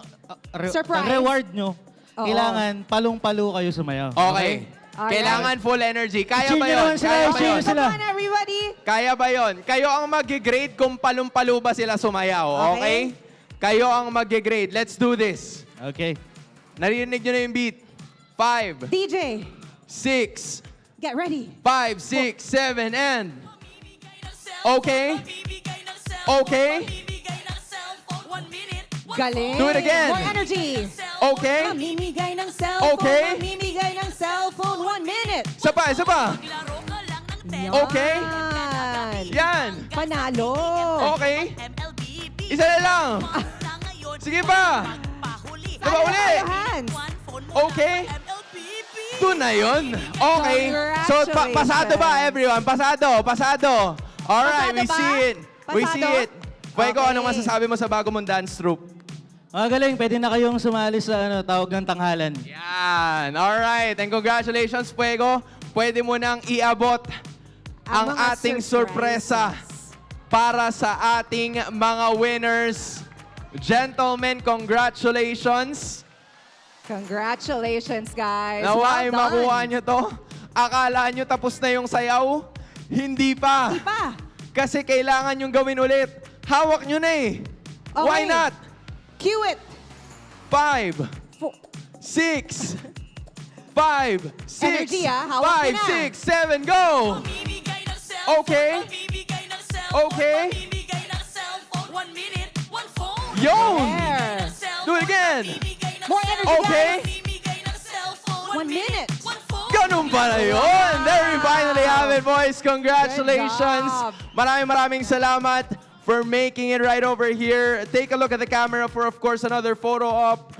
Surprise. reward nyo, Oo. kailangan palong-palo kayo sumayaw. Okay. Alright. Kailangan full energy. Kaya I-cheer ba nyo yun? naman sila, Kaya ba i-cheer yun? nyo sila. Come on, everybody. Kaya ba yun? Kayo ang mag-grade kung palong-palo ba sila sumayaw. Okay? Kayo ang mag-grade. Let's do this. Okay. Narinig nyo na yung beat. 5, DJ, 6, get ready. 5, 6, 7, and... Okay? Okay? Galing. Do it again. More energy. Okay? Mamimigay ng cellphone. Okay. Mamimigay ng cellphone. 1 minute. Isa pa, isa pa. Yan. Okay? Yan. Panalo. Okay. Isa na lang. Sige pa. Diba uli? Okay. Ito na yun. Okay. So, pasado ba, everyone? Pasado. Alright, we see it. We see it. Fuego, anong masasabi mo sa bago mong dance troupe? Galing, pwede na kayong sumali sa tawag ng tanghalan. Yan. Alright. And congratulations, Fuego. Pwede mo nang iabot ang ating sorpresa para sa ating mga winners. Gentlemen, congratulations. Congratulations, guys. Nawa ay Well done. makuha nyo to. Akala nyo tapos na yung sayaw? Hindi pa. Hindi pa. Kasi kailangan yung gawin ulit. Hawak nyo na eh. Okay. Why not? Cue it. 5, 6, 5, 6, Energy, hawak 5, mo na. 6, 7, go! Okay. Okay. Yun! Do it again! More energy, Okay. guys. 1 minute. Ganun pala yun! There we finally have it, boys. Congratulations! Good job. Maraming salamat for making it right over here. Take a look at the camera for, of course, another photo op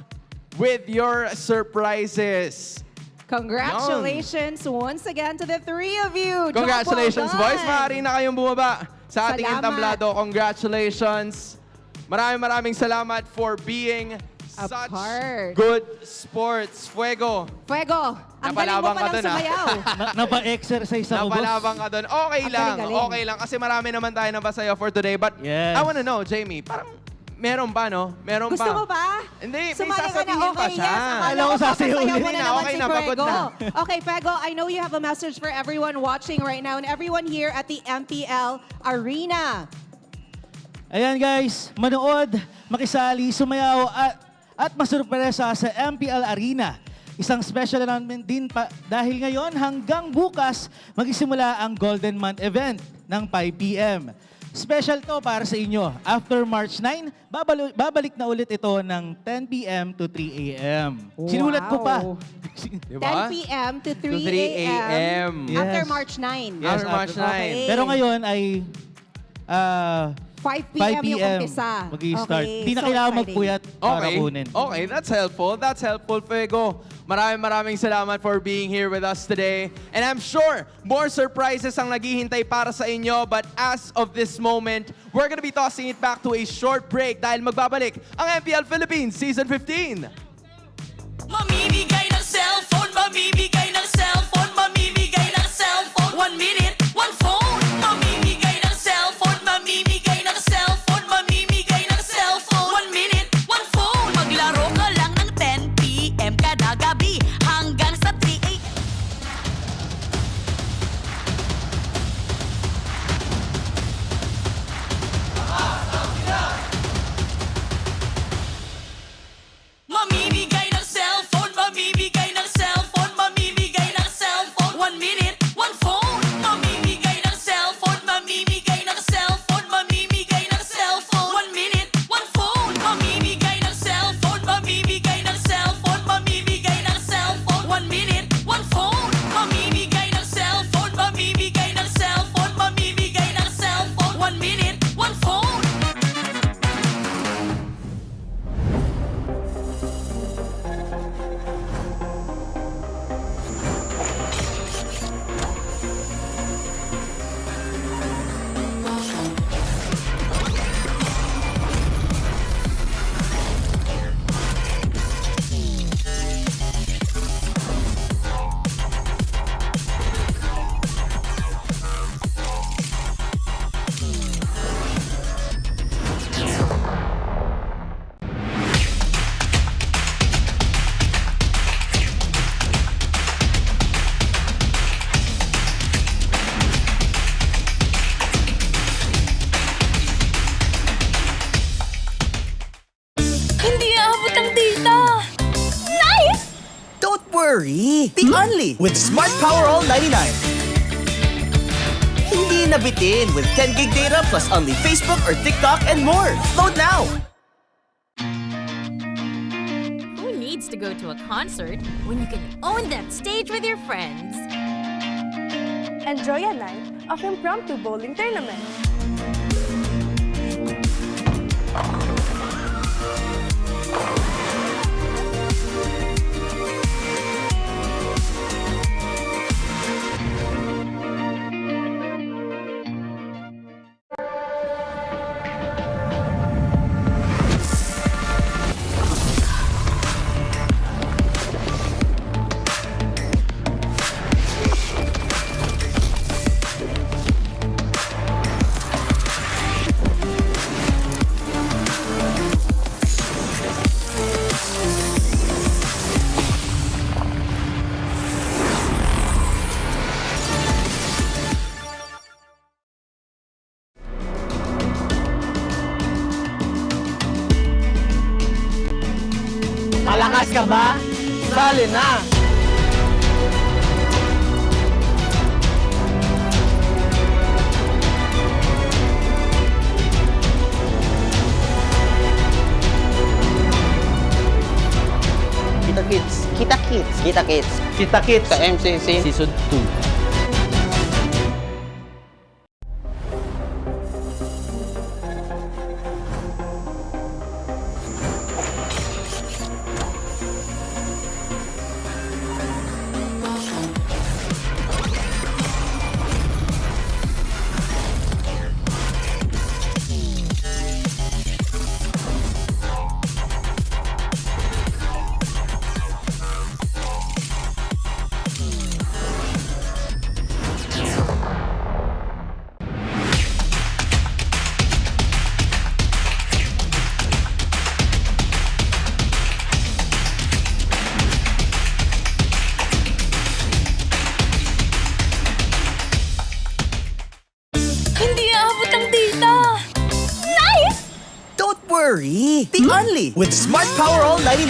with your surprises. Congratulations once again to the three of you. Job Congratulations, well boys. done. Maaari na kayong bumaba sa ating Salamat. entablado. Congratulations. Maraming salamat for being such good sports. Fuego. Fuego, ang galing mo Napalabang ka palang dun, ah. sumayaw. Napa-exercise ako, boss. Napalabang ka doon. Okay Ang lang. galing-galing. Okay lang. Kasi marami naman tayo nabasayo for today. But Yes. I wanna know, Jamie, parang meron ba, no? Meron Gusto pa. mo ba? Hindi, may Sumali ka na. sasabihin pa Okay, siya. yes. Akala Alam ko ko sasayaw papasayaw mo ulit. na Okay naman si na, pagod Fuego. na. Okay, Fuego, I know you have a message for everyone watching right now and everyone here at the MPL Arena. Ayan guys, manood, makisali, sumayaw at masurpresa sa MPL Arena. Isang special announcement din dahil ngayon hanggang bukas magsisimula ang Golden Month event ng 5 p.m. Special to para sa inyo. After March 9, babalik na ulit ito ng 10 p.m. to 3 a.m. Sinulat ko pa. Diba? 10 p.m. to 3 3 a.m. Yes. After March 9. Yes, after March 9. Okay. Pero ngayon ay 5 p.m. yung umpisa. Mag-i-start. Okay, Hindi na so kailangan exciting. magpuyat para kunin. Okay, that's helpful. That's helpful, Fuego. Maraming salamat for being here with us today. And I'm sure more surprises ang naghihintay para sa inyo. But as of this moment, we're gonna be tossing it back to a short break dahil magbabalik ang MPL Philippines Season 15. Mamimigay ng cellphone, mamimigay ng cellphone, mamimigay ng cellphone. 1 minute, 1 phone. Mamimigay ng cellphone, mamimigay ng cellphone, mamimigay ng cellphone. 1 minute, 1 phone. Maglaro ka lang ng 10 p.m. kada gabi hanggang sa 3 a.m. Mamimigay ng cellphone, mamimigay ng cellphone, mamimigay ng cellphone. 1 minute, 1 phone. Mamimigay ng cellphone, mamimigay ng cellphone, mamimigay ng cellphone. 1 minute, 1 phone. Mamimigay ng cellphone, mamimigay ng cellphone, mamimigay ng cellphone. 1 minute, 1 phone. Mamimigay ng cellphone, mamimigay ng cellphone, mamimigay ng cellphone. 1 minute, 1 phone. Hindi aabot ang data! Nice! Don't worry! Be only with Smart Power All 99. Hindi nabitin with 10 gig data plus only Facebook or TikTok and more. Load now! Who needs to go to a concert when you can own that stage with your friends? Enjoy a night of Impromptu Bowling Tournament. Malakas ka ba? Sali na! Kita Kids. Kita Kids. Kita Kids. Kita Kids Sa MCC Season 2. Hindi aabot ang data! Nice! Don't worry! The Only with Smart Power All 99.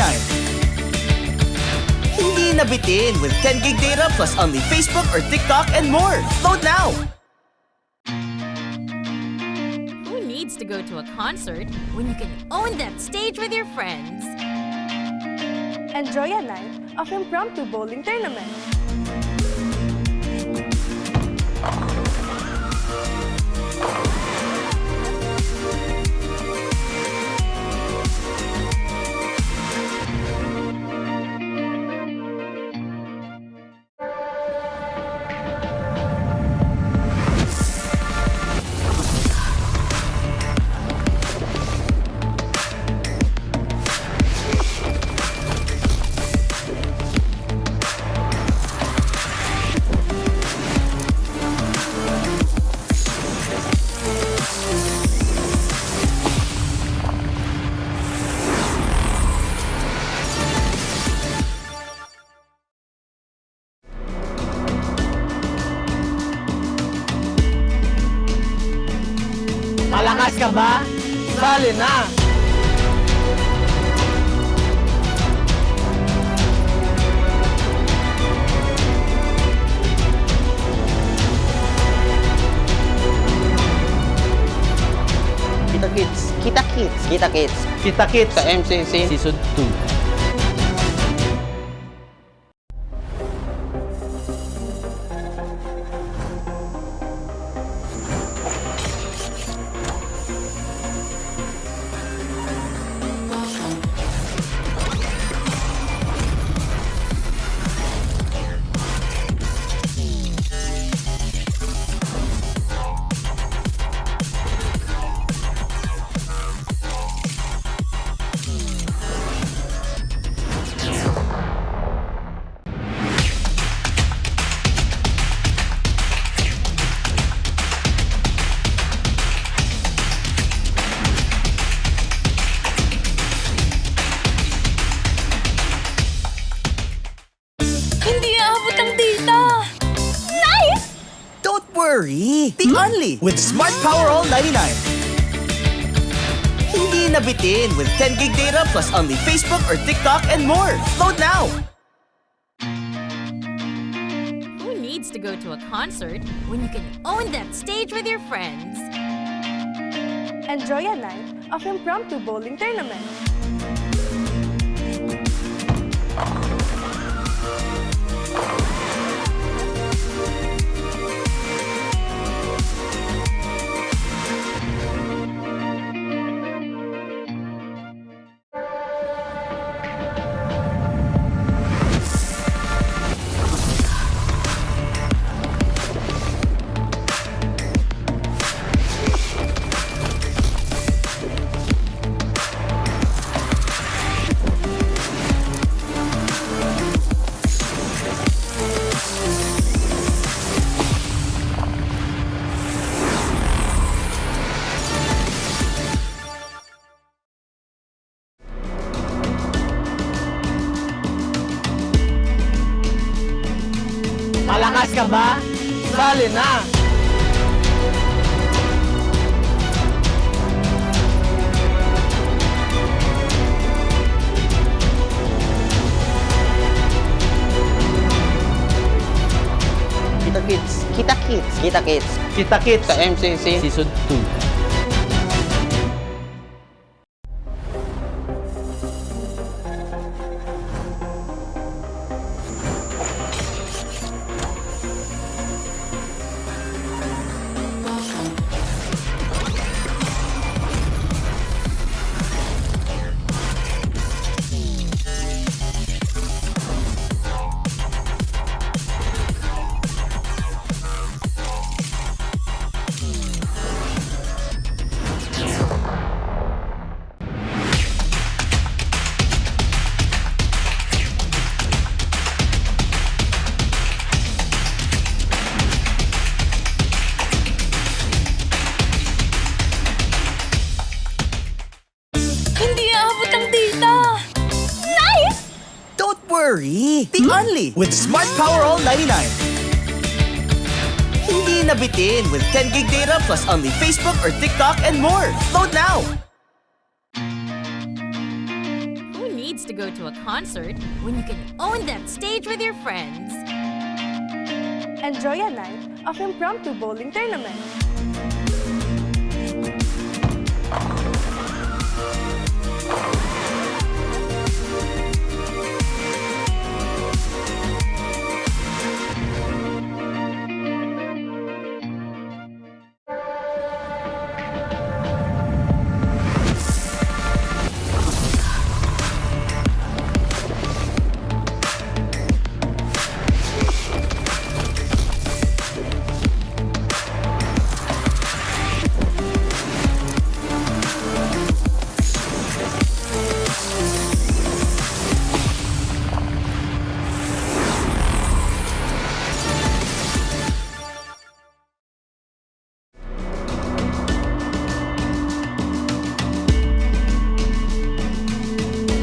Hindi nabitin with 10 gig data plus only Facebook or TikTok and more. Load now! Who needs to go to a concert when you can own that stage with your friends? Enjoy a night of Impromptu Bowling Tournament. Malakas ka ba? Sali na! Kita Kids. Kita Kids. Kita Kids. Kita Kids Sa MCC Season 2. worry! The Only with Smart Power All 99. Hindi nabitin with 10 gig data plus only Facebook or TikTok and more. Load now! Who needs to go to a concert when you can own that stage with your friends? Enjoy a night of impromptu bowling tournament. Malakas ka ba? Sali na! Kita Kids. Kita Kids. Kita Kids. Kita Kids Sa MCC Season 2. Hindi aabot ang data. Nice! Don't worry! Be only with Smart Power All 99. Hindi nabitin with 10 gig data plus only Facebook or TikTok and more. Load now! Who needs to go to a concert when you can own that stage with your friends? Enjoy a night of impromptu bowling tournament.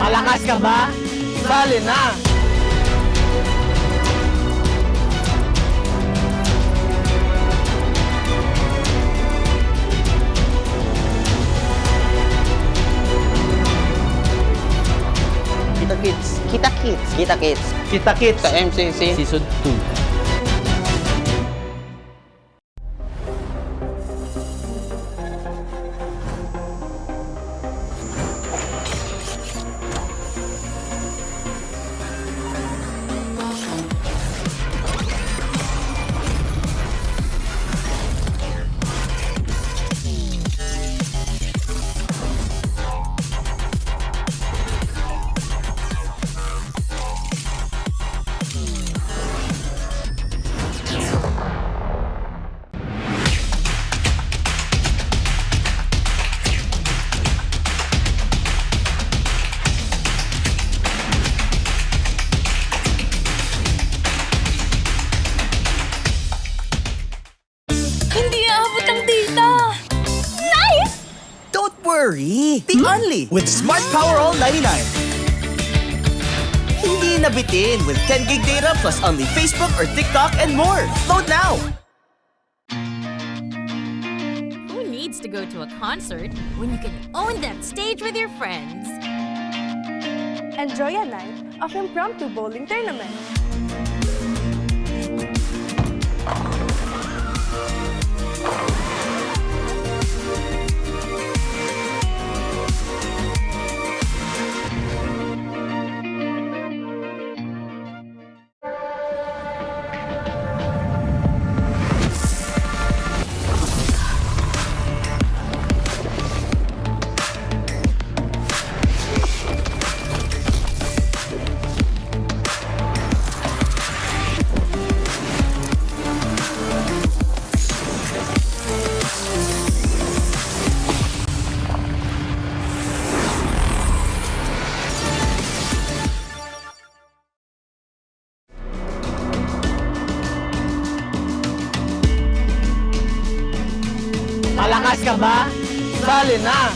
Malakas ka ba? Sali na! Kita Kids. Kita Kids. Kita Kids. Kita Kids Sa MCC Season 2. Hindi aabot ang data. Nice! Don't worry! Be only with Smart Power All 99. Hindi nabitin with 10 gig data plus only Facebook or TikTok and more. Load now! Who needs to go to a concert when you can own that stage with your friends? Enjoy a night of impromptu bowling tournament. Malakas ka ba? Sali na!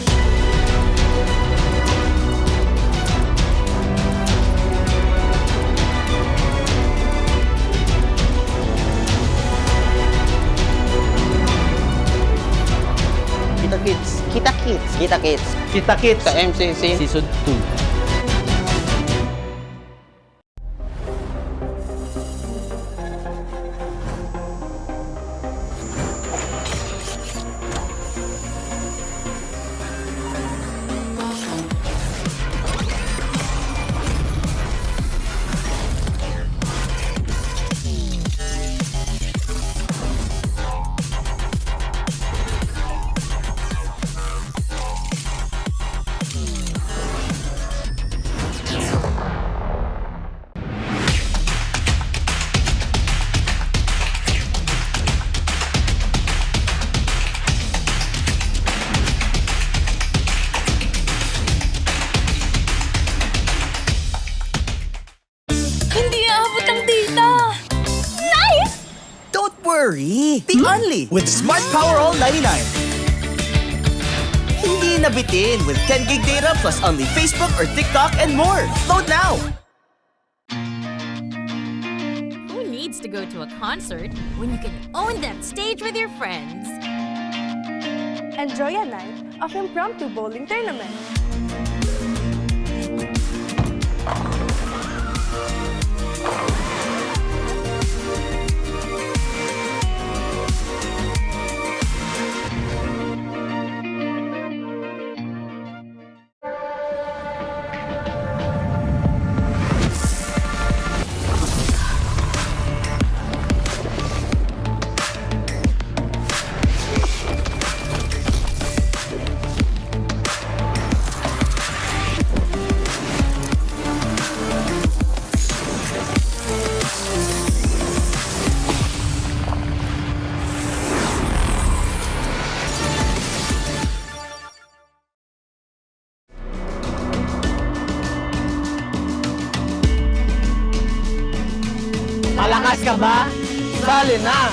Kits. Kita Kits. Kita Kits Sa MCC Season 2. Hindi aabot ang data. Nice! Don't worry! Be only with Smart Power All 99. Hindi nabitin with 10 gig data plus only Facebook or TikTok and more. Load now! Who needs to go to a concert when you can own that stage with your friends? Enjoy a night of impromptu bowling tournament. Malakas ka ba? Sali na!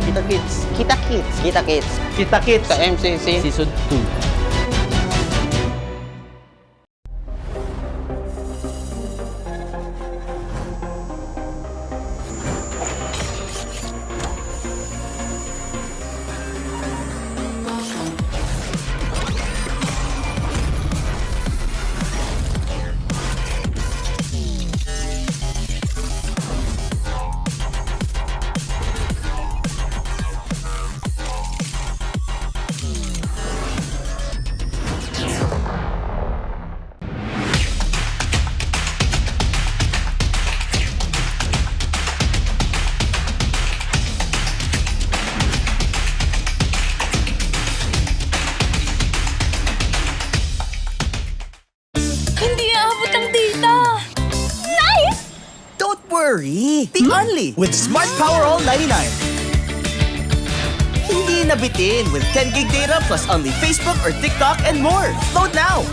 Kita Kits. Kita Kits. Kita Kits. Kita Kits Sa MCC Season 2. Hindi aabot ang data. Nice! Don't worry! Be only with Smart Power All 99. Hindi nabitin with 10 gig data plus only Facebook or TikTok and more. Load now!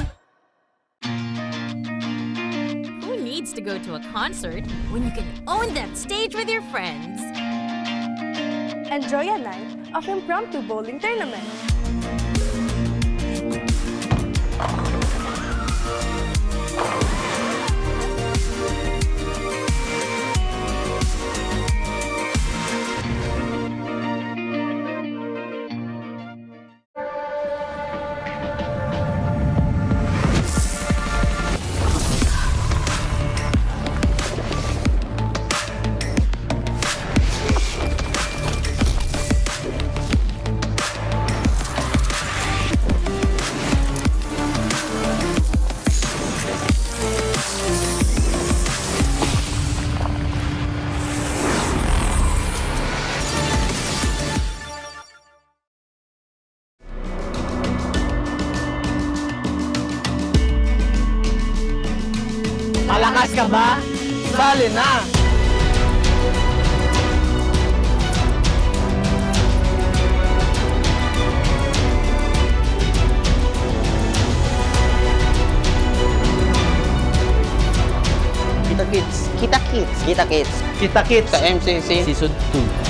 Who needs to go to a concert when you can own that stage with your friends? Enjoy a night of impromptu bowling tournament. Malakas ka ba? Sali na! Kita Kits. Kita Kits. Kita Kits. Kita Kits Sa MCC Season 2.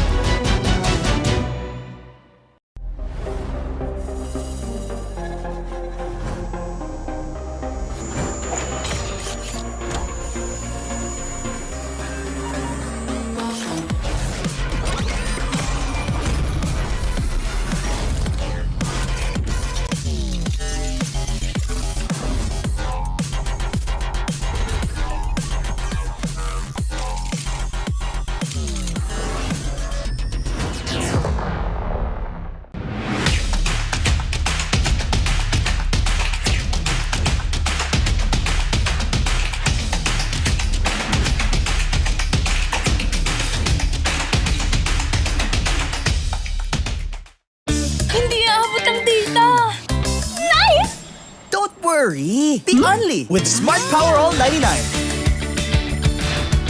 worry, be only with Smart Power All 99.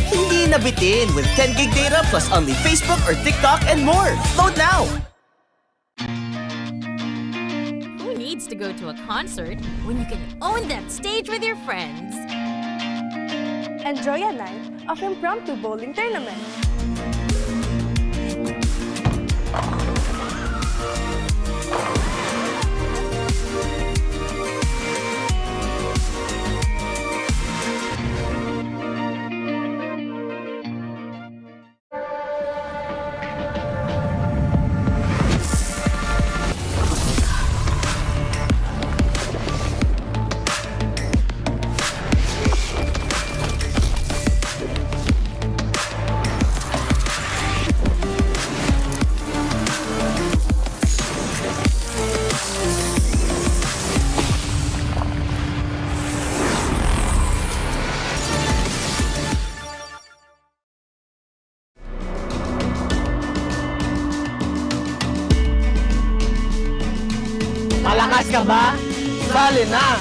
Hindi nabitin with 10 gig data plus only Facebook or TikTok and more. Load now! Who needs to go to a concert when you can own that stage with your friends? Enjoy a night of impromptu bowling tournament. Malakas ka ba? Sali na!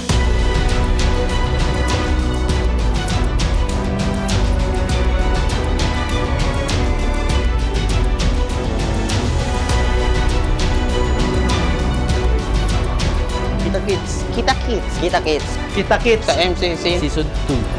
Kita Kids. Kita Kids. Kita Kids. Kita Kids. Sa MCC Season 2.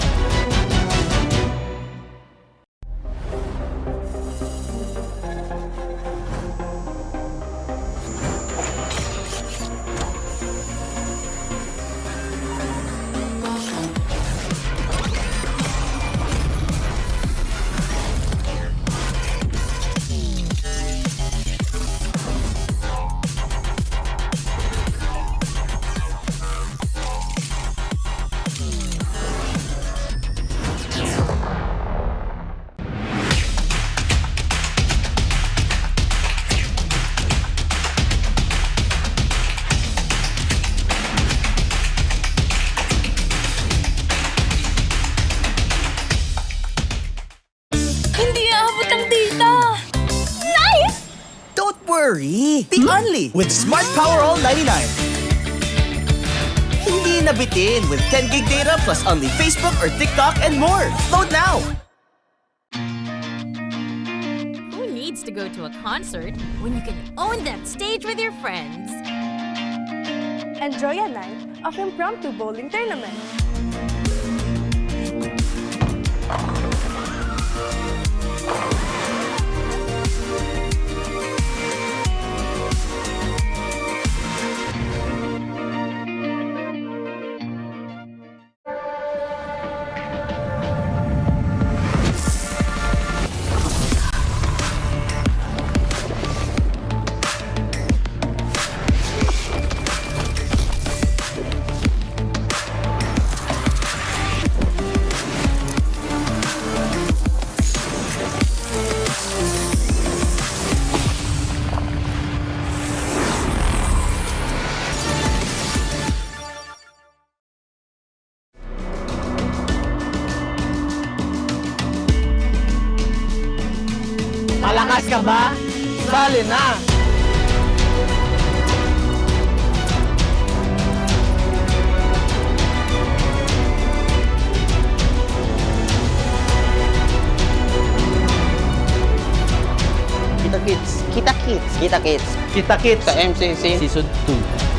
Worry, be only with Smart Power All 99. Hindi nabitin with 10 gig data plus only Facebook or TikTok and more. Load now! Who needs to go to a concert when you can own that stage with your friends? Enjoy a night of impromptu bowling tournament. Malakas ka ba? Sali na! Kita Kids. Kita Kids. Kita Kids. Kita Kids. Sa MCC Season 2.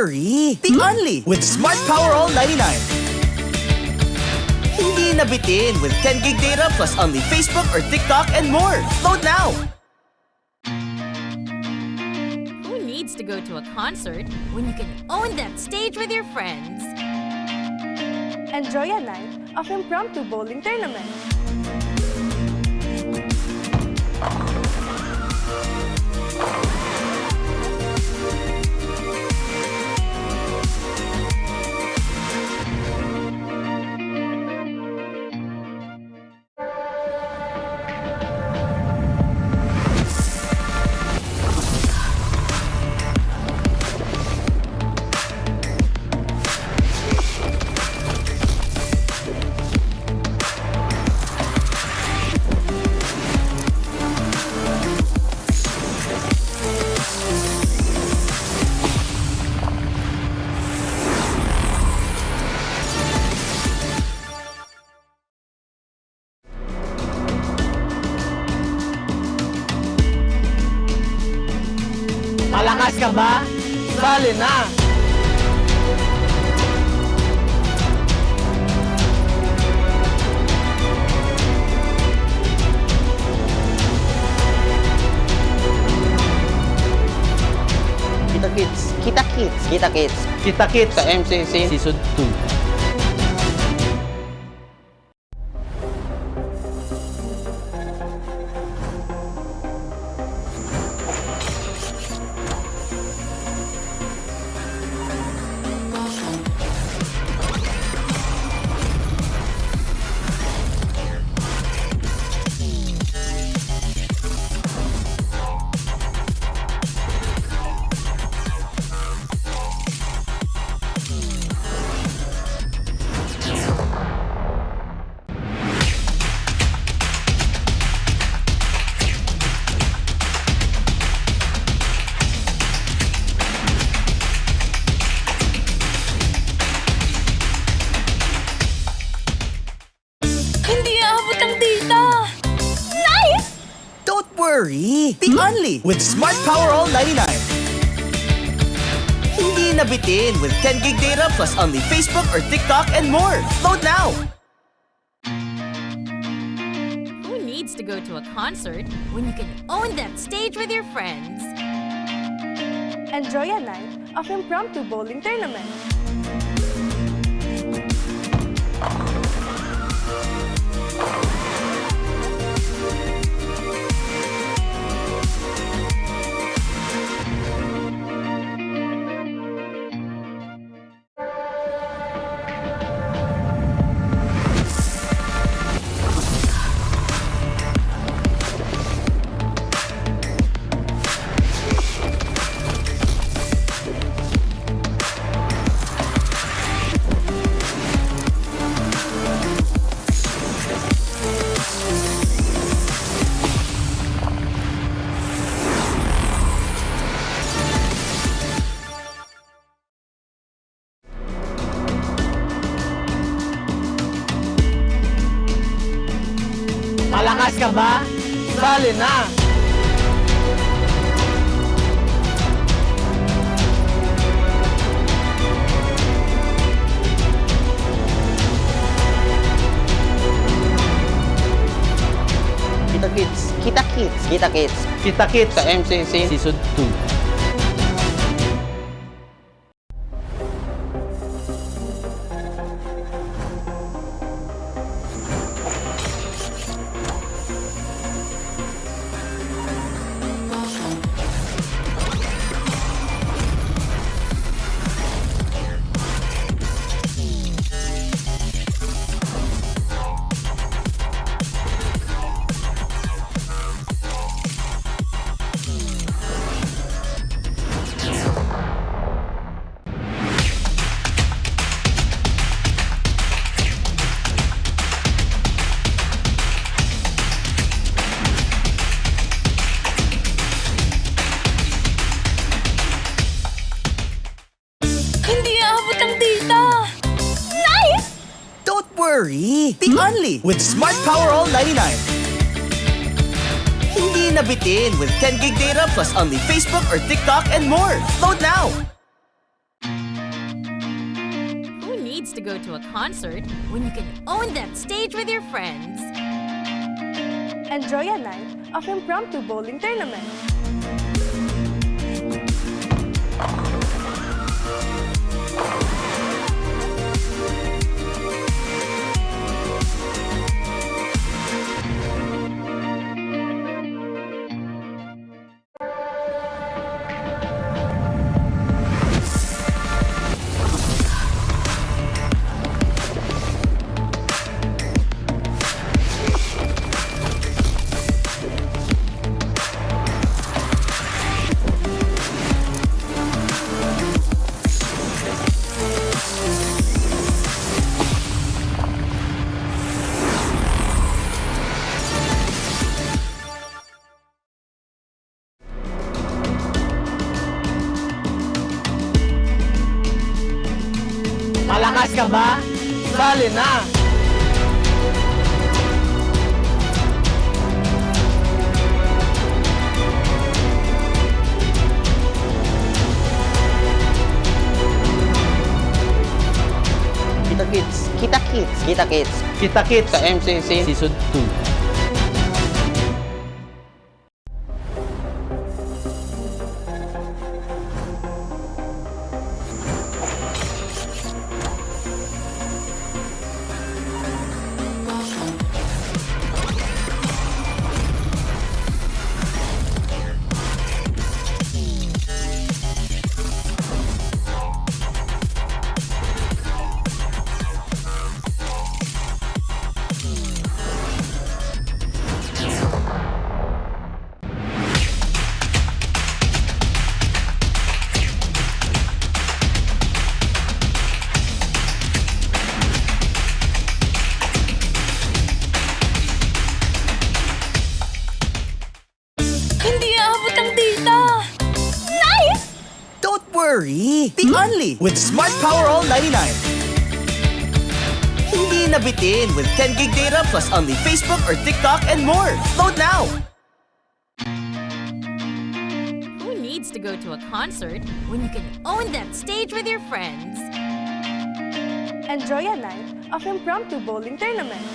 worry, be only with Smart Power All 99. Hindi nabitin with 10 gig data plus only Facebook or TikTok and more. Load now! to go to a concert when you can own that stage with your friends? Enjoy a night of impromptu bowling tournament. Malakas ka ba? Sali na! Kita Kids. Kita Kids. Kita Kids. Kita Kids. Sa MCC Season 2. Worry! The only with Smart Power All 99. Hindi nabitin with 10 gig data plus only Facebook or TikTok and more. Load now! Who needs to go to a concert when you can own that stage with your friends? Enjoy a night of impromptu bowling tournament. Malakas ka ba? Sali na! Kita Kids. Kita Kids. Kita Kids. Kita Kids. Sa MCC Season 2. Worry! The only with Smart Power All 99. Hindi nabitin with 10 gig data plus only Facebook or TikTok and more. Load now! Who needs to go to a concert when you can own that stage with your friends? Enjoy a night of impromptu bowling tournament. ka ba? Sali na! Kita Kids. Kita Kids. Kita Kids. Kita Kids. Sa MCC. Season 2. Hindi aabot ang data. Nice! Don't worry! Be only with Smart Power All 99. Hindi nabitin with 10 gig data plus only Facebook or TikTok and more. Load now! Who needs to go to a concert when you can own that stage with your friends? Enjoy a night of impromptu bowling tournament.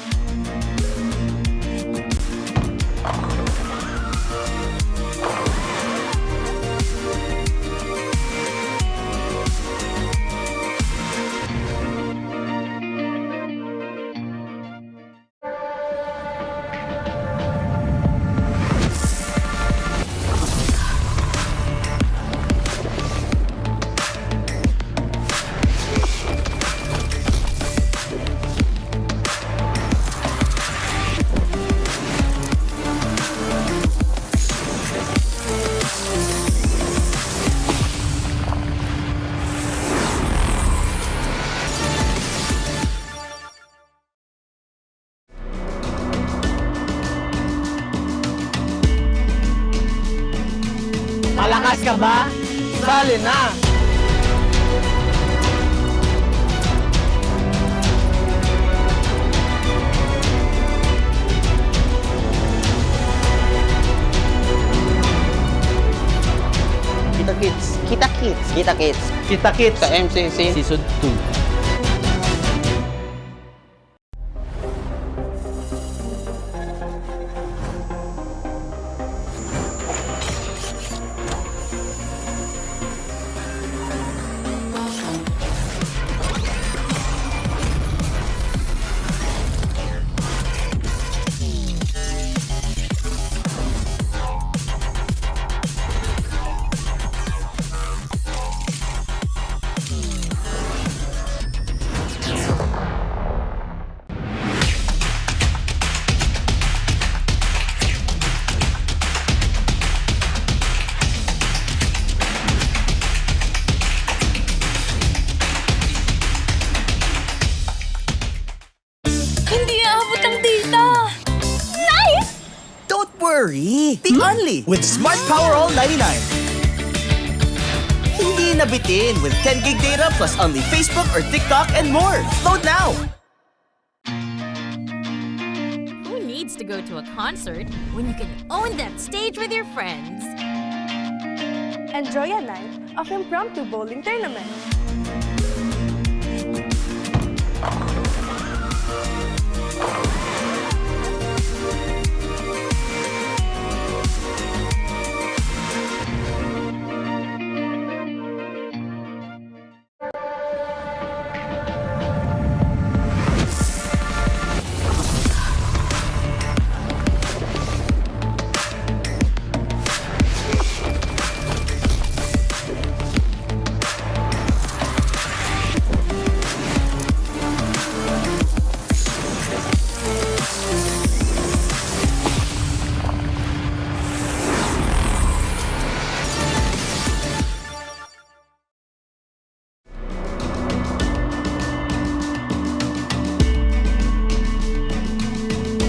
Malakas ka ba? Sali na! Kita Kids. Kita Kids. Kita Kids. Kita Kids. Sa MCC. Season 2. Hindi aabot ang data. Nice! Don't worry! Be only with Smart Power All 99. Hindi nabitin with 10 gig data plus only Facebook or TikTok and more. Load now! Who needs to go to a concert when you can own that stage with your friends? Enjoy a night of impromptu bowling tournament.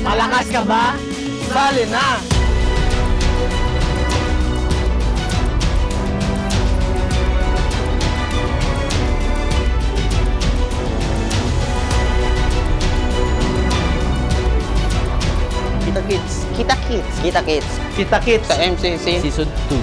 Malakas ka ba? Sali na! Kita-kits. Kita-kits. Kita-kits. Sa MCC Season 2.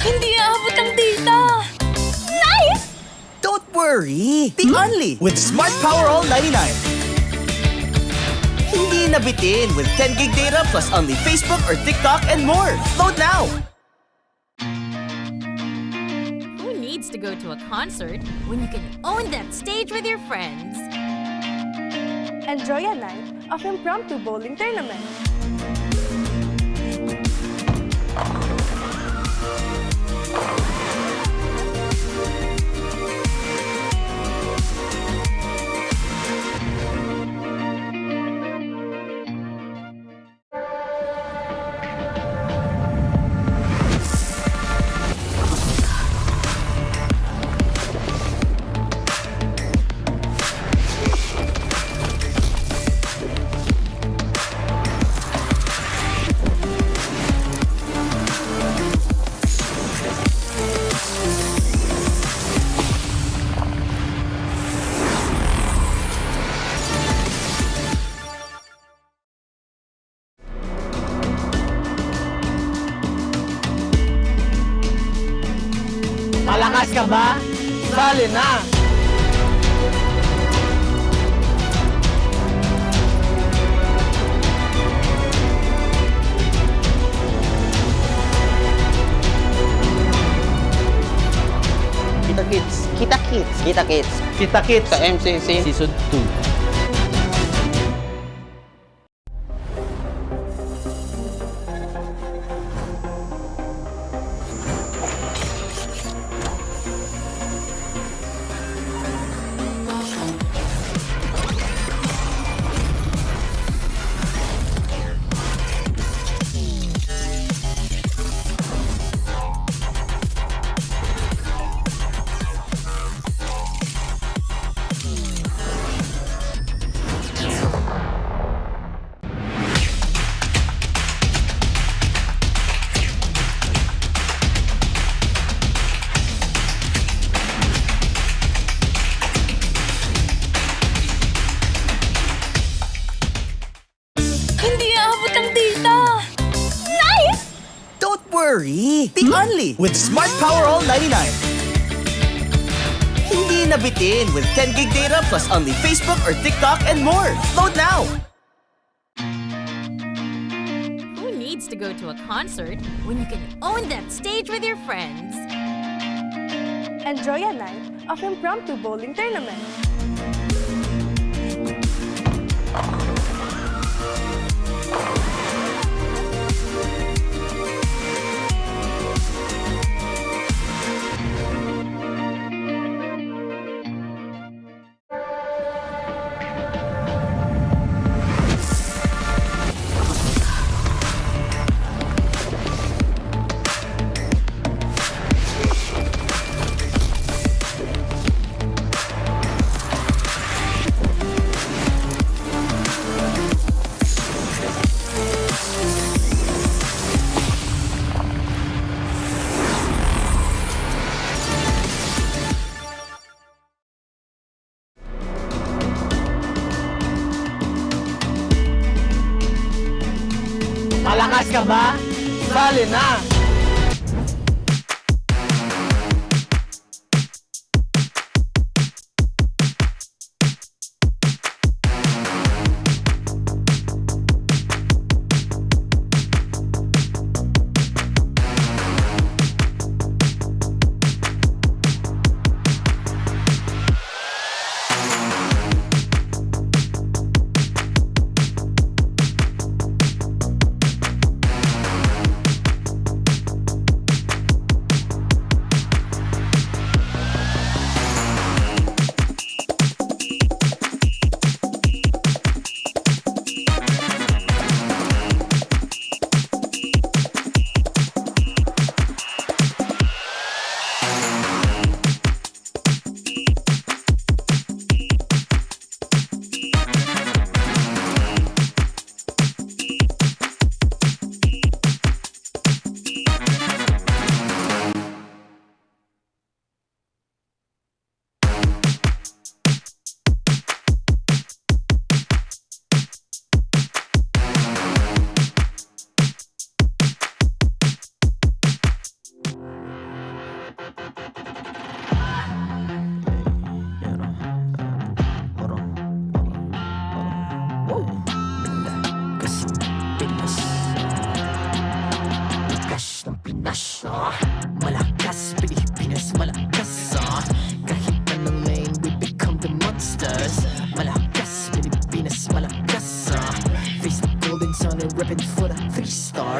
Hindi aabot ang data! Nice! Don't worry! The Only with Smart Power All 99. Hindi nabitin with 10 gig data plus only Facebook or TikTok and more. Load now! Who needs to go to a concert when you can own that stage with your friends? Enjoy a night of impromptu bowling tournament. Malakas ka ba? Sali na! Kita-kits. Kita-kits. Kita-kits. Kita-kits. Sa MCC Season 2. Hindi aabot ang data! Nice! Don't worry! The Only with Smart Power All 99. Hindi nabitin with 10 gig data plus only Facebook or TikTok and more. Load now! Who needs to go to a concert when you can own that stage with your friends? Enjoy a night of impromptu bowling tournament. Malakas ka ba? Sali na!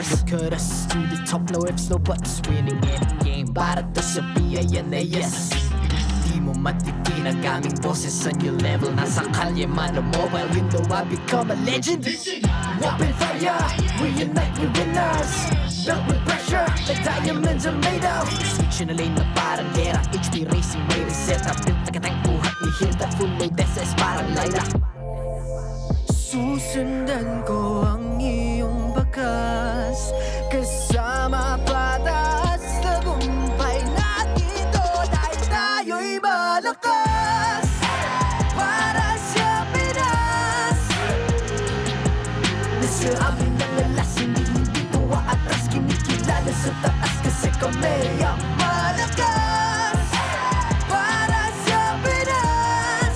stars. Look at us to the top, no ifs, no buts. Winning any game, para to sa PIN na yes. Di mo matitin ang aming boses sa new level. Nasa kalye man o mobile window, I become a legend. Open fire, we unite, we winners. Built with pressure, like diamonds are made of. Switch na lane na parang gera. HP Racing, may reset up. Built agad ang buhat ni Hilda. Full load SS parang Layla. Susundan ko ang iyong bakas. Kasama patas. Tagumpay natin to. Dahil tayo'y malakas. Para sa Pinas. Nasa amin ang alas. Hindi tuwa atras. Kinikilala sa taas. Kasi kami ang malakas. Para sa Pinas.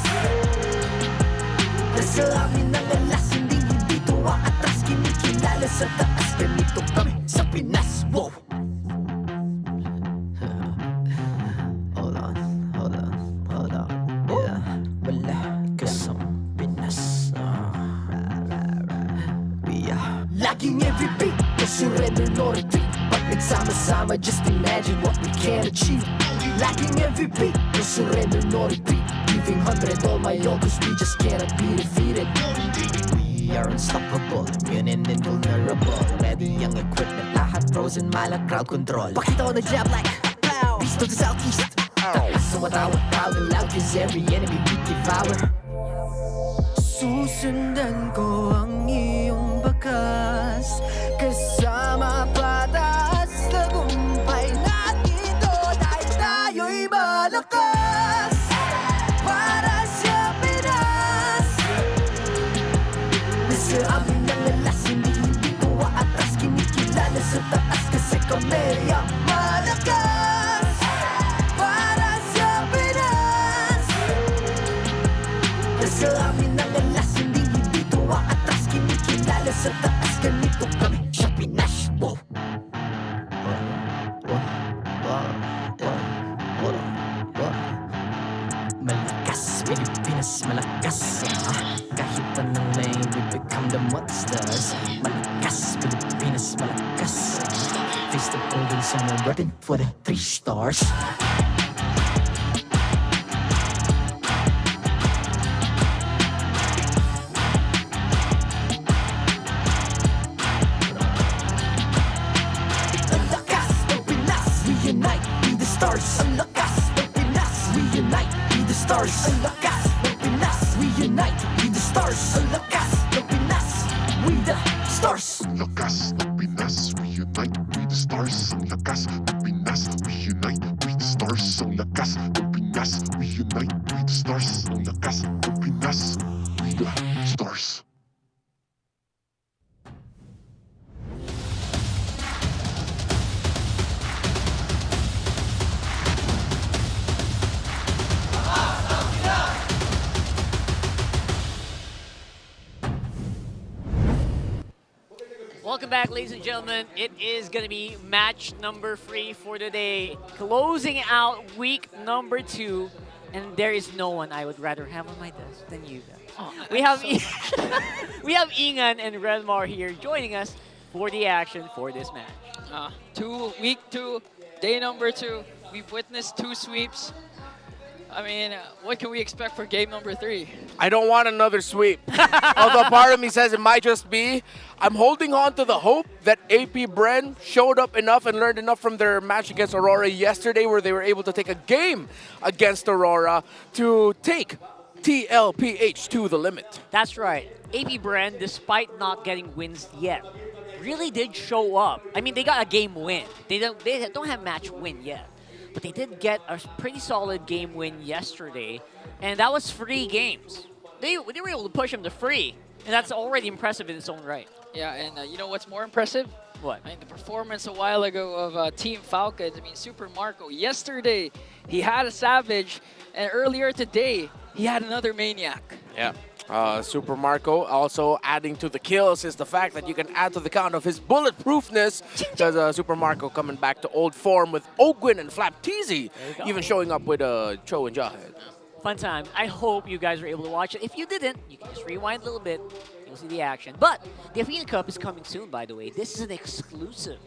Nasa amin ang alas. Hindi tuwa atras. Kinikilala sa taas. Ganito kami sa Pinas. Wow! Hold on. Yeah, malakas ang Pinas. We are laging MVP. No surrender, no retreat. Pag nagsama-sama, just imagine what we can achieve. Laging MVP. No surrender, no retreat. Giving 100 all my all, cause we just cannot be defeated. We are unstoppable, immune and invulnerable. Ready ang equipment, lahat frozen, malang crowd control. Pakita ko na jab like pow. East to the southeast. So matawag proud and loud, cause every enemy we devour. Susundan ko ang iyong bakas. Kasama patas. Tagumpay natin to. Dahil tayo'y malakas. Para sa Pinas. Nasa amin ang alas. Hindi tuwa atras. Kinikilala sa taas. Kasi kami ang malakas. Para sa Pinas. Nasa amin ang alas. Hindi tuwa atras. Kinikilala sa taas. Ganito kami sa Pinas. Wow! Malakas, Pilipinas, malakas. Kahit anong lane, we become the monsters. Malakas, Pilipinas, malakas. Face the golden sun and repping for the 3 stars. Ang lakas ng Pinas, we unite, be the stars. Ang lakas ng Pinas, we unite, be the stars. Ang lakas ng Pinas, we unite, be the stars. Ang lakas ng Pinas, we the stars. Ang lakas ng Pinas, we unite, we the stars. Ang lakas ng Pinas, we unite, we the stars. Ang lakas ng Pinas, we unite, we the stars. Ang lakas ng Pinas, we the stars. Welcome back, ladies and gentlemen. It is going to be match number 3 for today, closing out week number 2, and there is no one I would rather have on my desk than you guys. Oh, we have we have Ingan and Redmar here joining us for the action for this match. Week 2, day number 2. We've witnessed 2 sweeps. I mean, what can we expect for game number 3? I don't want another sweep. Although part of me says it might just be. I'm holding on to the hope that AP Bren showed up enough and learned enough from their match against Aurora yesterday, where they were able to take a game against Aurora to take TLPH to the limit. That's right. AP Bren, despite not getting wins yet, really did show up. I mean, they got a game win. They don't have match win yet. But they did get a pretty solid game win yesterday, and that was 3 games. They were able to push them to 3, and that's already impressive in its own right. Yeah, and you know what's more impressive? What? I mean, the performance a while ago of Team Falcons. I mean, Super Marco, yesterday, he had a Savage, and earlier today, he had another Maniac. Yeah. Super Marco also adding to the kills is the fact that you can add to the count of his bulletproofness, because Super Marco coming back to old form with Ogwin and Flapteezy, even showing up with Cho and Jahed. Fun time. I hope you guys were able to watch it. If you didn't, you can just rewind a little bit and you'll see the action. But the Athena Cup is coming soon, by the way. This is an exclusive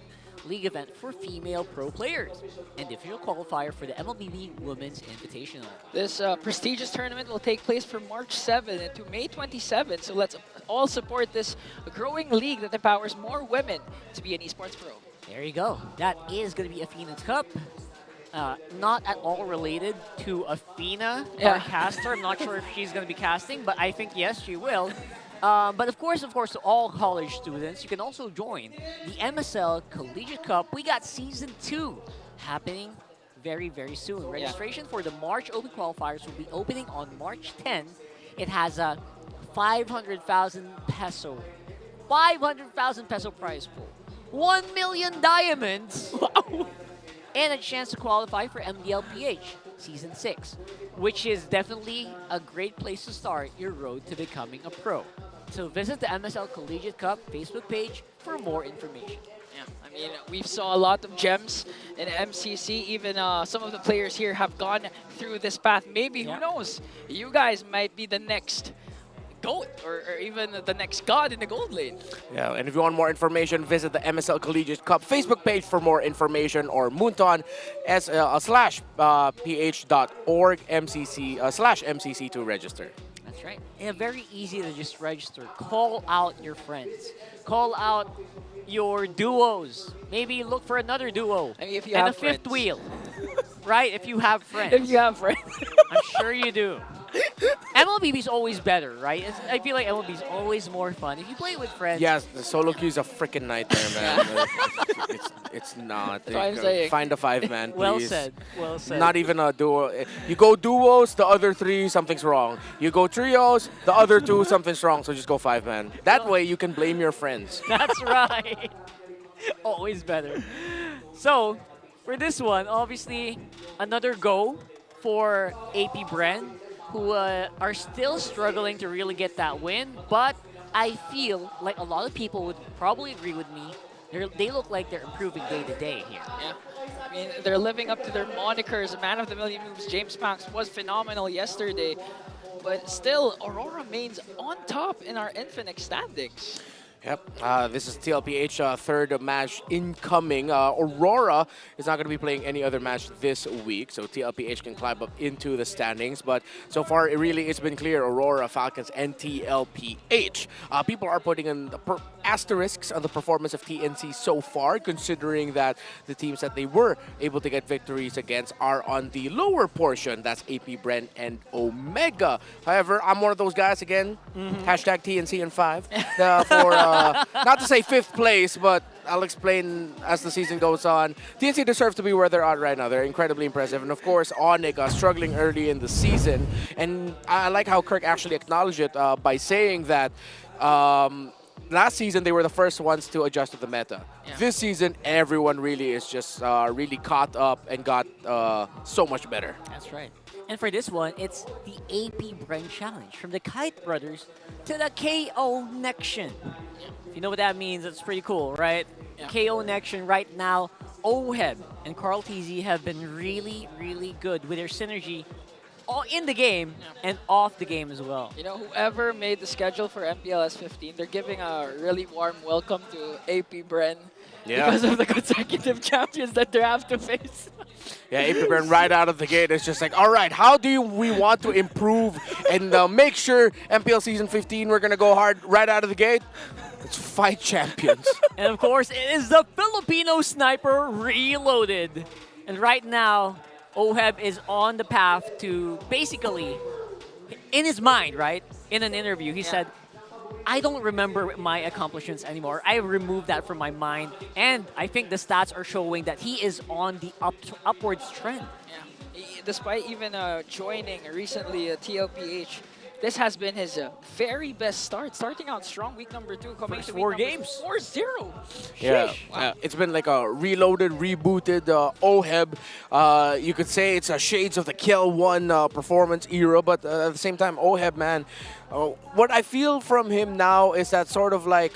league event for female pro players and the official qualifier for the MLBB Women's Invitational. This prestigious tournament will take place from March 7 to May 27. So let's all support this growing league that empowers more women to be an esports pro. There you go. That is going to be Athena's Cup. Not at all related to Athena, our caster. I'm not sure if she's going to be casting, but I think yes, she will. But of course, to all college students, you can also join the MSL Collegiate Cup. We got Season 2 happening very, very soon. Registration for the March Open Qualifiers will be opening on March 10. It has a 500,000 peso prize pool. 1 million diamonds. Wow. And a chance to qualify for MPL PH Season 6, which is definitely a great place to start your road to becoming a pro. So visit the MSL Collegiate Cup Facebook page for more information. Yeah, I mean, we saw a lot of gems in MCC. Even some of the players here have gone through this path. Maybe, who knows, you guys might be the next GOAT or even the next god in the gold lane. Yeah, and if you want more information, visit the MSL Collegiate Cup Facebook page for more information, or moonton /ph.org /MCC to register. That's right. And very easy to just register. Call out your friends. Call out your duos. Maybe look for another duo. I mean, if you and have a fifth friends. wheel. Right? If you have friends. If you have friends. I'm sure you do. MLBB is always better, right? I feel like MLB is always more fun if you play with friends. Yes, the solo queue is a freaking nightmare, man. it's not. That's what I'm saying. Find a 5-man, please. Well said. Well said. Not even a duo. You go duos, the other 3, something's wrong. You go trios, the other 2, something's wrong. So just go 5-man. That way you can blame your friends. That's right. Always better. So, for this one, obviously, another go for AP Bren, who are still struggling to really get that win. But I feel like a lot of people would probably agree with me. They look like they're improving day to day here. Yeah. I mean, they're living up to their monikers. Man of the Million Moves, James Panks, was phenomenal yesterday. But still, Aurora remains on top in our Infinix standings. Yep, this is TLPH third match incoming. Aurora is not going to be playing any other match this week, so TLPH can climb up into the standings. But so far, it's been clear, Aurora, Falcons, and TLPH. People are putting in the asterisks on the performance of TNC so far, considering that the teams that they were able to get victories against are on the lower portion. That's AP Bren and Omega. However, I'm one of those guys again. Hashtag TNC and 5 for not to say 5th place, but I'll explain as the season goes on. TNC deserves to be where they're at right now. They're incredibly impressive. And of course, Onyx struggling early in the season. And I like how Kirk actually acknowledged it by saying that last season they were the first ones to adjust to the meta. Yeah. This season, everyone really is just really caught up and got so much better. That's right. And for this one, it's the AP Bren Challenge from the Kite Brothers to the KO Nection. If you know what that means, that's pretty cool, right? Yeah. KO Nection right now, Oheb and Carl TZ have been really, really good with their synergy all in the game and off the game as well. You know, whoever made the schedule for MPL S15, they're giving a really warm welcome to AP Bren because of the consecutive champions that they have to face. Yeah, AP Bren right out of the gate is just like, all right, how do we want to improve and make sure MPL Season 15, we're going to go hard right out of the gate? Let's fight champions. And of course, it is the Filipino Sniper Reloaded. And right now, Oheb is on the path to basically, in his mind, right, in an interview, he said, I don't remember my accomplishments anymore. I removed that from my mind. And I think the stats are showing that he is on the upwards trend. Yeah. Despite even joining recently TLPH, this has been his very best start. Starting out strong, week number 2, coming to week 4 number games. 4-0. Yeah, wow. It's been like a reloaded, rebooted Oheb. You could say it's a shades of the Kill 1 performance era, but at the same time, Oheb, man, what I feel from him now is that sort of like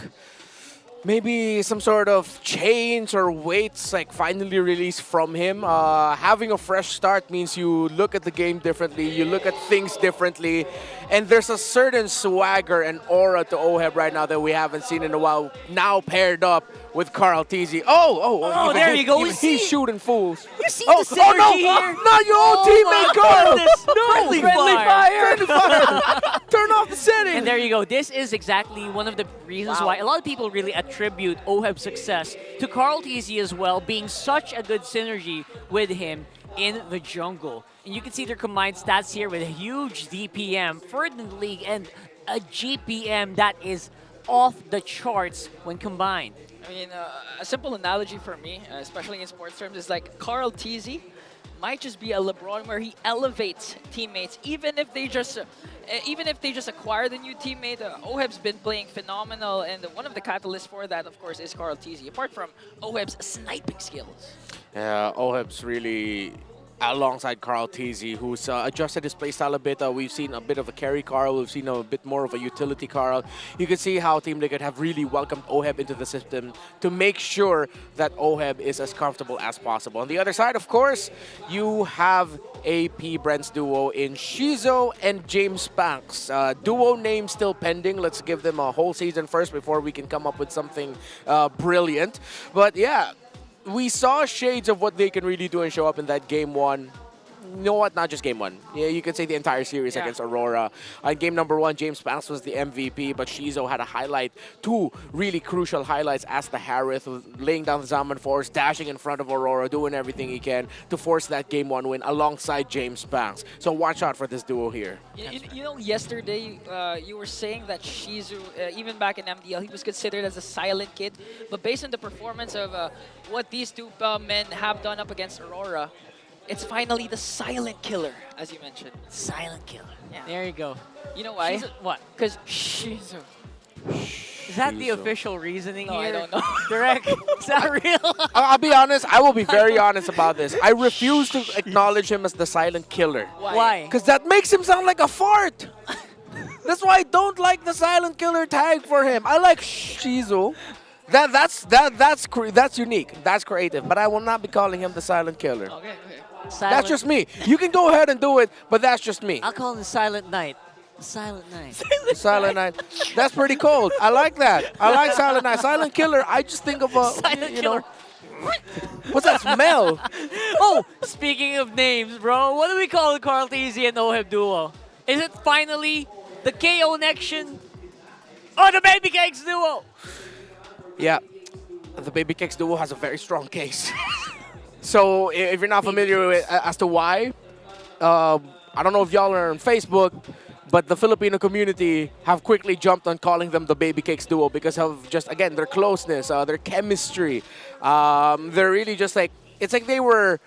maybe some sort of change or weights like finally released from him. Having a fresh start means you look at the game differently, you look at things differently, and there's a certain swagger and aura to Oheb right now that we haven't seen in a while, now paired up with Kyletzy. Oh, even there you go. even he's shooting fools. You see the synergy no, here? not your own teammate, Carl! No, friendly fire. Friendly fire! Turn off the setting! And there you go. This is exactly one of the reasons why a lot of people really attribute Oheb's success to Kyletzy as well, being such a good synergy with him in the jungle. And you can see their combined stats here with a huge DPM, third in the league, and a GPM that is off the charts when combined. I mean, a simple analogy for me, especially in sports terms, is like Kyletzy might just be a LeBron where he elevates teammates, even if they just acquire the new teammate. Oheb's been playing phenomenal, and one of the catalysts for that, of course, is Kyletzy. Apart from Oheb's sniping skills. Yeah, Oheb's really alongside Kyletzy, who's adjusted his playstyle a bit. We've seen a bit of a carry Carl, we've seen a bit more of a utility Carl. You can see how Team Liquid have really welcomed Oheb into the system to make sure that Oheb is as comfortable as possible. On the other side, of course, you have AP Bren's duo in Shizo and James Banks. Duo name still pending. Let's give them a whole season first before we can come up with something brilliant. But yeah, we saw shades of what they can really do and show up in that game one. You know what? Not just game one. Yeah, you could say the entire series against Aurora. In game number one, James Banks was the MVP, but Shizo had a highlight, two really crucial highlights as the Harith, laying down the Zaman Force, dashing in front of Aurora, doing everything he can to force that game one win alongside James Banks. So watch out for this duo here. You know, yesterday you were saying that Shizu, even back in MDL, he was considered as a silent kid. But based on the performance of what these two men have done up against Aurora, it's finally the silent killer, as you mentioned. Silent killer. Yeah. There you go. You know why? What? Because Shizu. Is that the official reasoning No, here? I don't know. Direct? Is that real? I'll be honest. I will be very honest about this. I refuse to acknowledge him as the silent killer. Why? Because that makes him sound like a fart. That's why I don't like the silent killer tag for him. I like Shizu. That's unique. That's creative. But I will not be calling him the silent killer. Okay. That's just me. You can go ahead and do it, but that's just me. I'll call him the Silent Night. The Silent Night. Silent Night. That's pretty cold. I like that. I like Silent Night. Silent Killer, I just think of a, Silent you Killer. know. What's that smell? Oh, speaking of names, bro, what do we call the Kyletzy and Oheb duo? Is it finally the KO Nection or the Baby Cakes duo? Yeah. The Baby Cakes duo has a very strong case. So if you're not familiar with as to why, I don't know if y'all are on Facebook, but the Filipino community have quickly jumped on calling them the Baby Cakes duo because of just, again, their closeness, their chemistry. They're really just like, it's like they were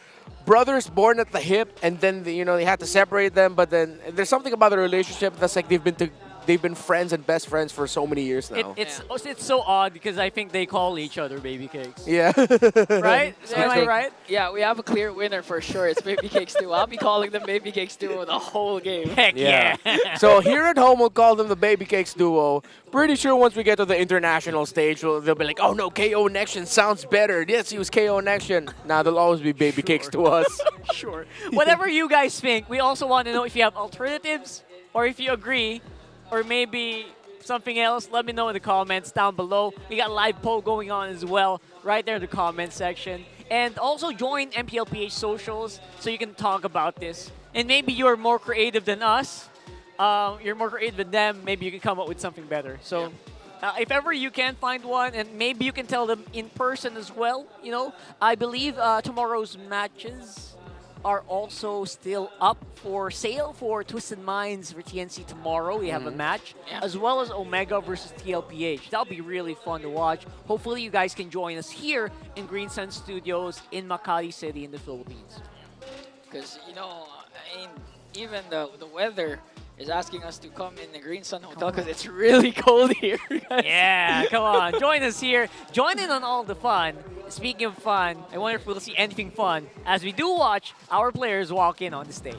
brothers born at the hip, and then they had to separate them. But then there's something about the relationship that's like they've been friends and best friends for so many years now. It's so odd because I think they call each other Baby Cakes. Yeah. Right? Am I right? Yeah, we have a clear winner for sure. It's Baby Cakes Duo. I'll be calling them Baby Cakes Duo the whole game. Heck yeah. So here at home, we'll call them the Baby Cakes duo. Pretty sure once we get to the international stage, they'll be like, oh no, KO Nection sounds better. Yes, he was KO Nection. Nah, they'll always be Baby Cakes to us. Sure. Whatever you guys think, we also want to know if you have alternatives or if you agree, or maybe something else. Let me know in the comments down below. We got a live poll going on as well, right there in the comment section. And also join MPL PH socials so you can talk about this. And maybe you're more creative than us. You're more creative than them. Maybe you can come up with something better. So if ever you can find one, and maybe you can tell them in person as well. I believe tomorrow's matches are also still up for sale for Twisted Minds for TNC tomorrow. We have a match, as well as Omega versus TLPH. That'll be really fun to watch. Hopefully you guys can join us here in Green Sun Studios in Makati City in the Philippines. Because, I mean, even the weather is asking us to come in the Green Sun Hotel because it's really cold here. Yeah, come on. Join us here. Join in on all the fun. Speaking of fun, I wonder if we'll see anything fun as we do watch our players walk in on the stage.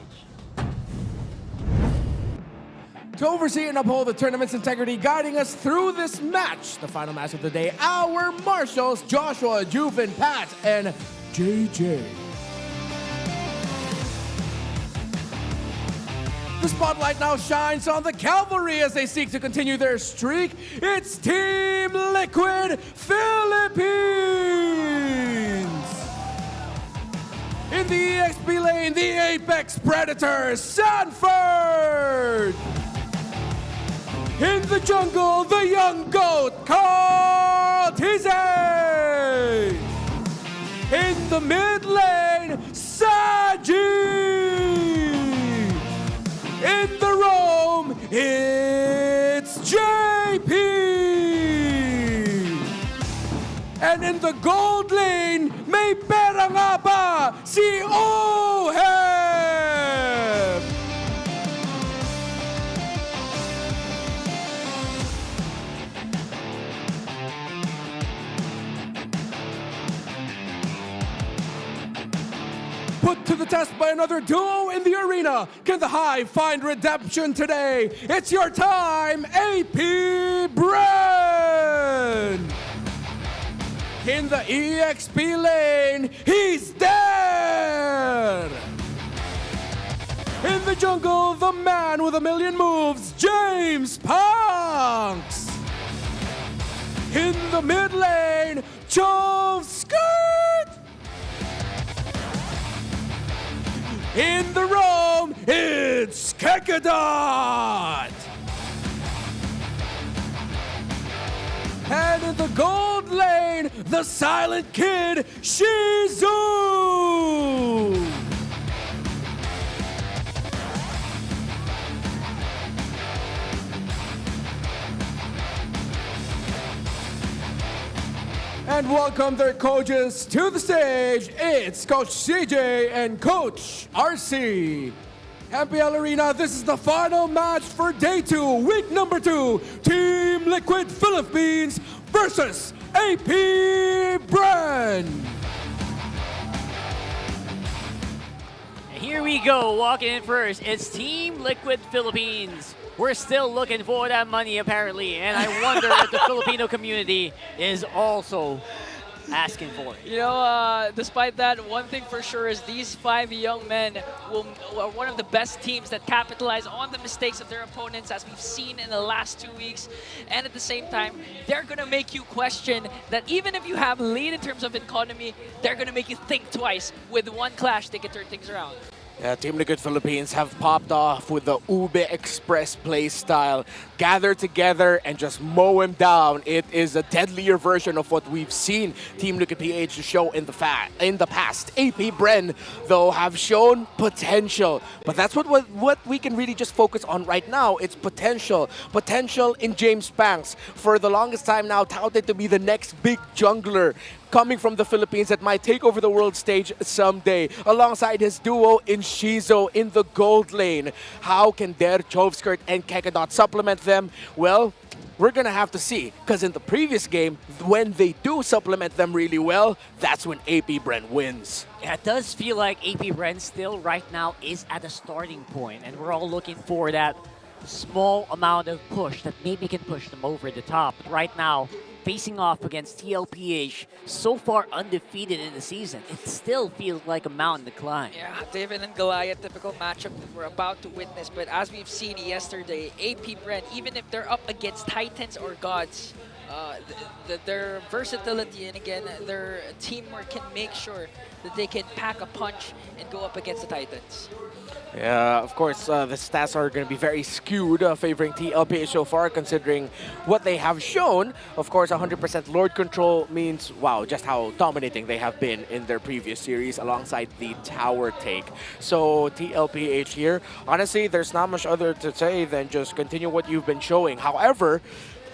To oversee and uphold the tournament's integrity, guiding us through this match, the final match of the day, our marshals, Joshua, Juven, Pat, and JJ. The spotlight now shines on the cavalry as they seek to continue their streak. It's Team Liquid Philippines! In the EXP lane, the Apex Predators, Sanford! In the jungle, the young goat, Kyletzy! In the mid lane, Saji! In the roam, it's JP! And in the gold lane, may pera nga ba si Oheb! Put to the test by another duo in the arena. Can the Hive find redemption today? It's your time, AP Bren! In the EXP lane, he's there! In the jungle, the man with a million moves, James Punks! In the mid lane, Chove Skirt! In the roam, it's Kekadot! And in the gold lane, the silent kid, Shizu! And welcome their coaches to the stage. It's Coach CJ and Coach RC. MPL Arena, this is the final match for Day 2, Week number 2. Team Liquid Philippines versus AP Bren. Here we go, walking in first. It's Team Liquid Philippines. We're still looking for that money, apparently, and I wonder if the Filipino community is also asking for it. You know, despite that, one thing for sure is these 5 young men are one of the best teams that capitalize on the mistakes of their opponents, as we've seen in the last 2 weeks. And at the same time, they're going to make you question that even if you have lead in terms of economy, they're going to make you think twice. With one clash, they can turn things around. Yeah, Team Liquid Philippines have popped off with the Ube Express play style. Gather together and just mow him down. It is a deadlier version of what we've seen Team Liquid PH show in the past. AP Bren, though, have shown potential. But that's what we can really just focus on right now. It's potential. Potential in James Banks. For the longest time now, touted to be the next big jungler coming from the Philippines that might take over the world stage someday, alongside his duo in Shizo in the gold lane. How can Der, Chovskirt, and Kekadot supplement them? Well, we're gonna have to see, because in the previous game, when they do supplement them really well, that's when AP Bren wins. Yeah, it does feel like AP Bren still right now is at a starting point, and we're all looking for that small amount of push that maybe can push them over the top. But right now, facing off against TLPH, so far undefeated in the season, it still feels like a mountain to climb. Yeah, David and Goliath, typical matchup that we're about to witness. But as we've seen yesterday, AP Bren, even if they're up against Titans or Gods, their versatility and again, their teamwork can make sure that they can pack a punch and go up against the Titans. Yeah, of course, the stats are going to be very skewed, favoring TLPH so far, considering what they have shown. Of course, 100% Lord Control means, wow, just how dominating they have been in their previous series alongside the tower take. So TLPH here, honestly, there's not much other to say than just continue what you've been showing. However,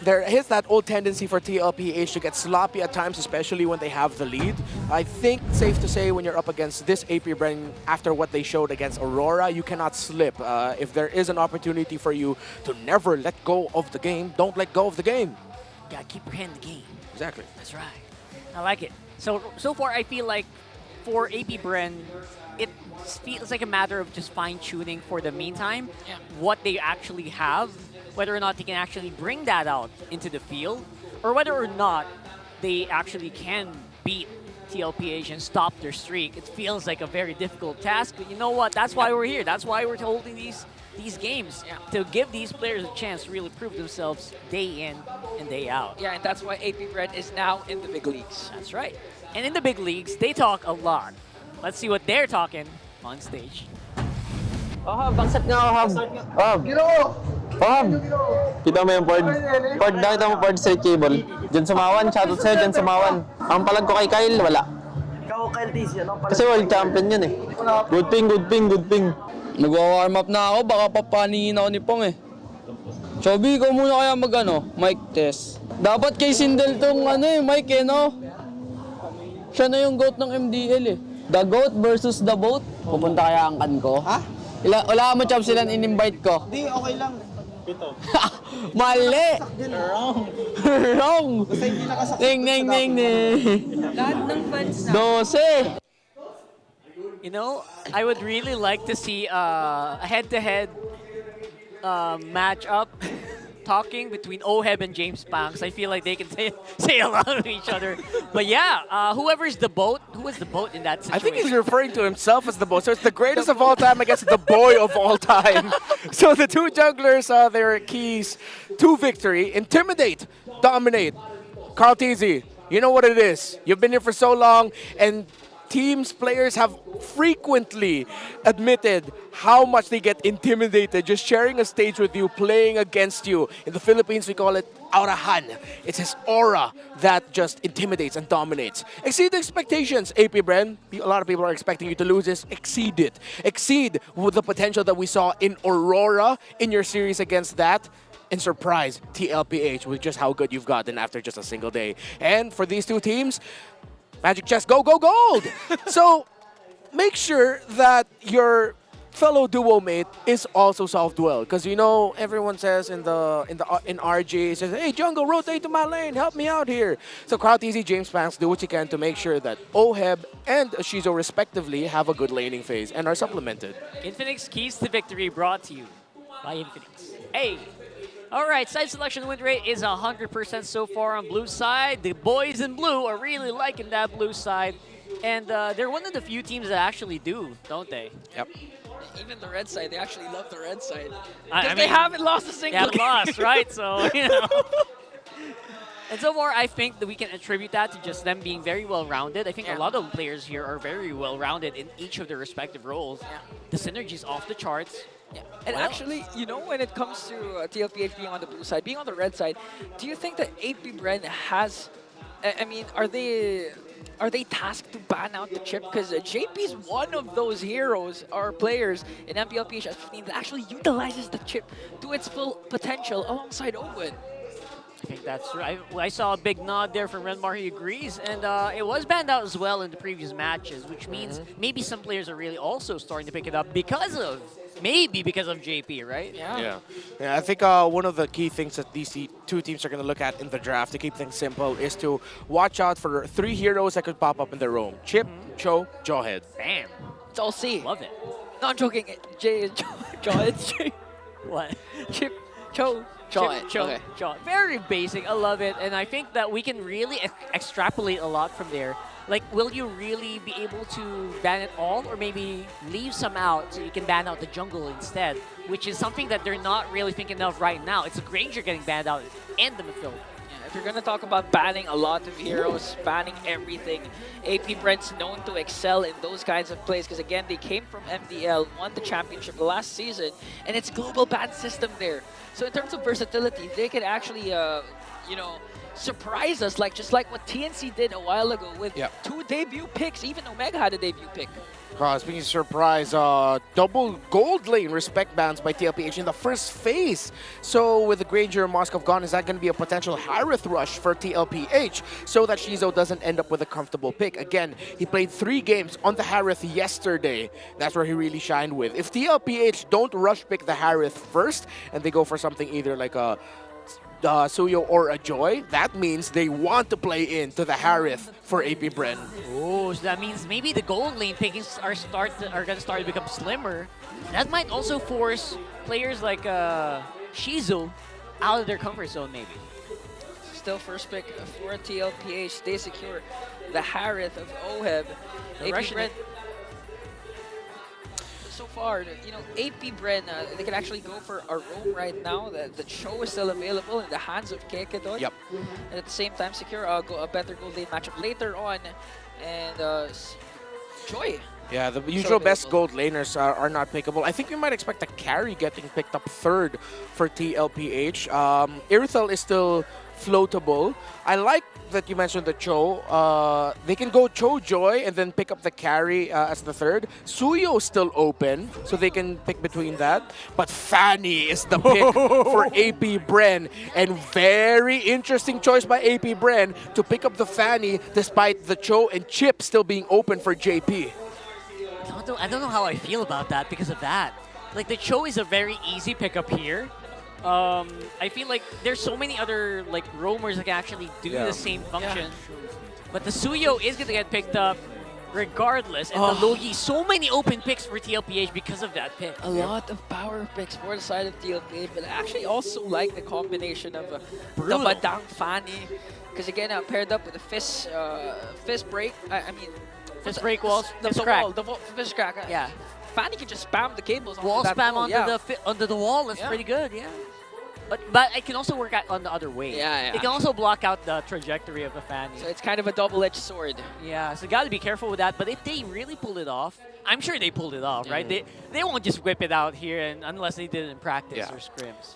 there is that old tendency for TLPH to get sloppy at times, especially when they have the lead. I think safe to say when you're up against this AP Bren, after what they showed against Aurora, you cannot slip. If there is an opportunity for you to never let go of the game, don't let go of the game. You gotta keep your hand in the game. Exactly. That's right. I like it. So far, I feel like for AP Bren, it feels like a matter of just fine-tuning for the meantime what they actually have, whether or not they can actually bring that out into the field, or whether or not they actually can beat TLPH and stop their streak. It feels like a very difficult task, but you know what? That's why we're here. That's why we're holding these games, to give these players a chance to really prove themselves day in and day out. Yeah, and that's why AP Bren is now in the big leagues. That's right. And in the big leagues, they talk a lot. Let's see what they're talking on stage. Oheb, bangsat nga Oheb. Oheb. Oheb. Kita mo yung board. Board, nakita mo board straight cable. Diyan sumawan, shoutout sa'yo, diyan sumawan. Ang palag ko kay Kyle, wala. Ikaw, Kyletzy, ano? Kasi world champion yun eh. Good ping, good ping, good ping. Nagwa-warm up na ako, baka papaningin ako ni Pong eh. Chobi, ikaw muna kaya mic test. Dapat kay Sindel tong mic eh, no? Siya na yung GOAT ng MDL eh. The GOAT versus the boat. Pupunta kaya ang kan ko? Ha? Wala mo, Chob, sila in-invite ko. Hindi, okay lang. Pito. Mali! Wrong. Wrong! Kasi hindi nakasakit. Ning. Lahat ng fans na. 12! You know, I would really like to see a head-to-head match-up talking between Oheb and James Panks. I feel like they can say a lot of each other. But yeah, whoever's the boat, who is the boat in that situation? I think he's referring to himself as the boat. So it's the greatest of all time against the boy of all time. So the two junglers, their keys to victory: intimidate, dominate. Kyletzy, you know what it is. You've been here for so long, and teams, players have frequently admitted how much they get intimidated just sharing a stage with you, playing against you. In the Philippines, we call it aurahan. It's his aura that just intimidates and dominates. Exceed the expectations, AP Bren. A lot of people are expecting you to lose this. Exceed it. Exceed with the potential that we saw in Aurora in your series against that. And surprise TLPH with just how good you've gotten after just a single day. And for these two teams, Magic Chess, go, go, gold! So make sure that your fellow duo mate is also solved well, because you know everyone says in RG says, hey jungle, rotate to my lane, help me out here. So Kyletzy, James Panks, do what you can to make sure that Oheb and Shizo respectively have a good laning phase and are supplemented. Infinix keys to victory brought to you by Infinix. Hey. All right, side selection win rate is 100% so far on blue side. The boys in blue are really liking that blue side. And they're one of the few teams that actually do, don't they? Yep. Even the red side, they actually love the red side. I mean, they haven't lost a single They haven't game. lost, right? So, you know. And so far, I think that we can attribute that to just them being very well-rounded. I think a lot of players here are very well-rounded in each of their respective roles. Yeah. The synergy's off the charts. Yeah. And actually, you know, when it comes to TLPH being on the blue side, being on the red side, do you think that AP Bren has, I mean, are they tasked to ban out the chip? Because JP's one of those heroes or players in MPL PH S15 that actually utilizes the chip to its full potential alongside Owen. I think that's right. I saw a big nod there from Renmar. He agrees. And it was banned out as well in the previous matches, which means maybe some players are really also starting to pick it up because of JP, right? Yeah. I think one of the key things that these two teams are going to look at in the draft to keep things simple is to watch out for 3 heroes that could pop up in their roam. Chip, Cho, Jawhead. Bam. It's all C. Love it. No, I'm joking. J is Jawhead's J. What? Chip, Cho, Jawhead. Cho, Okay. Cho. Very basic. I love it. And I think that we can really extrapolate a lot from there. Like, will you really be able to ban it all, or maybe leave some out so you can ban out the jungle instead, which is something that they're not really thinking of right now. It's a Granger getting banned out and the midfield. Yeah, if you're going to talk about banning a lot of heroes, banning everything, AP Bren's known to excel in those kinds of plays because, again, they came from MDL, won the championship last season, and it's global ban system there. So in terms of versatility, they can actually, you know, surprise us, just like what TNC did a while ago with 2 debut picks. Even Omega had a debut pick. Speaking of surprise, double gold lane respect bans by TLPH in the first phase. So with the Granger and Moskov gone, is that going to be a potential Harith rush for TLPH so that Shizo doesn't end up with a comfortable pick? Again, he played 3 games on the Harith yesterday. That's where he really shined with. If TLPH don't rush pick the Harith first and they go for something either like a Suyo or a Joy, that means they want to play into the Harith for AP Bren. Oh, so that means maybe the gold lane pickings are going to start to become slimmer. That might also force players like Shizu out of their comfort zone, maybe. Still first pick for TLPH. They secure the Harith of Oheb. AP Bren. So far, you know, AP Bren, they can actually go for a roam right now. The show is still available in the hands of Kekedon. Yep. And at the same time, secure a better gold lane matchup later on. And Joy. Yeah, the usual best gold laners are not pickable. I think we might expect a carry getting picked up third for TLPH. Irithel is still floatable. I like that you mentioned the Cho. They can go Cho Joy and then pick up the carry as the third. Suyo is still open, so they can pick between that. But Fanny is the pick for AP Bren. And very interesting choice by AP Bren to pick up the Fanny despite the Cho and Chip still being open for JP. I don't know how I feel about that because of that. Like, the Cho is a very easy pickup here. I feel like there's so many other like roamers that can actually do the same function. But the Suyo is going to get picked up regardless. And the Logi, so many open picks for TLPH because of that pick. A lot of power picks for the side of TLPH, but I actually also like the combination of the Badang Fanny. Because again, paired up with the fist break. Fist break walls, the crack. wall, the fist crack. Yeah. Fanny can just spam the cables Wall onto that spam wall. onto the wall. That's pretty good, yeah. But it can also work out on the other way. Yeah. It can also block out the trajectory of the Fanny. So it's kind of a double-edged sword. Yeah, so got to be careful with that. But if they really pull it off, I'm sure they pulled it off, right? They won't just whip it out here and unless they did it in practice or scrims.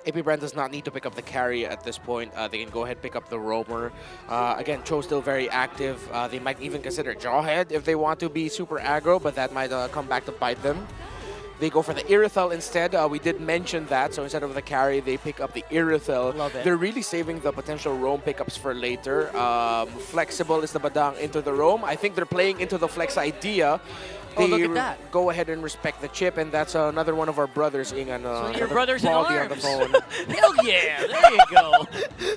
AP Bren does not need to pick up the carry at this point. They can go ahead and pick up the roamer. Again, Cho's still very active. They might even consider Jawhead if they want to be super aggro, but that might come back to bite them. They go for the Irithel instead. We did mention that, so instead of the carry, they pick up the Irithel. Love it. They're really saving the potential roam pickups for later. Flexible is the Badang into the roam. I think they're playing into the flex idea. They look at that. Go ahead and respect the chip, and that's another one of our brothers, Ingan. So your brothers in Baldy on the arms. phone. Hell yeah, there you go.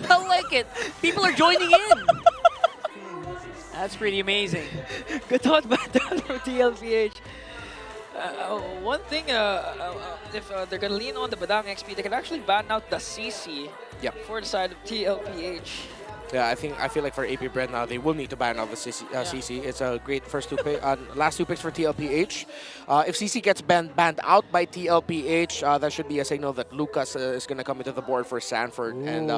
I like it. People are joining in. That's pretty amazing. Good thought by that for TLPH. One thing, if they're going to lean on the Badang XP, they can actually ban out the CC for the side of TLPH. Yeah, I feel like for AP Bren now, they will need to ban out the CC. It's a great first last two picks for TLPH. If CC gets banned out by TLPH, that should be a signal that Lucas is going to come into the board for Sanford. Ooh. And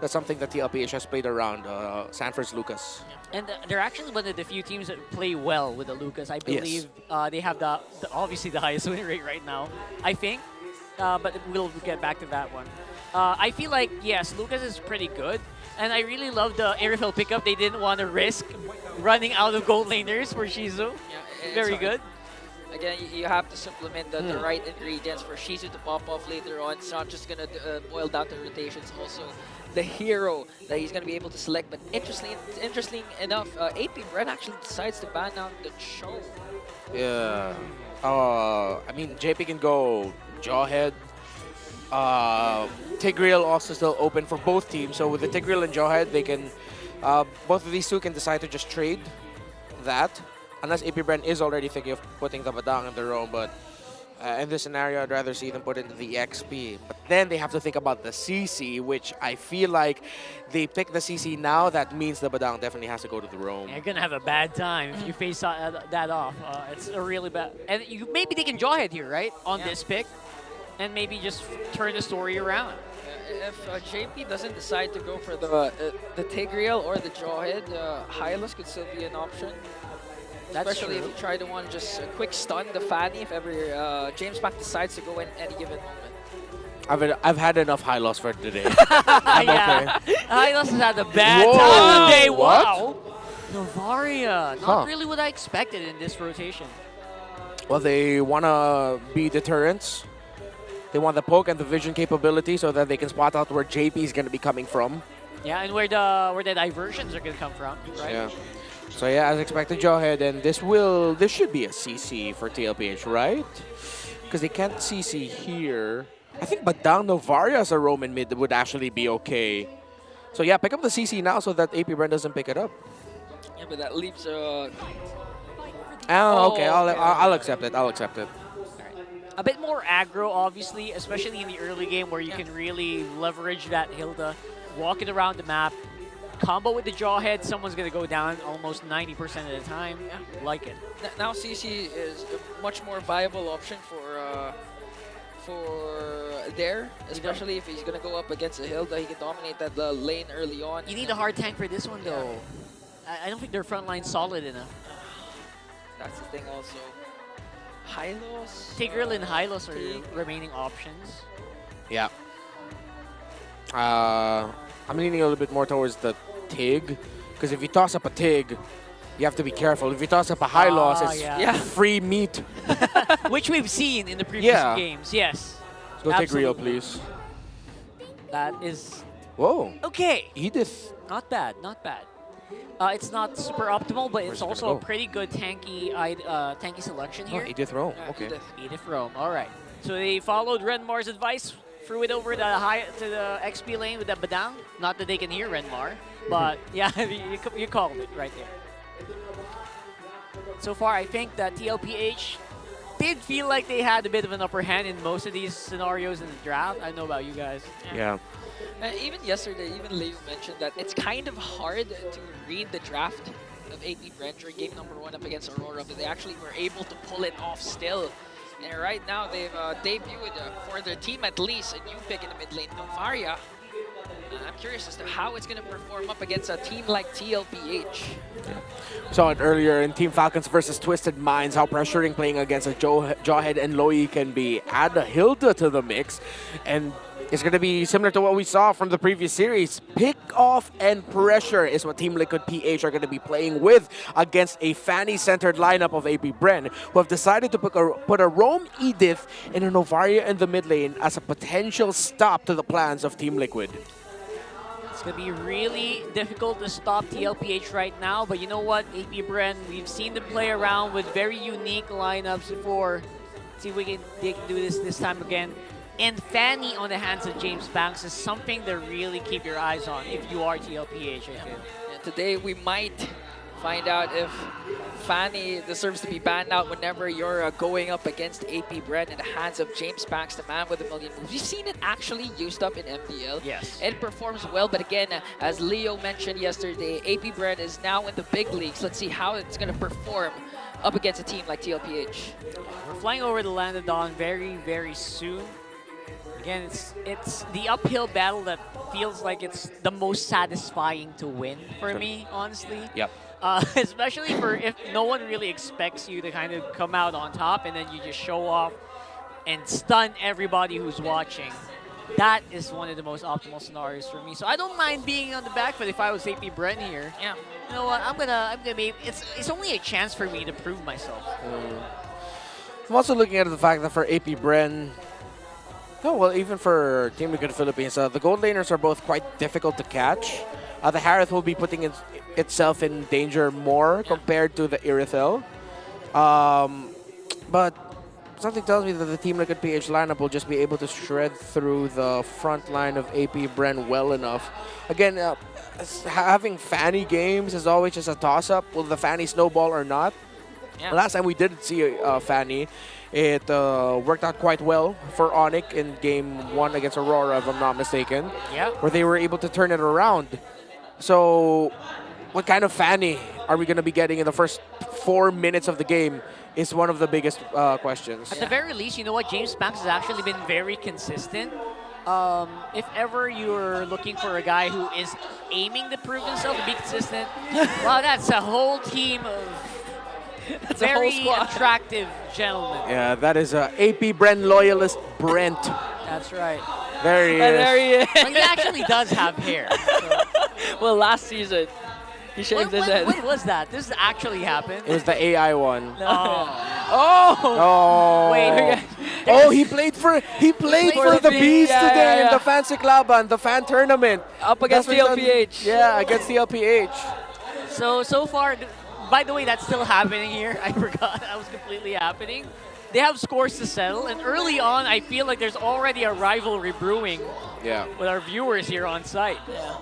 that's something that TLPH has played around, Sanford's Lucas. And they're actually one of the few teams that play well with the Lucas. I believe they have obviously the highest win rate right now, I think. But we'll get back to that one. I feel like, yes, Lucas is pretty good. And I really love the Irithel pickup. They didn't want to risk running out of gold laners for Shizu. Yeah, very good. Again, you have to supplement the right ingredients for Shizu to pop off later on. It's not just going to boil down to rotations. Also, the hero that he's going to be able to select. But interesting enough, AP Bren actually decides to ban out the Cho. Yeah. I mean, JP can go Jawhead. Tigreal also still open for both teams. So with the Tigreal and Jawhead, they can, both of these two can decide to just trade that. Unless AP Bren is already thinking of putting the Badang in their own, but in this scenario, I'd rather see them put into the XP. But then they have to think about the CC, which I feel like they pick the CC now. That means the Badang definitely has to go to the roam. You're going to have a bad time if you face that off. It's a really bad... And maybe they can Jawhead here, right? On this pick. And maybe just turn the story around. If JP doesn't decide to go for the Tigreal or the Jawhead, Hylos could still be an option. Especially if you try to want just a quick stun the Fanny if ever James Pack decides to go in any given moment. I've had enough high loss for today. I'm okay. Hylos has had a bad time today. Wow. Novaria. Not really what I expected in this rotation. Well, they want to be deterrents. They want the poke and the vision capability so that they can spot out where JP is going to be coming from. Yeah, and where the diversions are going to come from, right? Yeah. So yeah, as expected, Jawhead, and this should be a CC for TLPH, right? Because they can't CC here. I think Badang Novaria as a Roman mid would actually be okay. So yeah, pick up the CC now so that AP Bren doesn't pick it up. Yeah, but that leaves Oh, okay. I'll accept it. I'll accept it. A bit more aggro, obviously, especially in the early game where you can really leverage that Hilda, walk it around the map, combo with the jawhead, someone's going to go down almost 90% of the time. Yeah, like it. Now CC is a much more viable option for there, especially if he's going to go up against a Hilda. He can dominate that lane early on. You need a hard tank for this one, though. I don't think their front line's solid enough. That's the thing also. Hylos? Tigreal and Hylos are the remaining options. Yeah. I'm leaning a little bit more towards the Tig, because if you toss up a Tig, you have to be careful. If you toss up a Hylos, it's free meat. Which we've seen in the previous games, yes. Let's go Tigreal, please. That is... Whoa. Okay. Edith. Not bad, not bad. It's not super optimal, but it's also a pretty good tanky selection here. Edith Rome, okay. Edith Rome, all right. So they followed Renmar's advice, threw it over to the XP lane with the Badang. Not that they can hear Renmar, but yeah, you called it right there. So far, I think that TLPH did feel like they had a bit of an upper hand in most of these scenarios in the draft. I don't know about you guys. Yeah. Even yesterday, even Leo mentioned that it's kind of hard to read the draft of AP Bren during game number 1 up against Aurora, but they actually were able to pull it off still. And right now, they've debuted, for their team at least, a new pick in the mid lane, Novaria. I'm curious as to how it's going to perform up against a team like TLPH. Yeah. Saw it earlier in Team Falcons versus Twisted Minds, how pressuring playing against a Jawhead and Loi can be. Add a Hilda to the mix, and it's going to be similar to what we saw from the previous series. Pick off and pressure is what Team Liquid PH are going to be playing with against a Fanny-centered lineup of AP Bren, who have decided to put a Roam Edith and a Novaria in the mid lane as a potential stop to the plans of Team Liquid. It's going to be really difficult to stop TLPH right now, but you know what, AP Bren, we've seen them play around with very unique lineups before. See if they can do this time again. And Fanny on the hands of James Banks is something to really keep your eyes on if you are TLPH, I feel. And today we might find out if Fanny deserves to be banned out whenever you're going up against AP Bren in the hands of James Banks, the man with a million moves. We've seen it actually used up in MPL. Yes. It performs well, but again, as Leo mentioned yesterday, AP Bren is now in the big leagues. Let's see how it's going to perform up against a team like TLPH. We're flying over the land of Dawn very, very soon. Again, it's the uphill battle that feels like it's the most satisfying to win for me, honestly. Yep. Especially for if no one really expects you to kind of come out on top and then you just show off and stun everybody who's watching. That is one of the most optimal scenarios for me. So I don't mind being on the back foot if I was AP Bren here. Yeah. You know what? I'm gonna be. It's only a chance for me to prove myself. I'm also looking at the fact that for AP Bren. No, well, even for Team Liquid Philippines, the gold laners are both quite difficult to catch. The Harith will be putting itself in danger more compared to the Irithel. But something tells me that the Team Liquid PH lineup will just be able to shred through the front line of AP Bren well enough. Again, having Fanny games is always just a toss-up. Will the Fanny snowball or not? Yeah. Last time we did see Fanny, it worked out quite well for Onyx in game 1 against Aurora, if I'm not mistaken. Yeah. Where they were able to turn it around. So, what kind of Fanny are we going to be getting in the first 4 minutes of the game is one of the biggest questions. At the very least, you know what? James Banks has actually been very consistent. If ever you're looking for a guy who is aiming to prove himself to be consistent, well, that's a whole team of very attractive gentlemen. Yeah, that is AP Bren loyalist Brent. That's right. There he is. There he is. But he actually does have hair. So. Well, last season, he shaved his head. When was that? This actually happened? It was the AI one. Oh. Wait. Oh, he played for the Bees today in the Fancy Laban, the fan tournament. Up against TLPH. Yeah, against TLPH. So far, by the way, that's still happening here. I forgot that was completely happening. they have scores to settle, and early on, I feel like there's already a rivalry brewing with our viewers here on site. Yeah.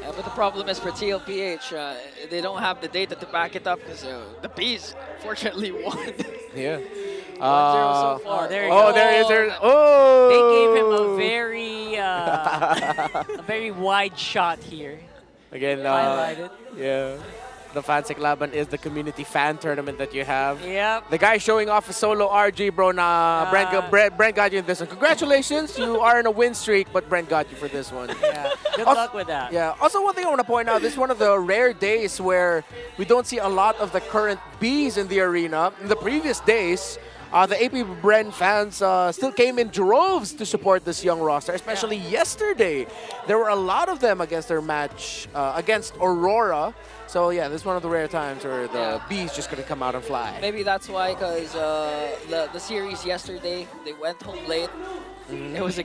Yeah, but the problem is for TLPH, they don't have the data to back it up because the Bees fortunately won. Yeah. 1-0 so far. There you go. There is. Oh! They gave him a very wide shot here. Again, Highlighted. yeah. The Fancy Laban is the community fan tournament that you have. Yep. The guy showing off a solo RG, bro. Brent got you in this one. Congratulations, you are in a win streak, but Brent got you for this one. Yeah. Good luck with that. Yeah. Also, one thing I want to point out, this is one of the rare days where we don't see a lot of the current Bs in the arena. In the previous days, the AP Bren fans still came in droves to support this young roster, especially yesterday. There were a lot of them against their match against Aurora. So yeah, this is one of the rare times where the Bees just gonna come out and fly. Maybe that's why, because the series yesterday, they went home late. It was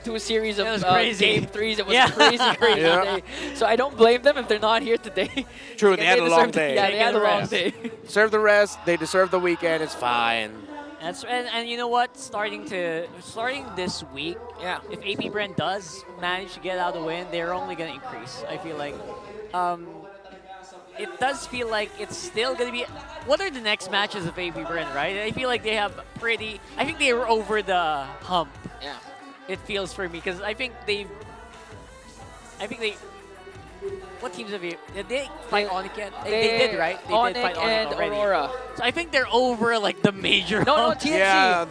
two series of game threes. It was crazy day. So I don't blame them if they're not here today. True, they had a long day. Yeah, they had a long day. Deserve the rest. They deserve the weekend. It's fine. And you know what? Starting this week, if AP Bren does manage to get out a win, they're only gonna increase. I feel like. It does feel like it's still going to be... What are the next matches of AP Bren, right? I feel like they have pretty... I think they were over the hump. Yeah. It feels for me, because I think they... What teams have you... Did they fight Onyx yet? They did, right? They Onyx did fight Onyx and already. Aurora. So I think they're over, like, the major No, hump. TNC. Yeah,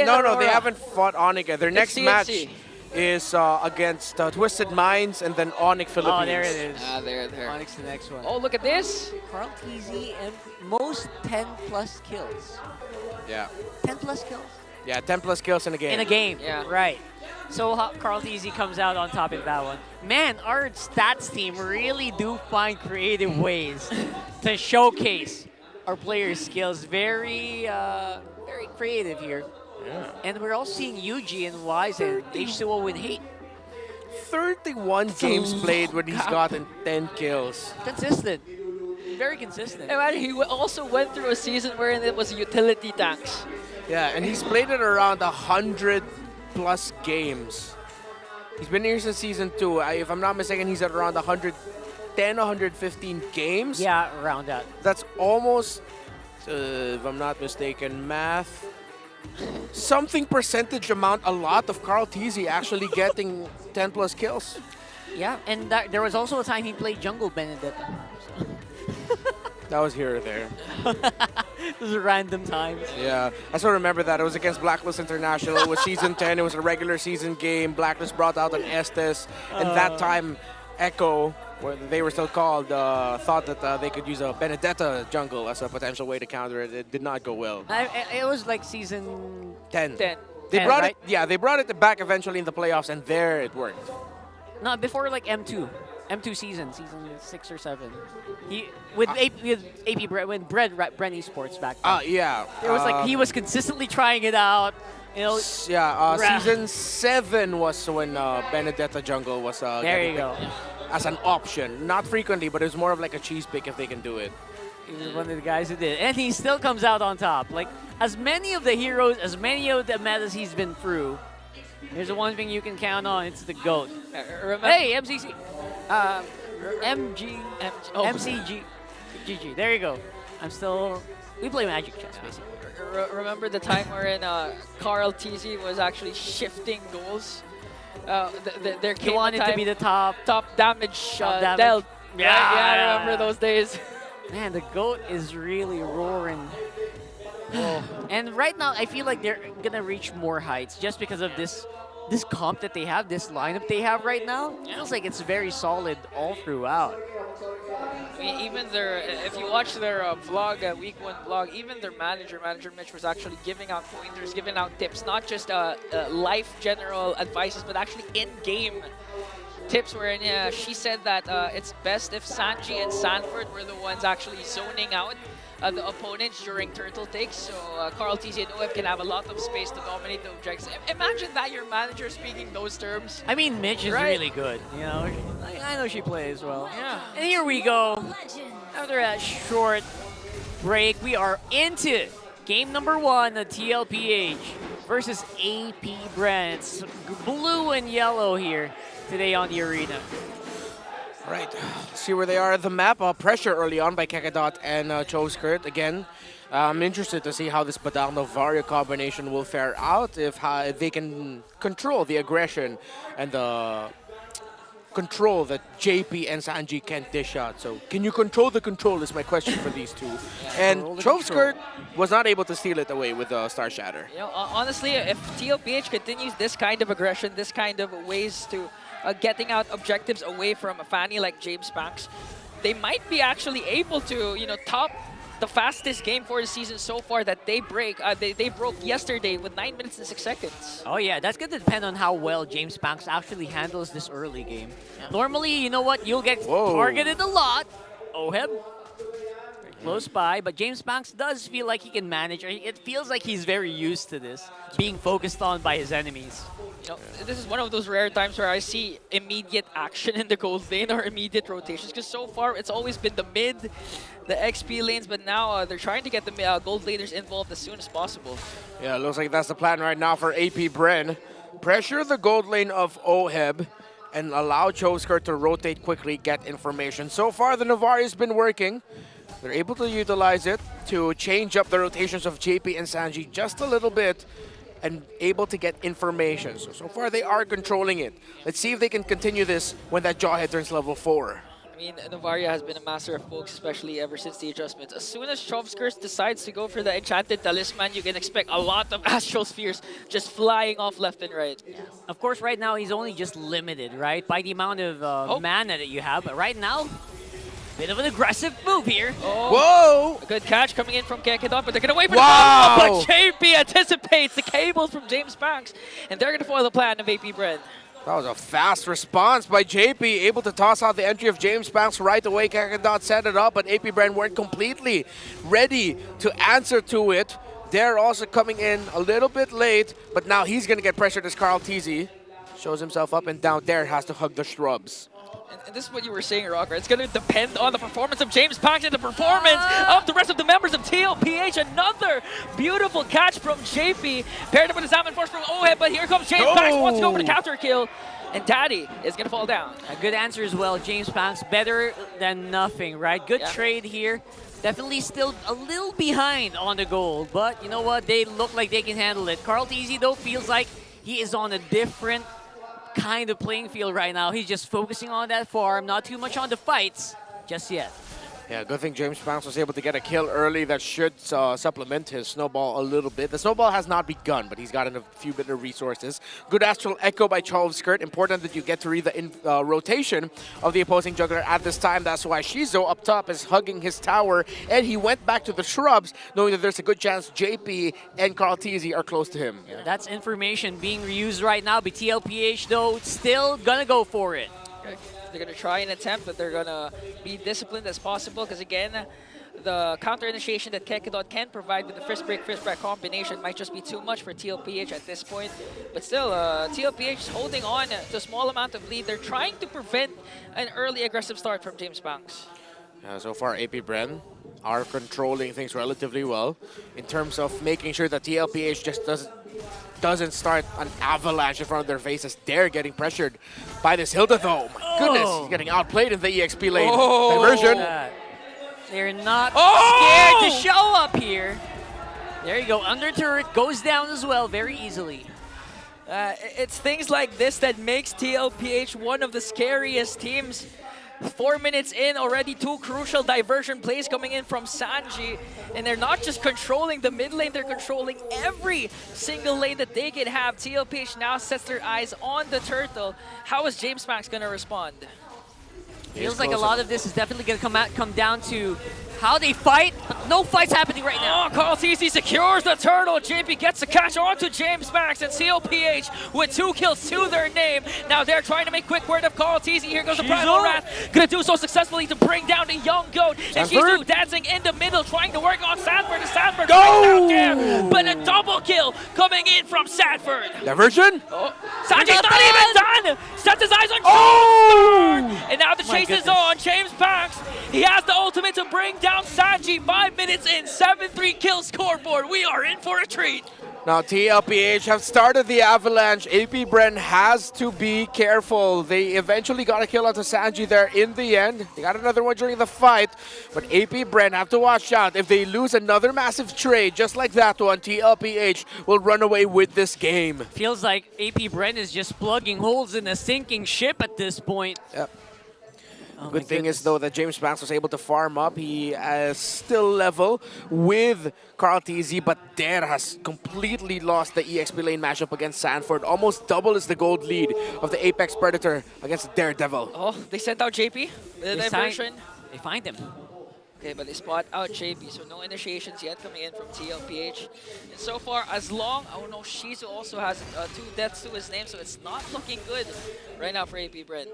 no, they haven't fought Onyx yet. Their next TNC. match is against Twisted Minds and then Onyx Philippines. Oh, there it is. There. Onyx the next one. Oh, look at this. Carl TZ and most 10+ kills. Yeah. 10+ kills? Yeah, 10+ kills in a game. In a game, right. So Carl TZ comes out on top in that one. Man, our stats team really do find creative ways to showcase our players' skills. Very creative here. Yeah. And we're also seeing Yuji and Wise and H2O with hate. 31 games played when he's gotten 10 kills. Consistent. Very consistent. And he also went through a season wherein it was utility tanks. Yeah, and he's played it around 100+ games. He's been here since season 2. If I'm not mistaken, he's at around 110, 115 games. Yeah, around that. That's almost, if I'm not mistaken, math. Something percentage amount, a lot of Carl TZ actually getting 10+ kills. Yeah, and there was also a time he played Jungle Benedetta. That was here or there. Those are random times. Yeah, I still remember that. It was against Blacklist International. It was season 10. It was a regular season game. Blacklist brought out an Estes. And that time, Echo, where they were still called, thought that they could use a Benedetta jungle as a potential way to counter it. It did not go well. It was like season 10. 10. They 10, brought right? it. Yeah, they brought it back eventually in the playoffs, and there it worked. No, before like M2 season 6 or 7. With AP Bren, when Bren Esports back then. Yeah. It was like he was consistently trying it out. You know. Yeah, season 7 was when Benedetta jungle was there you go. As an option. Not frequently, but it was more of like a cheese pick if they can do it. He was one of the guys who did. And he still comes out on top. Like, as many of the heroes, as many of the metas he's been through, there's the one thing you can count on, it's the GOAT. Hey, MCC. MCG. GG. There you go. We play Magic Chess, basically. Remember the time wherein Carl TZ was actually shifting goals? There He wanted to be the top damage damage. dealt. Yeah, I remember those days. Man, the GOAT is really roaring. And right now, I feel like they're gonna reach more heights just because of this comp that they have, this lineup they have right now. It feels like it's very solid all throughout. I mean, even if you watch their vlog, week 1 vlog, even their manager Mitch, was actually giving out pointers, giving out tips, not just life general advices, but actually in-game tips wherein she said that it's best if Sanji and Sanford were the ones actually zoning out the opponents during turtle takes, so Carl TZ and Oheb can have a lot of space to dominate the objects. Imagine that your manager speaking those terms. I mean, Mitch is really good. You know, I know she plays well. Yeah. And here we go. After a short break, we are into Game number 1 of TLPH versus AP Bren. It's blue and yellow here today on the arena. Right, let's see where they are at the map. Pressure early on by Kekadot and Choskirt. Again, I'm interested to see how this Badang-Novaria combination will fare out, if they can control the aggression and the control that JP and Sanji can't dish out. So can you control the control is my question for these two. And Choskirt was not able to steal it away with the Star Shatter. You know, honestly, if TLPH continues this kind of aggression, this kind of ways to getting out objectives away from a Fanny like James Banks, they might be actually able to, you know, top the fastest game for the season so far that they break. They broke yesterday with 9 minutes and 6 seconds. Oh yeah, that's going to depend on how well James Banks actually handles this early game. Normally, you know what, you'll get targeted a lot. Oheb, very close by, but James Banks does feel like he can manage. It feels like he's very used to this, being focused on by his enemies. You know, this is one of those rare times where I see immediate action in the gold lane or immediate rotations, because so far it's always been the mid, the XP lanes, but now they're trying to get the gold laners involved as soon as possible. Yeah, looks like that's the plan right now for AP Bren. Pressure the gold lane of Oheb and allow Choskirt to rotate quickly, get information. So far, the Novaria has been working. They're able to utilize it to change up the rotations of JP and Sanji just a little bit, and able to get information. So far they are controlling it. Let's see if they can continue this when that Jawhead turns level 4. I mean, Novaria has been a master of pokes, especially ever since the adjustments. As soon as Choskirt decides to go for the Enchanted Talisman, you can expect a lot of Astral Spheres just flying off left and right. Of course, right now he's only just limited, right, by the amount of mana that you have. But right now, bit of an aggressive move here. Whoa! A good catch coming in from Kekadot, but they're going to wait for the follow-up. But JP anticipates the cables from James Banks, and they're going to foil the plan of AP Bren. That was a fast response by JP, able to toss out the entry of James Banks right away. Kekadot set it up, but AP Bren weren't completely ready to answer to it. They're also coming in a little bit late, but now he's going to get pressured as Kyletzy shows himself up and down there, has to hug the shrubs. And this is what you were saying, Rocker. It's going to depend on the performance of James Banks and the performance of the rest of the members of TLPH. Another beautiful catch from JP, paired up with a Salmon Force from Oheb, but here comes James Banks, wants to go for the counter kill, and Daddy is going to fall down. A good answer as well. James Banks, better than nothing, right? Good trade here. Definitely still a little behind on the gold, but you know what? They look like they can handle it. Kyletzy, though, feels like he is on a different kind of playing field right now. He's just focusing on that farm, not too much on the fights just yet. Yeah, good thing James Banks was able to get a kill early. That should supplement his snowball a little bit. The snowball has not begun, but he's gotten a few bit of resources. Good Astral Echo by Choskirt. Important that you get to read the rotation of the opposing juggler at this time. That's why Shizo up top is hugging his tower, and he went back to the shrubs, knowing that there's a good chance JP and Kyletzy are close to him. Yeah, that's information being reused right now by TLPH, though. Still gonna go for it. They're going to try and attempt, but they're going to be disciplined as possible, because again, the counter initiation that Kekadot can provide with the first break combination might just be too much for TLPH at this point. But still, TLPH is holding on to a small amount of lead. They're trying to prevent an early aggressive start from James Banks. So far, AP Bren are controlling things relatively well in terms of making sure that TLPH just doesn't start an avalanche in front of their faces. They're getting pressured by this Hilda, though. My goodness, he's getting outplayed in the EXP lane. Diversion. They're not scared to show up here. There you go. Under turret goes down as well very easily. It's things like this that makes TLPH one of the scariest teams. 4 minutes in, already 2 crucial diversion plays coming in from Sanji. And they're not just controlling the mid lane, they're controlling every single lane that they can have. TLPH now sets their eyes on the turtle. How is James Banks going to respond? Feels like a lot of this is definitely going to come down to how they fight, but no fights happening right now. Kyletzy secures the turtle. JP gets the catch onto James Banks, and TLPH with 2 kills to their name. Now they're trying to make quick word of Kyletzy. Here goes the Primal Wrath. Gonna do so successfully to bring down the young goat. And Shizu dancing in the middle, trying to work on Sanford. And Sanford out there, but a double kill coming in from Sanford. Diversion? Sanji's not even done! one! Sets his eyes on Jones! And now the chase is on. James Banks, he has the ultimate to bring down Sanji. 5 minutes in, 7-3 kill scoreboard. We are in for a treat. Now TLPH have started the avalanche. AP Bren has to be careful. They eventually got a kill onto Sanji there in the end. They got another one during the fight, but AP Bren have to watch out. If they lose another massive trade just like that one, TLPH will run away with this game. Feels like AP Bren is just plugging holes in a sinking ship at this point. Yep. Oh Good thing is, though, that James Banks was able to farm up. He is still level with Kyletzy, but Dare has completely lost the EXP lane matchup against Sanford. Almost double is the gold lead of the Apex Predator against Daredevil. Oh, they sent out JP? The diversion? They find him. Okay, but they spot out JP, so no initiations yet coming in from TLPH. And so far, as long, oh no, Shizu also has 2 deaths to his name, so it's not looking good right now for AP Bren.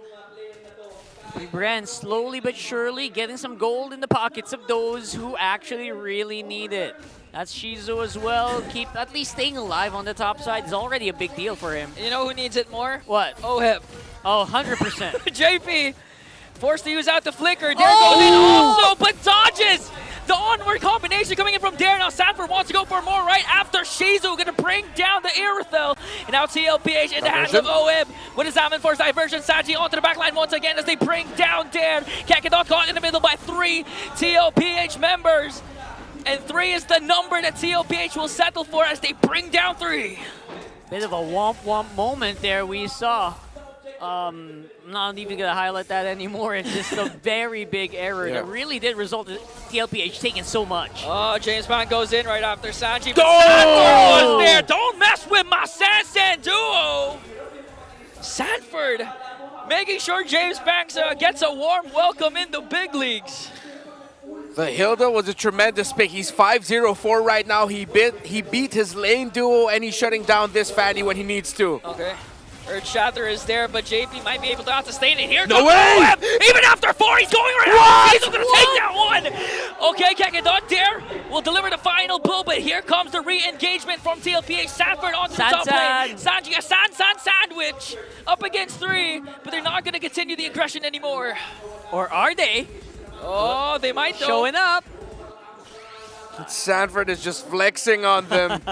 Bren slowly but surely getting some gold in the pockets of those who actually really need it. That's Shizu as well. Keep at least staying alive on the top side is already a big deal for him. You know who needs it more? What? Oheb. Oh, 100%. JP forced to use out the flicker. Dare goes in also, but dodges! The onward combination coming in from Dare. Now Sanford wants to go for more right after Shizu. Going to bring down the Irithel. And now TLPH in the hands of Oheb. With his Salmon Force diversion. Sanji onto the backline once again as they bring down Dare. Kakadon caught in the middle by 3 TLPH members. And 3 is the number that TLPH will settle for as they bring down 3. Bit of a womp-womp moment there we saw. I'm not even going to highlight that anymore. It's just a very big error that really did result in TLPH taking so much. Oh, James Bond goes in right after Sanji. But Sanford was there. Don't mess with my Sansan duo. Sanford making sure James Banks gets a warm welcome in the big leagues. The Hilda was a tremendous pick. He's 5-0-4 right now. He beat his lane duo, and he's shutting down this fatty when he needs to. Okay. Earth Shatter is there, but JP might be able to sustain it here. No way! Even after 4, he's going right out. He's going to take that one. Okay, Kakadon Dare will deliver the final blow, but here comes the re-engagement from TLPH. Sanford onto the top lane. Sanji, a San sandwich up against 3, but they're not going to continue the aggression anymore. Or are they? Oh, they might though. Showing up. Sanford is just flexing on them.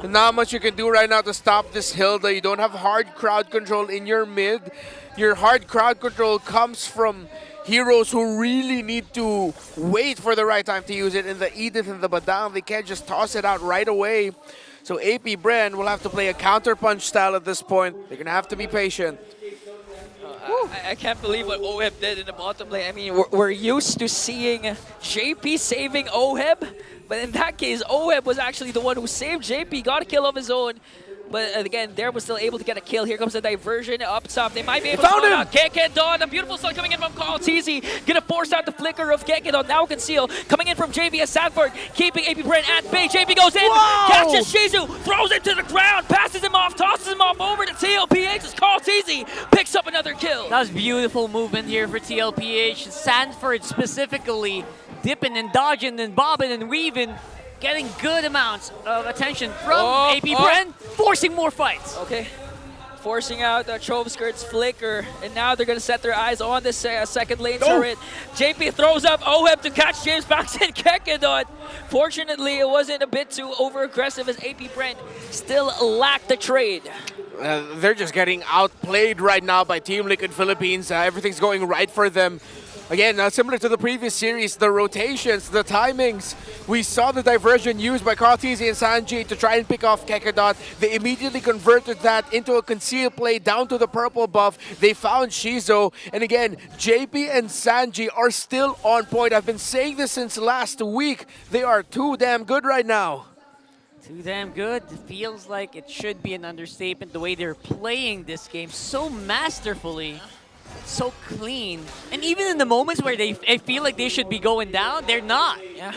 Not much you can do right now to stop this Hilda. You don't have hard crowd control in your mid. Your hard crowd control comes from heroes who really need to wait for the right time to use it. In the Edith and the Badang, they can't just toss it out right away. So AP Bren will have to play a counter-punch style at this point. They're going to have to be patient. I can't believe what Oheb did in the bottom lane. I mean, we're used to seeing JP saving Oheb, but in that case, Oheb was actually the one who saved JP, got a kill of his own. But again, Dare was still able to get a kill. Here comes the diversion up top. They might be able to find out Kakadon. A beautiful stun coming in from Kyletzy. Gonna force out the flicker of Kakadon. Now Conceal. Coming in from JB as Sanford. Keeping AP Bren at bay. JB goes in. Catches Shizu. Throws him to the ground. Passes him off. Tosses him off over to TLPH as Kyletzy picks up another kill. That was beautiful movement here for TLPH. Sanford specifically dipping and dodging and bobbing and weaving. Getting good amounts of attention from AP Bren, forcing more fights. Okay, forcing out the Trove Skirt's flicker, and now they're gonna set their eyes on this second lane turret. JP throws up Oheb to catch James Banks and Kakadon. Fortunately, it wasn't a bit too over-aggressive as AP Bren still lacked the trade. They're just getting outplayed right now by Team Liquid Philippines. Everything's going right for them. Again, similar to the previous series, the rotations, the timings. We saw the diversion used by Kyletzy and Sanji to try and pick off Kakadon. They immediately converted that into a concealed play down to the purple buff. They found Shizu. And again, JP and Sanji are still on point. I've been saying this since last week. They are too damn good right now. Too damn good. It feels like it should be an understatement the way they're playing this game so masterfully. So clean. And even in the moments where they feel like they should be going down, they're not. Yeah.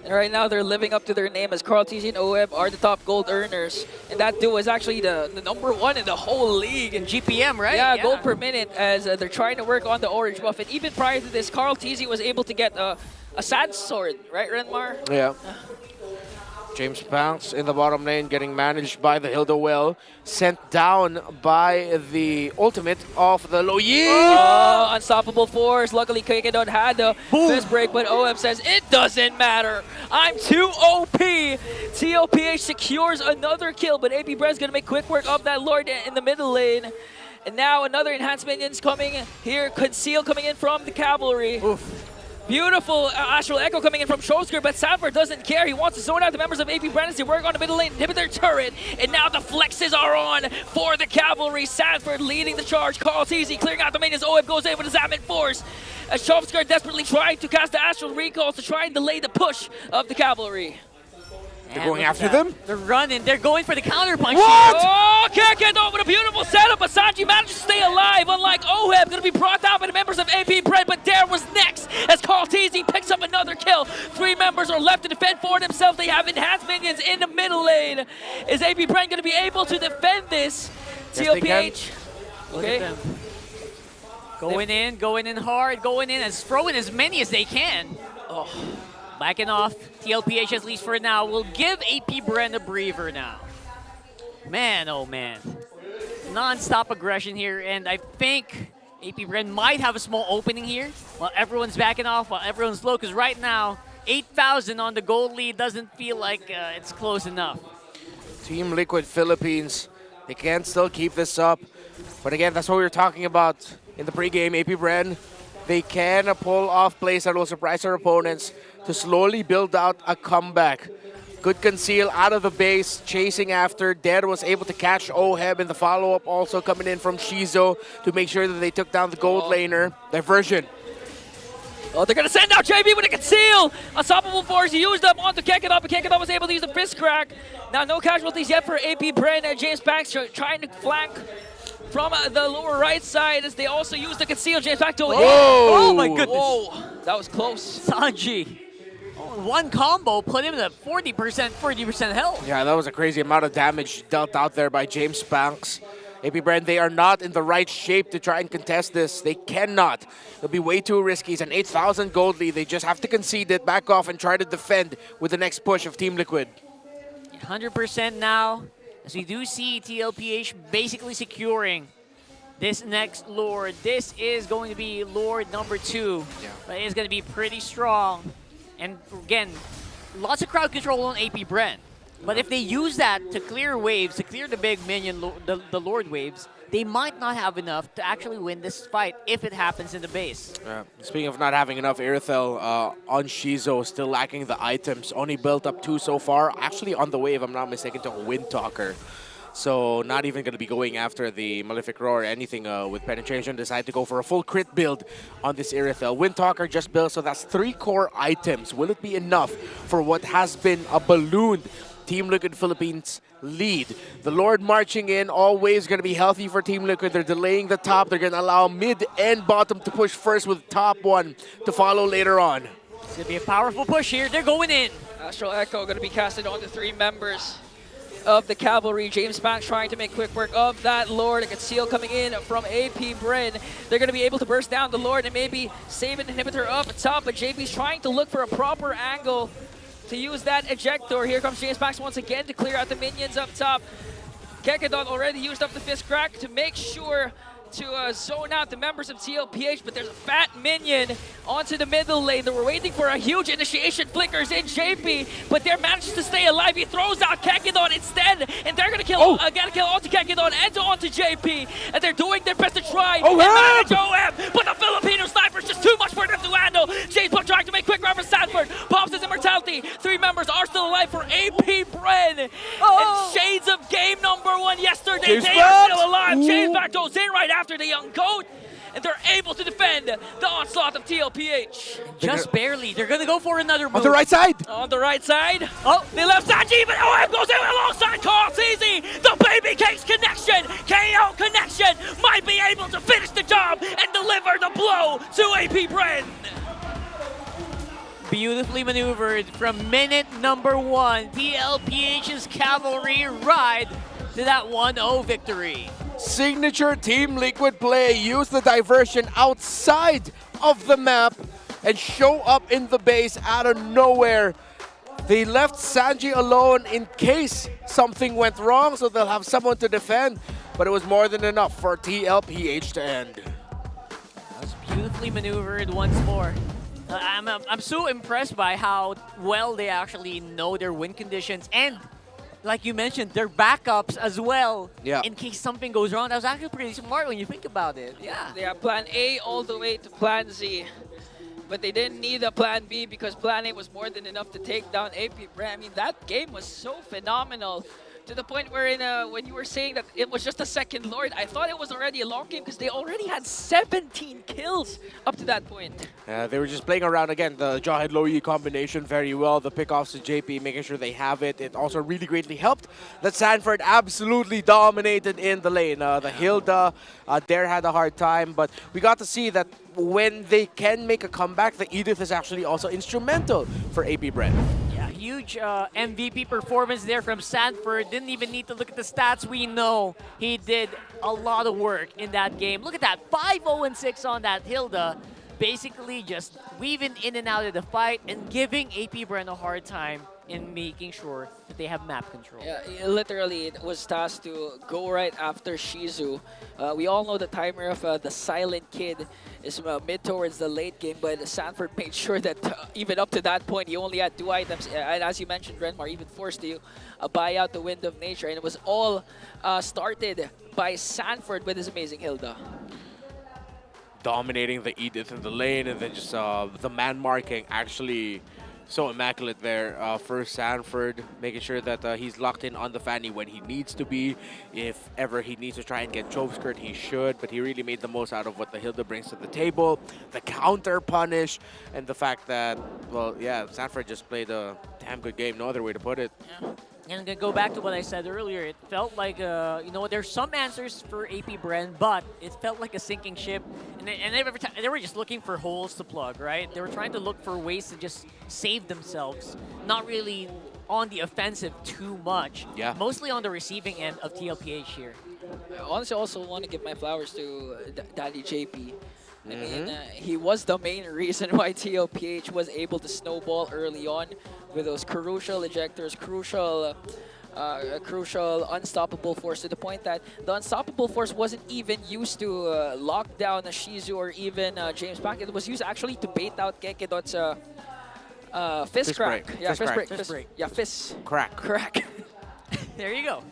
And right now, they're living up to their name as Kyletzy and Oheb are the top gold earners. And that duo is actually the #1 in the whole league. In GPM, right? Yeah, gold per minute as they're trying to work on the orange buff. And even prior to this, Kyletzy was able to get a sad sword, right, Renmar? Yeah. James Banks in the bottom lane getting managed by the Hilda Well. Sent down by the ultimate of the Loyi. Oh, unstoppable force. Luckily, Kekidon had the fist break, but Oheb says, it doesn't matter. I'm too OP. TLPH secures another kill, but AP Bren's going to make quick work of that Lord in the middle lane. And now another enhanced minions coming here. Conceal coming in from the cavalry. Oof. Beautiful Astral Echo coming in from Shosker, but Sanford doesn't care. He wants to zone out the members of AP Bren as they work on the middle lane, inhibit their turret. And now the flexes are on for the cavalry. Sanford leading the charge. Kyletzy clearing out the minions. Oheb goes in with his Zamet Force. As Shosker desperately trying to cast the Astral Recalls to try and delay the push of the cavalry. They're going after them? They're running. They're going for the counter punch. What? Oh, Kekidon with a beautiful setup. Asanji manages to stay alive, unlike Oheb, going to be brought down by the members of AP Bren, but Dare was next as Kyletzy picks up another kill. 3 members are left to defend for themselves. They have enhanced minions in the middle lane. Is AP Bren going to be able to defend this? Yes, TLPH. Look at them. Going in hard, going in, throwing as many as they can. Oh. Backing off. TLPH, at least for now, will give AP Bren a breather now. Man, oh man. Non-stop aggression here, and I think AP Bren might have a small opening here while everyone's backing off, while everyone's low, because right now, 8,000 on the gold lead doesn't feel like it's close enough. Team Liquid Philippines, they can still keep this up. But again, that's what we were talking about in the pregame. AP Bren, they can pull off plays that will surprise their opponents to slowly build out a comeback. Good conceal out of the base, chasing after. Dead was able to catch Oheb in the follow-up, also coming in from Shizo to make sure that they took down the gold laner. Diversion. Oh, they're going to send out JB with a conceal. Unstoppable force used up onto Kekidon, but Kekidon was able to use the fist crack. Now no casualties yet for AP Bren. James Banks trying to flank from the lower right side as they also use the conceal. James Banks to Oh my goodness. Whoa, that was close. Sanji. One combo put him at 40% health. Yeah, that was a crazy amount of damage dealt out there by James Banks. AP Bren, they are not in the right shape to try and contest this. They cannot. It'll be way too risky. It's an 8,000 gold lead. They just have to concede it, back off, and try to defend with the next push of Team Liquid. 100% now, as we do see TLPH basically securing this next Lord. This is going to be Lord number 2. Yeah. But it's going to be pretty strong. And again, lots of crowd control on AP Bren. But if they use that to clear waves, to clear the big minion, the Lord waves, they might not have enough to actually win this fight if it happens in the base. Speaking of not having enough, Irithel on Shizo, still lacking the items. Only built up 2 so far. Actually on the way, if I'm not mistaken, to a Windtalker. So not even going to be going after the Malefic Roar or anything with penetration. Decided to go for a full crit build on this Irithel. Windtalker just built, so that's 3 core items. Will it be enough for what has been a ballooned Team Liquid Philippines lead? The Lord marching in, always going to be healthy for Team Liquid. They're delaying the top. They're going to allow mid and bottom to push first with top one to follow later on. It's going to be a powerful push here. They're going in. Astral Echo going to be casted on the 3 members of the cavalry. James Banks trying to make quick work of that Lord. A conceal coming in from AP Bren. They're going to be able to burst down the Lord and maybe save an inhibitor up top, but JP's trying to look for a proper angle to use that ejector. Here comes James Banks once again to clear out the minions up top. Kekidon already used up the fist crack to make sure to zone out the members of TLPH, but there's a fat minion onto the middle lane. They were waiting for a huge initiation flickers in JP, but they're managed to stay alive. He throws out Kekidon instead, and they're gonna kill onto Kekidon and onto JP, and they're doing their best to try and manage Oheb, but the Filipino sniper is just too much for them to handle. James Buck trying to make quick run for Sanford, pops his immortality. 3 members are still alive for AP Bren. And shades of game number 1 yesterday, they are still alive. James Buck goes in right after the young goat, and they're able to defend the onslaught of TLPH. Just barely. They're going to go for another move. On the right side. On the right side. Oh, they left Sanji, but Oheb goes in alongside Kyletzy. The Baby Cakes connection, KO connection, might be able to finish the job and deliver the blow to AP Bren. Beautifully maneuvered from minute number 1. TLPH's cavalry ride to that 1-0 victory. Signature Team Liquid play. Use the diversion outside of the map and show up in the base out of nowhere. They left Sanji alone in case something went wrong, so they'll have someone to defend. But it was more than enough for TLPH to end. That was beautifully maneuvered once more. I'm so impressed by how well they actually know their win conditions and, like you mentioned, their backups as well. Yeah. In case something goes wrong. That was actually pretty smart when you think about it. Yeah. They have plan A all the way to plan Z. But they didn't need a plan B because plan A was more than enough to take down AP Bren. I mean, that game was so phenomenal. To the point where when you were saying that it was just a second Lord, I thought it was already a long game because they already had 17 kills up to that point. They were just playing around again. The Jawhead Low-E combination very well. The pickoffs to JP, making sure they have it. It also really greatly helped that Sanford absolutely dominated in the lane. The Hilda, Dare had a hard time, but we got to see that when they can make a comeback, the Edith is actually also instrumental for AP Bren. Yeah, huge MVP performance there from Sanford. Didn't even need to look at the stats. We know he did a lot of work in that game. Look at that, 5-0-6 on that Hilda. Basically just weaving in and out of the fight and giving AP Bren a hard time in making sure that they have map control. Yeah, literally, it was tasked to go right after Shizu. We all know the timer of the Silent Kid is mid towards the late game, but Sanford made sure that even up to that point, he only had 2 items. And as you mentioned, Renmar even forced to buy out the Wind of Nature, and it was all started by Sanford with his amazing Hilda. Dominating the Edith in the lane, and then just the man marking actually so immaculate there for Sanford, making sure that he's locked in on the Fanny when he needs to be. If ever he needs to try and get Chove Skirt, he should, but he really made the most out of what the Hilda brings to the table. The counter punish, and the fact that, well, yeah, Sanford just played a damn good game, no other way to put it. Yeah. And I'm going to go back to what I said earlier. It felt like, you know, there's some answers for AP Bren, but it felt like a sinking ship. And every time, they were just looking for holes to plug, right? They were trying to look for ways to just save themselves. Not really on the offensive too much. Yeah. Mostly on the receiving end of TLPH here. I honestly also want to give my flowers to Daddy JP. I mean, he was the main reason why TLPH was able to snowball early on with those crucial ejectors, crucial unstoppable force, to the point that the unstoppable force wasn't even used to lock down a Shizu or even James Pack. It was used actually to bait out Kekedot's fist crack. Break. Yeah, fist break. Fist break. Yeah, fist Crack. There you go.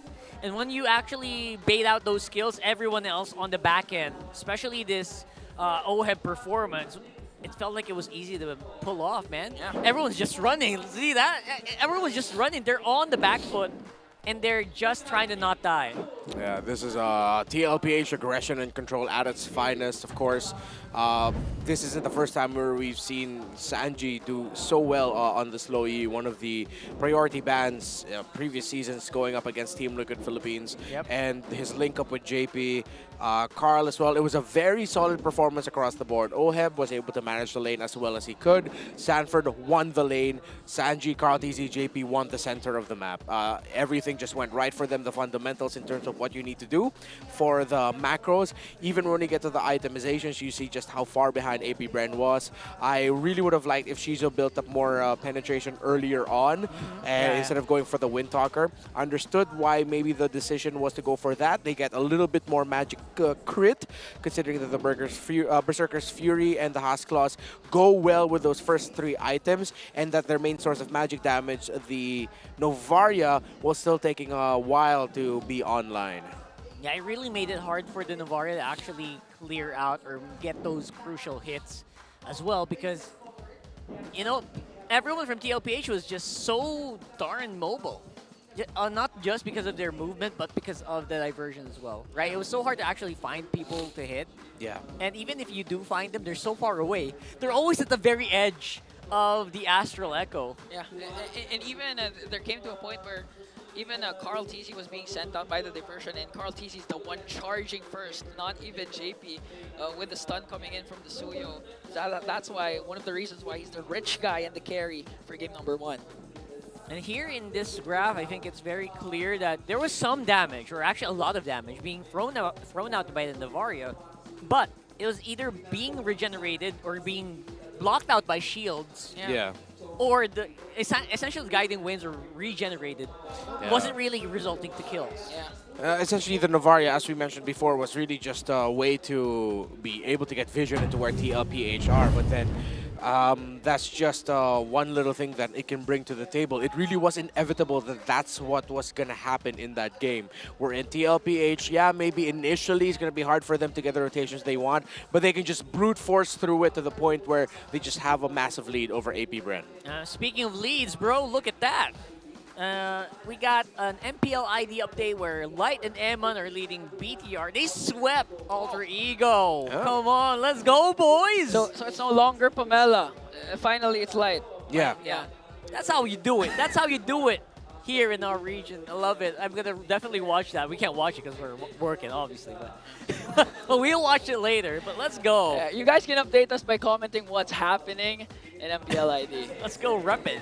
And when you actually bait out those skills, everyone else on the back end, especially this Oheb performance, it felt like it was easy to pull off, man. Yeah. Everyone's just running. See that? Everyone's just running. They're on the back foot, and they're just trying to not die. Yeah, this is TLPH aggression and control at its finest, of course. This isn't the first time where we've seen Sanji do so well on this low E, one of the priority bans previous seasons going up against Team Liquid Philippines. Yep. And his link up with JP, Carl as well. It was a very solid performance across the board. Oheb was able to manage the lane as well as he could. Sanford won the lane. Sanji, Carl, TZ, JP won the center of the map. Everything just went right for them, the fundamentals in terms of what you need to do for the macros. Even when you get to the itemizations, you see just how far behind AP Bren was. I really would have liked if Shizu built up more penetration earlier on instead of going for the Wind Talker. Understood why maybe the decision was to go for that. They get a little bit more magic crit, considering that the Berserker's Fury and the Haskell's go well with those first 3 items, and that their main source of magic damage, the Novaria, was still taking a while to be online. Yeah, it really made it hard for the Novaria to actually clear out or get those crucial hits as well, because, you know, everyone from TLPH was just so darn mobile. Not just because of their movement, but because of the diversion as well, right? It was so hard to actually find people to hit. Yeah. And even if you do find them, they're so far away. They're always at the very edge of the Astral Echo. Yeah, and even there came to a point where even Carl TC was being sent out by the diversion, and Carl TC is the one charging first, not even JP, with the stun coming in from the Suyo. That's why, one of the reasons why he's the rich guy and the carry for game number 1. And here in this graph, I think it's very clear that there was some damage, or actually a lot of damage, being thrown out by the Novaria, but it was either being regenerated or being blocked out by shields. Yeah. or the essentially guiding winds were regenerated, wasn't really resulting to kills. Essentially, the Novaria, as we mentioned before, was really just a way to be able to get vision into where TLPH are, but then that's just one little thing that it can bring to the table. It really was inevitable that that's what was going to happen in that game. We're in TLPH, yeah, maybe initially it's going to be hard for them to get the rotations they want, but they can just brute force through it to the point where they just have a massive lead over AP Bren. Speaking of leads, bro, look at that. We got an MPL ID update where Light and Eman are leading BTR. They swept Alter Ego. Come on, let's go, boys. So it's no longer Pamela. Finally, it's Light. Yeah. That's how you do it. That's how you do it here in our region. I love it. I'm going to definitely watch that. We can't watch it because we're working, obviously. But, but we'll watch it later. But let's go. You guys can update us by commenting what's happening in MPL ID. Let's go rep it.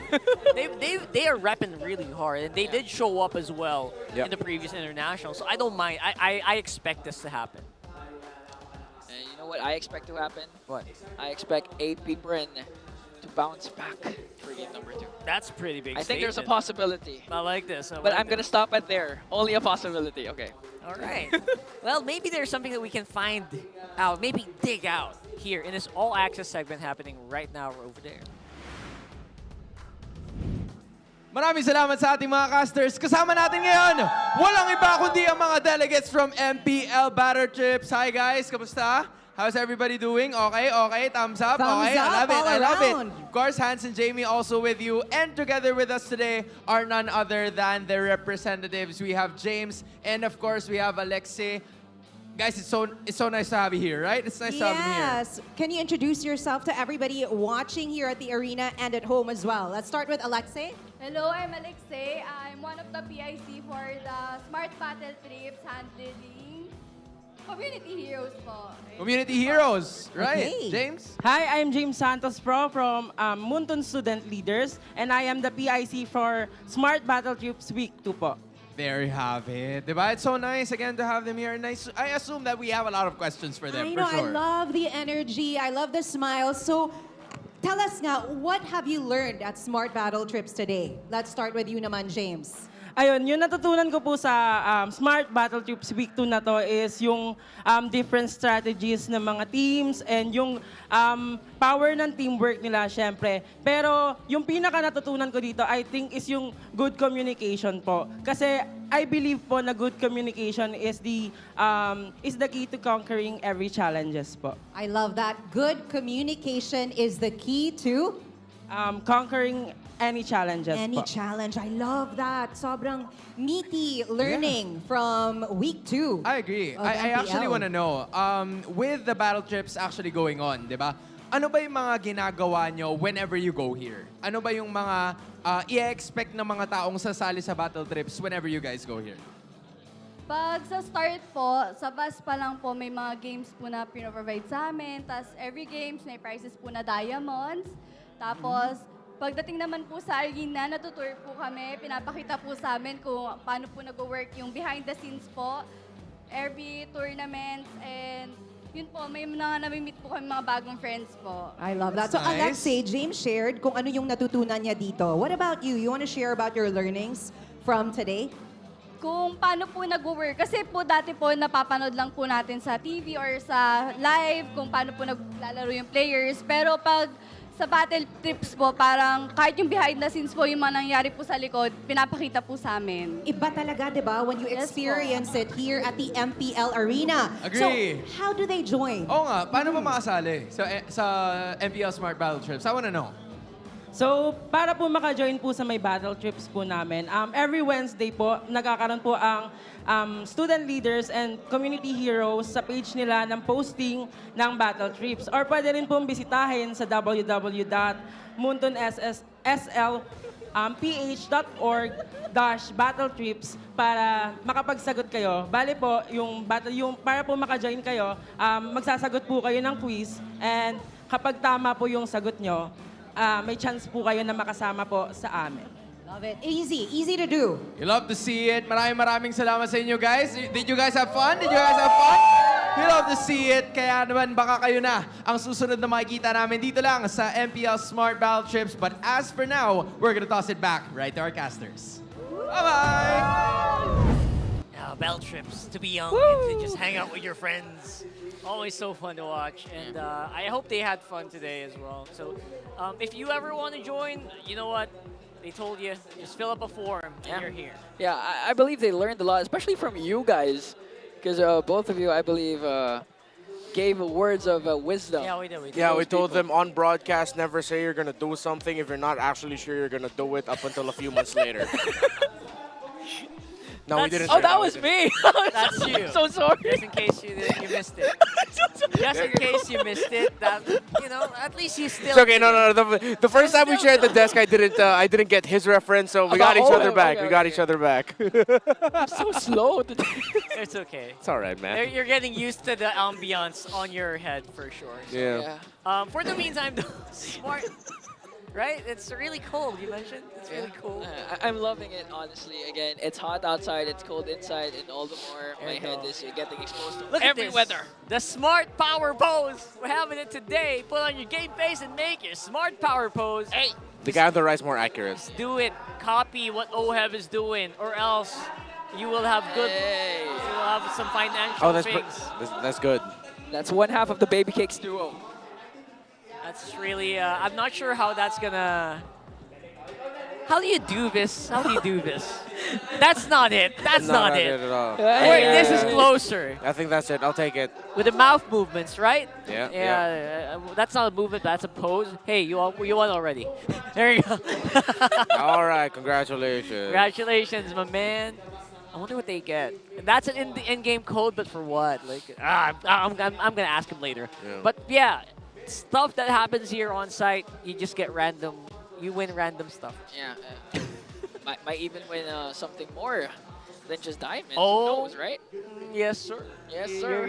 they are repping really hard, and they did show up as well in the previous international. So I don't mind. I expect this to happen. And you know what I expect to happen? What? I expect AP Bren to bounce back for game number 2. That's pretty big. I think there's a possibility. I like this. But I'm going to stop at there. Only a possibility. Okay. All right. Well, maybe there's something that we can find out, maybe dig out here in this all-access segment happening right now over there. Maraming salamat sa ating mga casters. Kasama natin ngayon, walang iba kundi ang mga delegates from MPL Battle Trips. Hi guys, kamusta? How's everybody doing? Okay, okay, thumbs up. Thumbs okay, up I love it, all I love it. around. Of course, Hans and Jamie also with you. And together with us today are none other than the representatives. We have James, and of course, we have Alexei. Guys, it's so nice to have you here, right? It's nice to have you here. Yes. Can you introduce yourself to everybody watching here at the arena and at home as well? Let's start with Alexei. Hello, I'm Alexei. I'm one of the PIC for the Smart Battle Trips handling Community Heroes po. Community Heroes, right? Okay. James? Hi, I'm James Santos Pro from Munton Student Leaders, and I am the PIC for Smart Battle Trips Week 2 po. There you have it. Diba? It's so nice again to have them here. Nice. I assume that we have a lot of questions for them, I know, for sure. I love the energy. I love the smiles. So tell us now, what have you learned at Smart Battle Trips today? Let's start with you naman, James. Ayun, yung natutunan ko po sa Smart Battle Trips Week 2 na to is yung different strategies ng mga teams and yung power ng teamwork nila, syempre. Pero yung pinaka natutunan ko dito, I think, is yung good communication po. Kasi I believe po na good communication is the key to conquering every challenges po. I love that. Good communication is the key to conquering any challenges Any po. challenge. I love that. Sobrang meaty learning from week 2. I agree. of I actually MPL. want to know, with the battle trips actually going on, di ba? Ano ba yung mga ginagawa nyo whenever you go here? Ano ba yung mga i-expect ng mga taong sasali sa battle trips whenever you guys go here? Pag sa start po, sa bus pa lang po may mga games po na pinoprovide sa amin. Tapos every games may prizes po na diamonds. Tapos pagdating naman po sa arena, natutour po kami. Pinapakita po sa amin kung paano po nag-work yung behind the scenes po. Every tournaments and yun po, may mga nami-meet po kami mga bagong friends po. I love that. So Alexei, James shared kung ano yung natutunan niya dito. What about you? You want to share about your learnings from today? Kung paano po nag-work. Kasi po dati po napapanood lang po natin sa TV or sa live kung paano po naglalaro yung players. Pero pag sa battle trips po, parang kahit yung behind the scenes po, yung mga nangyari po sa likod, pinapakita po sa amin. Iba talaga, di ba? When you experience it here at the MPL Arena. Agree. So, how do they join? Oo nga, paano ba makasali sa MPL Smart Battle Trips? I wanna know. So, para po maka-join po sa may battle trips po namin, every Wednesday po, nagkakaroon po ang student leaders and community heroes sa page nila ng posting ng battle trips. Or pwede rin pong bisitahin sa www.muntonssl.ph.org/battletrips para makapagsagot kayo. Bali po, para po maka-join kayo, magsasagot po kayo ng quiz and kapag tama po yung sagot nyo, may chance po kayo na makasama po sa amin. Love it. Easy to do. You love to see it. Maraming salamat sa inyo guys. Did you guys have fun? Did you guys have fun? We love to see it. Kaya naman baka kayo na ang susunod na makikita namin dito lang sa MPL Smart Battle Trips. But as for now, we're gonna toss it back right to our casters. Bye-bye! Battle trips, to be young and to just hang out with your friends. Always so fun to watch. And I hope they had fun today as well. So if you ever want to join, you know what? They told you, just fill up a form and you're here. Yeah, I believe they learned a lot, especially from you guys. Because both of you, I believe, gave words of wisdom. Yeah, we did. Yeah, we told them on broadcast, never say you're going to do something if you're not actually sure you're going to do it up until a few months later. No, we didn't. Oh, that was me. That's you. I'm so sorry. Just in case you missed it. Just in case you missed it, that, you know, at least you still. It's okay. No. The first time we shared the desk, I didn't get his reference, so we got each other back. We got each other back. I'm so slow today. It's okay. It's all right, man. You're getting used to the ambiance on your head for sure. So, Yeah. for the meantime, though, smart. Right? It's really cold, you mentioned? It's really cool. I'm loving it, honestly. Again, it's hot outside, it's cold inside, and all the more my head is getting exposed to Look every at this. weather. The smart power pose. We're having it today. Put on your game face and make your smart power pose. Hey, The guy on the right is more accurate. do it. Copy what Oheb is doing, or else you will have good. You will have some financial Oh, things. that's good. That's one half of the Baby Cakes duo. That's really. I'm not sure how that's gonna. How do you do this? How do you do this? That's not it. That's No, not it it. at all. Wait, this is closer. I think that's it. I'll take it. With the mouth movements, right? Yeah. That's not a movement, that's a pose. Hey, you won already. There you go. All right, congratulations. Congratulations, my man. I wonder what they get. That's an in-game code, but for what? Like, I'm gonna ask him later. Yeah. But yeah, stuff that happens here on site, you just get random. You win random stuff. Yeah. Might even win something more than just diamonds. Oh. Who knows, right? Yes, sir. Yes, sir.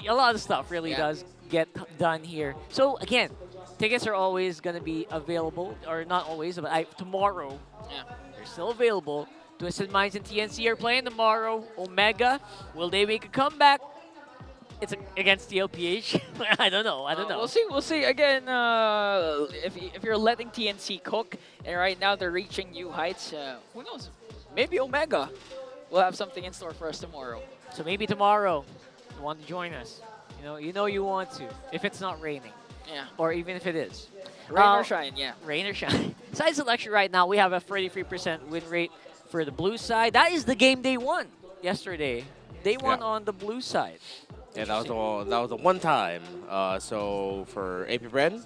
A lot of stuff really does get done here. So again, tickets are always going to be available, or not always, but tomorrow. Yeah. They're still available. Twisted Minds and TNC are playing tomorrow. Omega, will they make a comeback? It's against TLPH. I don't know. We'll see. Again, if you're letting TNC cook, and right now they're reaching new heights, who knows? Maybe Omega will have something in store for us tomorrow. So maybe tomorrow you want to join us. You know you want to, if it's not raining. Yeah. Or even if it is. Rain or shine, yeah. Rain or shine. Side selection right now, we have a 33% win rate for the blue side. That is the game they won yesterday. They won on the blue side. Yeah, that was a one time. So for AP Bren,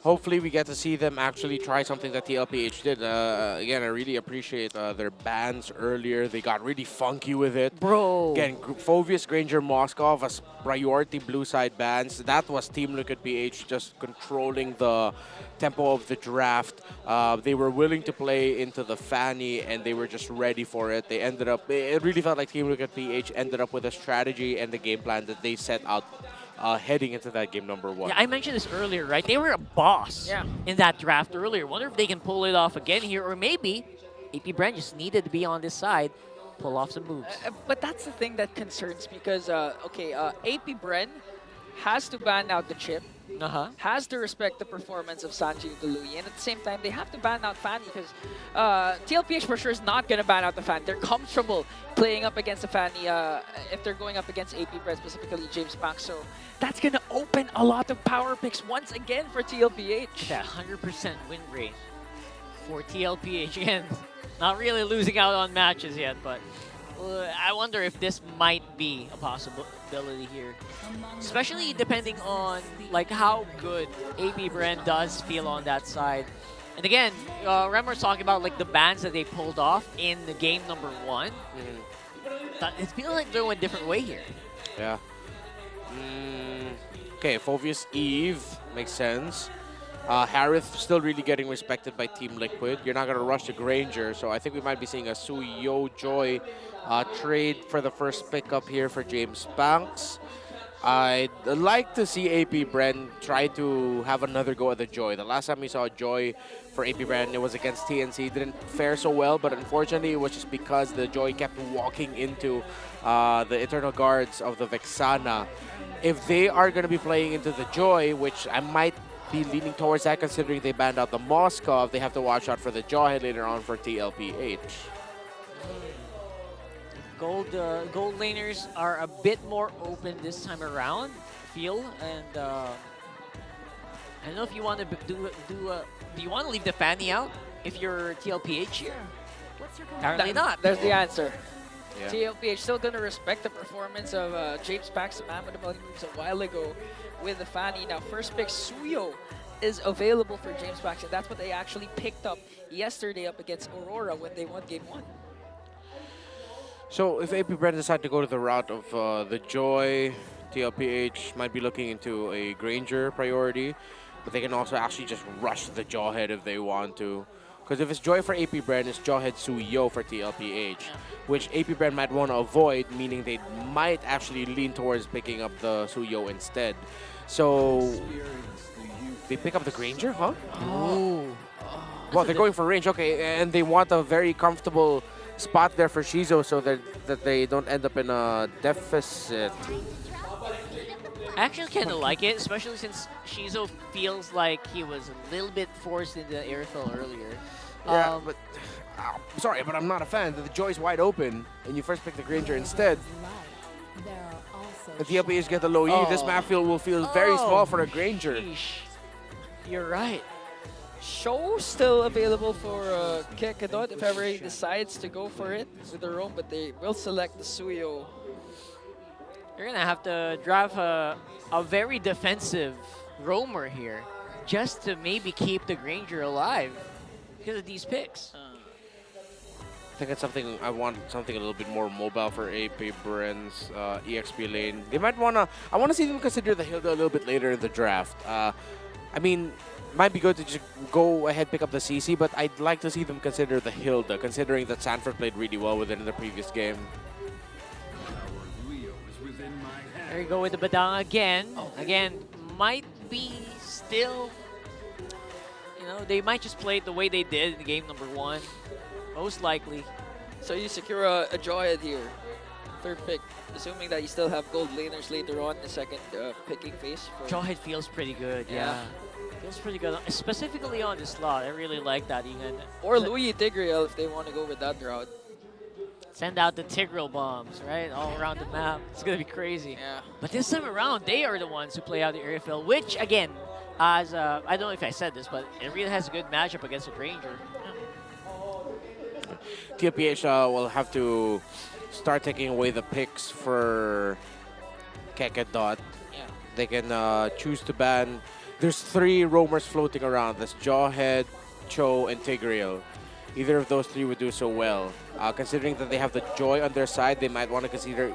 hopefully we get to see them actually try something that TLPH did. Again, I really appreciate their bans earlier. They got really funky with it. Bro. Again, Phovius, Granger, Moskov as priority blue side bans. That was Team Liquid PH just controlling the tempo of the draft. They were willing to play into the Fanny, and they were just ready for it. They ended up, it really felt like Team Liquid PH ended up with a strategy and the game plan that they set out heading into that game number one. Yeah, I mentioned this earlier, right? They were a boss in that draft earlier. Wonder if they can pull it off again here, or maybe AP Bren just needed to be on this side, pull off some moves. But that's the thing that concerns me because, AP Bren has to ban out the chip, has to respect the performance of Sanji Galui, and at the same time, they have to ban out Fanny because TLPH for sure is not going to ban out the Fanny. They're comfortable playing up against the Fanny if they're going up against AP Bren, specifically James Pack. So that's going to open a lot of power picks once again for TLPH. That 100% win rate for TLPH. Again, not really losing out on matches yet, but I wonder if this might be a possibility here. Especially depending on like how good AP Bren does feel on that side. And again, Remmer's talking about like the bans that they pulled off in the game number one. It feels like they're going a different way here. Yeah. Okay, Phovius Eve makes sense. Harith still really getting respected by Team Liquid. You're not going to rush the Granger, so I think we might be seeing a Suyo Joy trade for the first pickup here for James Banks. I'd like to see AP Bren try to have another go at the Joy. The last time we saw Joy for AP Bren, it was against TNC. Didn't fare so well, but unfortunately, it was just because the Joy kept walking into the Eternal Guards of the Vexana. If they are going to be playing into the Joy, which I might be leaning towards that considering they banned out the Moskov, they have to watch out for the Jawhead later on for TLPH. Gold laners are a bit more open this time around, feel, and I don't know if you want to do you want to leave the Fanny out if you're TLPH here? Apparently not. There's the answer. Yeah. TLPH still gonna respect the performance of James Paxton, man with the money moves a while ago with the Fanny. Now first pick Suyo is available for James Paxton. That's what they actually picked up yesterday up against Aurora when they won game 1. So if AP Bren decide to go to the route of the Joy, TLPH might be looking into a Granger priority, but they can also actually just rush the Jawhead if they want to. Because if it's Joy for AP Bren, it's Jawhead Suyo for TLPH, which AP Bren might want to avoid, meaning they might actually lean towards picking up the Suyo instead. So they pick up the Granger, huh? Oh. Well, they're going for range, okay, and they want a very comfortable spot there for Shizo so that they don't end up in a deficit. I actually kind of like it, especially since Shizo feels like he was a little bit forced into airfill earlier. Yeah, but sorry, but I'm not a fan. The Joy's wide open, and you first pick the Granger instead. If the LPH get the low E, this map field will feel very small for a Granger. Sheesh. You're right. Show still available for Kekadot if ever he decides to go for it with the roam, but they will select the Suyo. You're gonna have to drive a very defensive roamer here just to maybe keep the Granger alive because of these picks. I think it's something I want something a little bit more mobile for AP Bren's EXP lane. They might wanna. I want to see them consider the Hilda a little bit later in the draft. I mean, might be good to just go ahead pick up the CC, but I'd like to see them consider the Hilda, considering that Sanford played really well with it in the previous game. There you go with the Badang again. Again, might be still, you know, they might just play it the way they did in game number 1. Most likely. So you secure a Jawhead here. Third pick, assuming that you still have gold laners later on in the second picking phase. Jawhead feels pretty good, yeah. Feels pretty good, specifically on the slot. I really like that. Even or Louis Tigreal if they want to go with that route. Send out the Tigreal bombs, right? All around the map. It's going to be crazy. Yeah. But this time around, they are the ones who play out the airfield, which, again, as I don't know if I said this, but it really has a good matchup against a Granger. TLPH will have to start taking away the picks for Kekadot. Yeah. They can choose to ban. There's 3 roamers floating around. That's Jawhead, Cho, and Tigreal. Either of those 3 would do so well. Considering that they have the Joy on their side, they might want to consider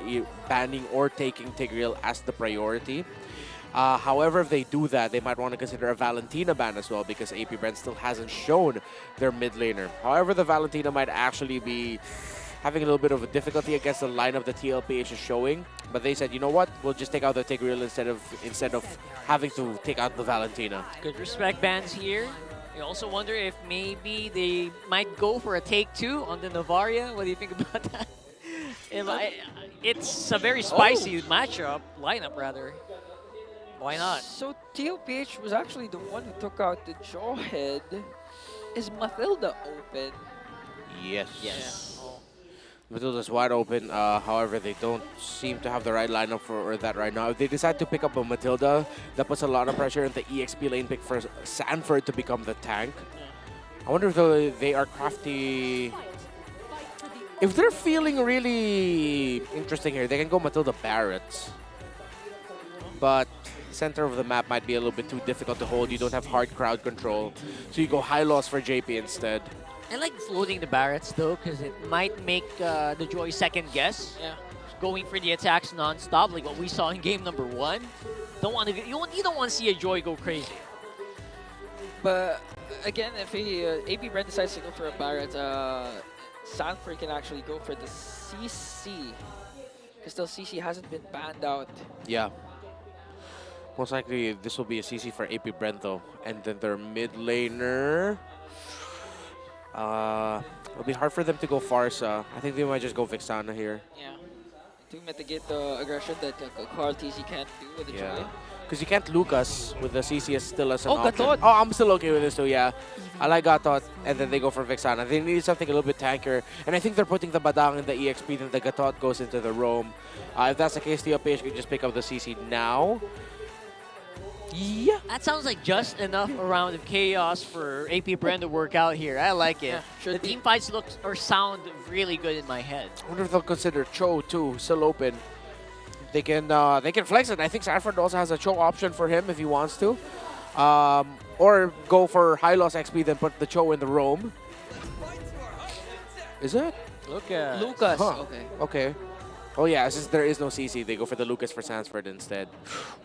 banning or taking Tigreal as the priority. However, if they do that, they might want to consider a Valentina ban as well because AP Bren still hasn't shown their mid laner. However, the Valentina might actually be having a little bit of a difficulty against the lineup the TLPH is showing. But they said, you know what? We'll just take out the Tigreal instead of having to take out the Valentina. Good respect bans here. You also wonder if maybe they might go for a take 2 on the Novaria. What do you think about that? It's a very spicy lineup rather. Why not? So TLPH was actually the one who took out the Jawhead. Is Mathilda open? Yes. Yes. Matilda's wide open. However, they don't seem to have the right lineup for that right now. If they decide to pick up a Matilda, that puts a lot of pressure on the EXP lane pick for Sanford to become the tank. I wonder if they are crafty. If they're feeling really interesting here, they can go Matilda Barretts. But center of the map might be a little bit too difficult to hold. You don't have hard crowd control. So you go high loss for JP instead. I like floating the Barretts though, because it might make the Joy second guess. Yeah. Going for the attacks non-stop, like what we saw in game number 1. You don't want to see a Joy go crazy. But again, if AP Bren decides to go for a Barrett, Sanford can actually go for the CC. Because still CC hasn't been banned out. Yeah. Most likely, this will be a CC for AP Bren though. And then their mid laner. It'll be hard for them to go Farsa. I think they might just go Vixana here. Yeah. To mitigate the aggression that Carl TZ can't do with the Joy. Because you can't Lucas with the CC still as an Oh, option. Gatot. Oh, I'm still okay with this too, yeah. I like Gatot, and then they go for Vixana. They need something a little bit tankier, and I think they're putting the Badang in the EXP, then the Gatot goes into the roam. If that's the case, TLPH can just pick up the CC now. Yeah. That sounds like just enough around of chaos for AP Bren to work out here. I like it. Yeah, the team fights look or sound really good in my head. I wonder if they'll consider Cho too, still open. They can flex it. I think Sanford also has a Cho option for him if he wants to. Or go for high loss XP, then put the Cho in the roam. Is it? Look at Lucas. Huh. Okay. Okay. Oh yeah, since there is no CC, they go for the Lucas for Sanford instead.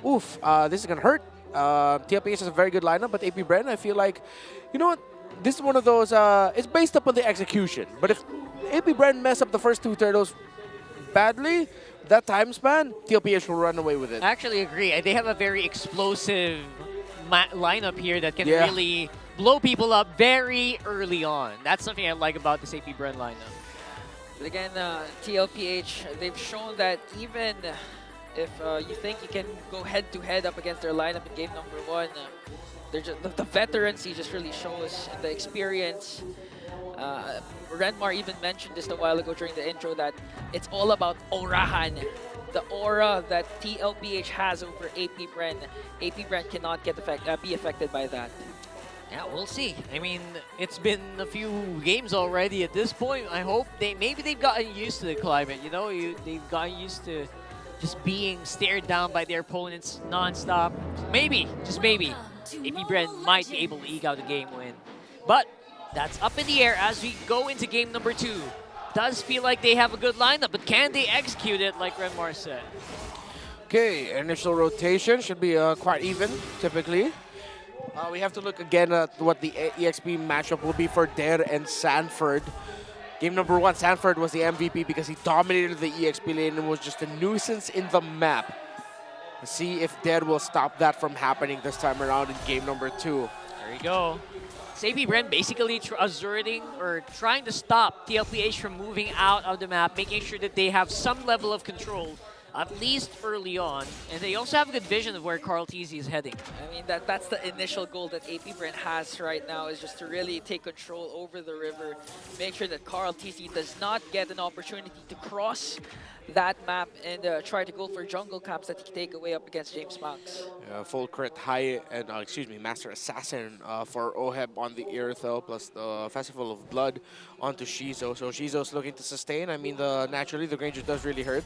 Oof, this is gonna hurt. TLPH has a very good lineup, but AP Bren, I feel like, you know what? This is one of those, it's based up on the execution. But if AP Bren mess up the first two turtles badly, that time span, TLPH will run away with it. I actually agree. They have a very explosive lineup here that can really blow people up very early on. That's something I like about this AP Bren lineup. But again, TLPH, they've shown that even if you think you can go head-to-head up against their lineup in game number 1, they're just, the veterancy just really shows, and the experience. Renmar even mentioned this a while ago during the intro that it's all about Orahan. The aura that TLPH has over AP Bren. AP Bren cannot be affected by that. Yeah, we'll see. I mean, it's been a few games already at this point. I hope maybe they've gotten used to the climate. You know, they've gotten used to just being stared down by their opponents non-stop. Maybe, just maybe, AP Bren might be able to eke out a game win. But that's up in the air as we go into game number 2. Does feel like they have a good lineup, but can they execute it like Renmar said? Okay, initial rotation should be quite even, typically. We have to look again at what the EXP matchup will be for Der and Sanford. Game number 1, Sanford was the MVP because he dominated the EXP lane and was just a nuisance in the map. Let's see if Der will stop that from happening this time around in game number 2. There you go. AP Bren basically asserting or trying to stop TLPH from moving out of the map, making sure that they have some level of control, at least early on. And they also have a good vision of where Carl TZ is heading. I mean, that's the initial goal that AP Bren has right now, is just to really take control over the river, make sure that Carl TZ does not get an opportunity to cross that map and try to go for jungle caps that he can take away up against James Max. Full crit high and Master Assassin for Oheb on the Irithel plus the Festival of Blood onto Shizo. So Shizo's looking to sustain. I mean, naturally the Granger does really hurt.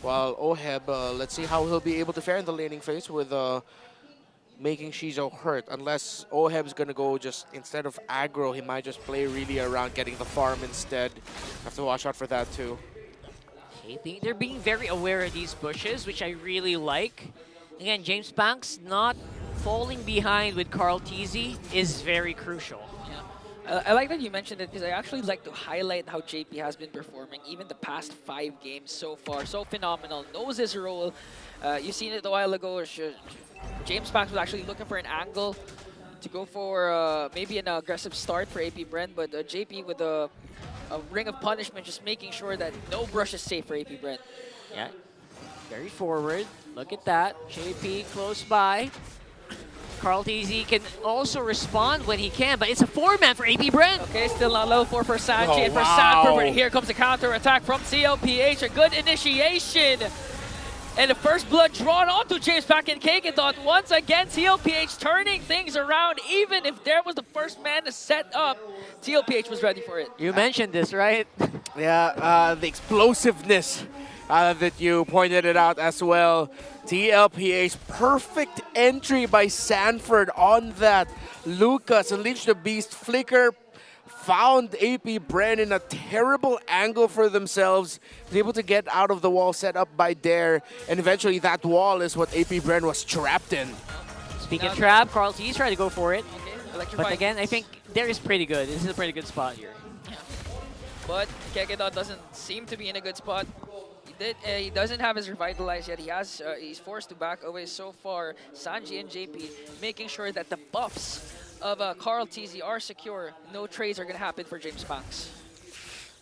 While Oheb, let's see how he'll be able to fare in the laning phase with making Shizo hurt. Unless Oheb's gonna go just, instead of aggro, he might just play really around getting the farm instead. Have to watch out for that too. They're being very aware of these bushes, which I really like. Again, James Banks not falling behind with Carl TZ is very crucial. Yeah. I like that you mentioned it because I actually like to highlight how JP has been performing even the past 5 games so far. So phenomenal. Knows his role. You've seen it a while ago. James Banks was actually looking for an angle to go for maybe an aggressive start for AP Bren, but JP with a ring of punishment, just making sure that no brush is safe for AP Bren. Yeah, very forward. Look at that. JP close by. Carl TZ can also respond when he can, but it's a 4-man for AP Bren. Okay, still on level 4 for Sanji. Oh, And for wow. Sanford, but here comes the counter attack from TLPH. A good initiation. And the first blood drawn onto James back in Cake and thought once again TLPH turning things around. Even if there was the first man to set up, TLPH was ready for it. You mentioned this, right? Yeah, the explosiveness that you pointed it out as well. TLPH, perfect entry by Sanford on that. Lucas, Unleash the Beast, Flicker, found AP Bren in a terrible angle for themselves. Was able to get out of the wall set up by Dare, and eventually that wall is what AP Bren was trapped in. Speaking of trap, Carl TZ trying to go for it. Okay, but again, I think Dare is pretty good. This is a pretty good spot here. But Kekedot doesn't seem to be in a good spot. He doesn't have his revitalize yet. He's forced to back away so far. Sanji and JP making sure that the buffs of Kyletzy are secure. No trades are going to happen for James Banks.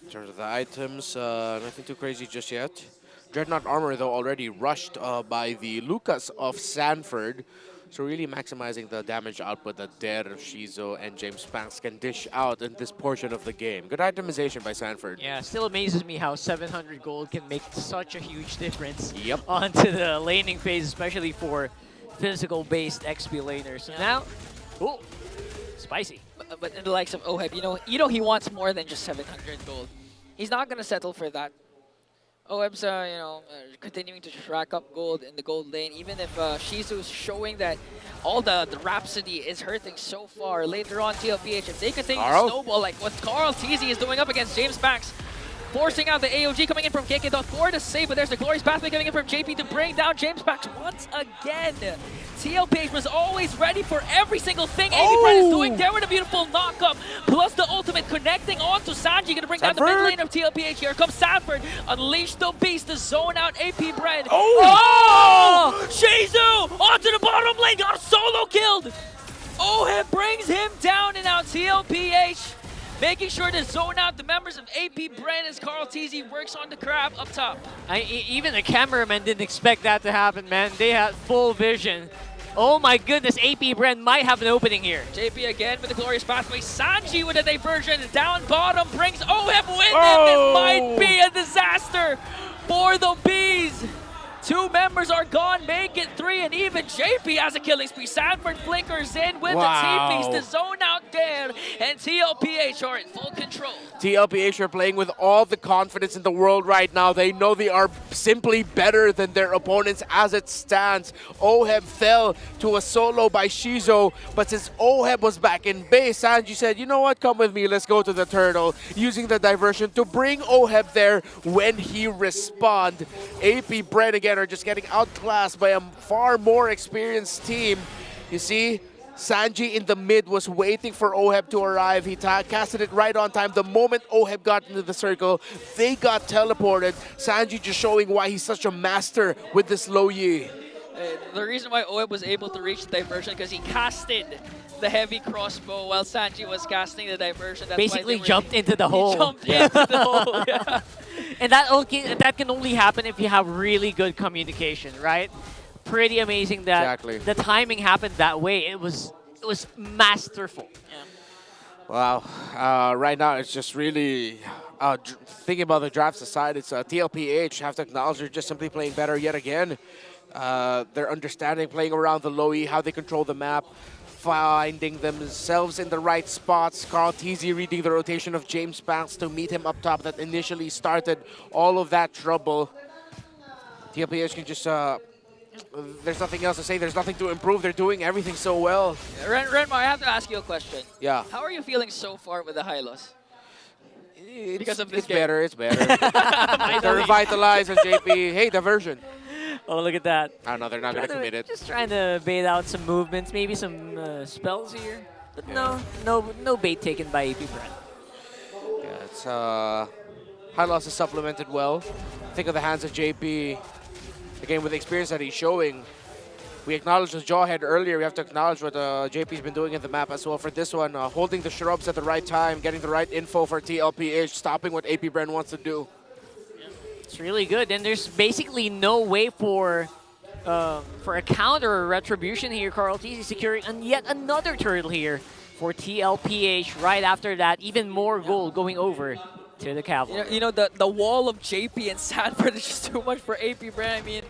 In terms of the items, nothing too crazy just yet. Dreadnought armor, though, already rushed by the Lucas of Sanford. So really maximizing the damage output that Der, Shizo, and James Banks can dish out in this portion of the game. Good itemization by Sanford. Yeah, still amazes me how 700 gold can make such a huge difference Yep. onto the laning phase, especially for physical-based XP laners. So now, oh, spicy. But in the likes of Oheb, you know he wants more than just 700 gold. He's not going to settle for that. Oheb's, continuing to just rack up gold in the gold lane, even if Shizu's showing that all the Rhapsody is hurting so far. Later on, TLPH, if they continue to snowball like what Kyletzy is doing up against James Banks, forcing out the AOG coming in from KK.4 to save, but there's the Glorious Pathway coming in from JP to bring down James Banks once again. TLPH was always ready for every single thing AP Bren is doing. There with a beautiful knock-up, plus the ultimate connecting onto Sanji, gonna bring down the mid lane of TLPH. Here comes Sanford, unleash the beast to zone out AP Bren. Oh! Shizu onto the bottom lane, got a solo killed. Oheb brings him down, and now TLPH making sure to zone out the members of AP Bren as Kyletzy works on the crab up top. Even the cameraman didn't expect that to happen, man. They had full vision. Oh my goodness, AP Bren might have an opening here. JP again with the Glorious Pathway. Sanji with a diversion. Down bottom brings Oheb with him. This might be a disaster for the Bees. 2 members are gone, make it 3, and even JP has a killing spree. Sanford flickers in with the TPs to zone out there, and TLPH are in full control. TLPH are playing with all the confidence in the world right now. They know they are simply better than their opponents as it stands. Oheb fell to a solo by Shizo, but since Oheb was back in base, Sanji said, you know what, come with me, let's go to the turtle, using the diversion to bring Oheb there when he respawned. AP Bren again are just getting outclassed by a far more experienced team. You see, Sanji in the mid was waiting for Oheb to arrive. He casted it right on time. The moment Oheb got into the circle, they got teleported. Sanji just showing why he's such a master with this low Yi. The reason why Oheb was able to reach the diversion because he casted the heavy crossbow while Sanji was casting the diversion. That's basically jumped into the hole. He jumped into the hole, yeah. And that can only happen if you have really good communication, right? Pretty amazing that the timing happened that way. It was masterful. Wow. Right now, it's just really thinking about the drafts aside. It's TLPH. Have to acknowledge they're just simply playing better yet again. Their understanding, playing around the low E, how they control the map, finding themselves in the right spots. Kyletzy reading the rotation of James Banks to meet him up top that initially started all of that trouble. TLPH can just there's nothing else to say. There's nothing to improve. They're doing everything so well. Renmar, I have to ask you a question. Yeah. How are you feeling so far with the high loss? Because of this it's better. It's better. The revitalize and JP. Hey, diversion. Oh, look at that. Oh, no, they're not going to commit it. Just trying to bait out some movements, maybe some spells here. But no bait taken by AP Bren. Yeah, it's high loss is supplemented well. Think of the hands of JP. Again, with the experience that he's showing, we acknowledged his jawhead earlier. We have to acknowledge what JP's been doing in the map as well. For this one, holding the shrubs at the right time, getting the right info for TLPH, stopping what AP Bren wants to do. It's really good, and there's basically no way for a counter or retribution here. Kyletzy securing yet another turtle here for TLPH. Right after that, even more gold going over to the cavalry. You know the wall of JP and Sanford is just too much for AP Bren. I mean,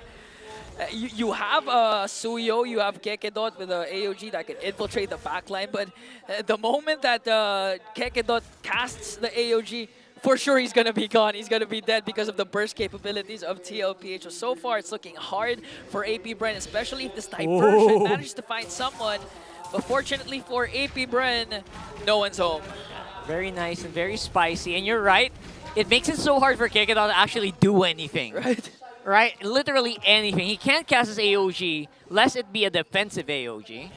you have Suyo, you have Kekedot with the AOG that can infiltrate the backline, but the moment that Kekedot casts the AOG, for sure he's going to be gone. He's going to be dead because of the burst capabilities of TLPH. So far, it's looking hard for AP Bren, especially if this diversion manages to find someone. But fortunately for AP Bren, no one's home. Very nice and very spicy. And you're right, it makes it so hard for Kekedot to actually do anything. Right. Right? Literally anything. He can't cast his AOG, lest it be a defensive AOG.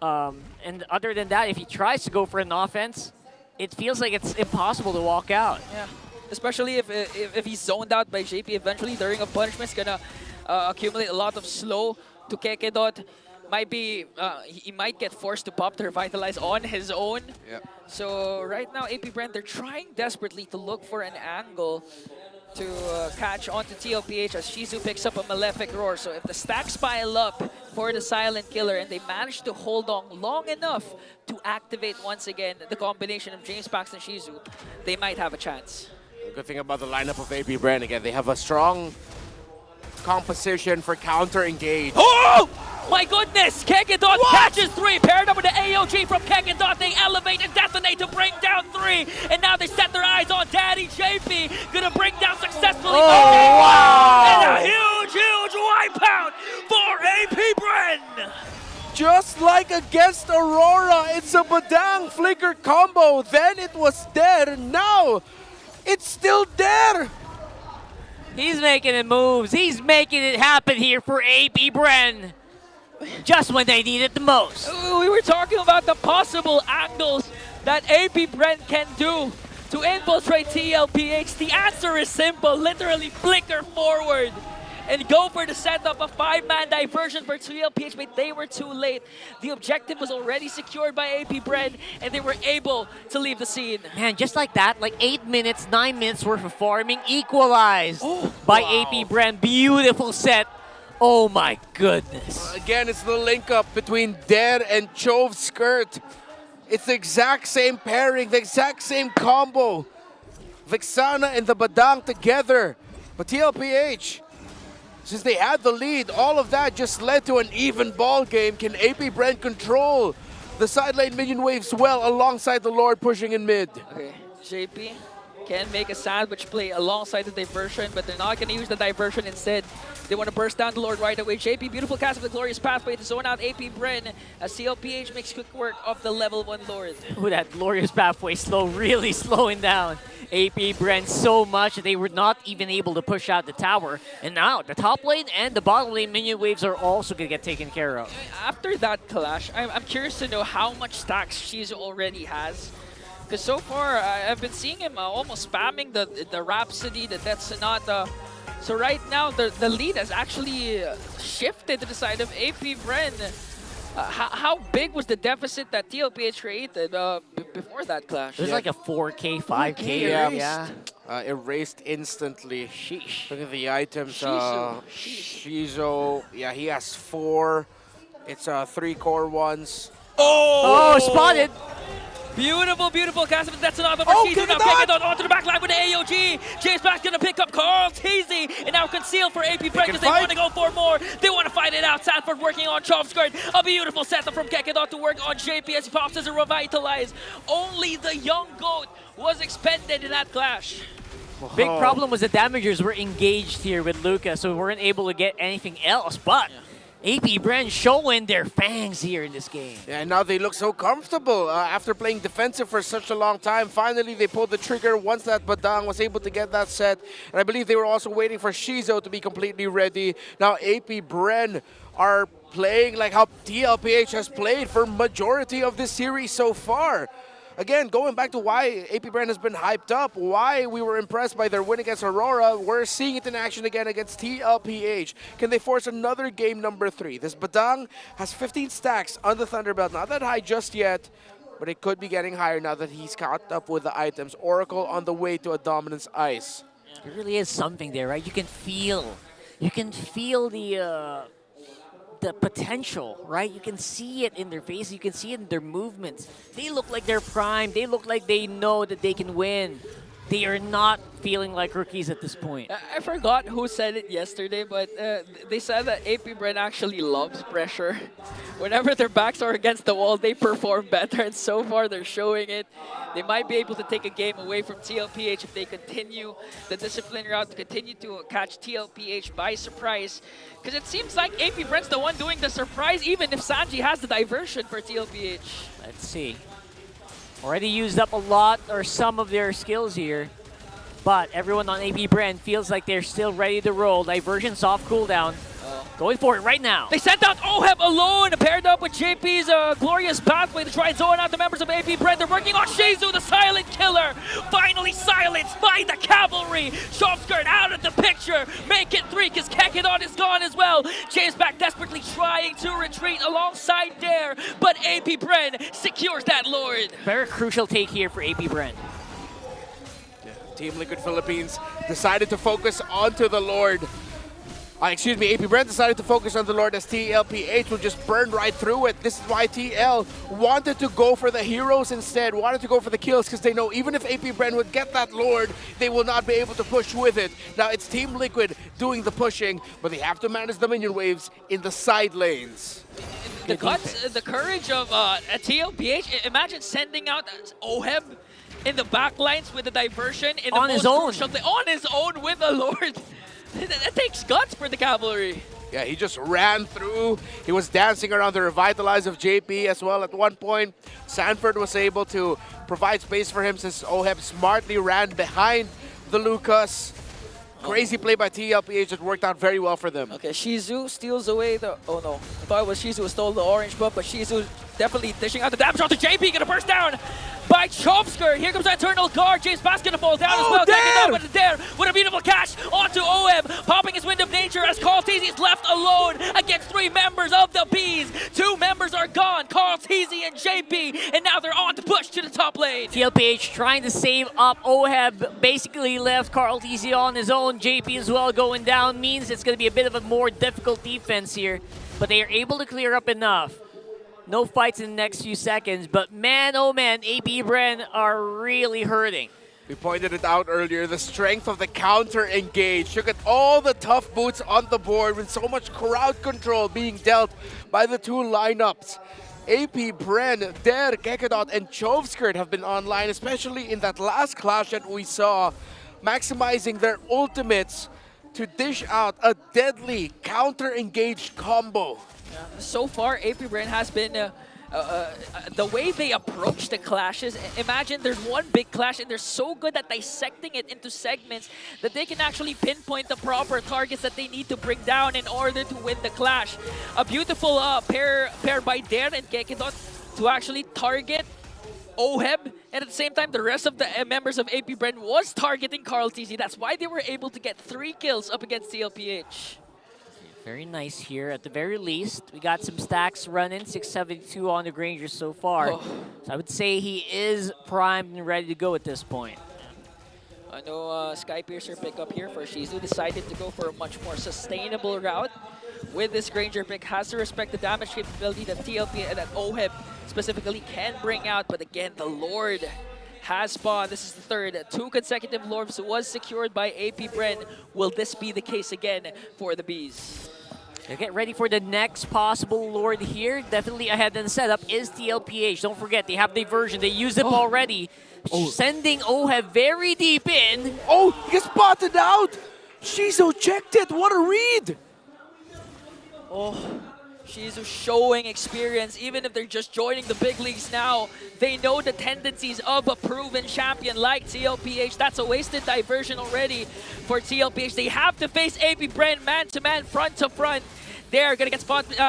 And other than that, if he tries to go for an offense, it feels like it's impossible to walk out. Yeah. especially if he's zoned out by JP eventually during a punishment, it's gonna accumulate a lot of slow to Kekedot. Might be, he might get forced to pop to revitalize on his own. Yep. So right now, AP Bren, they're trying desperately to look for an angle to catch onto TLPH as Shizu picks up a Malefic Roar. So if the stacks pile up for the Silent Killer and they manage to hold on long enough to activate once again the combination of James Pax and Shizu, they might have a chance. The good thing about the lineup of AP Bren, again, they have a strong composition for counter engage. Oh! My goodness! Kekedot catches 3, paired up with the AOG from Kekedot. They elevate and detonate to bring down 3. And now they set their eyes on Daddy JP. Gonna bring down successfully. Oh, wow! And a huge wipeout for AP Bren! Just like against Aurora, it's a Badang Flicker combo. Then it was there. Now, it's still there. He's making the moves. He's making it happen here for AP Bren. Just when they need it the most. We were talking about the possible angles that AP Bren can do to infiltrate TLPH. The answer is simple. Literally flicker forward and go for the setup of 5-man diversion for TLPH, but they were too late. The objective was already secured by AP Bren, and they were able to leave the scene. Man, just like that, like 8 minutes, 9 minutes worth of farming equalized by AP Bren. Beautiful set. Oh my goodness. Again, it's the link up between Der and Chove's skirt. It's the exact same pairing, the exact same combo. Vixana and the Badang together. But TLPH, since they had the lead, all of that just led to an even ball game. Can AP Bren control the side lane minion waves well alongside the Lord pushing in mid? Okay, JP can make a sandwich play alongside the diversion, but they're not going to use the diversion instead. They want to burst down the Lord right away. JP, beautiful cast of the Glorious Pathway to zone out AP Bren as TLPH makes quick work of the level 1 Lord. Ooh, that Glorious Pathway really slowing down AP Bren so much that they were not even able to push out the tower. And now the top lane and the bottom lane minion waves are also going to get taken care of. After that clash, I'm curious to know how much stacks Shizu already has. Because so far, I've been seeing him almost spamming the Rhapsody, the Death Sonata. So right now, the lead has actually shifted to the side of AP Bren. How big was the deficit that TLPH created before that clash? It was like a 4K, 5K. Yeah. Erased instantly. Sheesh. Look at the items. Shizu. Shizu, yeah, he has 4. It's 3 core ones. Oh, spotted. Beautiful cast of that's another for Shizu. Now Kekedot onto the back line with the AOG. James Back's gonna pick up Carl Teasy and now conceal for AP Bren because they want to go for more. They want to fight it out. Sanford working on Chovskirt. A beautiful setup from Kekedot to work on JP as he pops as a revitalize. Only the young goat was expended in that clash. Big problem was the damagers were engaged here with Luca, so we weren't able to get anything else. But AP Bren showing their fangs here in this game. Yeah, and now they look so comfortable after playing defensive for such a long time. Finally, they pulled the trigger once that Badang was able to get that set. And I believe they were also waiting for Shizu to be completely ready. Now AP Bren are playing like how TLPH has played for majority of this series so far. Again, going back to why AP Bren has been hyped up, why we were impressed by their win against Aurora, we're seeing it in action again against TLPH. Can they force another game number 3? This Badang has 15 stacks on the Thunderbelt, not that high just yet, but it could be getting higher now that he's caught up with the items. Oracle on the way to a Dominance Ice. There really is something there, right? You can feel the potential, right? You can see it in their face. You can see it in their movements. They look like they're primed. They look like they know that they can win. They are not feeling like rookies at this point. I forgot who said it yesterday, but they said that AP Bren actually loves pressure. Whenever their backs are against the wall, they perform better, and so far they're showing it. They might be able to take a game away from TLPH if they continue the discipline route, to continue to catch TLPH by surprise. Because it seems like AP Bren's the one doing the surprise, even if Sanji has the diversion for TLPH. Let's see. Already used up a lot or some of their skills here, but everyone on AP Bren feels like they're still ready to roll. Diversion soft cooldown. Going for it right now. They sent out Oheb alone, paired up with JP's glorious pathway to try and zone out the members of AP Bren. They're working on Shizu, the silent killer. Finally silenced by the cavalry. Shopskirt out of the picture. Make it 3 because Kekidon is gone as well. James back desperately trying to retreat alongside Dare, but AP Bren secures that Lord. Very crucial take here for AP Bren. Team Liquid Philippines decided to focus onto the Lord. Excuse me, AP Bren decided to focus on the Lord as TLPH will just burn right through it. This is why TL wanted to go for the heroes instead, wanted to go for the kills because they know even if AP Bren would get that Lord, they will not be able to push with it. Now it's Team Liquid doing the pushing, but they have to manage the minion waves in the side lanes. The guts, the courage of TLPH, imagine sending out Oheb in the backlines with the diversion in the on his own. On his own with the Lord. That takes guts for the cavalry. Yeah, he just ran through. He was dancing around the revitalize of JP as well. At one point, Sanford was able to provide space for him since Oheb smartly ran behind the Lucas. Crazy play by TLPH. It worked out very well for them. Okay, Shizu steals away the... Oh no, I thought it was Shizu who stole the orange buff, but Shizu definitely dishing out the damage onto JP. Gonna burst down by Chomsker. Here comes the Eternal Guard. James Bass gonna fall down as well. Dare! With Dare with a beautiful catch onto Oheb. Popping his Wind of Nature as Carl Teasy is left alone against 3 members of the Bees. 2 members are gone, Carl Teasy and JP, and now they're on to push to the top lane. TLPH trying to save up. Oheb basically left Carl TC on his own. JP as well going down means it's going to be a bit of a more difficult defense here, but they are able to clear up enough. No fights in the next few seconds, but man, oh man, AP Bren are really hurting. We pointed it out earlier, the strength of the counter engage. Look at all the tough boots on the board with so much crowd control being dealt by the 2 lineups. AP Bren, Dare, Kekidot, and Chovskirt have been online, especially in that last clash that we saw, maximizing their ultimates to dish out a deadly counter-engaged combo. So far, AP Bren has been the way they approach the clashes. Imagine there's one big clash and they're so good at dissecting it into segments that they can actually pinpoint the proper targets that they need to bring down in order to win the clash. A beautiful pair by Dare and Kekidot to actually target Oheb, and at the same time, the rest of the members of AP Bren was targeting Carl TC. That's why they were able to get 3 kills up against TLPH. Very nice here. At the very least, we got some stacks running. 672 on the Granger so far. Oh. So I would say he is primed and ready to go at this point. I know Skypiercer pick up here for Shizu decided to go for a much more sustainable route. With this Granger pick, has to respect the damage capability that TLP and that Oheb specifically can bring out. But again, the Lord has spawned. This is the 3rd. 2 consecutive Lords was secured by AP Bren. Will this be the case again for the Bees? So get ready for the next possible Lord here. Definitely ahead in the setup is TLPH. Don't forget, they have diversion. They used it already. Sending Oheb very deep in. Oh, he gets spotted out! Shizu checked it. What a read! Oh, Shizu showing experience. Even if they're just joining the big leagues now, they know the tendencies of a proven champion like TLPH. That's a wasted diversion already for TLPH. They have to face AP Bren man-to-man, front-to-front. They're going to get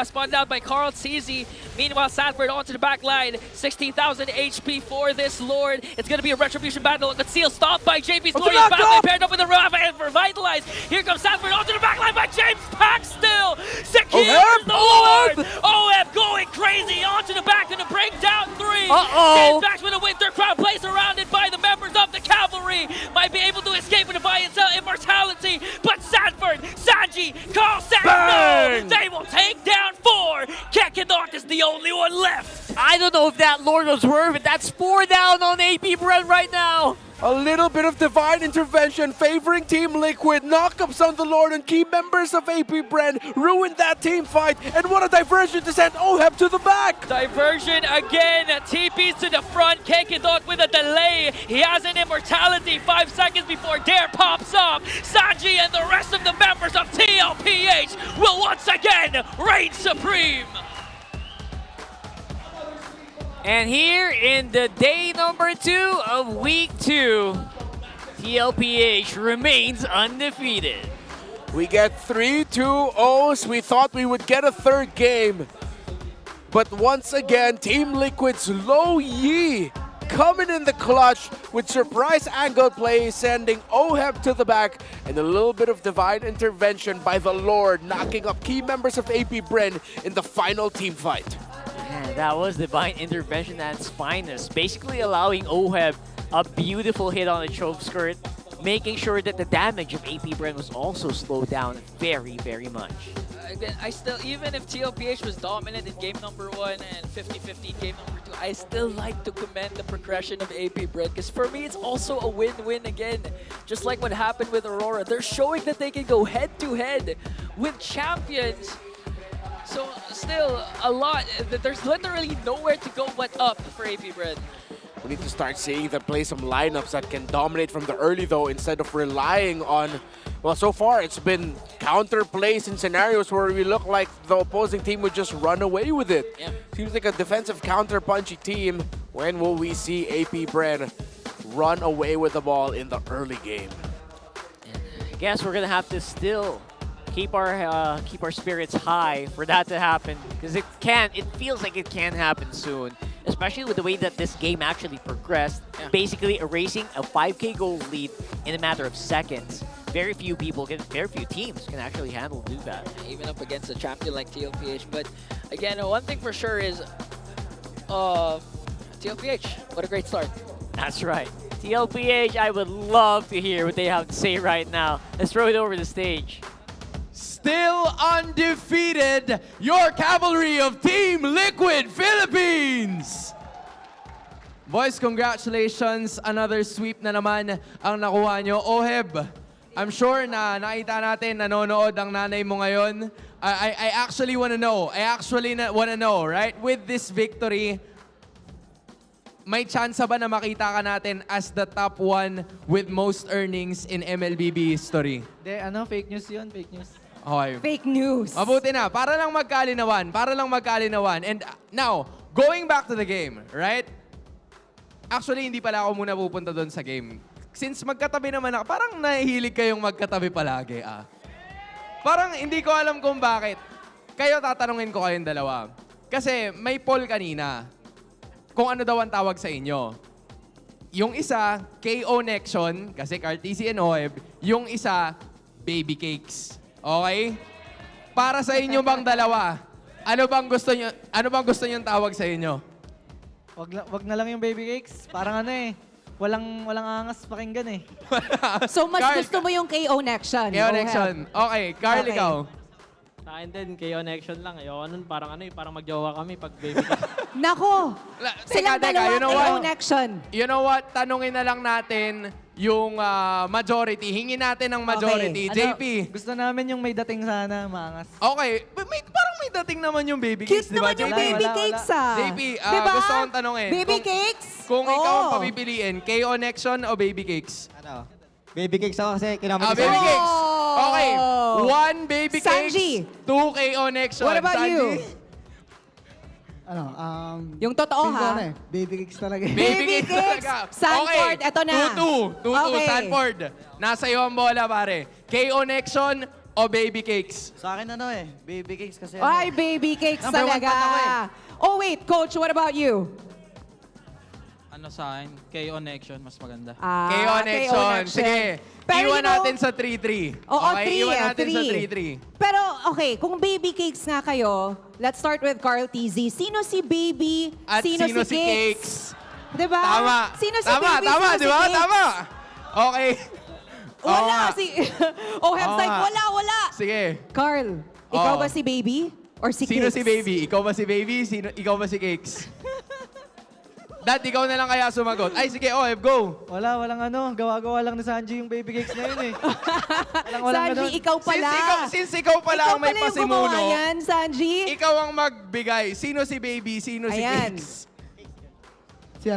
spawned out by Carl Teasy. Meanwhile, Sanford onto the back line. 16,000 HP for this Lord. It's going to be a retribution battle. Conceal stopped by JP's glorious battle. Paired up with the Revitalize. Here comes Sanford onto the back line by James Pack still. Secures the Lord. Oheb going crazy onto the back and to break down 3. James Pack with a Winter Crown placed around it by the members of the cavalry. Might be able to escape with a buy and sell immortality. But Sanford, Sanji, Carl says no. They will take down 4. Kekidot is the only one left. I don't know if that Lord was worth it. That's 4 down on AP Bren right now. A little bit of divine intervention favoring Team Liquid. Knockups on the Lord and key members of AP Bren ruined that team fight. And what a diversion to send Oheb to the back. Diversion again. TP's to the front. Kekidot with a delay. He has an immortality. 5 seconds before Dare pops off. Sanji and the rest of the members of TLPH will once again reign supreme. And here in the day number 2 of week 2, TLPH remains undefeated. We get 3-2-0s. We thought we would get a third game. But once again, Team Liquid's Low Yi coming in the clutch with surprise angle play, sending Oheb to the back, and a little bit of divine intervention by the Lord, knocking up key members of AP Bren in the final team fight. Man, that was divine intervention at its finest, basically allowing Oheb a beautiful hit on the choke skirt, making sure that the damage of AP Bren was also slowed down very, very much. Again, I still, even if TLPH was dominant in game number 1 and 50-50 in game number 2, I still like to commend the progression of AP Bren, because for me, it's also a win-win again. Just like what happened with Aurora, they're showing that they can go head-to-head with champions. So still a lot, there's literally nowhere to go but up for AP Bren. We need to start seeing them play some lineups that can dominate from the early though, instead of relying on, well, so far it's been counter plays in scenarios where we look like the opposing team would just run away with it. Yeah. Seems like a defensive counter punchy team. When will we see AP Bren run away with the ball in the early game? I guess we're gonna have to still keep our spirits high for that to happen, because it feels like it can happen soon, especially with the way that this game actually progressed, basically erasing a 5K goal lead in a matter of seconds. Very few teams can actually do that. Even up against a champion like TLPH. But again, one thing for sure is TLPH, what a great start. That's right. TLPH, I would love to hear what they have to say right now. Let's throw it over the stage. Still undefeated, your cavalry of Team Liquid Philippines! Boys, congratulations. Another sweep na naman ang nakuha nyo. Oheb, I'm sure na nakita natin, nanonood ang nanay mo ngayon. I actually want to know. Right? With this victory, may chance ba na makita ka natin as the top 1 with most earnings in MLBB history? Fake news yun, fake news. Okay. Fake news. Mabuti na. Para lang magkalinawan. And now, going back to the game, right? Actually, hindi pala ako muna pupunta doon sa game. Since magkatabi naman ako, parang nahihilig kayong magkatabi palagi, Parang hindi ko alam kung bakit. Kayo, tatanungin ko kayong dalawa. Kasi may poll kanina kung ano daw ang tawag sa inyo. Yung isa, KO Nexon, kasi Kyletzy and Oheb. Yung isa, Baby Cakes. Okay? Para sa inyo bang dalawa, ano bang gusto niyo tawag sa inyo? Wag na lang yung baby cakes. Parang walang angas pakinggan So mas gusto mo yung KO Nexon? KO Nexon. Okay, Carl, ikaw. Sa akin din, KO Nexon lang. Ayoko nun, parang parang magjowa kami pag baby cakes. Nako! Silang dalawa KO Nexon. You know what? Tanungin na lang natin yung majority. Hingin natin ang majority. Okay. JP. Gusto namin yung may dating sana, maangas. Okay. Parang may dating naman yung baby cakes, di ba? Cute naman yung baby cakes, JP, diba? gusto kong tanungin. Baby cakes? Kung ikaw ang papipiliin, KO Nexon o baby cakes? Baby cakes ako kasi kinamit baby cakes. Okay. 1 baby Sanji. cakes, 2 KO Nexon. What about Sanji? you? Yung totoo baby cakes talaga. Baby cakes talaga. Sanford, okay. eto na. 2-2. Okay. Sanford. Nasa iyo ang bola, pare. KO Nexon o baby cakes? Sa akin baby cakes kasi. Ay, baby cakes Number 1 talaga. fan ako Oh wait, coach, what about you? Sa akin, KO Nexon, mas maganda. KO Nexon. Sige. Pero iwan natin sa 3-3. Oo, okay, 3. iwan natin sa 3-3. Pero okay, kung baby cakes nga kayo, let's start with Kyletzy. Sino si baby? At sino si Cakes? Diba? Tama. Sino si tama, baby? tama, Sino di si ba? Cakes? Tama. Okay. Wala si... Oheb's like, wala. Sige. Carl, ikaw Oo. ba si baby? Or si Sino Cakes? si baby? Ikaw ba si baby? Ikaw ba si Cakes? Dad, ikaw na lang kaya sumagot. Ay, sige, Oheb, go. Walang gawa-gawa lang ni Sanji yung baby cakes na yun Sanji, ikaw pala. Since ikaw pala ang may pasimuno, Ikaw pala yung gumawa yan, Sanji. ikaw ang magbigay. Sino si baby? Sino si Ayan. Cakes? Si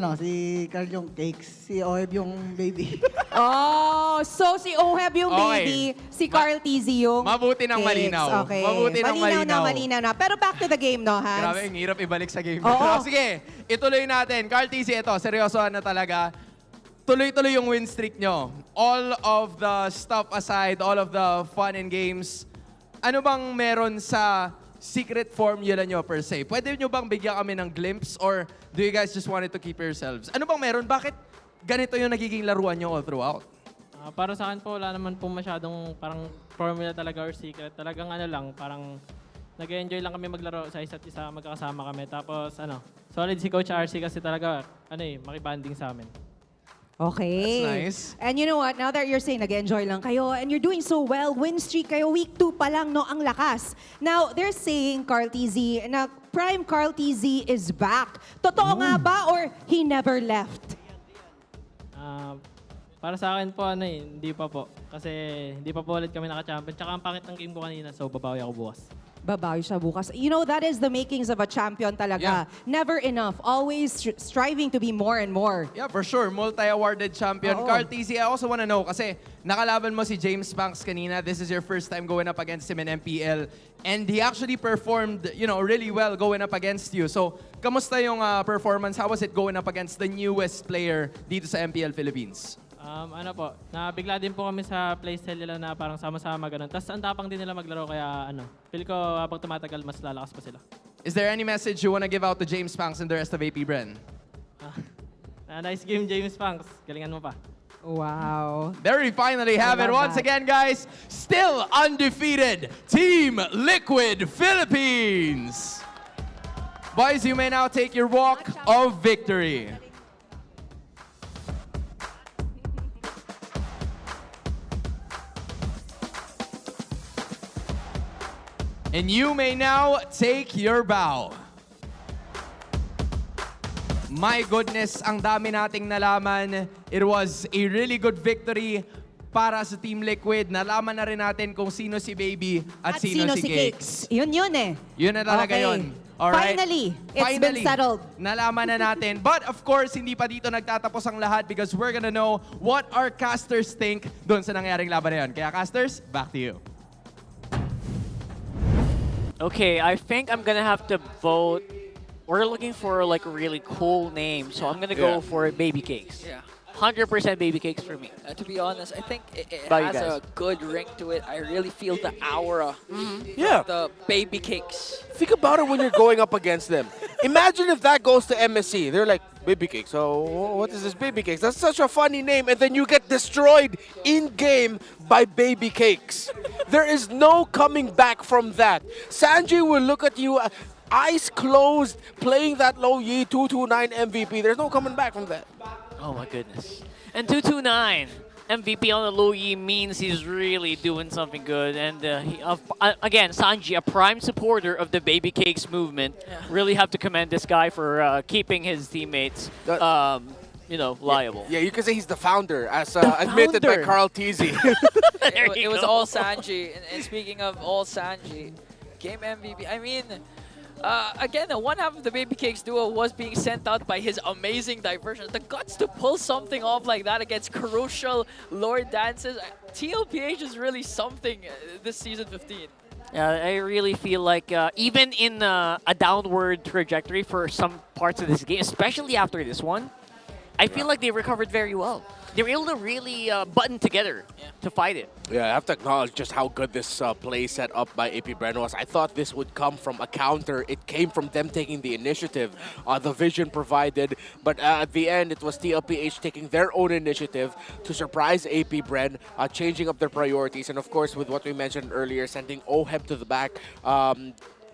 Carl yung cakes, si Oheb yung baby. Oh, so si Oheb yung baby, si Kyletzy yung Mabuti ng cakes. malinaw. Okay. Mabuti ng malinaw. Malinaw na. Pero back to the game, no, Hans? Grabe, ang hirap ibalik sa game. Oo. Pero sige, ituloy natin. Kyletzy, ito, seryoso na talaga. tuloy-tuloy yung win streak nyo. All of the stuff aside, all of the fun and games, ano bang meron sa secret formula nyo per se? Pwede nyo bang bigyan kami ng glimpse or do you guys just want it to keep yourselves? Ano bang meron? Bakit ganito yung nagiging laruan nyo all throughout? Para sa akin po, wala naman po masyadong parang formula talaga or secret. Talagang ano lang, parang nag-enjoy lang kami maglaro sa isa't isa, magkakasama kami. Tapos solid si Coach RC kasi talaga, makibanding sa amin. Okay. That's nice. And you know what? Now that you're saying nag-enjoy lang kayo and you're doing so well, win streak kayo, week 2 pa lang, no? Ang lakas. Now, they're saying, Kyletzy, na Prime Kyletzy is back. Totoo nga ba or he never left? Para sa akin po, hindi pa po. Kasi hindi pa po ulit kami naka-champion. Tsaka ang pangit ng game ko kanina, so babawi ako bukas. Babawi siya bukas. You know, that is the makings of a champion talaga. Never enough. Always striving to be more and more. Yeah, for sure. Multi-awarded champion. Kyletzy, I also want to know, kasi nakalaban mo si James Banks kanina. This is your first time going up against him in MPL. And he actually performed, really well going up against you. So, kamusta yung performance? How was it going up against the newest player dito sa MPL Philippines? Nabigla din po kami sa playstyle nila na parang sama-sama ganun. Tapos ang tapang din nila maglaro kaya feel ko habang tumatagal mas lalakas pa sila. Is there any message you want to give out to James Banks and the rest of AP Bren? Nice game, James Banks. Galingan mo pa. Wow. There we finally have it. Once again, guys, still undefeated Team Liquid Philippines. Boys, you may now take your walk of victory. And you may now take your bow. My goodness, ang dami nating nalaman. It was a really good victory para sa Team Liquid. Nalaman na rin natin kung sino si Baby at sino si Cakes. Yun eh. Yun na talaga yun. Alright? Finally, it's been settled. Nalaman na natin. But of course, hindi pa dito nagtatapos ang lahat because we're gonna know what our casters think doon sa nangyaring laban na yun. Kaya casters, back to you. Okay, I think I'm gonna have to vote. We're looking for like a really cool name, so I'm gonna go for Baby Cakes. Yeah. 100% Baby Cakes for me. To be honest, I think it Bye, has a good ring to it. I really feel the aura. Yeah. The Baby Cakes. Think about it when you're going up against them. Imagine if that goes to MSC. They're like, Baby Cakes. So what is this Baby Cakes? That's such a funny name. And then you get destroyed in-game by Baby Cakes. There is no coming back from that. Sanji will look at you, eyes closed, playing that low Yi 229 MVP. There's no coming back from that. Oh my goodness. And 229 MVP on the low Yi means he's really doing something good. And again, Sanji, a prime supporter of the Baby Cakes movement. Really have to commend this guy for keeping his teammates liable. Yeah, you can say he's the founder, as admitted by Kyletzy. It was all Sanji. And speaking of all Sanji, game MVP, I mean, again, one half of the Baby Cakes duo was being sent out by his amazing diversion. The guts to pull something off like that against crucial Lord dances. TLPH is really something this season 15. Yeah, I really feel like even in a downward trajectory for some parts of this game, especially after this one, I feel like they recovered very well. They were able to really button together to fight it. Yeah, I have to acknowledge just how good this play set up by AP Bren was. I thought this would come from a counter. It came from them taking the initiative, the vision provided. But at the end, it was TLPH taking their own initiative to surprise AP Bren, changing up their priorities. And of course, with what we mentioned earlier, sending Oheb to the back.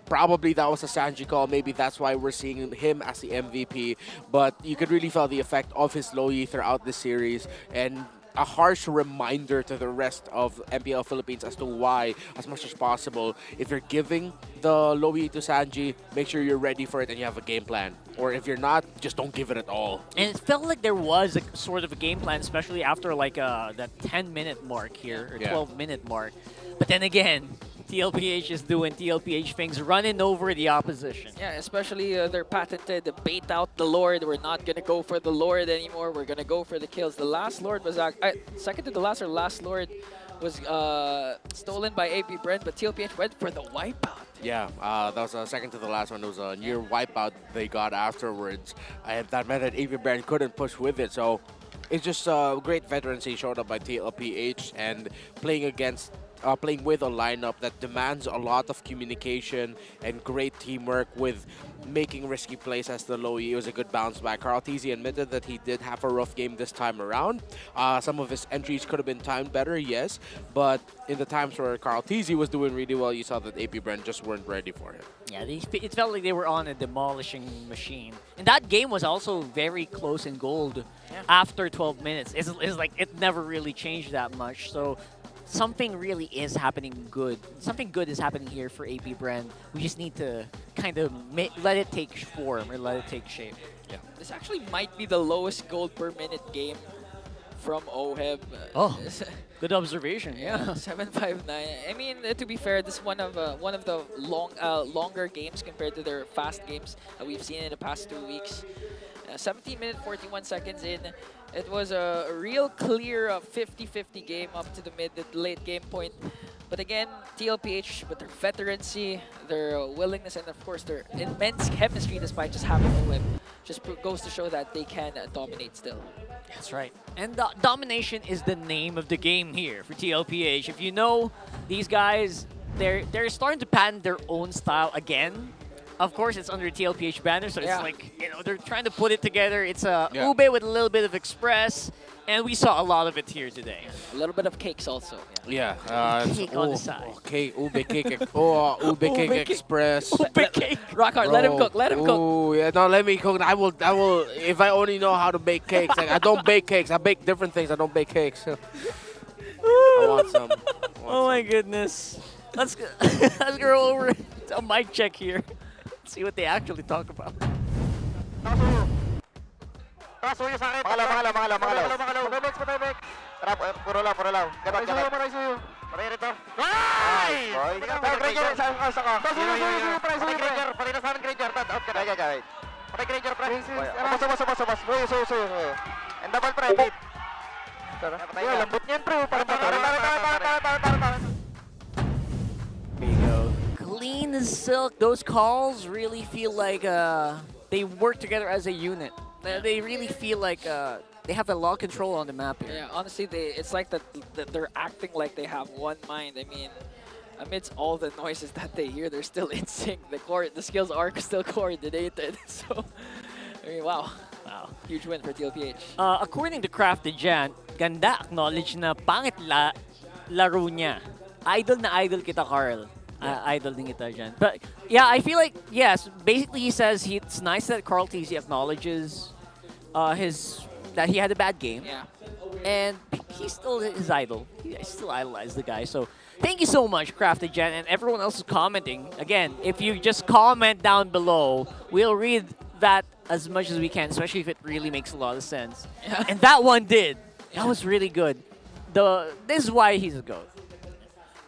Probably that was a Sanji call. Maybe that's why we're seeing him as the MVP. But you could really feel the effect of his low E throughout the series. And a harsh reminder to the rest of MPL Philippines as to why, as much as possible, if you're giving the low E to Sanji, make sure you're ready for it and you have a game plan. Or if you're not, just don't give it at all. And it felt like there was a sort of a game plan, especially after like that 10-minute mark here, or 12-minute mark. But then again, TLPH is doing TLPH things, running over the opposition. Yeah, especially their patented bait out the Lord. We're not going to go for the Lord anymore. We're going to go for the kills. The last Lord was second to the last, or last Lord was stolen by AP Bren, but TLPH went for the wipeout. Yeah, that was second to the last one. It was a near wipeout they got afterwards. And that meant that AP Bren couldn't push with it. So it's just great veterancy showed up by TLPH and playing against. Playing with a lineup that demands a lot of communication and great teamwork with making risky plays as the low E. It was a good bounce back. Kyletzy admitted that he did have a rough game this time around. Some of his entries could have been timed better, yes, but in the times where Kyletzy was doing really well, you saw that AP Bren just weren't ready for him. Yeah, it felt like they were on a demolishing machine. And that game was also very close in gold after 12 minutes. It's like it never really changed that much. So something really is happening good. Something good is happening here for AP Bren. We just need to kind of let it take form or let it take shape. Yeah. This actually might be the lowest gold per minute game from Oheb. Oh, good observation. Yeah, 759. I mean, to be fair, this is one of the longer games compared to their fast games that we've seen in the past 2 weeks. 17 minutes, 41 seconds in. It was a real clear 50-50 game up to the late game point. But again, TLPH, with their veterancy, their willingness, and of course their immense chemistry despite just having a win, just goes to show that they can dominate still. That's right. And domination is the name of the game here for TLPH. If you know, these guys, they're starting to patent their own style again. Of course, it's under TLPH banner, so it's like, you know, they're trying to put it together. It's a ube with a little bit of express, and we saw a lot of it here today. A little bit of cakes also. Yeah. Cake on the side. Okay, ube cake. Ube cake express. Ube cake. Rock hard. Let him cook. Let him cook. Oh yeah, no, let me cook. I will. If I only know how to bake cakes. Like, I don't bake cakes. I bake different things. I don't bake cakes. I want some. Oh my goodness. Let's go over to a mic check here. See what they actually talk about. Clean as silk. Those calls really feel like they work together as a unit. They really feel like they have a lot of control on the map here. Yeah, honestly, it's like that they're acting like they have one mind. I mean, amidst all the noises that they hear, they're still in sync. The skills are still coordinated. So, I mean, wow. Huge win for TLPH. According to Crafted Jan, ganda acknowledge na pangit laro niya. Idol na idol kita, Carl. Idol din kita dyan. But yeah, I feel like, yes, basically he says it's nice that Kyletzy acknowledges that he had a bad game. Yeah. And he's still his idol. He still idolized the guy. So thank you so much, Crafted Jen, and everyone else who's commenting. Again, if you just comment down below, we'll read that as much as we can, especially if it really makes a lot of sense. Yeah. And that one did. That was really good. This is why he's a GOAT.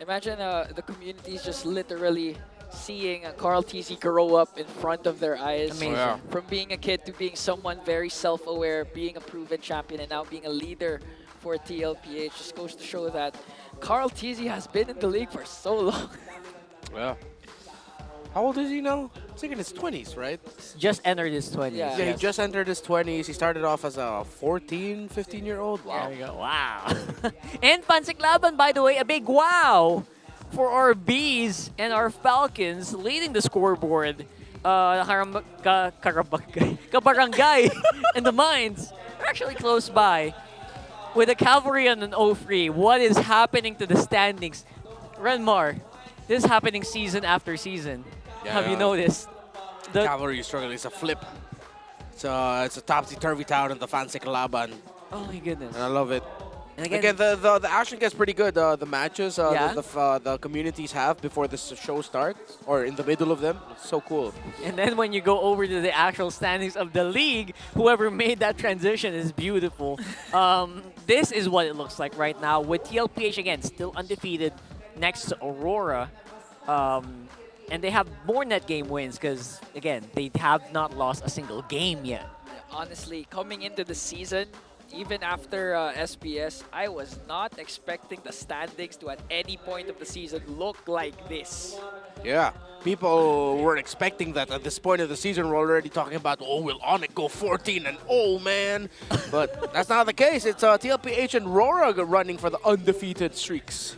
Imagine the community is just literally seeing Kyletzy grow up in front of their eyes. Amazing. Yeah. From being a kid to being someone very self-aware, being a proven champion, and now being a leader for TLPH. Just goes to show that Kyletzy has been in the league for so long. Yeah. How old is he now? He's like in his 20s, right? Just entered his 20s. Yeah, he just entered his 20s. He started off as a 14, 15-year-old. Wow. There you go. Wow. And Pansiklaban, by the way, a big wow for our Bees and our Falcons leading the scoreboard. Kabarangay and the Mines are actually close by. With the Cavalry on an 0-3, what is happening to the standings? Renmar, this is happening season after season. Yeah, Have you noticed? The Cavalry is struggling. It's a flip. It's a topsy-turvy town in the Fancy Kalaban. Oh my goodness. And I love it. And again, the action gets pretty good. The matches Yeah. the communities have before the show starts, or in the middle of them. It's so cool. And then when you go over to the actual standings of the league, whoever made that transition is beautiful. This is what it looks like right now with TLPH, again, still undefeated next to Aurora. And they have more net game wins because, again, they have not lost a single game yet. Honestly, coming into the season, even after SBS, I was not expecting the standings to at any point of the season look like this. Yeah. People weren't expecting that at this point of the season. We're already talking about, oh, will Onic go 14-0, man? But that's not the case. It's TLPH and Rorag running for the undefeated streaks.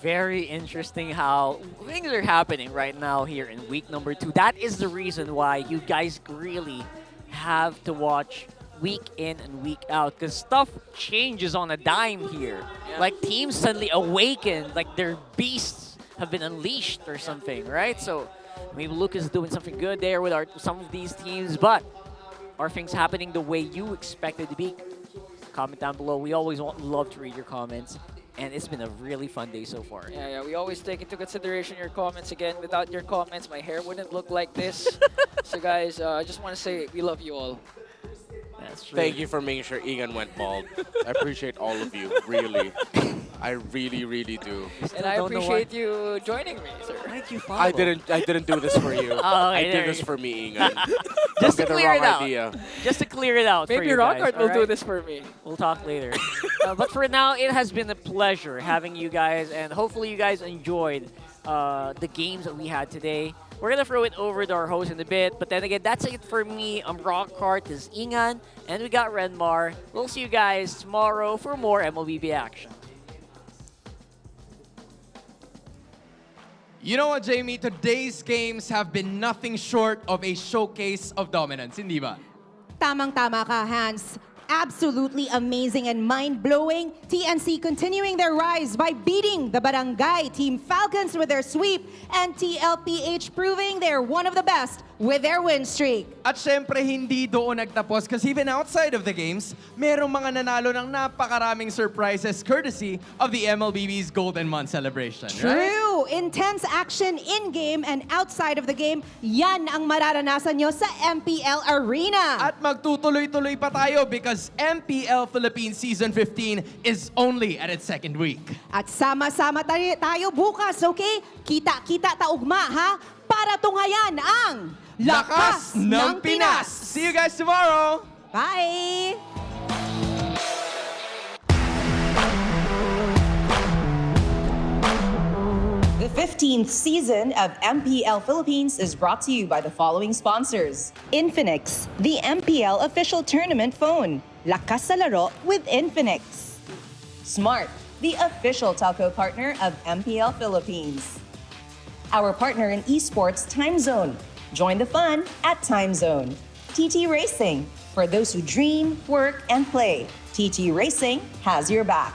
Very interesting how things are happening right now here in week number 2. That is the reason why you guys really have to watch week in and week out, because stuff changes on a dime here. Like teams suddenly awaken, like their beasts have been unleashed or something, right? So maybe Luke is doing something good there with some of these teams, but are things happening the way you expected to be? Comment down below. We always love to read your comments. And it's been a really fun day so far. Yeah, we always take into consideration your comments. Again, without your comments, my hair wouldn't look like this. So guys, I just want to say we love you all. That's true. Thank you for making sure Egan went bald. I appreciate all of you, really. I really, really do. And I appreciate you joining me, sir. Thank you, I didn't do this for you. I did this for me, Egan. Just to Get the clear it wrong out. idea. Just to clear it out. Maybe for you guys, Rockhart will do alright? this for me. We'll talk later. But for now, it has been a pleasure having you guys, and hopefully you guys enjoyed the games that we had today. We're going to throw it over to our host in a bit, but then again, that's it for me. I'm Rockhart, this is Ingan, and we got Renmar. We'll see you guys tomorrow for more MLBB action. You know what, Jamie? Today's games have been nothing short of a showcase of dominance, hindi ba? Tamang-tama ka, Hans. Absolutely amazing and mind-blowing. TNC continuing their rise by beating the Barangay Team Falcons with their sweep, and TLPH proving they're one of the best with their win streak. At syempre, hindi doon nagtapos because even outside of the games, merong mga nanalo ng napakaraming surprises courtesy of the MLBB's Golden Month celebration, right? True! Intense action in-game and outside of the game, yan ang mararanasan nyo sa MPL Arena. At magtutuloy-tuloy pa tayo because MPL Philippines Season 15 is only at its second week. At sama-sama tayo bukas, okay? Kita-kita taugma, ha? Para tungayan ang Lakas ng Pinas! See you guys tomorrow! Bye! The 15th season of MPL Philippines is brought to you by the following sponsors. Infinix, the MPL official tournament phone. Lakas sa laro with Infinix. Smart, the official telco partner of MPL Philippines. Our partner in esports, Time Zone. Join the fun at Time Zone. TT Racing, for those who dream, work, and play. TT Racing has your back.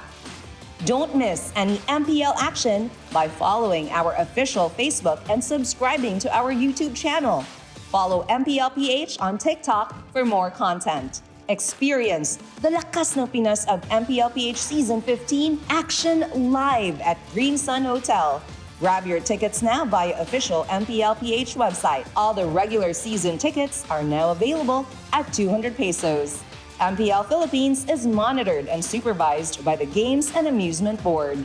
Don't miss any MPL action by following our official Facebook and subscribing to our YouTube channel. Follow MPL PH on TikTok for more content. Experience the Lakas ng Pinas of MPL PH Season 15 action live at Green Sun Hotel. Grab your tickets now via official MPL PH website. All the regular season tickets are now available at 200 pesos. MPL Philippines is monitored and supervised by the Games and Amusement Board.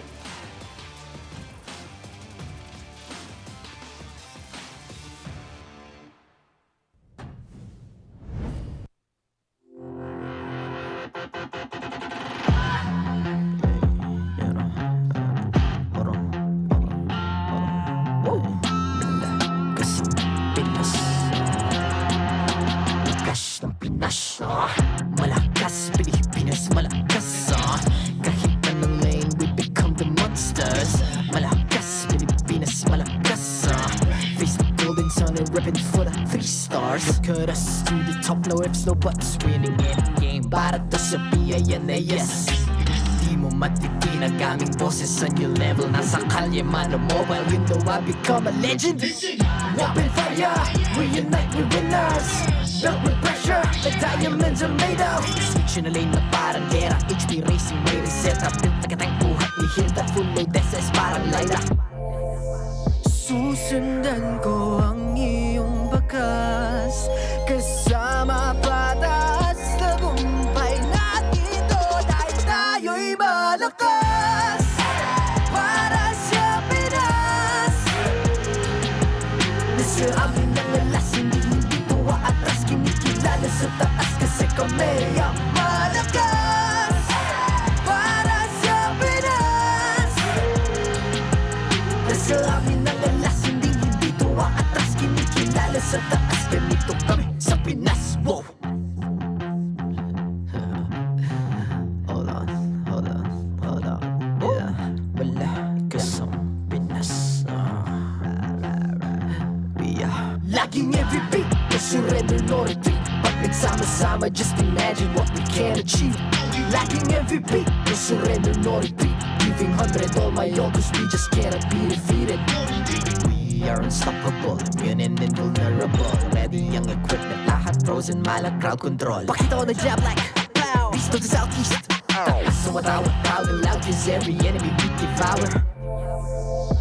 Malakas, Pilipinas, malakas, kahit anong lane, we become the monsters. Malakas, Pilipinas, malakas, face the golden sun and ribbon for the 3 stars. Look at us to the top, no ifs, no buts, winning any game. Para to sa PINAS. Di mo matikin ang aming boses on your level. Nasa kalye man o mobile, you know I become a legend. Open fire, reunite with winners. Built with pressure, the diamonds are made of. Switch na lane na parang gera. HP Racing may reset up. Built agad ang buhat ni Hilda. Full load SS parang Lyra. Susundan ko ang iyong bakas. Kasama patas. Tagumpay natin doon ay tayo'y malakas. Para sa Pinas. Nasa amin ang alas, hindi tuwa atras. Kinikilala sa taas kasi kami ang malakas. Para sa Pinas. Nasa amin ang alas, hindi sa taas, ganito kami sa Pinas. Wow! Hold on, yeah. Wala ka sa Pinas. Laging every beat, no surrender, no retreat. Pag nagsama-sama, just imagine what we can achieve. Laging every beat, no surrender, no retreat. Giving 100 all my all, cause we just cannot be defeated. We are unstoppable, immune and invulnerable. Ready ang equipment, lahat frozen, malang crowd control. Pakita ko na jab like pow, east to the southeast. So matawag proud and loud, cause every enemy we devour.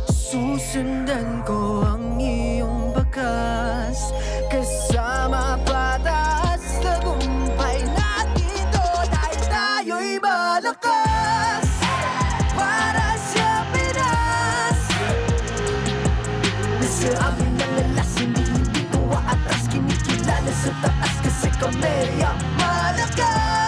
Susundan ko ang iyong bakas, kasama patas, tagumpay natin to, dahil tayo'y malakas. Para sa Pinas, nasa amin ang alas, hindi ko atras, kinikilala sa taas, kasi kami ang malakas.